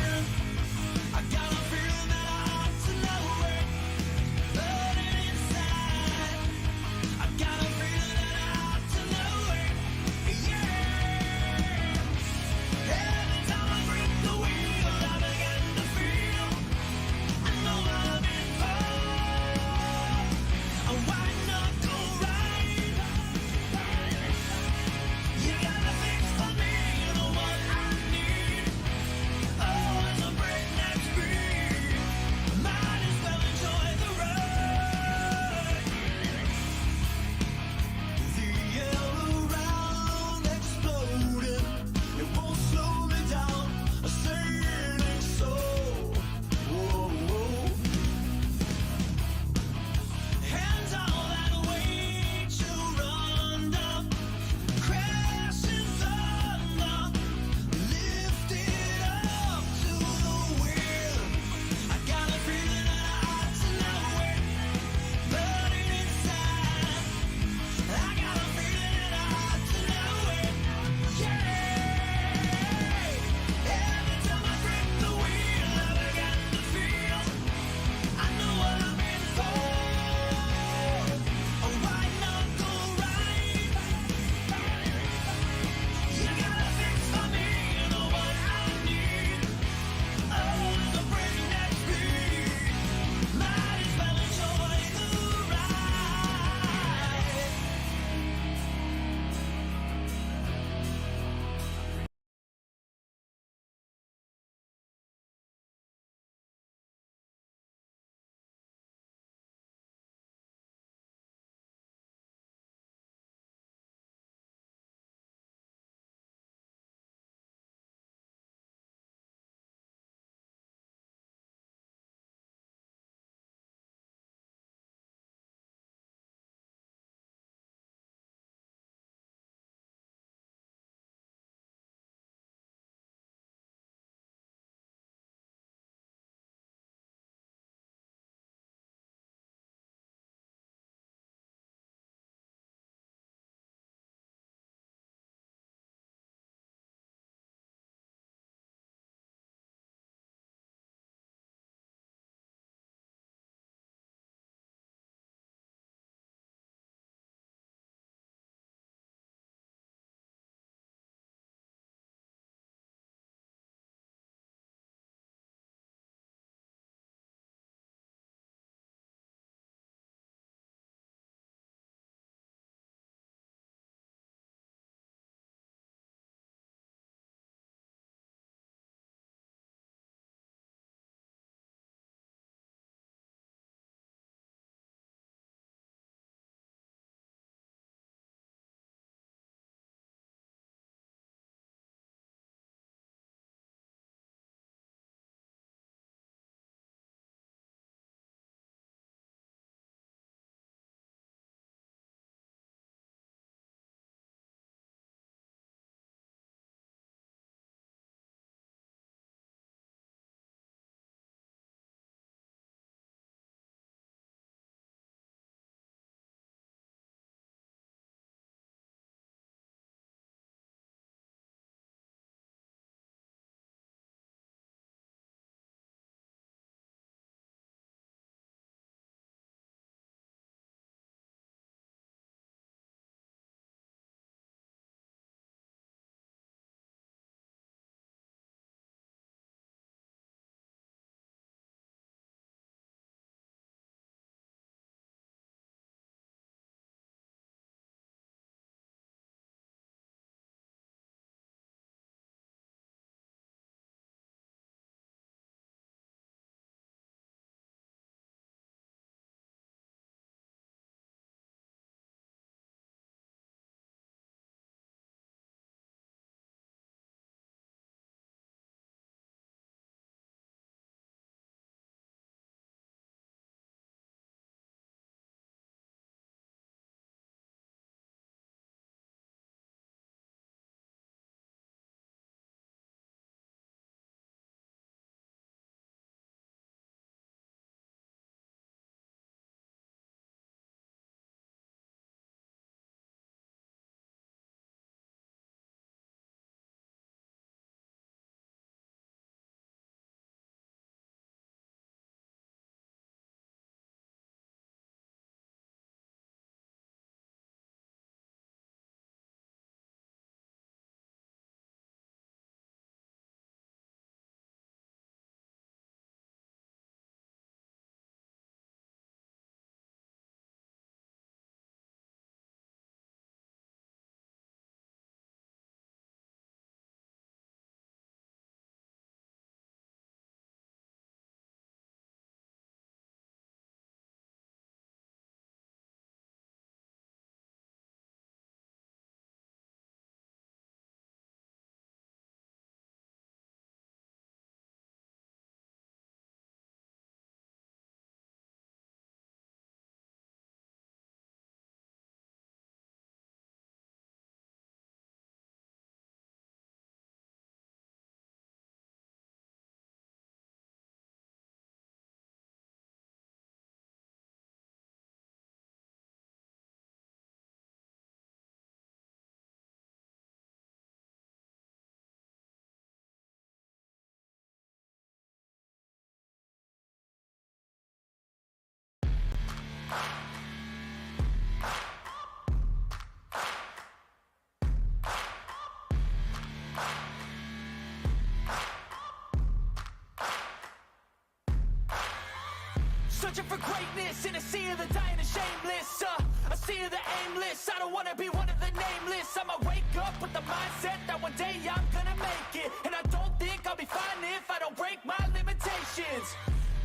Searching for greatness in a sea of the dying and shameless. A sea of the aimless. I don't wanna be one of the nameless. I'ma wake up with the mindset that one day I'm gonna make it. And I don't think I'll be fine if I don't break my limitations.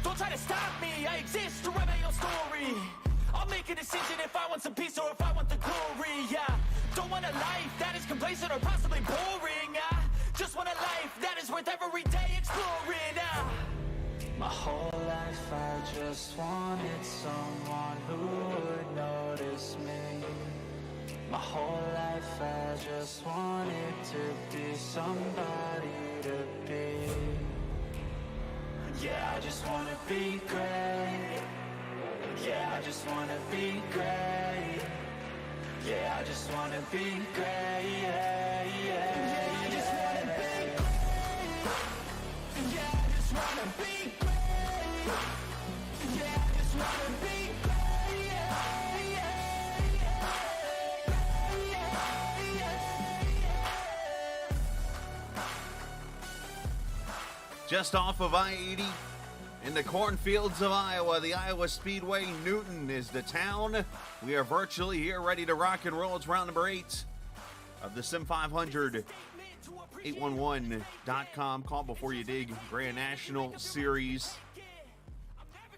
Don't try to stop me, I exist to write my own story. I'll make a decision if I want some peace or if I want the glory. Yeah, don't want a life that is complacent or possibly boring. I just want a life that is worth every day exploring. My whole life I just wanted someone who would notice me. My whole life I just wanted to be somebody to be. Yeah, I just wanna be great. Yeah, I just wanna be great. Yeah, I just wanna be great. Yeah, yeah, I just wanna be great. Yeah, I just wanna be great. Yeah, I just wanna be great. Yeah, Just off of I-80 in the cornfields of Iowa, the Iowa Speedway. Newton is the town. We are virtually here, ready to rock and roll. It's round number 8 of the Sim 500. 811.com. Call before you dig. Grand National Series.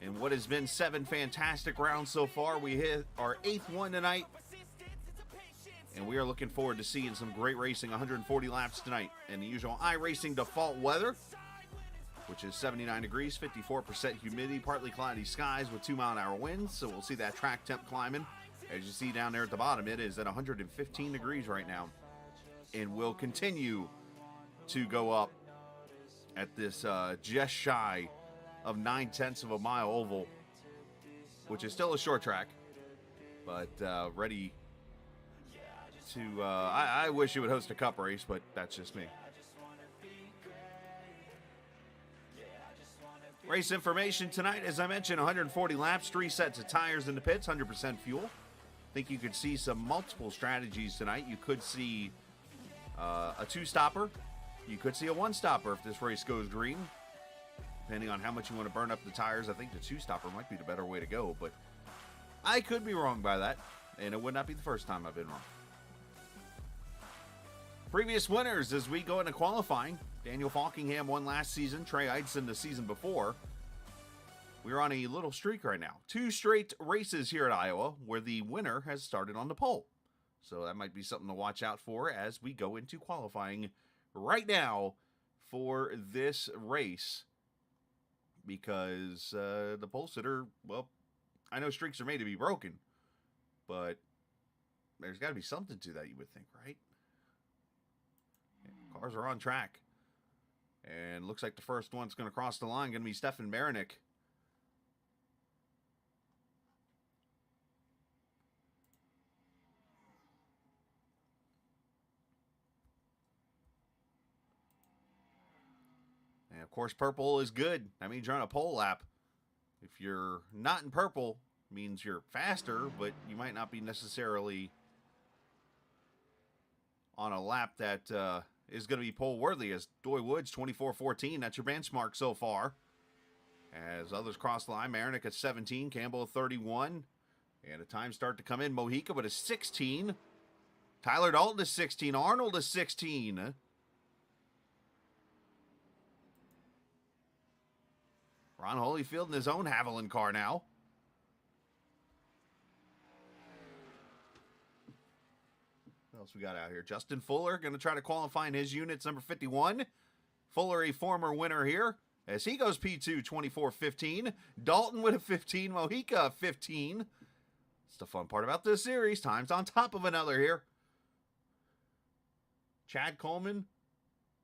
And what has been 7 fantastic rounds so far. We hit our 8th one tonight. And we are looking forward to seeing some great racing. 140 laps tonight. And the usual iRacing default weather, which is 79 degrees, 54% humidity, partly cloudy skies with 2-mile-an-hour winds. So we'll see that track temp climbing. As you see down there at the bottom, it is at 115 degrees right now. And will continue to go up at this just shy of 9/10 of a mile oval, which is still a short track, but ready to, I wish it would host a cup race, but that's just me. Race information tonight, as I mentioned, 140 laps, 3 sets of tires in the pits, 100% fuel. I think you could see some multiple strategies tonight. You could see a 2-stopper. You could see a 1-stopper if this race goes green. Depending on how much you want to burn up the tires, I think the 2-stopper might be the better way to go, but I could be wrong by that, and it would not be the first time I've been wrong. Previous winners as we go into qualifying. Daniel Falkingham won last season. Trey Eidson the season before. We're on a little streak right now. 2 straight races here at Iowa where the winner has started on the pole. So that might be something to watch out for as we go into qualifying right now for this race. Because the pole sitter, well, I know streaks are made to be broken, but there's got to be something to that, you would think, right? Cars are on track. And looks like the first one's going to cross the line, going to be Stefan Marinick. And of course, purple is good. That means you're on a pole lap. If you're not in purple, it means you're faster, but you might not be necessarily on a lap that is going to be pole worthy, as Doy Woods 24:14. That's your benchmark so far. As others cross the line, Marinick at 17, Campbell at 31. And the times start to come in. Mojica with a 16. Tyler Dalton is 16. Arnold is 16. Ron Holyfield in his own Haviland car now. What else we got out here? Justin Fuller going to try to qualify in his units, number 51. Fuller, a former winner here, as he goes P2, 24:15. Dalton with a 15. Mojica, a 15. It's the fun part about this series. Time's on top of another here. Chad Coleman,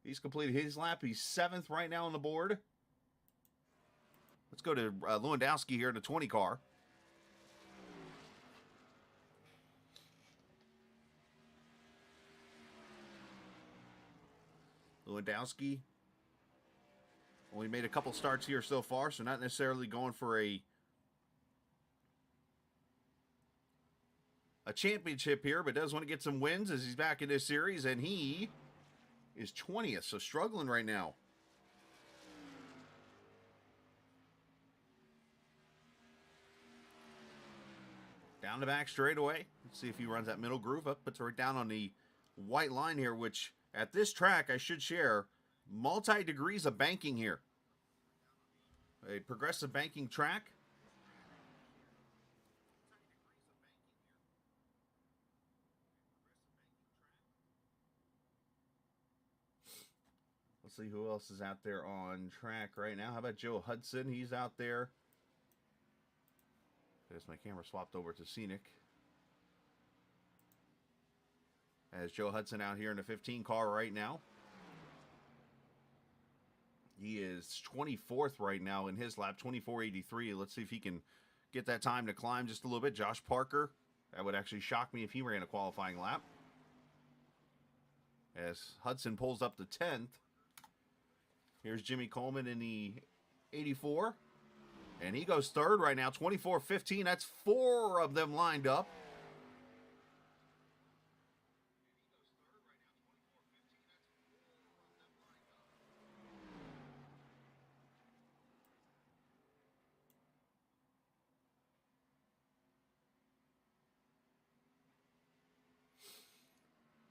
he's completed his lap. He's 7th right now on the board. Let's go to Lewandowski here in the 20 car. Lewandowski only made a couple starts here so far, so not necessarily going for a championship here, but does want to get some wins as he's back in this series, and he is 20th, so struggling right now. Down the back straight away. Let's see if he runs that middle groove up. Puts right down on the white line here, which at this track, I should share, multi-degrees of banking here. A progressive banking track. Let's see who else is out there on track right now. How about Joe Hudson? He's out there. There's my camera swapped over to Scenic. As Joe Hudson out here in the 15 car right now. He is 24th right now in his lap, 24.83. Let's see if he can get that time to climb just a little bit. Josh Parker, that would actually shock me if he ran a qualifying lap. As Hudson pulls up to 10th. Here's Jimmy Coleman in the 84. And he goes third right now, 24.15. That's 4 of them lined up.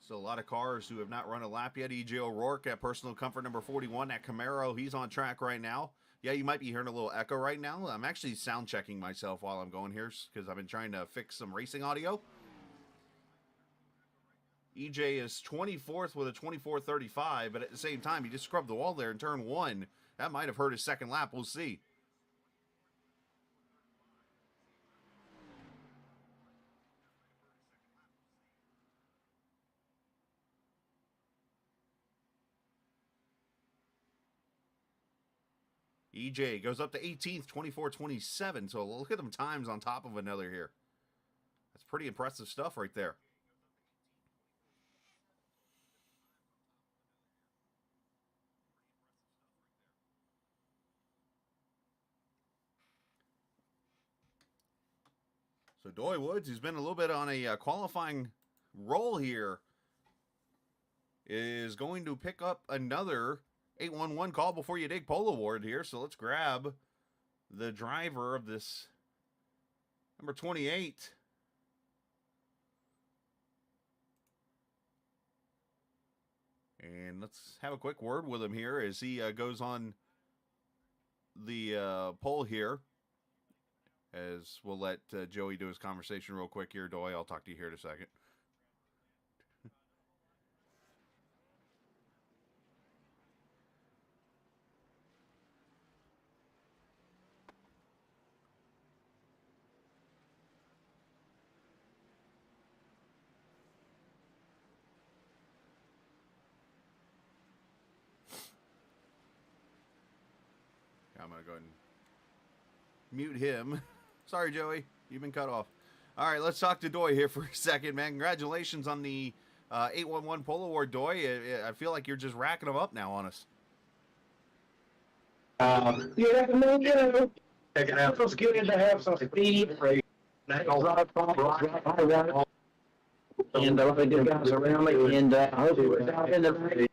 So a lot of cars who have not run a lap yet. E.J. O'Rourke at personal comfort number 41. That Camaro, he's on track right now. Yeah, you might be hearing a little echo right now. I'm actually sound checking myself while I'm going here because I've been trying to fix some racing audio. EJ is 24th with a 24.35, but at the same time, he just scrubbed the wall there in turn 1. That might have hurt his second lap. We'll see. EJ goes up to 18th, 24.27. So look at them times on top of another here. That's pretty impressive stuff right there. So Doy Woods, who's been a little bit on a qualifying roll here, is going to pick up another 811 call before you dig pole award here. So let's grab the driver of this number 28. And let's have a quick word with him here as he goes on the pole here. As we'll let Joey do his conversation real quick here. Doy, I'll talk to you here in a second. I'm going to go ahead and mute him. Sorry, Joey. You've been cut off. All right, let's talk to Doy here for a second, man. Congratulations on the 811 Pole Award, Doy. I feel like you're just racking them up now on us. Yeah, man, you know, it feels good to have some speed. And a lot of good guys around me, and I hope it was out in the race.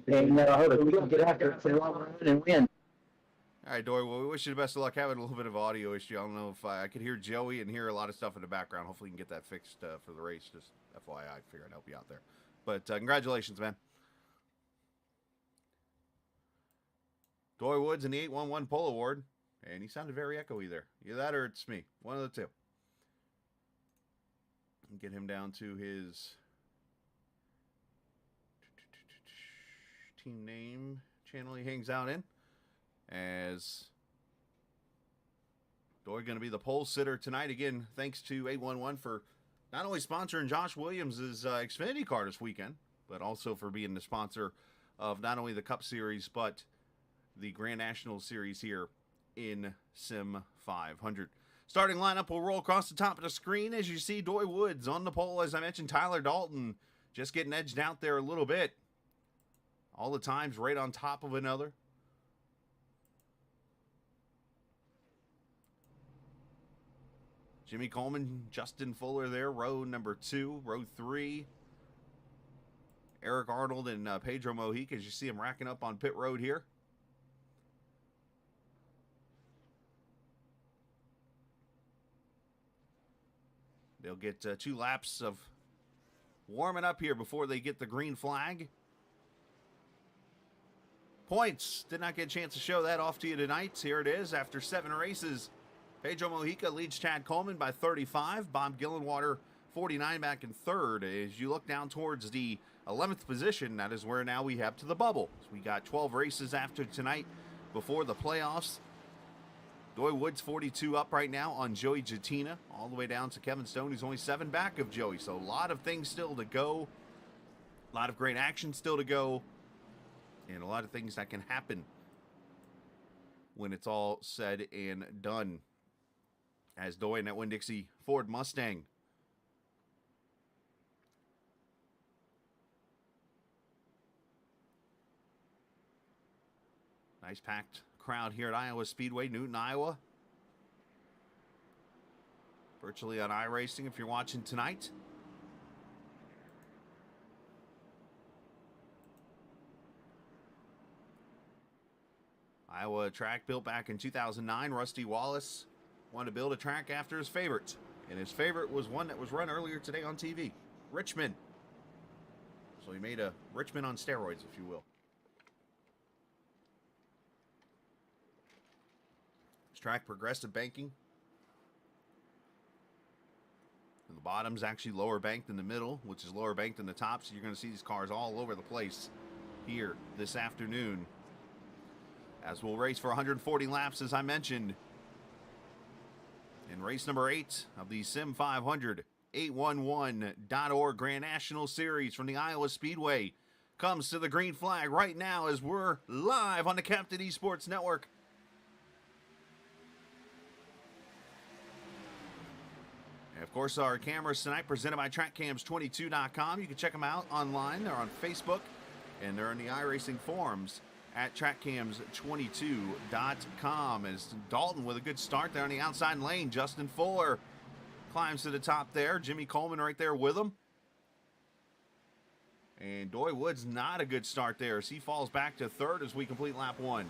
And I hope we can get after it for a long run and win. All right, Dory, well, we wish you the best of luck. Having a little bit of audio issue. I don't know if I could hear Joey and hear a lot of stuff in the background. Hopefully, you can get that fixed for the race. Just FYI, I figured I'd help you out there. But congratulations, man. Dory Woods in the 811 Pole Award. And he sounded very echoey there. Either that or it's me. One of the two. Get him down to his team name channel he hangs out in. As Dory going to be the pole sitter tonight. Again, thanks to 811 for not only sponsoring Josh Williams' Xfinity car this weekend, but also for being the sponsor of not only the Cup Series, but the Grand National Series here in Sim 500. Starting lineup will roll across the top of the screen as you see Doy Woods on the pole. As I mentioned, Tyler Dalton just getting edged out there a little bit. All the times right on top of another. Jimmy Coleman, Justin Fuller there, row number 2, row 3. Eric Arnold and Pedro Mojica as you see him racking up on pit road here. They'll get 2 laps of warming up here before they get the green flag. Points. Did not get a chance to show that off to you tonight. Here it is. After 7 races, Pedro Mojica leads Chad Coleman by 35. Bob Gillenwater, 49, back in 3rd. As you look down towards the 11th position, that is where now we have to the bubble. So we got 12 races after tonight before the playoffs. Doy Woods 42 up right now on Joey Jatina, all the way down to Kevin Stone, who's only 7 back of Joey. So a lot of things still to go, a lot of great action still to go, and a lot of things that can happen when it's all said and done. As Doy in that Winn-Dixie Ford Mustang. Nice packed crowd here at Iowa Speedway, Newton, Iowa. Virtually on iRacing if you're watching tonight. Iowa track built back in 2009. Rusty Wallace wanted to build a track after his favorite. And his favorite was one that was run earlier today on TV. Richmond. So he made a Richmond on steroids, if you will. This track, progressive banking. And the bottom's actually lower banked than the middle, which is lower banked than the top. So you're going to see these cars all over the place here this afternoon. As we'll race for 140 laps, as I mentioned. In race number 8 of the Sim 500 811.org Grand National Series from the Iowa Speedway comes to the green flag right now as we're live on the Captain Esports Network. And of course, our cameras tonight presented by TrackCams22.com. You can check them out online. They're on Facebook, and they're in the iRacing forums at TrackCams22.com. As Dalton with a good start there on the outside lane. Justin Fuller climbs to the top there. Jimmy Coleman right there with him. And Doy Woods not a good start there as he falls back to 3rd as we complete lap 1.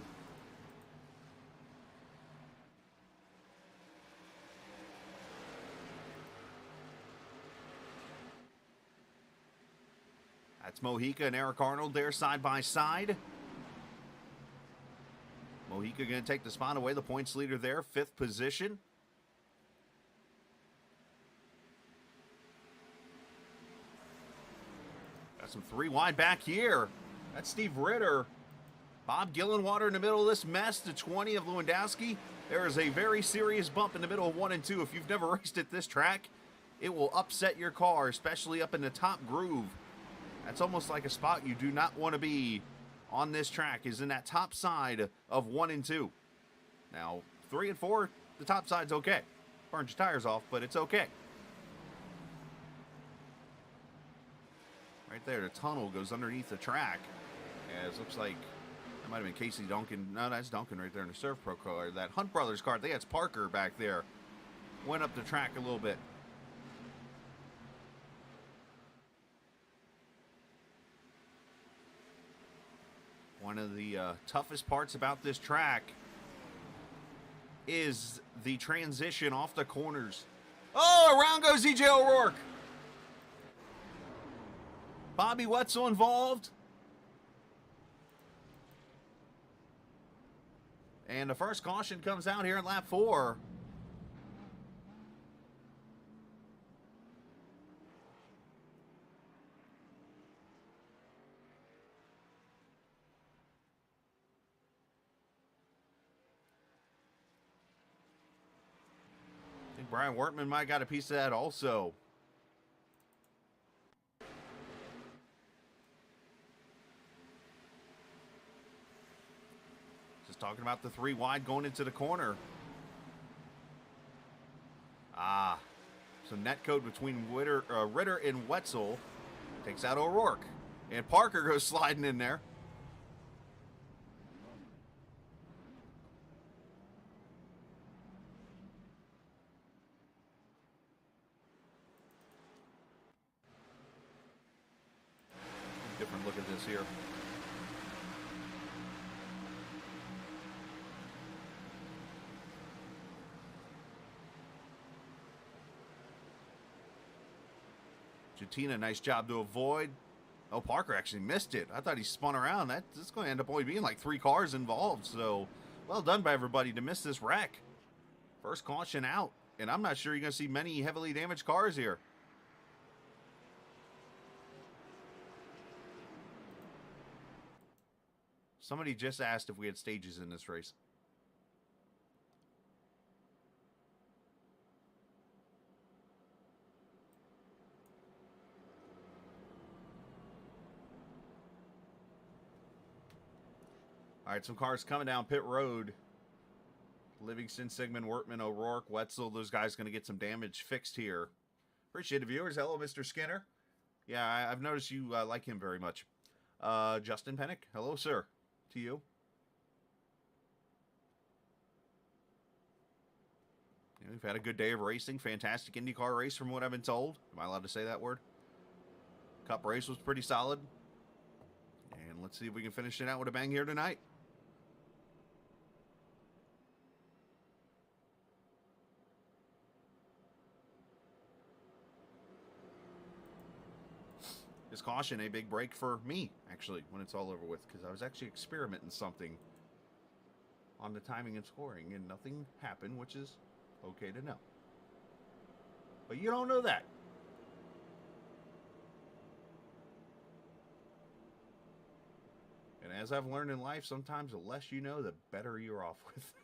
That's Mojica and Eric Arnold there side by side. Mojica going to take the spot away, the points leader there, 5th position. Got some 3 wide back here. That's Steve Ritter. Bob Gillenwater in the middle of this mess, the 20 of Lewandowski. There is a very serious bump in the middle of 1 and 2. If you've never raced at this track, it will upset your car, especially up in the top groove. That's almost like a spot you do not want to be on this track, is in that top side of 1 and 2. Now, 3 and 4, the top side's okay. Burns your tires off, but it's okay. Right there, the tunnel goes underneath the track. As it looks like that might have been Casey Duncan. No, that's Duncan right there in the Surf Pro car. That Hunt Brothers car, I think that's Parker back there. Went up the track a little bit. One of the toughest parts about this track is the transition off the corners. Oh, around goes EJ O'Rourke. Bobby Wetzel involved. And the first caution comes out here in lap 4. Brian Wortman might got a piece of that also. Just talking about the 3 wide going into the corner. So net code between Ritter and Wetzel takes out O'Rourke. And Parker goes sliding in there. Different look at this here. Jatina, nice job to avoid. Oh, Parker actually missed it. I thought he spun around. That's going to end up only being like 3 cars involved. So, well done by everybody to miss this wreck. First caution out. And I'm not sure you're going to see many heavily damaged cars here. Somebody just asked if we had stages in this race. All right, some cars coming down pit road. Livingston, Sigmund, Wortman, O'Rourke, Wetzel. Those guys going to get some damage fixed here. Appreciate the viewers. Hello, Mr. Skinner. Yeah, I've noticed you like him very much. Justin Pennick. Hello, sir. To you. Yeah, we've had a good day of racing. Fantastic IndyCar race from what I've been told. Am I allowed to say that word? Cup race was pretty solid. And let's see if we can finish it out with a bang here tonight. This caution, a big break for me, actually, when it's all over with, because I was actually experimenting something on the timing and scoring, and nothing happened, which is okay to know. But you don't know that. And as I've learned in life, sometimes the less you know, the better you're off with.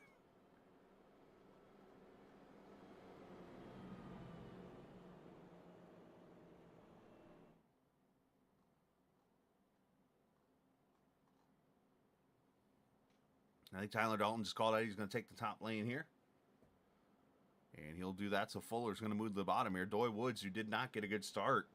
I think Tyler Dalton just called out he's going to take the top lane here. And he'll do that, so Fuller's going to move to the bottom here. Doy Woods, who did not get a good start.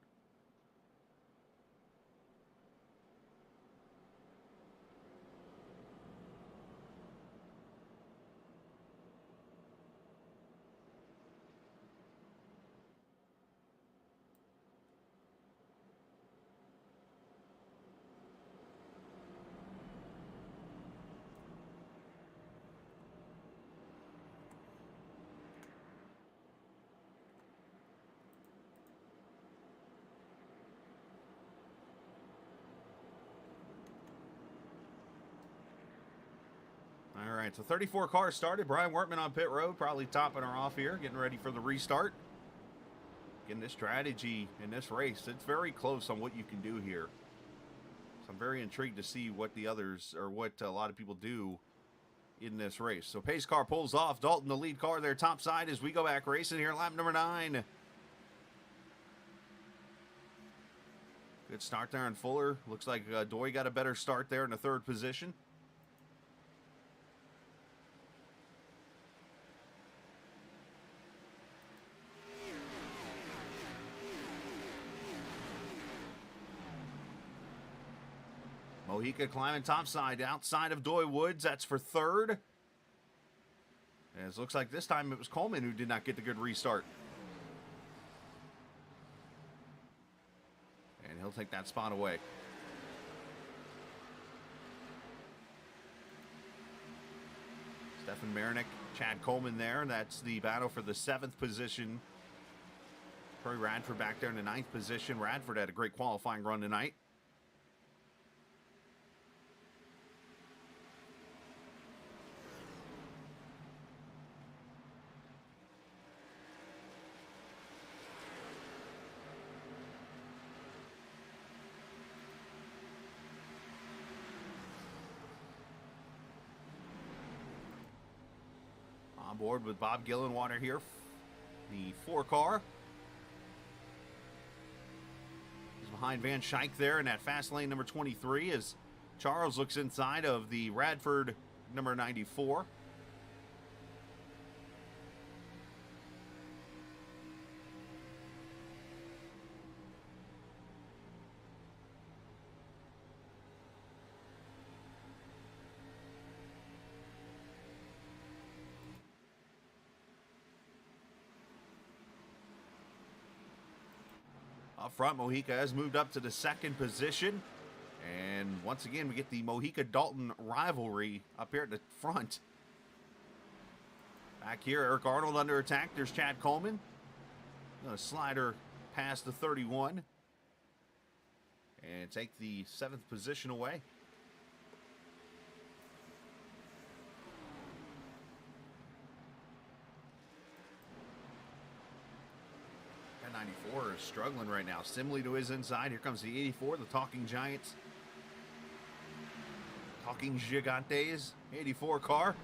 All right, so 34 cars started. Brian Wortman on pit road, probably topping her off here, getting ready for the restart. Again, this strategy in this race, it's very close on what you can do here. So I'm very intrigued to see what the others, or what a lot of people do in this race. So pace car pulls off. Dalton, the lead car there, top side as we go back racing here, lap number 9. Good start there on Fuller. Looks like Doy got a better start there in the 3rd position. Mojica climbing topside outside of Doy Woods. That's for 3rd. And it looks like this time it was Coleman who did not get the good restart. And he'll take that spot away. Stefan Marinik, Chad Coleman there. That's the battle for the 7th position. Corey Radford back there in the 9th position. Radford had a great qualifying run tonight. On board with Bob Gillenwater here, the 4 car. He's behind Van Schaik there in that fast lane number 23 as Charles looks inside of the Radford number 94. Up front, Mojica has moved up to the 2nd position. And once again, we get the Mojica-Dalton rivalry up here at the front. Back here, Eric Arnold under attack. There's Chad Coleman. Gonna slide her past the 31 and take the 7th position away. That 94 is struggling right now. Simley to his inside. Here comes the 84, the Talking Giants. Talking Gigantes, 84 car.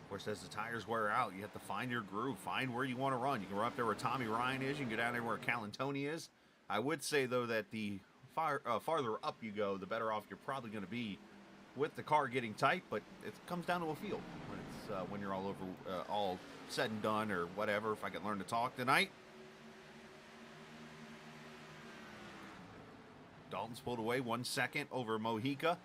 Of course, as the tires wear out, you have to find your groove, find where you want to run. You can run up there where Tommy Ryan is. You can go down there where Calantoni is. I would say, though, that the farther up you go, the better off you're probably going to be with the car getting tight. But it comes down to a field when it's when you're all over, all said and done, or whatever. If I could learn to talk tonight. Dalton's pulled away 1 second over Mojica.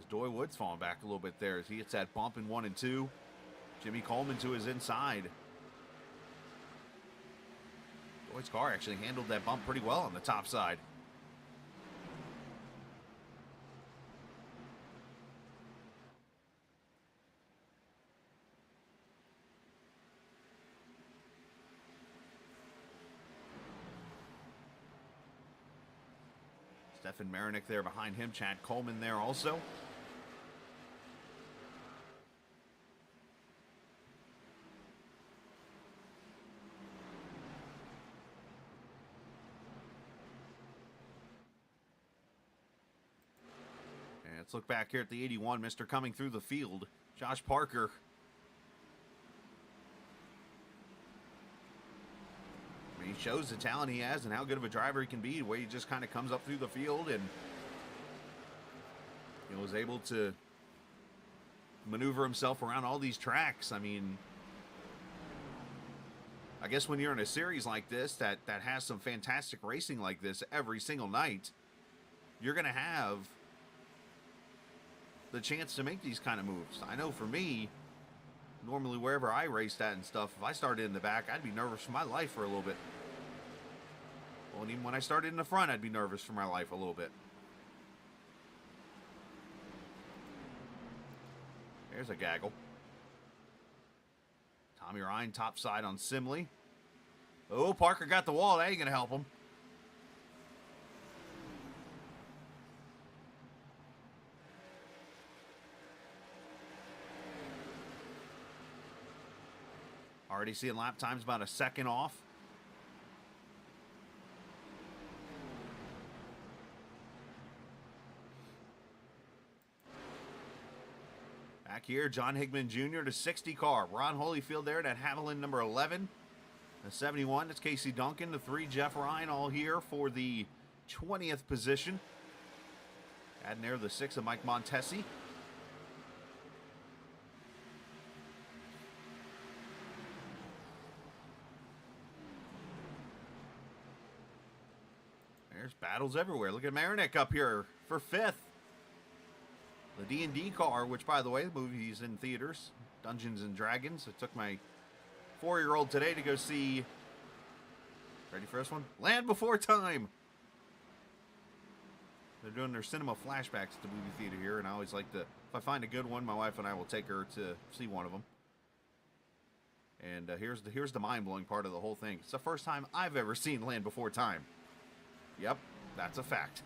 Doy Wood's falling back a little bit there as he hits that bump in 1 and 2. Jimmy Coleman to his inside. Doy's car actually handled that bump pretty well on the top side. Stefan Marinik there behind him. Chad Coleman there also. Let's look back here at the 81, Mr. Coming through the field, Josh Parker. I mean, he shows the talent he has and how good of a driver he can be, the way he just kind of comes up through the field and was able to maneuver himself around all these tracks. I mean, I guess when you're in a series like this that has some fantastic racing like this every single night, you're going to have the chance to make these kind of moves. I know for me, normally wherever I raced at and stuff, if I started in the back, I'd be nervous for my life for a little bit. Well, and even when I started in the front, I'd be nervous for my life a little bit. There's a gaggle. Tommy Ryan top side on Simley. Oh, Parker got the wall. That ain't gonna help him. Already seeing lap times about a second off. Back here, John Higman Jr. to 60 car. Ron Holyfield there at Haviland number 11. The 71, that's Casey Duncan. The 3, Jeff Ryan, all here for the 20th position. Adding there the 6 of Mike Montesi. There's battles everywhere. Look at Marinik up here for 5th. The D&D car, which, by the way, the movie's in theaters. Dungeons and Dragons. I took my 4-year-old today to go see... Ready for this one? Land Before Time. They're doing their cinema flashbacks at the movie theater here, and I always like to... If I find a good one, my wife and I will take her to see one of them. And here's the mind-blowing part of the whole thing. It's the first time I've ever seen Land Before Time. Yep, that's a fact.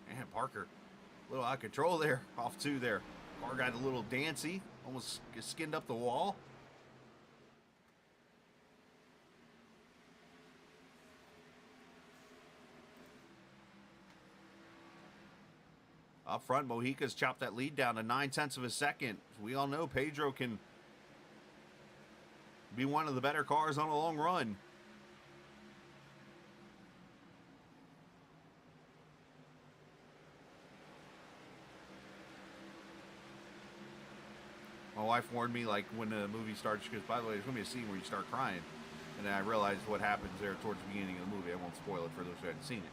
And Parker, a little out of control there, off 2 there. Car got a little dancy, almost skinned up the wall. Up front, Mojica's chopped that lead down to 9/10 of a second. As we all know, Pedro can be one of the better cars on a long run. wife warned me, like, when the movie starts, she goes, by the way, there's going to be a scene where you start crying. And then I realized what happens there towards the beginning of the movie. I won't spoil it for those who hadn't seen it.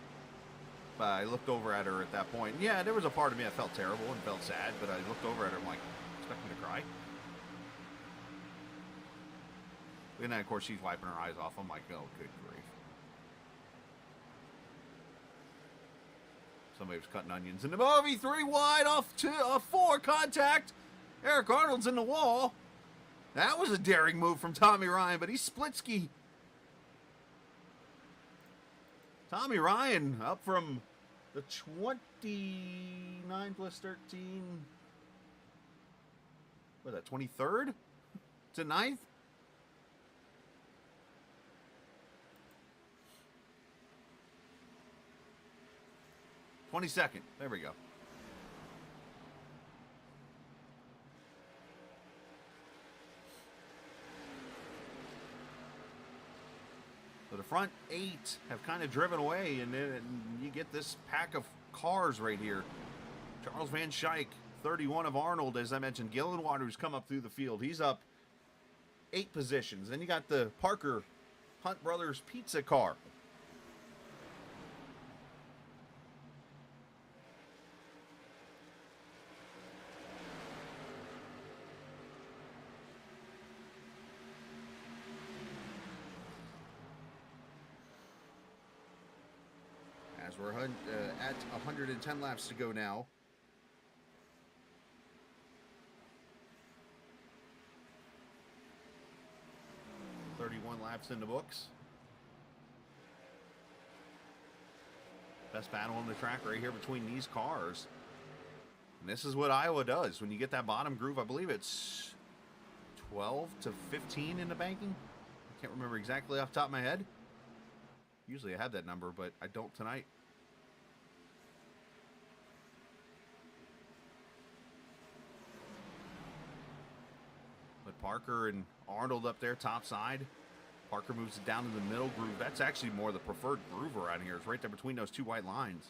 But I looked over at her at that point. Yeah, there was a part of me that felt terrible and felt sad, but I looked over at her and I'm like, expect me to cry? And then, of course, she's wiping her eyes off. I'm like, oh, good grief. Somebody was cutting onions in the movie. 3 wide off 4 contact. Eric Arnold's in the wall. That was a daring move from Tommy Ryan, but he's splitski. Tommy Ryan up from the 29 plus 13. What is that, 23rd to 9th? '22nd. There we go. So the front 8 have kind of driven away, and then you get this pack of cars right here. Charles Van Schaik, 31 of Arnold, as I mentioned. Gillen Waters come up through the field. He's up 8 positions. Then you got the Parker Hunt Brothers pizza car. As we're at 110 laps to go now. Laps in the books. Best battle on the track right here between these cars. And this is what Iowa does. When you get that bottom groove, I believe it's 12 to 15 in the banking. I can't remember exactly off the top of my head. Usually I have that number, but I don't tonight. But Parker and Arnold up there top side. Parker moves it down in the middle groove. That's actually more the preferred groove around here. It's right there between those 2 white lines.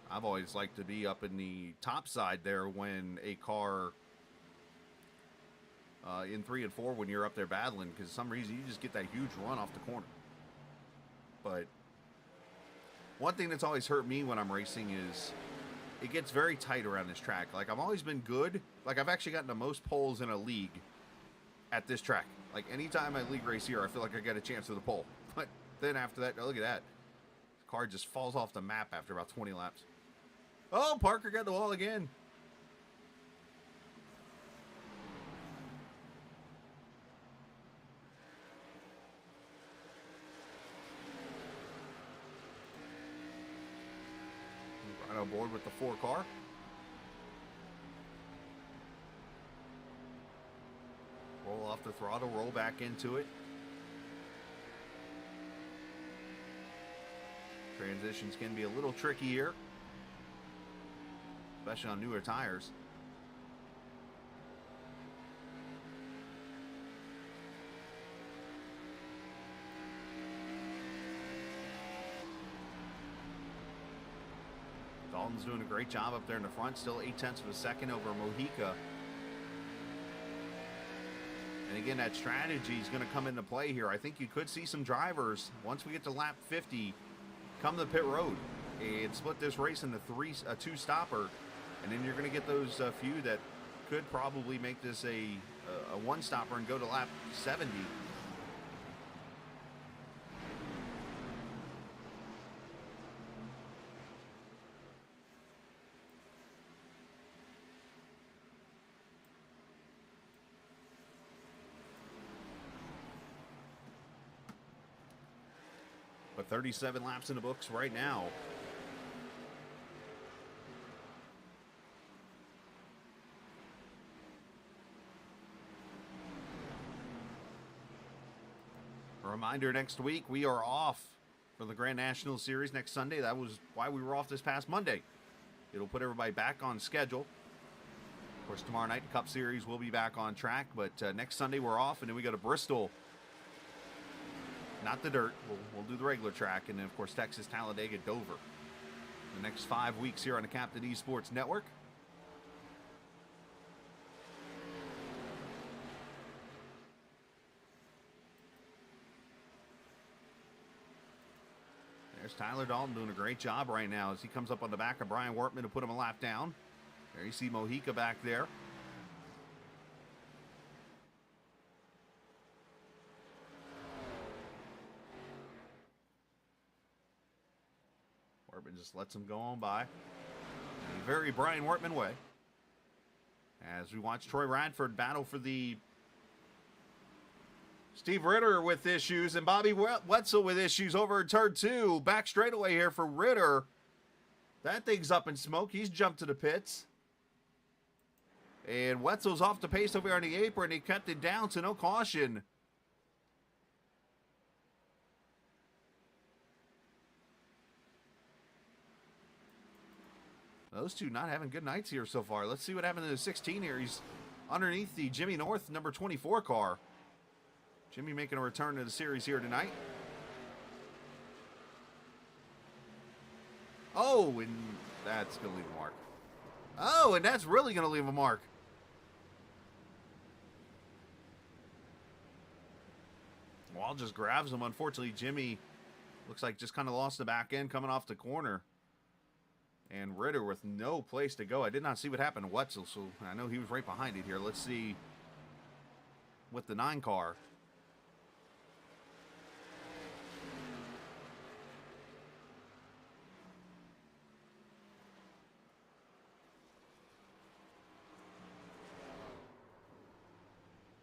I've always liked to be up in the top side there when a car in 3 and 4 when you're up there battling, because for some reason you just get that huge run off the corner. But one thing that's always hurt me when I'm racing is it gets very tight around this track. Like, I've always been good. Like, I've actually gotten the most poles in a league at this track. Like, anytime I league race here, I feel like I got a chance for the pole. But then after that, oh, look at that. The car just falls off the map after about 20 laps. Oh, Parker got the wall again. Right on board with the 4 car. Roll off the throttle, roll back into it. Transitions can be a little tricky here, especially on newer tires. Dalton's doing a great job up there in the front, still 0.8 of a second over Mojica. And again, that strategy is going to come into play here. I think you could see some drivers, once we get to lap 50, come to the pit road and split this race into 2 stopper. And then you're going to get those few that could probably make this a 1 stopper and go to lap 70. But 37 laps in the books right now. A reminder, next week we are off for the Grand National Series next Sunday. That was why we were off this past Monday. It'll put everybody back on schedule. Of course, tomorrow night, the Cup Series will be back on track, but next Sunday we're off, and then we go to Bristol. Not the dirt. We'll do the regular track, and then, of course, Texas, Talladega, Dover. the next 5 weeks here on the Captain Esports Network. There's Tyler Dalton doing a great job right now as he comes up on the back of Brian Wortman to put him a lap down. There you see Mojica back there. Wortman just lets him go on by. A very Brian Wortman way. As we watch Troy Radford battle for the Steve Ritter with issues and Bobby Wetzel with issues over in turn 2. Back straightaway here for Ritter. That thing's up in smoke. He's jumped to the pits. And Wetzel's off the pace over here on the apron. He kept it down, so no caution. Those two not having good nights here so far. Let's see what happened in the 16 here. He's underneath the Jimmy North number 24 car. Jimmy making a return to the series here tonight. Oh, and that's going to leave a mark. Oh, and that's really going to leave a mark. Wall just grabs him. Unfortunately, Jimmy looks like just kind of lost the back end coming off the corner. And Ritter with no place to go. I did not see what happened to Wetzel, so I know he was right behind it here. Let's see with the 9 car.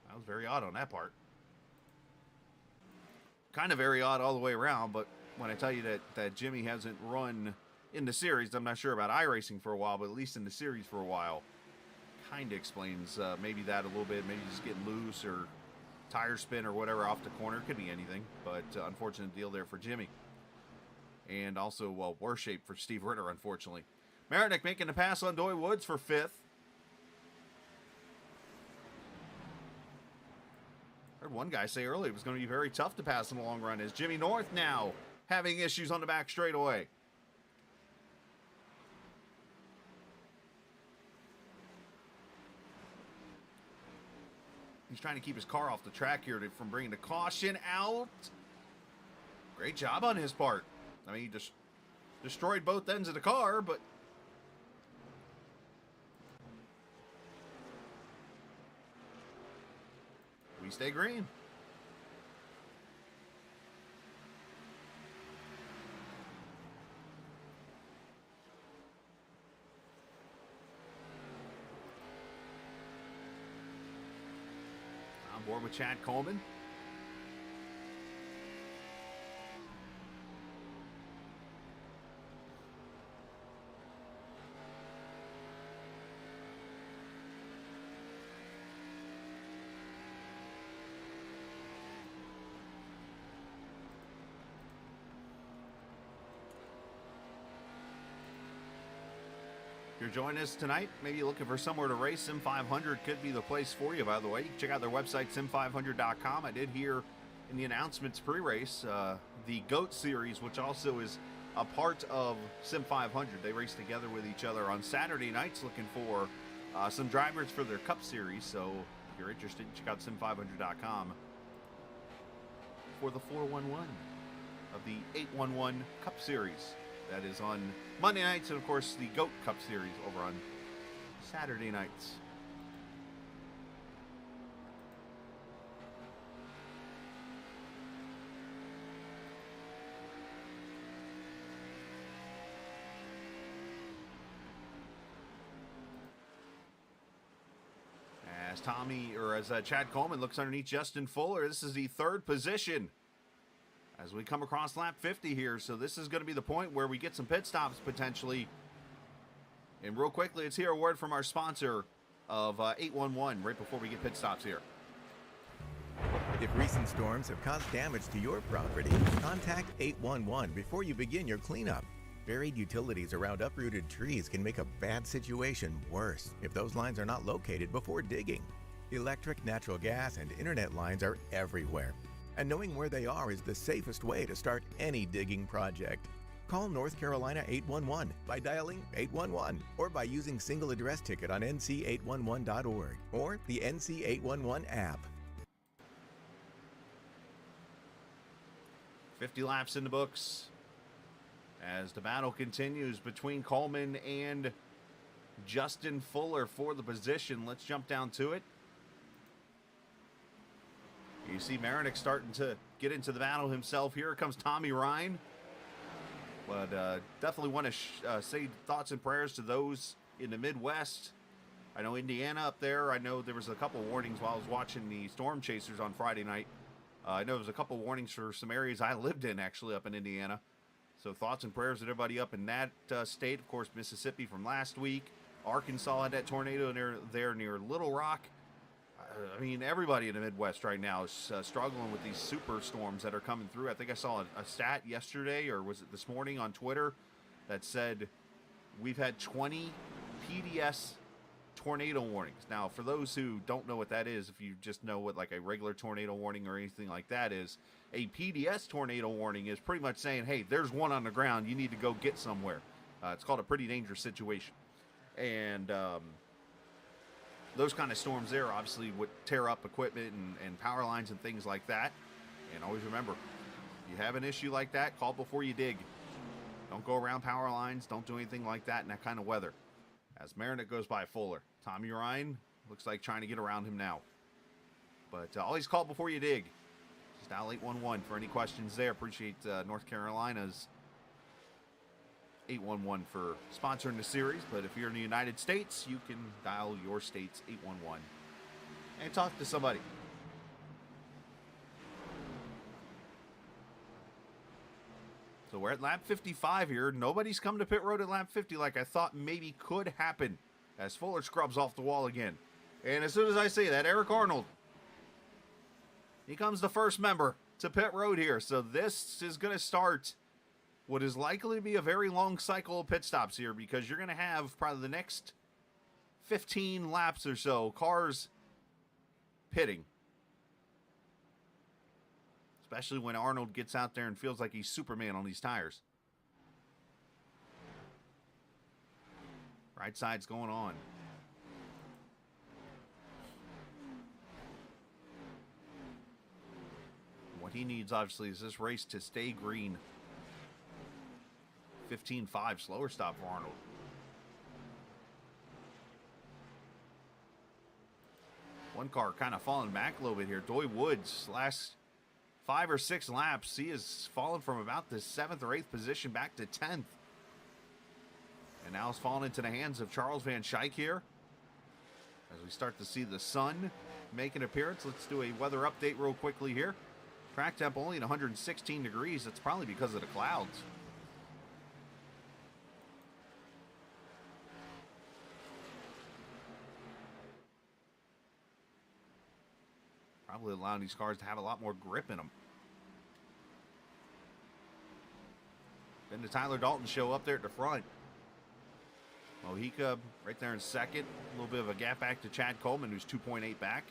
That was very odd on that part. Kind of very odd all the way around, but when I tell you that Jimmy hasn't run in the series, I'm not sure about iRacing for a while, but at least in the series for a while, kind of explains maybe that a little bit. Maybe just getting loose or tire spin or whatever off the corner. Could be anything, but unfortunate deal there for Jimmy. And also, well, worse shape for Steve Ritter, unfortunately. Marinik making the pass on Doy Woods for 5th. Heard one guy say earlier it was going to be very tough to pass in the long run. Is Jimmy North now having issues on the back straightaway? He's trying to keep his car off the track here from bringing the caution out. Great job on his part. I mean, he just destroyed both ends of the car, but we stay green. On board with Chad Coleman. If you're joining us tonight, maybe you're looking for somewhere to race, Sim 500 could be the place for you, by the way. You can check out their website, sim500.com. I did hear in the announcements pre-race, the GOAT series, which also is a part of Sim 500. They race together with each other on Saturday nights looking for some drivers for their Cup series. So if you're interested, check out sim500.com for the 411 of the 811 Cup series. That is on Monday nights, and of course the GOAT Cup series over on Saturday nights. As Chad Coleman looks underneath Justin Fuller, this is the 3rd position as we come across lap 50 here. So this is going to be the point where we get some pit stops potentially. And real quickly, let's hear a word from our sponsor of 811 right before we get pit stops here. If recent storms have caused damage to your property, contact 811 before you begin your cleanup. Buried utilities around uprooted trees can make a bad situation worse if those lines are not located before digging. Electric, natural gas, and internet lines are everywhere, and knowing where they are is the safest way to start any digging project. Call North Carolina 811 by dialing 811 or by using single address ticket on nc811.org or the NC811 app. 50 laps in the books as the battle continues between Coleman and Justin Fuller for the position. Let's jump down to it. You see Marinik starting to get into the battle himself. Here comes Tommy Ryan. But definitely want to say thoughts and prayers to those in the Midwest. I know Indiana up there. I know there was a couple warnings while I was watching the Storm Chasers on Friday night. I know there was a couple warnings for some areas I lived in, actually, up in Indiana. So thoughts and prayers to everybody up in that state. Of course, Mississippi from last week. Arkansas had that tornado near Little Rock. I mean, everybody in the Midwest right now is struggling with these super storms that are coming through. I think I saw a stat yesterday, or was it this morning on Twitter, that said we've had 20 PDS tornado warnings. Now, for those who don't know what that is, if you just know what like a regular tornado warning or anything like that is, a PDS tornado warning is pretty much saying, hey, there's one on the ground. You need to go get somewhere. It's called a pretty dangerous situation. And those kind of storms there obviously would tear up equipment and power lines and things like that. And always remember, if you have an issue like that, call before you dig. Don't go around power lines. Don't do anything like that in that kind of weather. As Marinik goes by Fuller. Tommy Ryan looks like trying to get around him now. But always call before you dig. Just dial 811 for any questions there. Appreciate North Carolina's 811 for sponsoring the series, but if you're in the United States, you can dial your state's 811 and talk to somebody. So we're at lap 55 here. Nobody's come to pit road at lap 50 like I thought maybe could happen as Fuller scrubs off the wall again. And as soon as I say that, Eric Arnold, he comes the first member to pit road here. So this is going to start what is likely to be a very long cycle of pit stops here, because you're going to have probably the next 15 laps or so cars pitting. Especially when Arnold gets out there and feels like he's Superman on these tires. Right side's going on. What he needs, obviously, is this race to stay green. 15.5, slower stop for Arnold. One car kind of falling back a little bit here. Doy Woods, last 5 or 6 laps, he has fallen from about the 7th or 8th position back to 10th. And now it's fallen into the hands of Charles Van Schaik here. As we start to see the sun make an appearance, let's do a weather update real quickly here. Track temp only at 116 degrees. That's probably because of the clouds. Probably allowing these cars to have a lot more grip in them. Then the Tyler Dalton show up there at the front. Mojica right there in second. A little bit of a gap back to Chad Coleman, who's 2.8 back.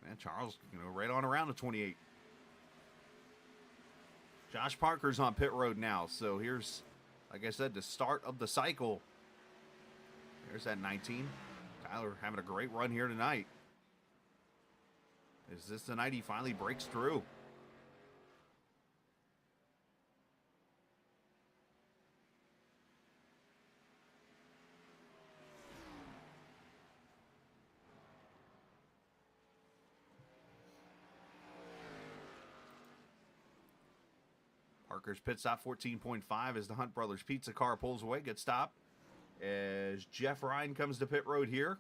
Man, Charles, right on around to 28. Josh Parker's on pit road now, so here's, like I said, the start of the cycle. There's that 19. Tyler having a great run here tonight. Is this the night he finally breaks through? Parker's pit stop 14.5 as the Hunt Brothers Pizza car pulls away. Good stop as Jeff Ryan comes to pit road here.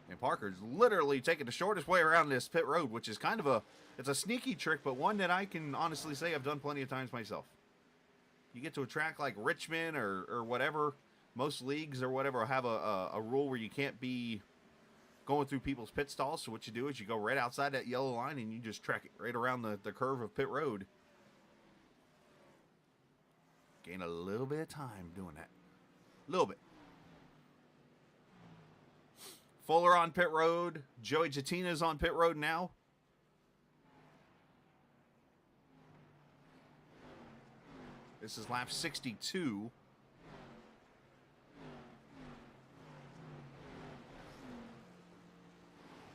And Parker's literally taking the shortest way around this pit road, which is kind of it's a sneaky trick, but one that I can honestly say I've done plenty of times myself. You get to a track like Richmond or whatever, most leagues or whatever have a rule where you can't be going through people's pit stalls. So what you do is you go right outside that yellow line and you just track it right around the curve of pit road. Gain a little bit of time doing that. A little bit. Fuller on pit road. Joey Jatina's on pit road now. This is lap 62.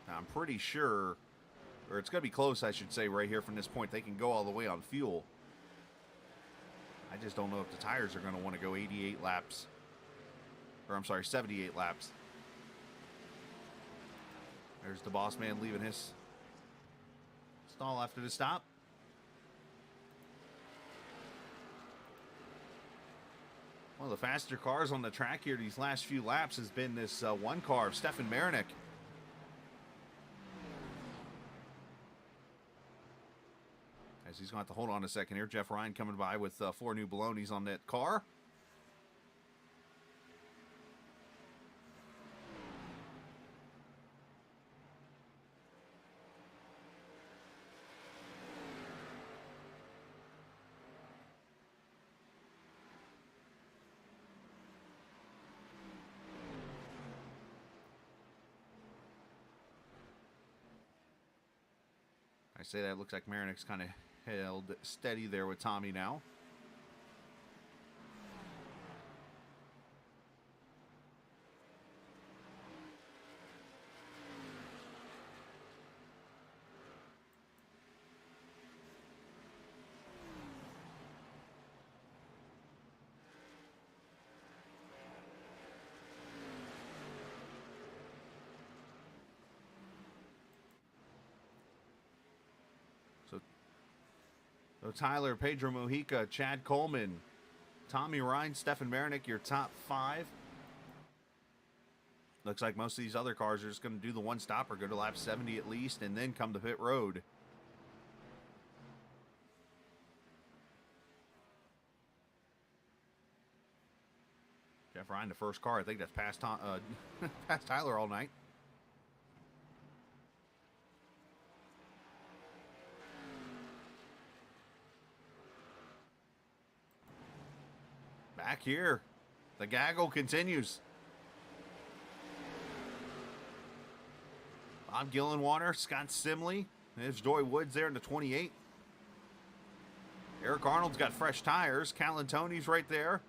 Now, I'm pretty sure, or it's going to be close, I should say, right here from this point. They can go all the way on fuel. I just don't know if the tires are going to want to go 88 laps. Or, I'm sorry, 78 laps. There's the boss man leaving his stall after the stop. One of the faster cars on the track here these last few laps has been this one car of Stefan Marinick. As he's going to have to hold on a second here. Jeff Ryan coming by with 4 new balonies on that car. I say that, it looks like Marinick's kind of held steady there with Tommy now. So Tyler, Pedro Mojica, Chad Coleman, Tommy Ryan, Stefan Marinick, your top 5. Looks like most of these other cars are just going to do the one stopper, go to lap 70 at least, and then come to pit road. Jeff Ryan, the first car. I think that's past Tyler all night. Back here, the gaggle continues. Bob Gillenwater, Scott Simley. There's Joy Woods there in the 28. Eric Arnold's got fresh tires. Callan Tony's right there.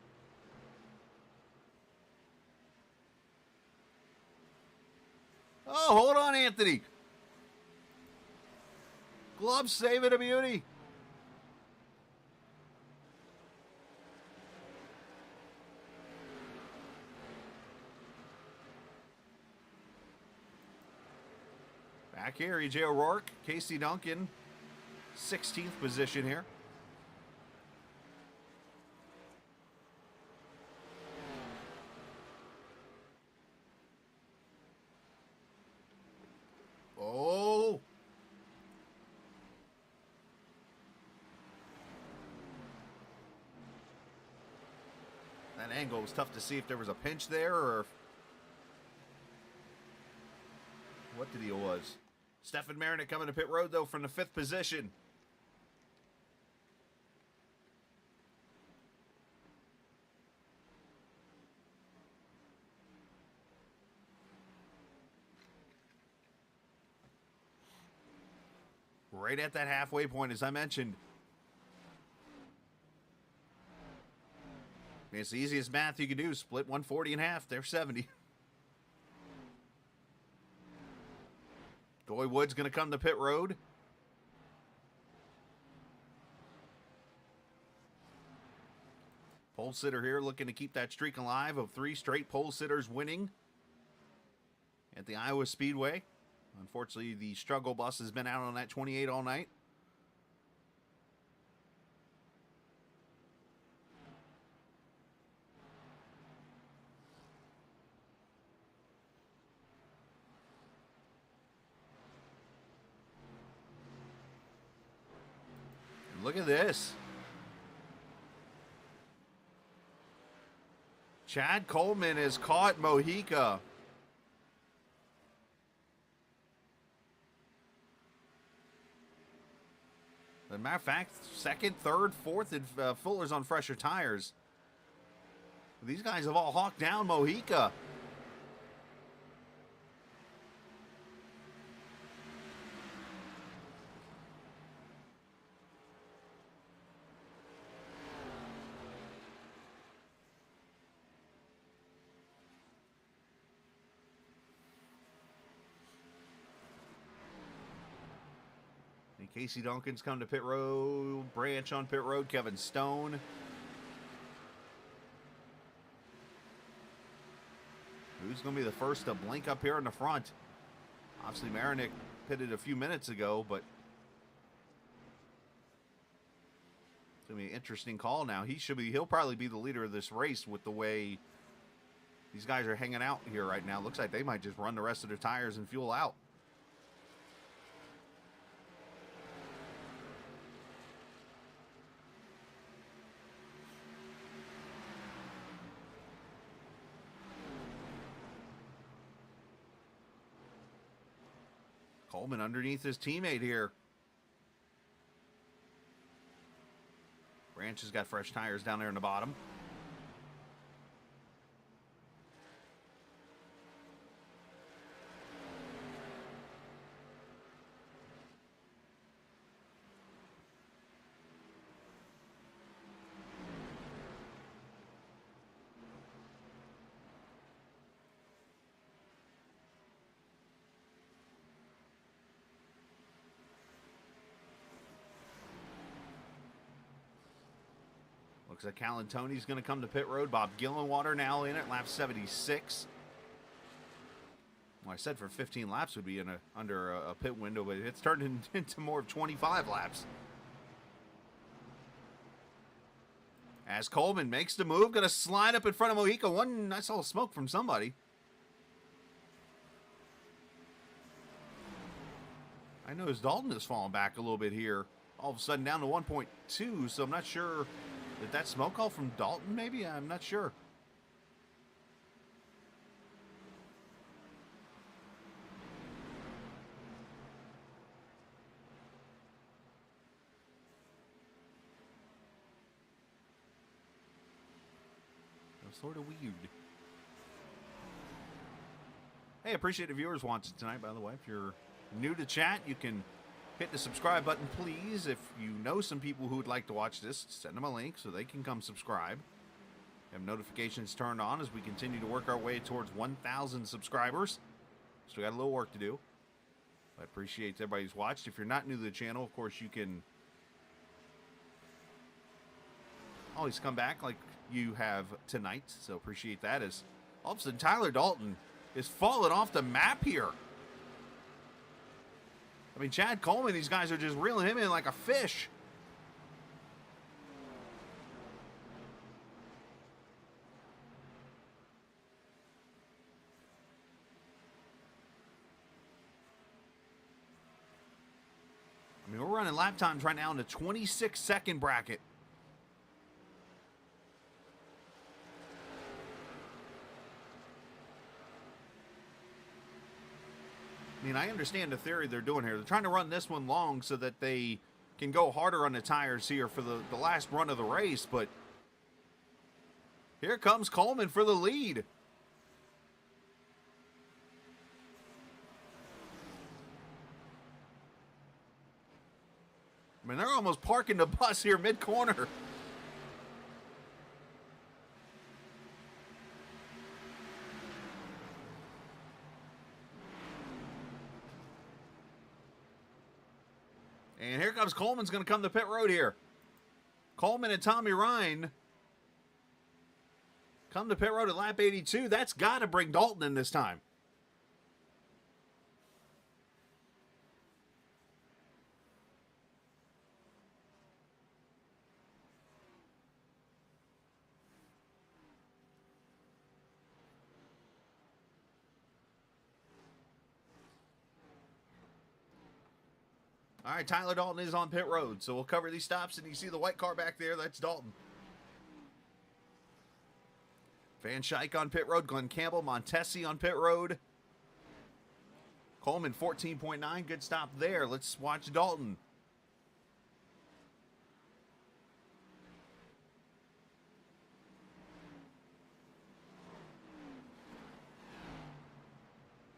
Oh, hold on, Anthony. Gloves saving a beauty. Back here, E.J. O'Rourke, Casey Duncan, 16th position here. Oh! That angle was tough to see if there was a pinch there or what the deal was. Stefan Marinick coming to pit road, though, from the 5th position. Right at that halfway point, as I mentioned. I mean, it's the easiest math you can do. Split 140 in half. They're 70. Joy Woods going to come to pit road. Pole sitter here looking to keep that streak alive of 3 straight pole sitters winning at the Iowa Speedway. Unfortunately, the struggle bus has been out on that 28 all night. Look at this. Chad Coleman has caught Mojica. As a matter of fact, 2nd, 3rd, 4th, and Fuller's on fresher tires. These guys have all hawked down Mojica. Casey Duncan's come to pit road. Branch on pit road. Kevin Stone. Who's going to be the first to blink up here in the front? Obviously, Marinick pitted a few minutes ago, but it's going to be an interesting call now. He'll probably be the leader of this race with the way these guys are hanging out here right now. Looks like they might just run the rest of their tires and fuel out. Coleman underneath his teammate here. Branch has got fresh tires down there in the bottom. Looks like Callan Tony's going to come to pit road. Bob Gillenwater now in at lap 76. Well, I said for 15 laps would be under a pit window, but it's turned into more of 25 laps. As Coleman makes the move, going to slide up in front of Mojica. I saw smoke from somebody. I noticed Dalton has fallen back a little bit here. All of a sudden down to 1.2, so I'm not sure. Did that smoke call from Dalton, maybe? I'm not sure. It was sort of weird. Hey, appreciate the viewers watching tonight, by the way. If you're new to chat, you can hit the subscribe button, please. If you know some people who would like to watch this, send them a link so they can come subscribe. Have notifications turned on as we continue to work our way towards 1,000 subscribers. So we got a little work to do. I appreciate everybody who's watched. If you're not new to the channel, of course, you can always come back like you have tonight. So appreciate that. As all of a sudden, Tyler Dalton is falling off the map here. I mean, Chad Coleman, these guys are just reeling him in like a fish. I mean, we're running lap times right now in the 26-second bracket. I mean, I understand the theory they're doing here. They're trying to run this one long so that they can go harder on the tires here for the last run of the race, but here comes Coleman for the lead. I mean, they're almost parking the bus here mid-corner. And here comes Coleman's going to come to pit road here. Coleman and Tommy Ryan come to pit road at lap 82. That's got to bring Dalton in this time. All right, Tyler Dalton is on pit road, so we'll cover these stops, and you see the white car back there, that's Dalton. Van Schaik on pit road, Glenn Campbell, Montesi on pit road. Coleman 14.9, good stop there. Let's watch Dalton.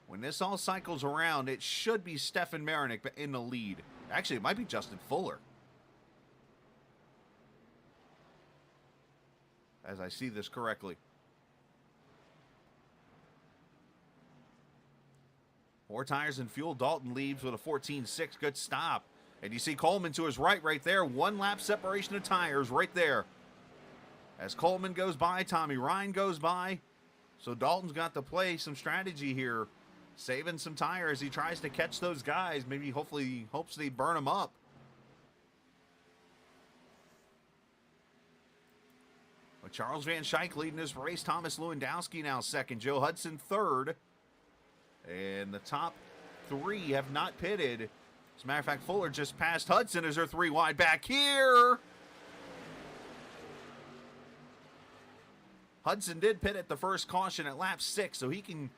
When this all cycles around, it should be Stefan Marinick in the lead. Actually, it might be Justin Fuller, as I see this correctly. More tires and fuel. Dalton leaves with a 14.6. Good stop. And you see Coleman to his right there. 1 lap separation of tires right there. As Coleman goes by, Tommy Ryan goes by. So Dalton's got to play some strategy here, saving some tires. He tries to catch those guys. Maybe hopefully he hopes they burn them up. But Charles Van Schaik leading this race. Thomas Lewandowski now second. Joe Hudson third. And the top 3 have not pitted. As a matter of fact, Fuller just passed Hudson as they're 3 wide back here. Hudson did pit at the first caution at lap 6, so he can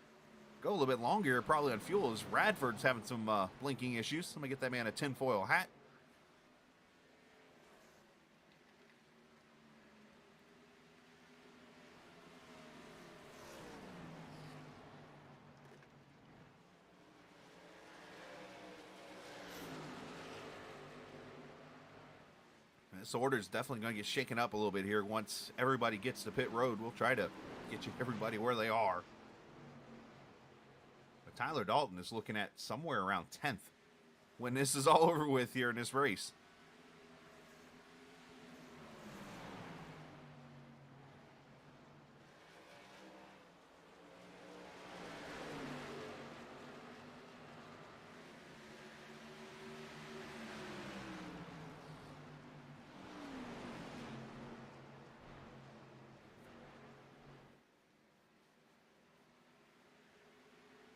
go a little bit longer, probably on fuel, as Radford's having some blinking issues. Let me get that man a tinfoil hat. This order is definitely going to get shaken up a little bit here once everybody gets to pit road. We'll try to get you everybody where they are. But Tyler Dalton is looking at somewhere around 10th when this is all over with here in this race.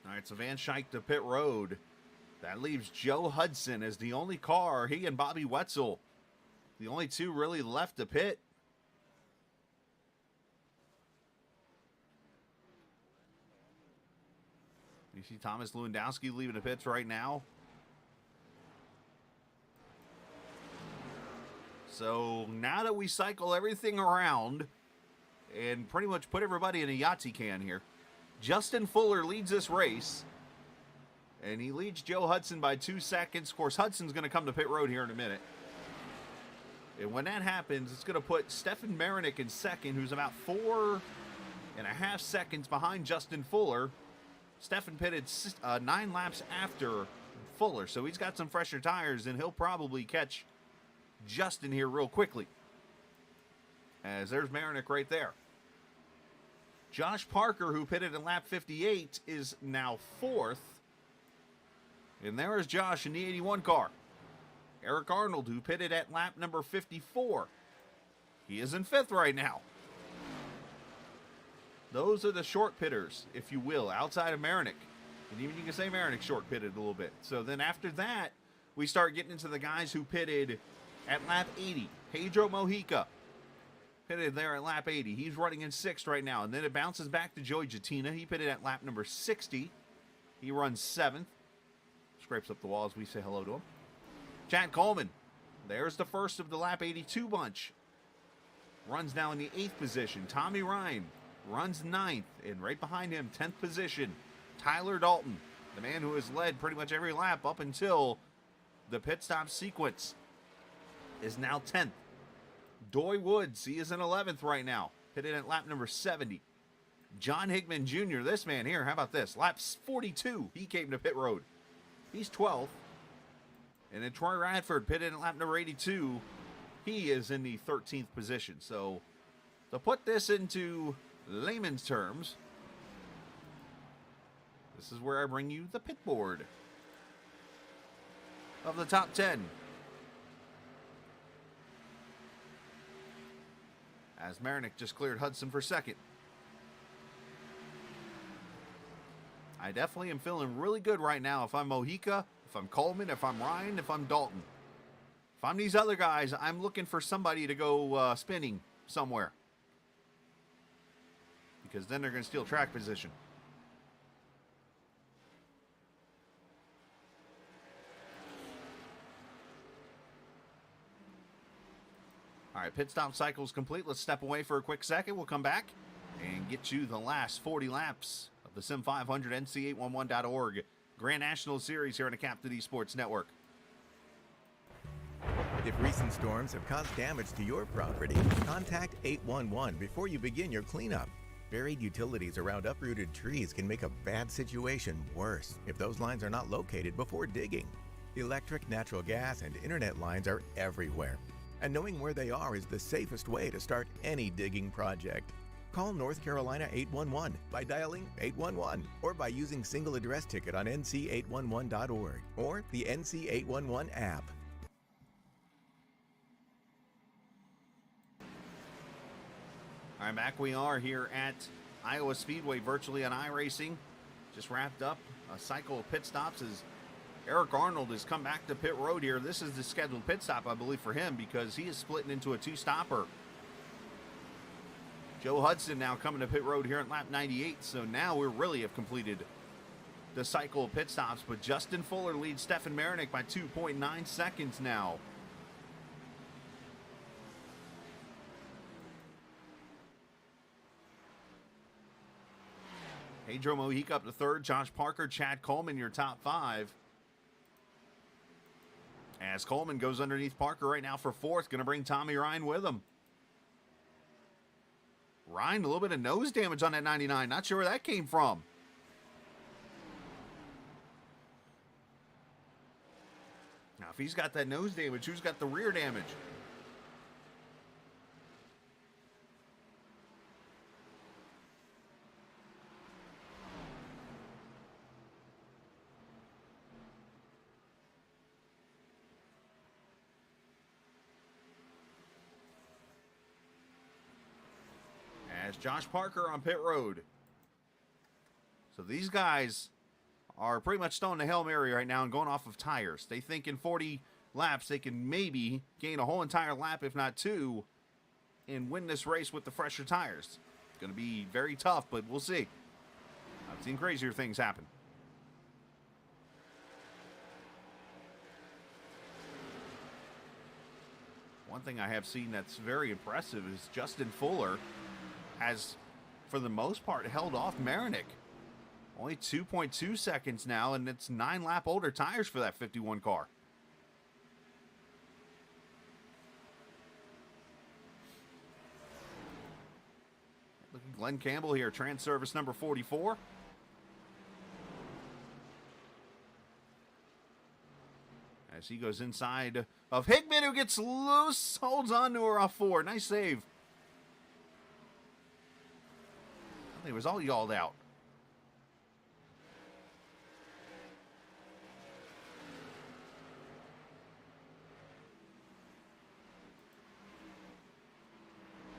All right, so Van Schaik to pit road. That leaves Joe Hudson as the only car. He and Bobby Wetzel, the only 2 really left to pit. You see Thomas Lewandowski leaving the pits right now. So now that we cycle everything around and pretty much put everybody in a Yahtzee can here, Justin Fuller leads this race, and he leads Joe Hudson by 2 seconds. Of course, Hudson's going to come to pit road here in a minute. And when that happens, it's going to put Stefan Marinik in second, who's about 4.5 seconds behind Justin Fuller. Stefan pitted 9 laps after Fuller, so he's got some fresher tires, and he'll probably catch Justin here real quickly. As there's Marinik right there. Josh Parker, who pitted in lap 58, is now 4th. And there is Josh in the 81 car. Eric Arnold, who pitted at lap number 54. He is in 5th right now. Those are the short pitters, if you will, outside of Marinik. And even you can say Marinik short pitted a little bit. So then after that, we start getting into the guys who pitted at lap 80. Pedro Mojica pitted there at lap 80. He's running in 6th right now. And then it bounces back to Joey Jatina. He pitted at lap number 60. He runs 7th. Scrapes up the wall as we say hello to him. Chad Coleman. There's the first of the lap 82 bunch. Runs now in the 8th position. Tommy Ryan runs 9th. And right behind him, 10th position, Tyler Dalton. The man who has led pretty much every lap up until the pit stop sequence is now 10th. Doy Woods, he is in 11th right now. Pitted at lap number 70. John Hickman Jr., this man here, how about this? Lap 42, he came to pit road. He's 12th. And then Troy Radford pitted at lap number 82. He is in the 13th position. So to put this into layman's terms, this is where I bring you the pit board of the top 10. As Marinik just cleared Hudson for second. I definitely am feeling really good right now if I'm Mojica, if I'm Coleman, if I'm Ryan, if I'm Dalton. If I'm these other guys, I'm looking for somebody to go spinning somewhere. Because then they're going to steal track position. All right, pit stop cycle is complete. Let's step away for a quick second. We'll come back and get you the last 40 laps of the Sim 500 NC811.org Grand National Series here on the Captain Esports Network. If recent storms have caused damage to your property, contact 811 before you begin your cleanup. Buried utilities around uprooted trees can make a bad situation worse if those lines are not located before digging. Electric, natural gas, and internet lines are everywhere. And knowing where they are is the safest way to start any digging project. Call North Carolina 811 by dialing 811 or by using single address ticket on nc811.org or the NC811 app. All right, back we are here at Iowa Speedway, virtually on iRacing. Just wrapped up a cycle of pit stops as Eric Arnold has come back to pit road here. This is the scheduled pit stop, I believe, for him because he is splitting into a two-stopper. Joe Hudson now coming to pit road here at lap 98, so now we really have completed the cycle of pit stops, but Justin Fuller leads Stefan Marinick by 2.9 seconds now. Pedro Mojica up to third, Josh Parker, Chad Coleman, your top five. As Coleman goes underneath Parker right now for fourth, going to bring Tommy Ryan with him. Ryan, a little bit of nose damage on that 99. Not sure where that came from. Now, if he's got that nose damage, who's got the rear damage? As Josh Parker on pit road. So these guys are pretty much throwing the Hail Mary right now and going off of tires. They think in 40 laps they can maybe gain a whole entire lap, if not two, and win this race with the fresher tires. It's going to be very tough, but we'll see. I've seen crazier things happen. One thing I have seen that's very impressive is Justin Fuller has, for the most part, held off Marinick. Only 2.2 seconds now, and it's 9-lap older tires for that 51 car. Look at Glenn Campbell here, trans service number 44. As he goes inside of Hickman, who gets loose, holds on to her off four. Nice save. It was all y'alled out.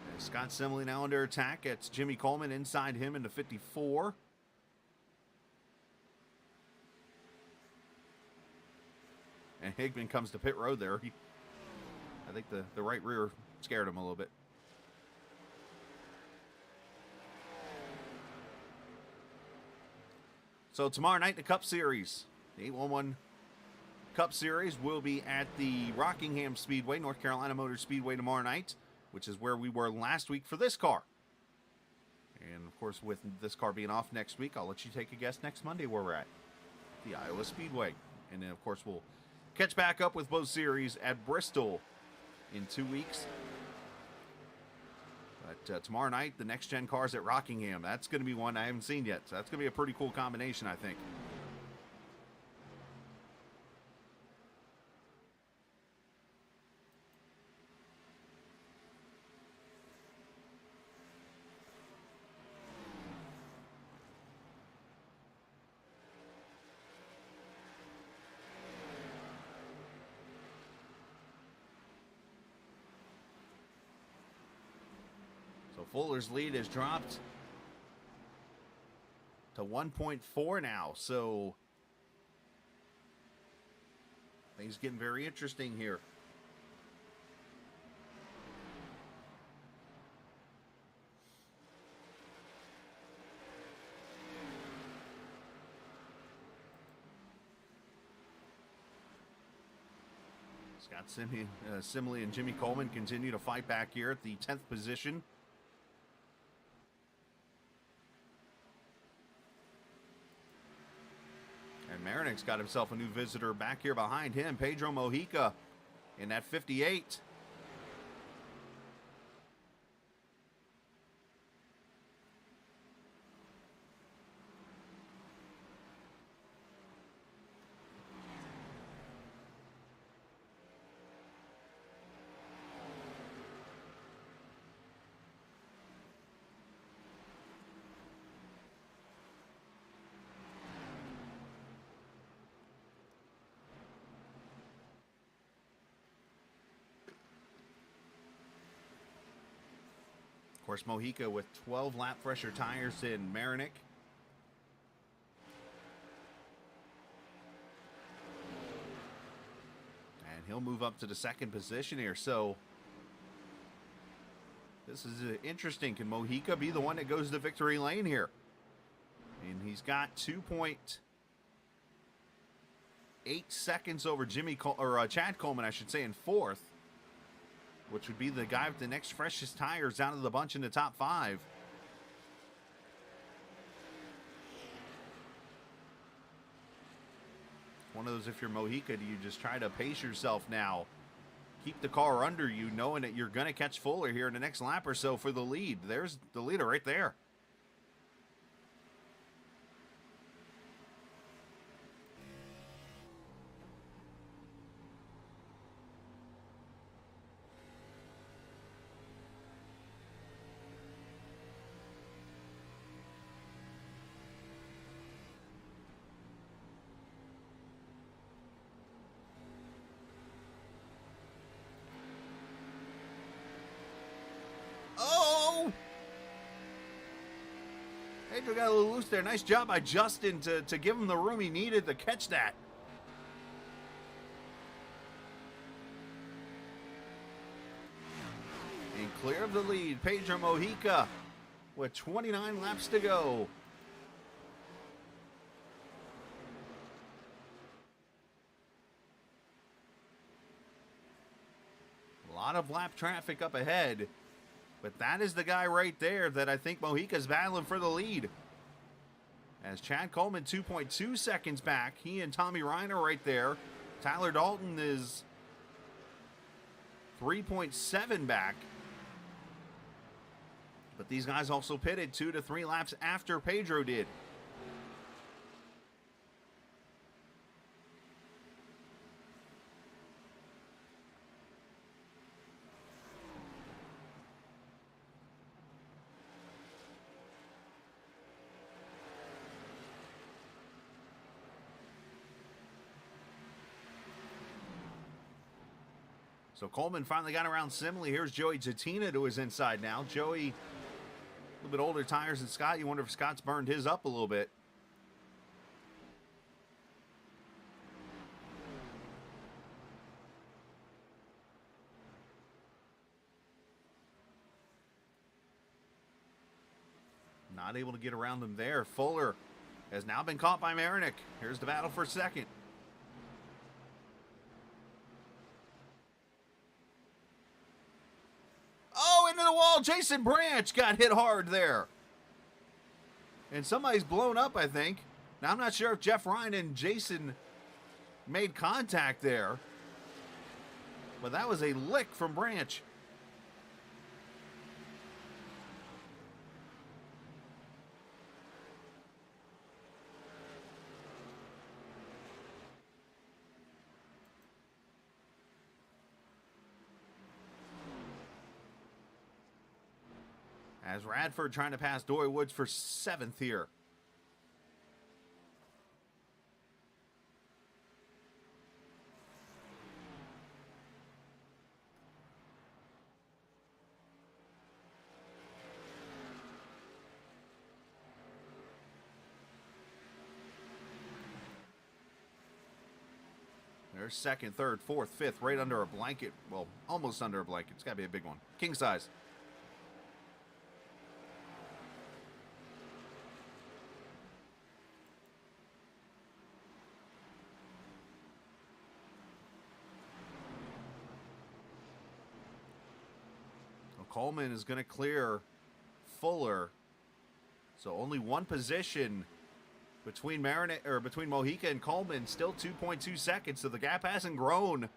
And Scott Simley now under attack. It's Jimmy Coleman inside him into 54. And Hickman comes to pit road there. I think the right rear scared him a little bit. So tomorrow night, the Cup Series, the 811 Cup Series will be at the Rockingham Speedway, North Carolina Motor Speedway tomorrow night, which is where we were last week for this car. And, of course, with this car being off next week, I'll let you take a guess next Monday where we're at, the Iowa Speedway. And then, of course, we'll catch back up with both series at Bristol in 2 weeks. But tomorrow night, the next-gen cars at Rockingham. That's going to be one I haven't seen yet. So that's going to be a pretty cool combination, I think. So Fuller's lead has dropped to 1.4 now. So things getting very interesting here. Scott Simley and Jimmy Coleman continue to fight back here at the 10th position. And Marinick's got himself a new visitor back here behind him, Pedro Mojica, in that 58. course, Mojica with 12 lap fresher tires in Marinick. And he'll move up to the second position here. So this is interesting. Can Mojica be the one that goes to victory lane here? And he's got 2.8 seconds over Chad Coleman, I should say, in fourth, which would be the guy with the next freshest tires out of the bunch in the top 5. One of those, if you're Mojica, do you just try to pace yourself now? Keep the car under you, knowing that you're going to catch Fuller here in the next lap or so for the lead. There's the leader right there. Pedro got a little loose there. Nice job by Justin to give him the room he needed to catch that. And clear of the lead, Pedro Mojica with 29 laps to go. A lot of lap traffic up ahead. But that is the guy right there that I think Mojica's battling for the lead. As Chad Coleman 2.2 seconds back. He and Tommy Reiner right there. Tyler Dalton is 3.7 back. But these guys also pitted 2 to 3 laps after Pedro did. So Coleman finally got around Simley. Here's Joey Jatina to his inside now. Joey, a little bit older tires than Scott. You wonder if Scott's burned his up a little bit. Not able to get around them there. Fuller has now been caught by Marinick. Here's the battle for second. Into the wall. Jason Branch got hit hard there. And somebody's blown up, I think. Now, I'm not sure if Jeff Ryan and Jason made contact there. But that was a lick from Branch. As Radford trying to pass Dory Woods for 7th here. There's 2nd, 3rd, 4th, 5th, right under a blanket. Well, almost under a blanket. It's got to be a big one. King size. Coleman is going to clear Fuller. So only one position between between Mojica and Coleman, still 2.2 seconds, so the gap hasn't grown.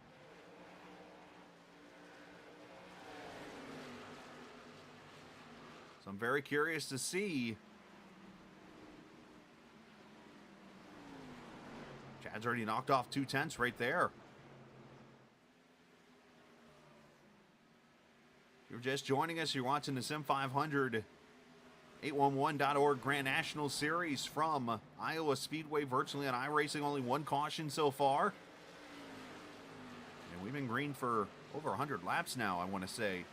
So I'm very curious to see. Chad's already knocked off 2/10 right there. If you're just joining us, you're watching the Sim 500 811.org Grand National Series from Iowa Speedway, virtually on iRacing. Only one caution so far. And we've been green for over 100 laps now, I want to say.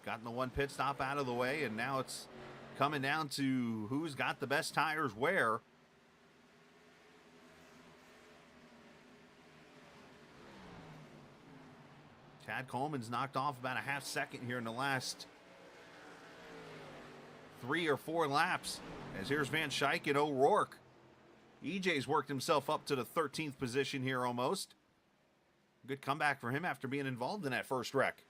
gotten the one pit stop out of the way, and now it's coming down to who's got the best tires where. Chad Coleman's knocked off about a half second here in the last 3 or 4 laps. As here's Van Schaik and O'Rourke. EJ's worked himself up to the 13th position here almost. Good comeback for him after being involved in that first wreck.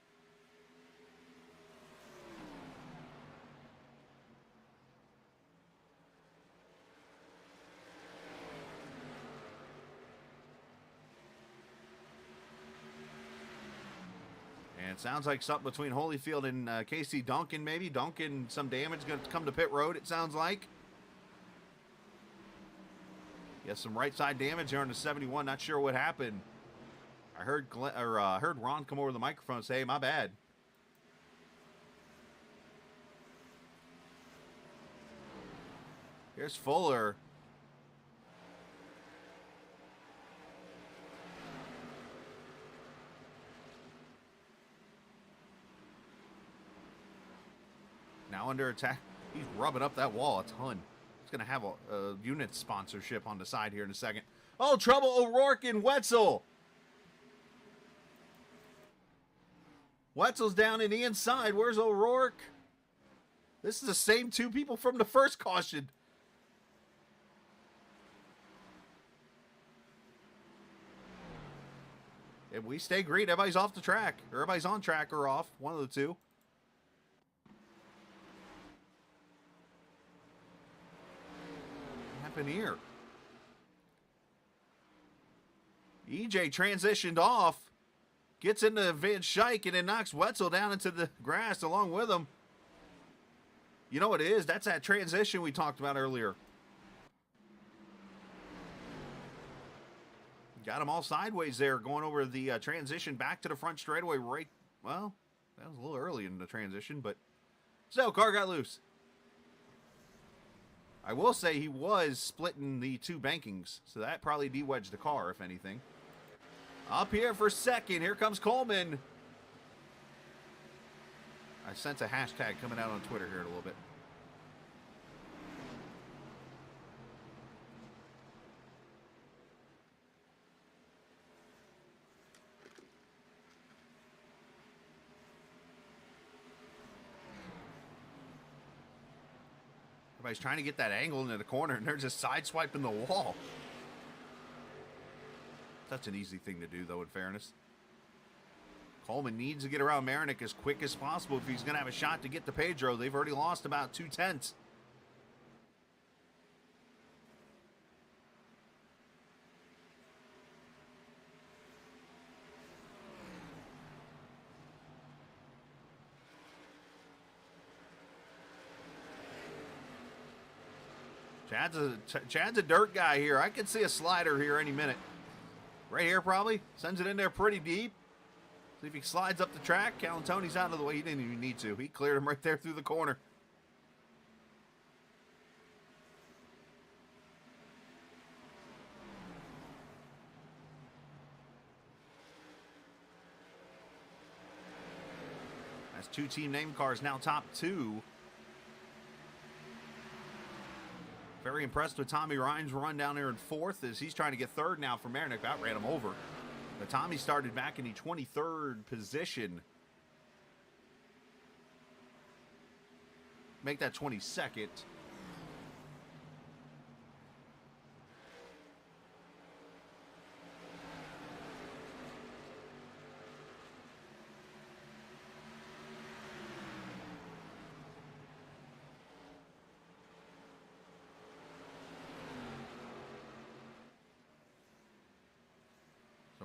And it sounds like something between Holyfield and Casey Duncan, maybe. Duncan, some damage going to come to pit road, it sounds like. Yes, some right side damage here on the 71. Not sure what happened. I heard heard Ron come over the microphone and say, hey, my bad. Here's Fuller. Now under attack. He's rubbing up that wall a ton. He's going to have a unit sponsorship on the side here in a second. Oh, trouble O'Rourke and Wetzel. Wetzel's down in the inside. Where's O'Rourke? This is the same 2 people from the first caution. If we stay green, everybody's off the track. Or everybody's on track or off. One of the 2. What happened here? EJ transitioned off. Gets into Van Schaik and then knocks Wetzel down into the grass along with him. You know what it is? That's that transition we talked about earlier. Got him all sideways there, going over the transition back to the front straightaway right. Well, that was a little early in the transition, but still, car got loose. I will say he was splitting the 2 bankings, so that probably de-wedged the car, if anything. Up here for second. Here comes Coleman. I sense a hashtag coming out on Twitter here in a little bit. Everybody's trying to get that angle into the corner, and they're just sideswiping the wall. That's an easy thing to do, though, in fairness. Coleman needs to get around Marinik as quick as possible if he's going to have a shot to get to Pedro. They've already lost about 2/10. Chad's a dirt guy here. I could see a slider here any minute. Right here, probably. Sends it in there pretty deep. See if he slides up the track. Calantoni's out of the way. He didn't even need to. He cleared him right there through the corner. That's 2 team name cars now top 2. Very impressed with Tommy Ryan's run down there in 4th as he's trying to get 3rd now for Marinik. About ran him over. But Tommy started back in the 23rd position. Make that 22nd.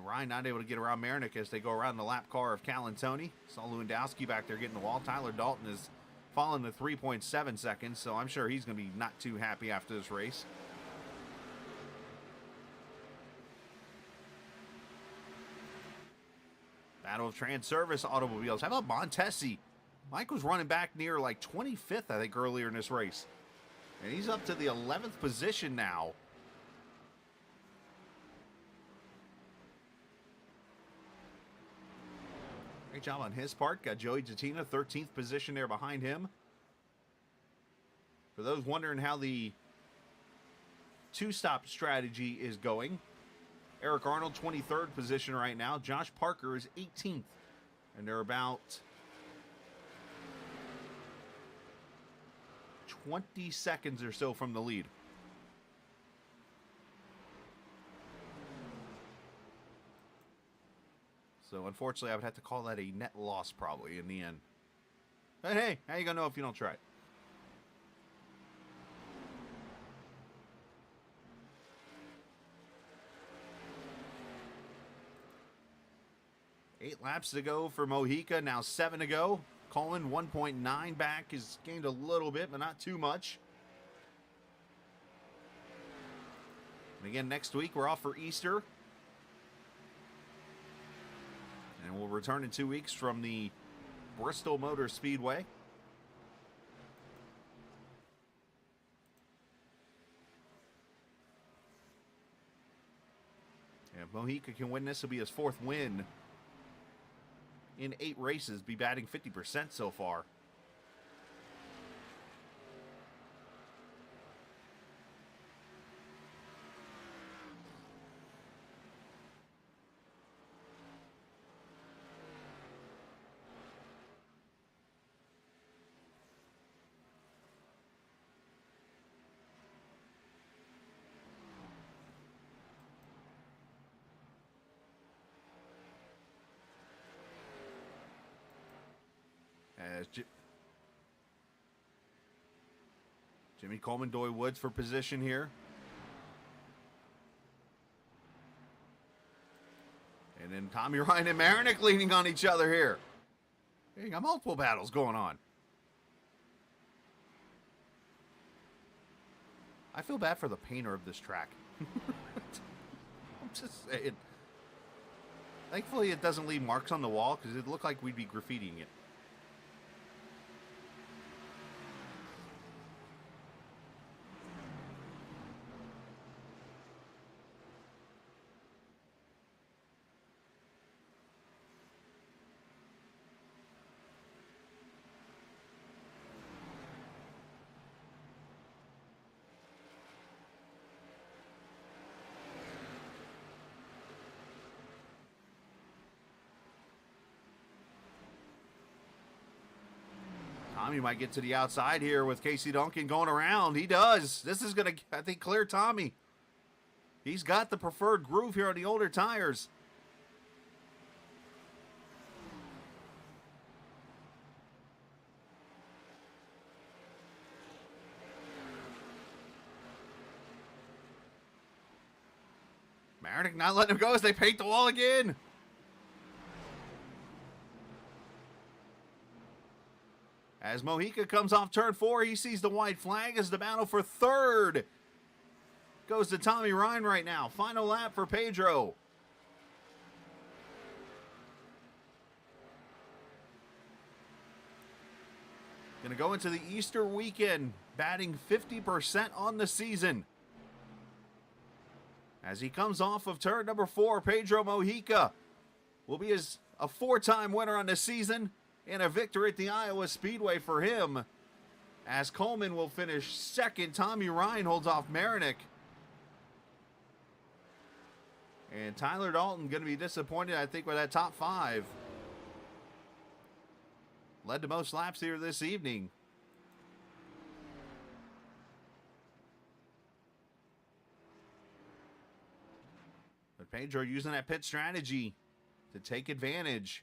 Ryan not able to get around Marinik as they go around the lap car of Calantoni. Saw Lewandowski back there getting the wall. Tyler Dalton is falling to 3.7 seconds, so I'm sure he's going to be not too happy after this race. Battle of Trans-Service Automobiles. How about Montesi? Mike was running back near like 25th, I think, earlier in this race. And he's up to the 11th position now. job on his part. Got Joey Jatina, 13th position there behind him. For those wondering how the two-stop strategy is going, Eric Arnold, 23rd position right now. Josh Parker is 18th. And they're about 20 seconds or so from the lead. So, unfortunately, I would have to call that a net loss probably in the end. But hey, how you going to know if you don't try it? Eight laps to go for Mojica, now 7 to go. Coleman, 1.9 back, has gained a little bit, but not too much. And again, next week, we're off for Easter. And we'll return in 2 weeks from the Bristol Motor Speedway. If Mojica can win this, it'll be his 4th win in 8 races, be batting 50% so far. As Jimmy Coleman, Doy Woods for position here. And then Tommy Ryan and Marinik leaning on each other here. You got multiple battles going on. I feel bad for the painter of this track. I'm just saying. Thankfully, it doesn't leave marks on the wall because it looked like we'd be graffitiing it. Tommy might get to the outside here with Casey Duncan going around. He does. This is going to, I think, clear Tommy. He's got the preferred groove here on the older tires. Marinik not letting him go as they paint the wall again. As Mojica comes off turn 4, he sees the white flag as the battle for 3rd goes to Tommy Ryan right now. Final lap for Pedro. Going to go into the Easter weekend, batting 50% on the season. As he comes off of turn number 4, Pedro Mojica will be a 4-time winner on the season. And a victory at the Iowa Speedway for him. As Coleman will finish 2nd. Tommy Ryan holds off Marinik. And Tyler Dalton going to be disappointed, I think, with that top 5. Led to most laps here this evening. But Pedro using that pit strategy to take advantage.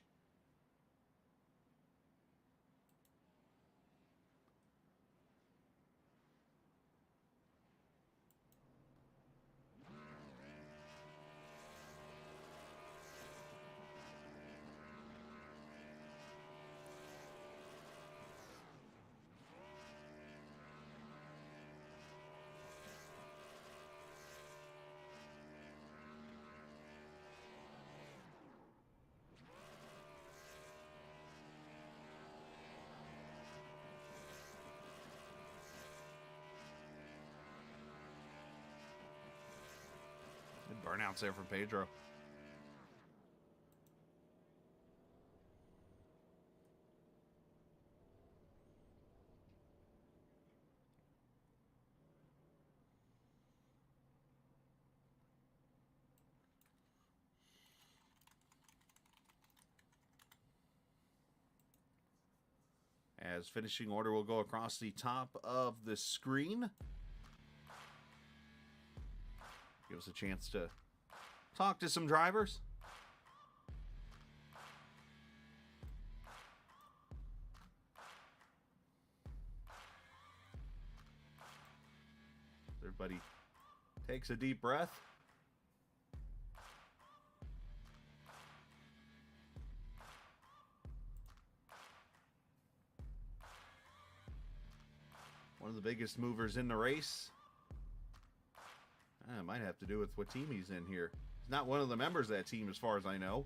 Burnouts there from Pedro. as finishing order will go across the top of the screen. Give us a chance to talk to some drivers. Everybody takes a deep breath. One of the biggest movers in the race. It might have to do with what team he's in here. He's not one of the members of that team as far as I know.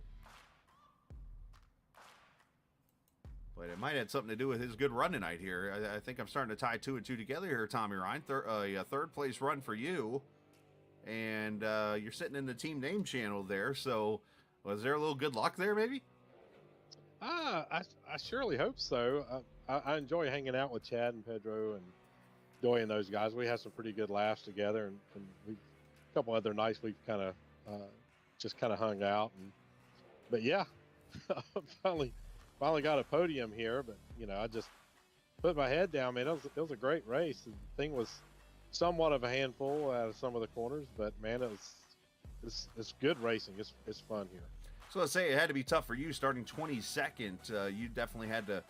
But it might have something to do with his good run tonight here. I think I'm starting to tie 2 and 2 together here, Tommy Ryan. Third place run for you. And you're sitting in the team name channel there. So was there a little good luck there maybe? I surely hope so. I enjoy hanging out with Chad and Pedro and Doy and those guys. We had some pretty good laughs together, and a couple other nights we've kind of just kind of hung out. But yeah, finally got a podium here. But you know, I just put my head down, man. It was a great race. The thing was somewhat of a handful out of some of the corners, but man, it's good racing. It's fun here. So let's say it had to be tough for you starting 22nd. You definitely had to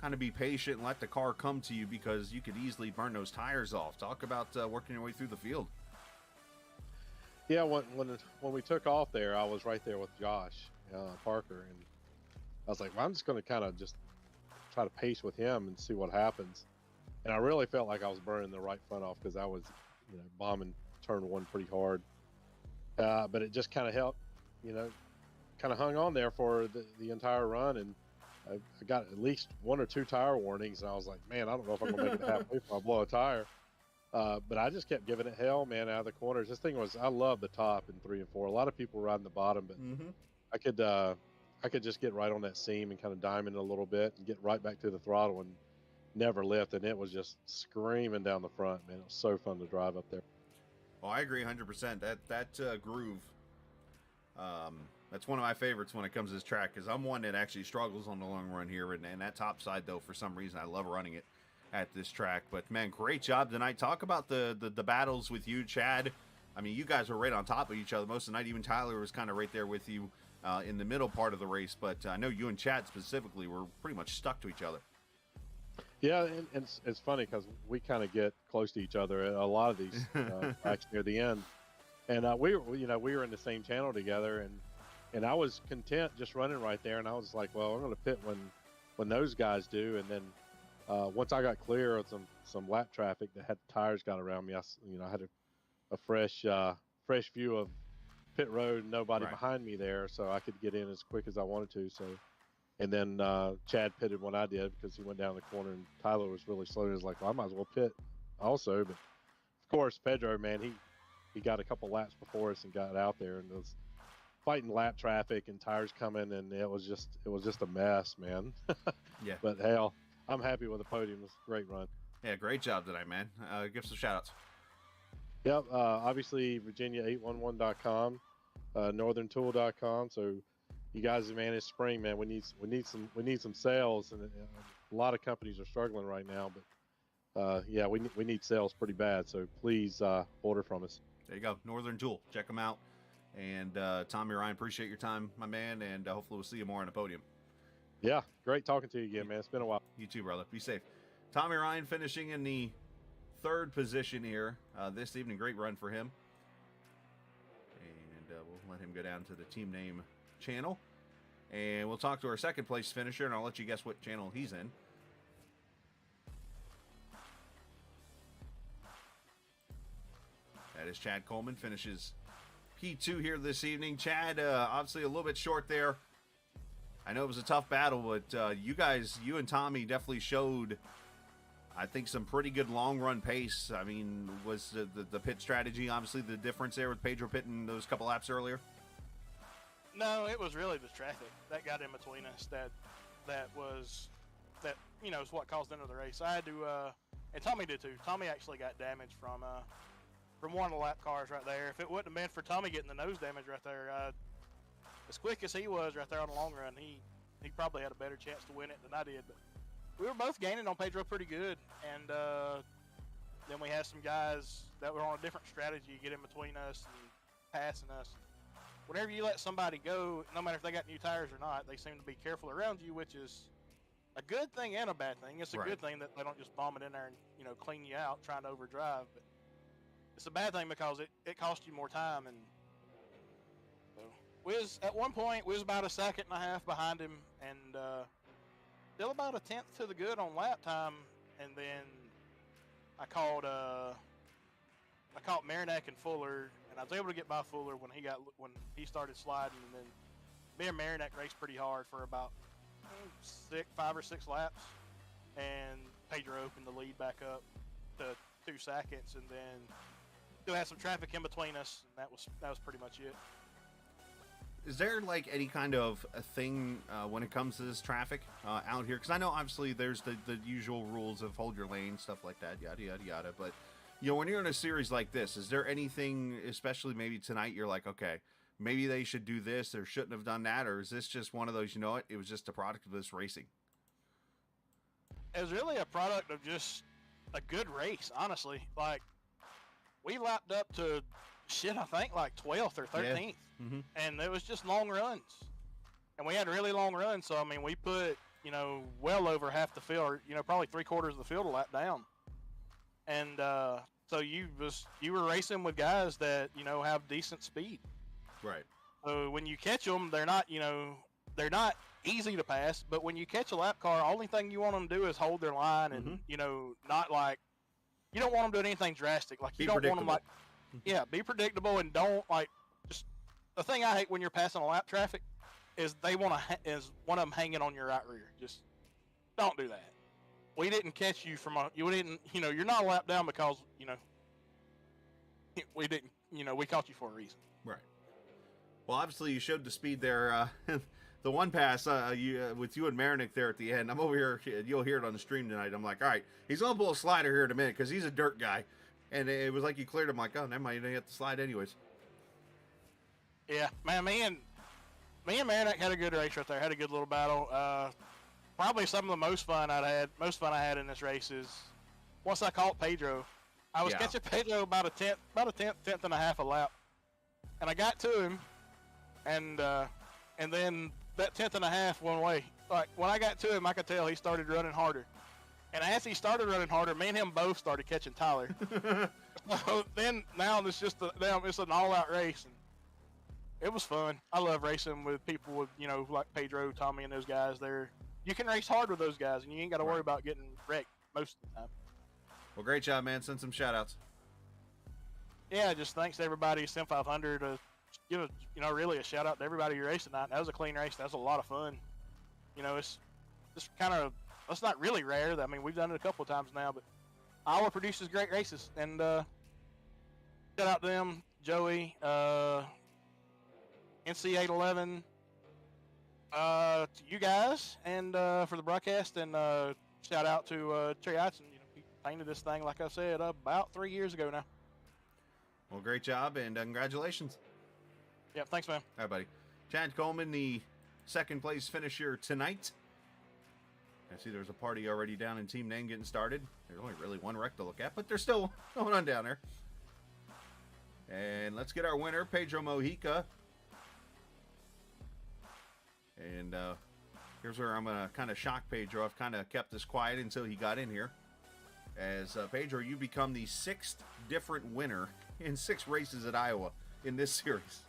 kind of be patient and let the car come to you because you could easily burn those tires off. Talk about working your way through the field. Yeah, when we took off there, I was right there with Josh Parker, and I was like, well, I'm just going to kind of just try to pace with him and see what happens. And I really felt like I was burning the right front off because I was, bombing turn 1 pretty hard. But it just kind of helped, kind of hung on there for the entire run, and I got at least 1 or 2 tire warnings, and I was like, man, I don't know if I'm gonna make it halfway before I blow a tire. But I just kept giving it hell, man, out of the corners. This thing was, I love the top in 3 and 4. A lot of people riding the bottom, but I could just get right on that seam and kind of diamond it a little bit and get right back to the throttle and never lift, and it was just screaming down the front, man. It was so fun to drive up there. Oh, I agree 100%. That groove. That's one of my favorites when it comes to this track because I'm one that actually struggles on the long run here. And that top side, though, for some reason, I love running it at this track. But, man, great job tonight. Talk about the battles with you, Chad. I mean, you guys were right on top of each other most of the night. Even Tyler was kind of right there with you in the middle part of the race. But I know you and Chad specifically were pretty much stuck to each other. Yeah, and it's funny because we kind of get close to each other at a lot of these tracks near the end. And we were in the same channel together, and I was content just running right there, and I was like, well, I'm going to pit when those guys do. And then once I got clear of some lap traffic that had tires got around me, I had a fresh view of pit road, and nobody behind me there, so I could get in as quick as I wanted to. So, and then Chad pitted when I did because he went down the corner, and Tyler was really slow. He was like, well, I might as well pit also. But of course, Pedro, man, he got a couple laps before us and got out there, and it was fighting lap traffic and tires coming, and it was just a mess, man. Yeah. But hell, I'm happy with the podium. It was a great run. Yeah, great job tonight, man. Give some shout outs. Yep. Obviously Virginia811.com, northerntool.com. So you guys, man, it's spring, man. We need some sales, and a lot of companies are struggling right now, but yeah, we need sales pretty bad. So please order from us. There you go. Northern Tool. Check them out. And Tommy Ryan, appreciate your time, my man, and hopefully we'll see you more on the podium. Yeah, great talking to you again, man. It's been a while. You too, brother. Be safe. Tommy Ryan finishing in the 3rd position here this evening. Great run for him. And we'll let him go down to the team name channel. And we'll talk to our 2nd place finisher, and I'll let you guess what channel he's in. That is Chad Coleman, finishes P2 here this evening. Chad, obviously a little bit short there. I know it was a tough battle, but you and Tommy definitely showed, I think, some pretty good long-run pace. I mean, was the pit strategy obviously the difference there with Pedro pitting those couple laps earlier? No, it was really the traffic that got in between us that was what caused the end of the race. I had to, and Tommy did too. Tommy actually got damage from one of the lap cars right there. If it wouldn't have been for Tommy getting the nose damage right there, as quick as he was right there on the long run, he probably had a better chance to win it than I did. But we were both gaining on Pedro pretty good, and then we had some guys that were on a different strategy get in between us and passing us. Whenever you let somebody go, no matter if they got new tires or not, they seem to be careful around you, which is a good thing and a bad thing. It's a good thing that they don't just bomb it in there and, you know, clean you out trying to overdrive. But it's a bad thing because it costs you more time. And so at one point, we was about a second and a half behind him, and still about a tenth to the good on lap time. And then I caught Marinak and Fuller, and I was able to get by Fuller when he started sliding. And then me and Marinak raced pretty hard for about 5 or 6 laps, and Pedro opened the lead back up to 2 seconds, and then still had some traffic in between us, and that was pretty much it. Is there like any kind of a thing when it comes to this traffic out here? Because I know obviously there's the usual rules of hold your lane, stuff like that, yada yada yada. But you know, when you're in a series like this, is there anything, especially maybe tonight, you're like, okay, maybe they should do this or shouldn't have done that, or is this just one of those, you know what, it was just a product of this racing? It was really a product of just a good race, honestly. Like, we lapped up to I think like 12th or 13th, and it was just long runs, and we had really long runs. So I mean, we put, you know, well over half the field, or, you know, probably 3/4 of the field a lap down, and so you were racing with guys that, you know, have decent speed. Right. So when you catch them, they're not easy to pass. But when you catch a lap car, only thing you want them to do is hold their line, and you know, not like, you don't want them doing anything drastic. Like, you don't want them like, be predictable, and don't like, just the thing I hate when you're passing a lap traffic is one of them hanging on your right rear. Just don't do that. We didn't catch you you're not a lap down because, you know, we caught you for a reason. Right. Well, obviously you showed the speed there. The one pass with you and Marinak there at the end, I'm over here, you'll hear it on the stream tonight. I'm like, all right, he's going to pull a slider here in a minute because he's a dirt guy. And it was like you cleared him, like, oh, never mind, you didn't have to slide anyways. Yeah, man, me and Marinak had a good race right there. Had a good little battle. Probably some of the most fun I had in this race is once I caught Pedro. I was catching Pedro about a tenth and a half a lap, and I got to him, and then that tenth and a half went away. Like, when I got to him, I could tell he started running harder, and as he started running harder, me and him both started catching Tyler. So now it's an all-out race, and it was fun. I love racing with people with, you know, like Pedro, Tommy, and those guys. You can race hard with those guys, and you ain't got to worry about getting wrecked most of the time. Well, great job, man. Send some shout-outs. Yeah, just thanks to everybody at Sim 500. Give really a shout-out to everybody who raced tonight. That was a clean race. That was a lot of fun. You know, it's just that's not really rare. I mean, we've done it a couple of times now, but Iowa produces great races. And shout out to them, Joey, NC811, to you guys, and for the broadcast, and shout out to Trey Hudson. You know, he painted this thing, like I said, about 3 years ago now. Well, great job, and congratulations. Yeah, thanks, man. All right, buddy. Chad Coleman, the second place finisher tonight. I see there's a party already down in Team Name getting started. There's only really one wreck to look at, but there's still going on down there. And let's get our winner, Pedro Mojica. And here's where I'm going to kind of shock Pedro. I've kind of kept this quiet until he got in here. As Pedro, you become the 6th different winner in 6 races at Iowa in this series.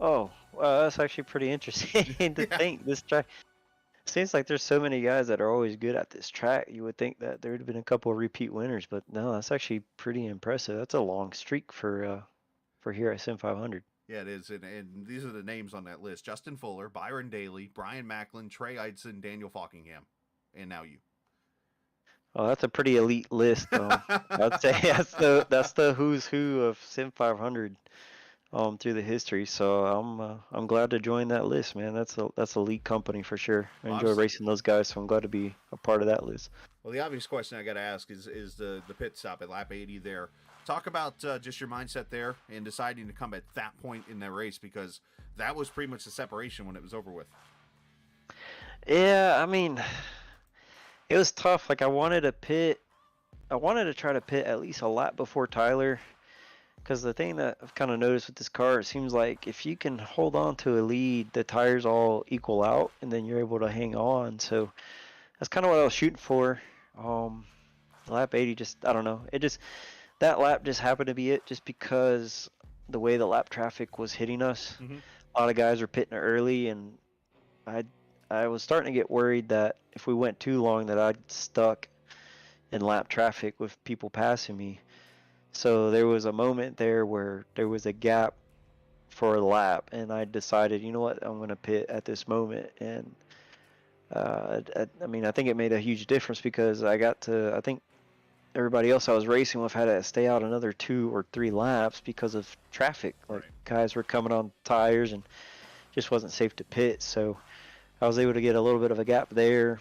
Oh, well, that's actually pretty interesting to think. This track seems like there's so many guys that are always good at this track. You would think that there would have been a couple of repeat winners, but no, that's actually pretty impressive. That's a long streak for here at Sim 500. Yeah, it is, and these are the names on that list: Justin Fuller, Byron Daly, Brian Macklin, Trey Eidson, Daniel Falkingham, and now you. Oh, that's a pretty elite list. I'd say that's the who's who of Sim 500 through the history. So I'm glad to join that list, man. That's elite company for sure. I enjoy racing those guys, so I'm glad to be a part of that list. Well, the obvious question I got to ask is the pit stop at lap 80 there. Talk about just your mindset there and deciding to come at that point in the race, because that was pretty much the separation when it was over with. Yeah, I mean, it was tough. Like I wanted to try to pit at least a lap before Tyler, because the thing that I've kind of noticed with this car, it seems like if you can hold on to a lead, the tires all equal out, and then you're able to hang on. So that's kind of what I was shooting for. Lap 80, just I don't know. That lap just happened to be it, just because the way the lap traffic was hitting us. A lot of guys were pitting early, and I was starting to get worried that if we went too long, that I'd stuck in lap traffic with people passing me. So there was a moment there where there was a gap for a lap, and I decided, you know what, I'm going to pit at this moment. And I mean, I think it made a huge difference, because I think everybody else I was racing with had to stay out another 2 or 3 laps because of traffic. Like guys were coming on tires, and just wasn't safe to pit. So I was able to get a little bit of a gap there.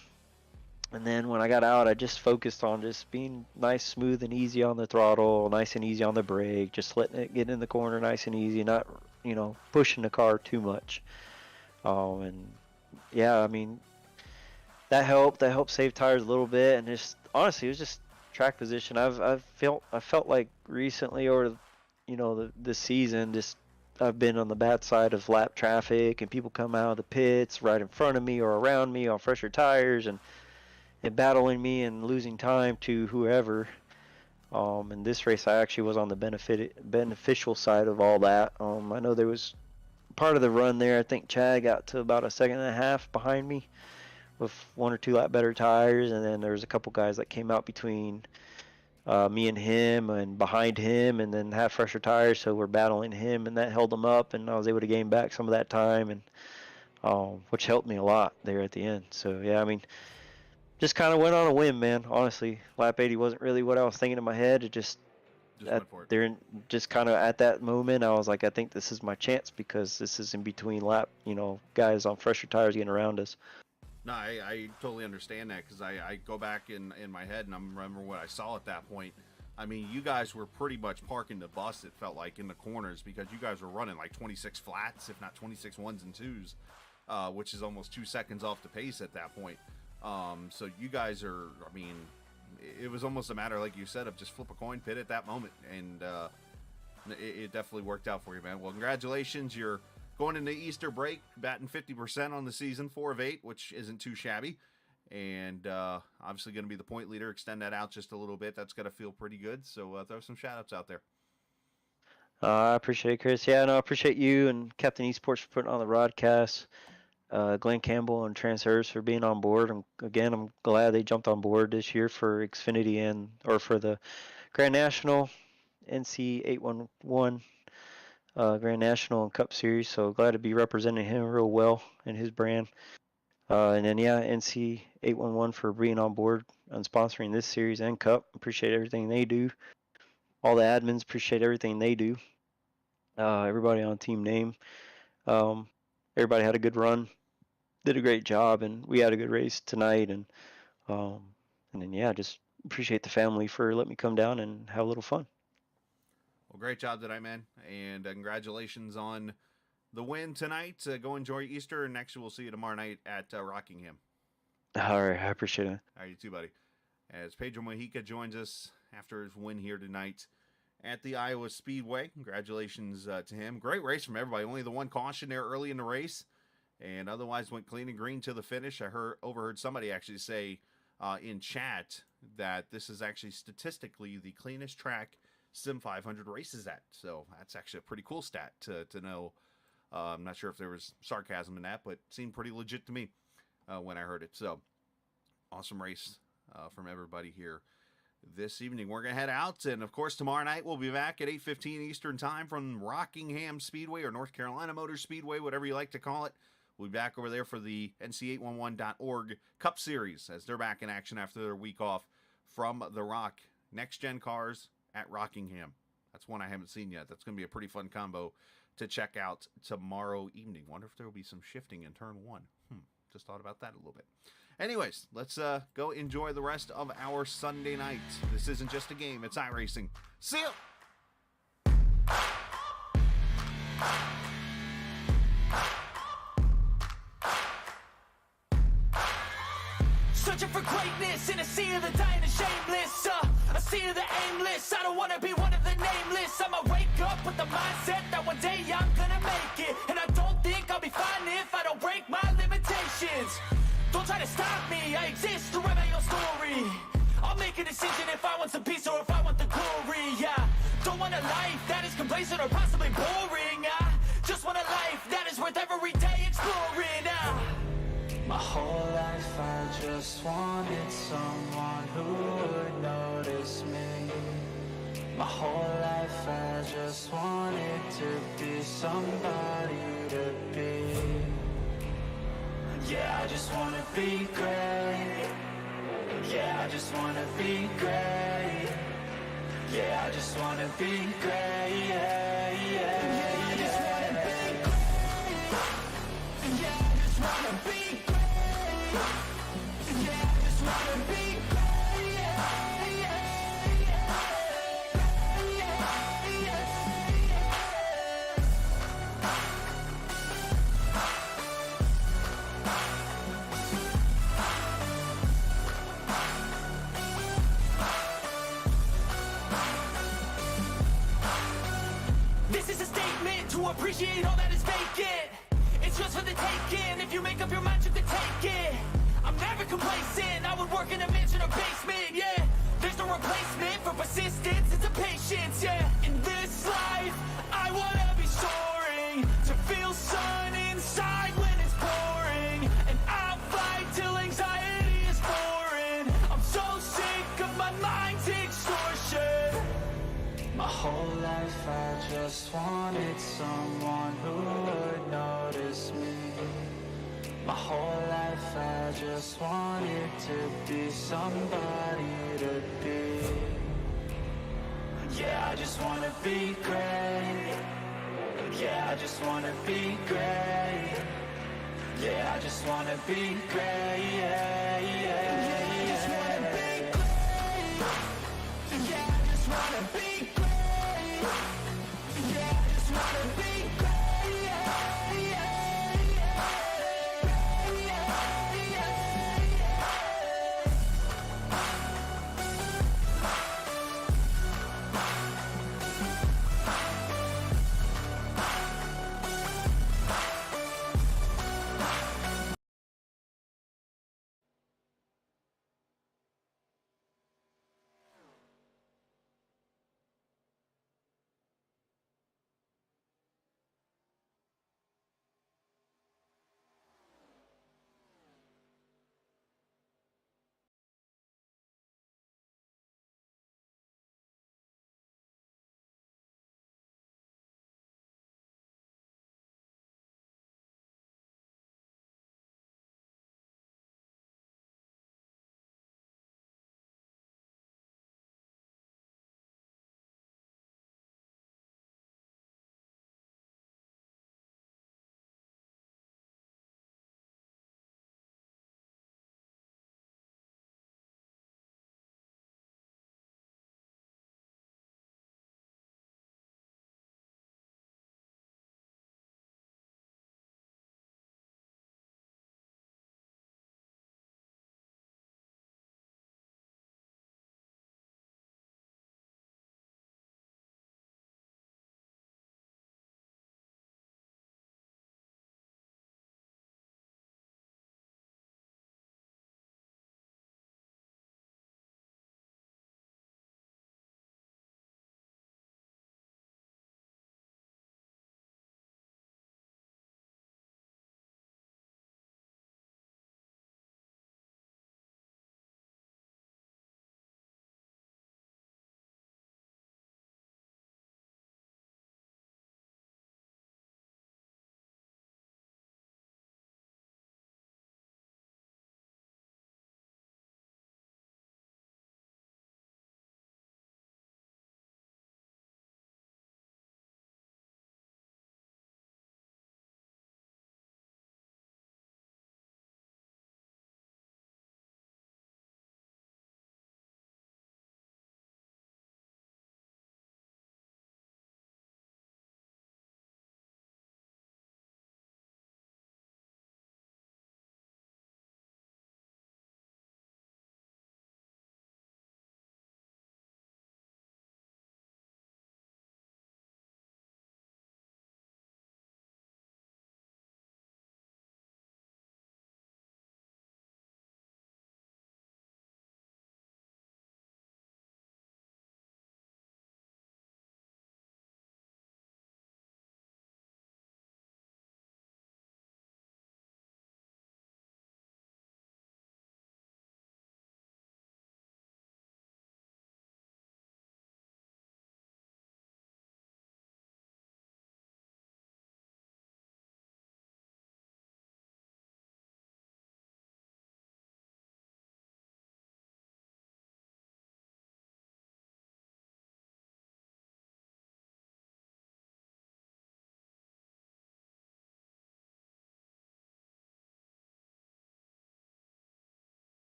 And then when I got out, I just focused on just being nice, smooth, and easy on the throttle, nice and easy on the brake, just letting it get in the corner nice and easy, not, pushing the car too much. And yeah, I mean, that helped. That helped save tires a little bit. And just honestly, it was just track position. I felt like recently, or the season, just I've been on the bad side of lap traffic, and people come out of the pits right in front of me or around me on fresher tires, and battling me and losing time to whoever. In this race, I actually was on the beneficial side of all that. I know there was part of the run there. I think Chad got to about a second and a half behind me with 1 or 2 lap better tires, and then there was a couple guys that came out between me and him and behind him, and then have fresher tires, so we're battling him, and that held him up, and I was able to gain back some of that time, and which helped me a lot there at the end. So yeah, I mean, just kind of went on a whim, man. Honestly, lap 80 wasn't really what I was thinking in my head. It just just kind of at that moment, I was like, I think this is my chance, because this is in between lap, guys on fresher tires getting around us. No, I totally understand that, because I go back in my head and I remember what I saw at that point. I mean, you guys were pretty much parking the bus, it felt like, in the corners, because you guys were running like 26 flats, if not 26 ones and twos, which is almost 2 seconds off the pace at that point. So you guys are, I mean, it was almost a matter, like you said, of just flip a coin, pit at that moment, and it definitely worked out for you, man. Well, congratulations. You're going into Easter break, batting 50% on the season, 4 of 8, which isn't too shabby, and obviously going to be the point leader. Extend that out just a little bit. That's got to feel pretty good, so throw some shout-outs out there. I appreciate it, Chris. Yeah, no, I appreciate you and Captain Esports for putting on the broadcast. Glenn Campbell and Transserves for being on board. I'm glad they jumped on board this year for Xfinity or for the Grand National, NC 811 Grand National and Cup Series. So glad to be representing him real well and his brand. And then yeah, NC 811 for being on board and sponsoring this series and Cup. Appreciate everything they do. All the admins appreciate everything they do. Everybody on Team Name. Everybody had a good run. Did a great job, and we had a good race tonight, and then yeah, just appreciate the family for letting me come down and have a little fun. Well, great job tonight, man, and congratulations on the win tonight. Go enjoy Easter, and next we'll see you tomorrow night at Rockingham. All right, I appreciate it. All right, you too, buddy. As Pedro Mojica joins us after his win here tonight at the Iowa Speedway. Congratulations to him. Great race from everybody. Only the one caution there early in the race, and otherwise went clean and green to the finish. I overheard somebody actually say in chat that this is actually statistically the cleanest track Sim 500 races at. So that's actually a pretty cool stat to know. I'm not sure if there was sarcasm in that, but it seemed pretty legit to me when I heard it. So awesome race from everybody here this evening. We're going to head out, and of course tomorrow night we'll be back at 8:15 Eastern time from Rockingham Speedway, or North Carolina Motor Speedway, whatever you like to call it. We'll be back over there for the NC811.org Cup Series, as they're back in action after their week off from the Rock. Next Gen cars at Rockingham. That's one I haven't seen yet. That's going to be a pretty fun combo to check out tomorrow evening. Wonder if there will be some shifting in turn 1. Just thought about that a little bit. Anyways, let's go enjoy the rest of our Sunday night. This isn't just a game, it's iRacing. See ya! Searching for greatness in a sea of the dying and shameless. A sea of the aimless. I don't wanna be one of the nameless. I'ma wake up with the mindset that one day I'm gonna make it. And I don't think I'll be fine if I don't break my limitations. Don't try to stop me, I exist to write my own story. I'll make a decision if I want some peace or if I want the glory. Yeah, don't want a life that is complacent or possibly boring. I just want a life that is worth every day exploring. My whole life I just wanted someone who would notice me. My whole life I just wanted to be somebody to be. Yeah, I just wanna be great. Yeah, I just wanna be great. Yeah, I just wanna be great. Yeah, yeah, I just wanna be great. Yeah, I just wanna be great. Yeah, I just wanna be great. Yeah, yeah, This is a statement to appreciate all that is vacant. It's just for the taking. If you make up your mind, you can take it. I'm never complacent. I would work in a mansion or basement. Yeah, there's no replacement for persistence. It's a patience. Yeah, in this life, I wanna be soaring to feel sun inside when it's pouring, and I'll fight till anxiety is foreign. I'm so sick of my mind's extortion. My whole life I just wanted someone who would notice me. My whole life I just wanted to be somebody to be. Yeah, I just wanna be great. Yeah, I just wanna be great. Yeah, I just wanna be great. Yeah, yeah, I just wanna be great. Yeah, I just wanna be great. Yeah, I just wanna be great. Yeah, yeah,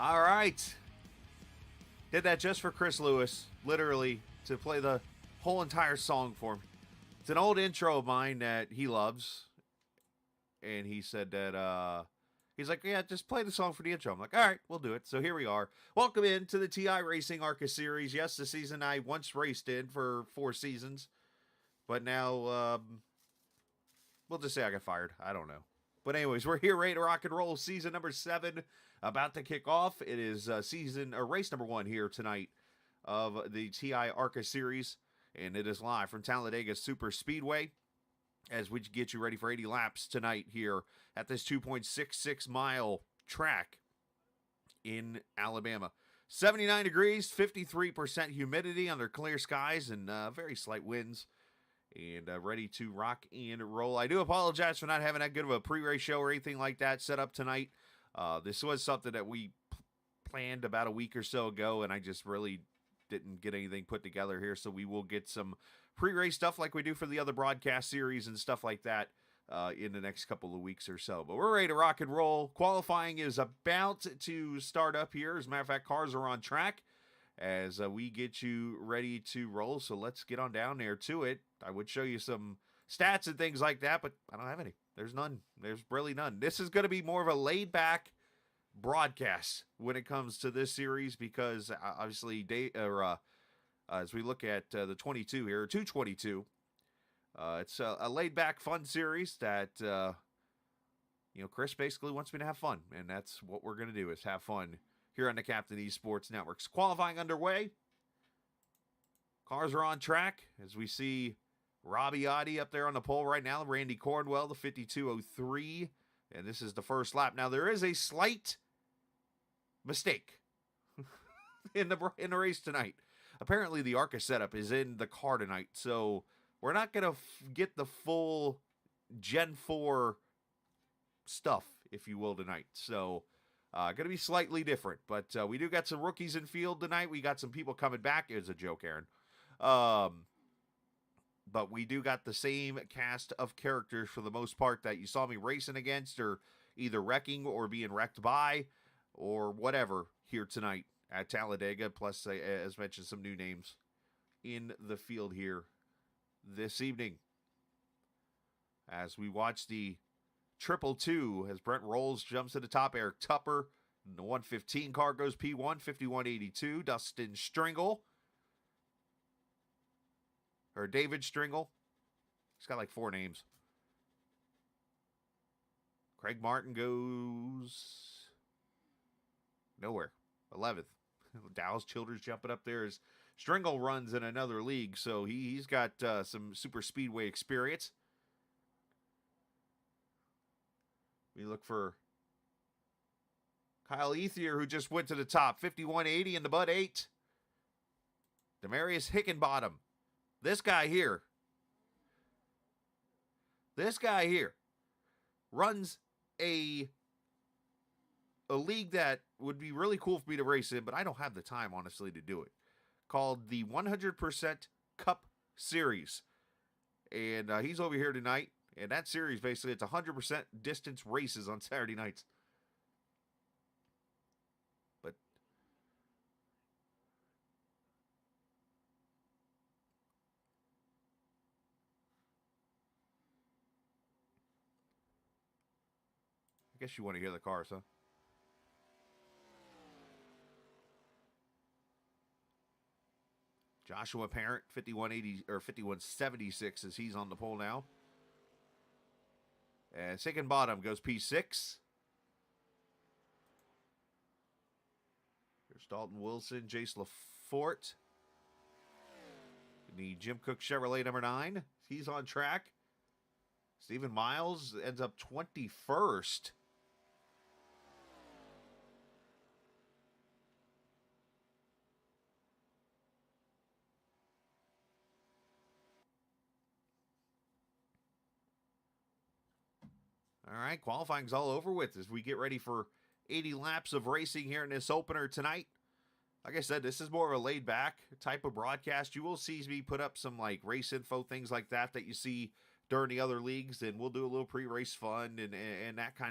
All right. Did that just for Chris Lewis, literally, to play the whole entire song for me. It's an old intro of mine that he loves. And he said that, he's like, yeah, just play the song for the intro. I'm like, all right, we'll do it. So here we are. Welcome into the TI Racing ARCA Series. Yes, the season I once raced in for 4 seasons. But now, we'll just say I got fired. I don't know. But anyways, we're here ready to rock and roll. Season number 7 about to kick off. It is race number 1 here tonight of the TI ARCA Series. And it is live from Talladega Super Speedway as we get you ready for 80 laps tonight here at this 2.66 mile track in Alabama. 79 degrees, 53% humidity under clear skies, and very slight winds. And ready to rock and roll. I do apologize for not having that good of a pre-race show or anything like that set up tonight. This was something that we planned about a week or so ago, and I just really didn't get anything put together here. So we will get some pre-race stuff like we do for the other broadcast series and stuff like that in the next couple of weeks or so. But we're ready to rock and roll. Qualifying is about to start up here. As a matter of fact, cars are on track as we get you ready to roll. So let's get on down there to it. I would show you some stats and things like that, but I don't have any. There's none. There's really none. This is going to be more of a laid-back broadcast when it comes to this series because obviously as we look at the 22 here, 222, it's a laid-back, fun series that Chris basically wants me to have fun, and that's what we're going to do is have fun here on the Captain Esports Networks. Qualifying underway. Cars are on track as we see Robbie Oddie up there on the pole right now. Randy Cornwell, the 52.03. And this is the first lap. Now, there is a slight mistake in the race tonight. Apparently, the ARCA setup is in the car tonight. So, we're not going to get the full Gen 4 stuff, if you will, tonight. So, going to be slightly different. But we do got some rookies in field tonight. We got some people coming back. It was a joke, Aaron. But we do got the same cast of characters for the most part that you saw me racing against or either wrecking or being wrecked by or whatever here tonight at Talladega. Plus, as mentioned, some new names in the field here this evening. As we watch the 222 as Brent Rolls jumps to the top. Eric Tupper. The 115 car goes P1, 5182. Dustin Stringle. Or David Stringle. He's got like 4 names. Craig Martin goes nowhere. 11th. Dallas Childers jumping up there as Stringle runs in another league, so he's got some super speedway experience. We look for Kyle Ethier, who just went to the top. 5180 in the Bud 8. Demarius Hickenbottom. This guy here runs a league that would be really cool for me to race in, but I don't have the time, honestly, to do it, called the 100% Cup Series. And he's over here tonight, and that series, basically, it's 100% distance races on Saturday nights. I guess you want to hear the cars, huh? Joshua Parent, 5180 or 5176 as he's on the pole now. And second bottom goes P6. Here's Dalton Wilson, Jace LaForte. The Jim Cook Chevrolet number 9. He's on track. Stephen Miles ends up 21st. All right, qualifying's all over with as we get ready for 80 laps of racing here in this opener tonight. Like I said, this is more of a laid-back type of broadcast. You will see me put up some like race info, things like that you see during the other leagues, and we'll do a little pre-race fun and that kind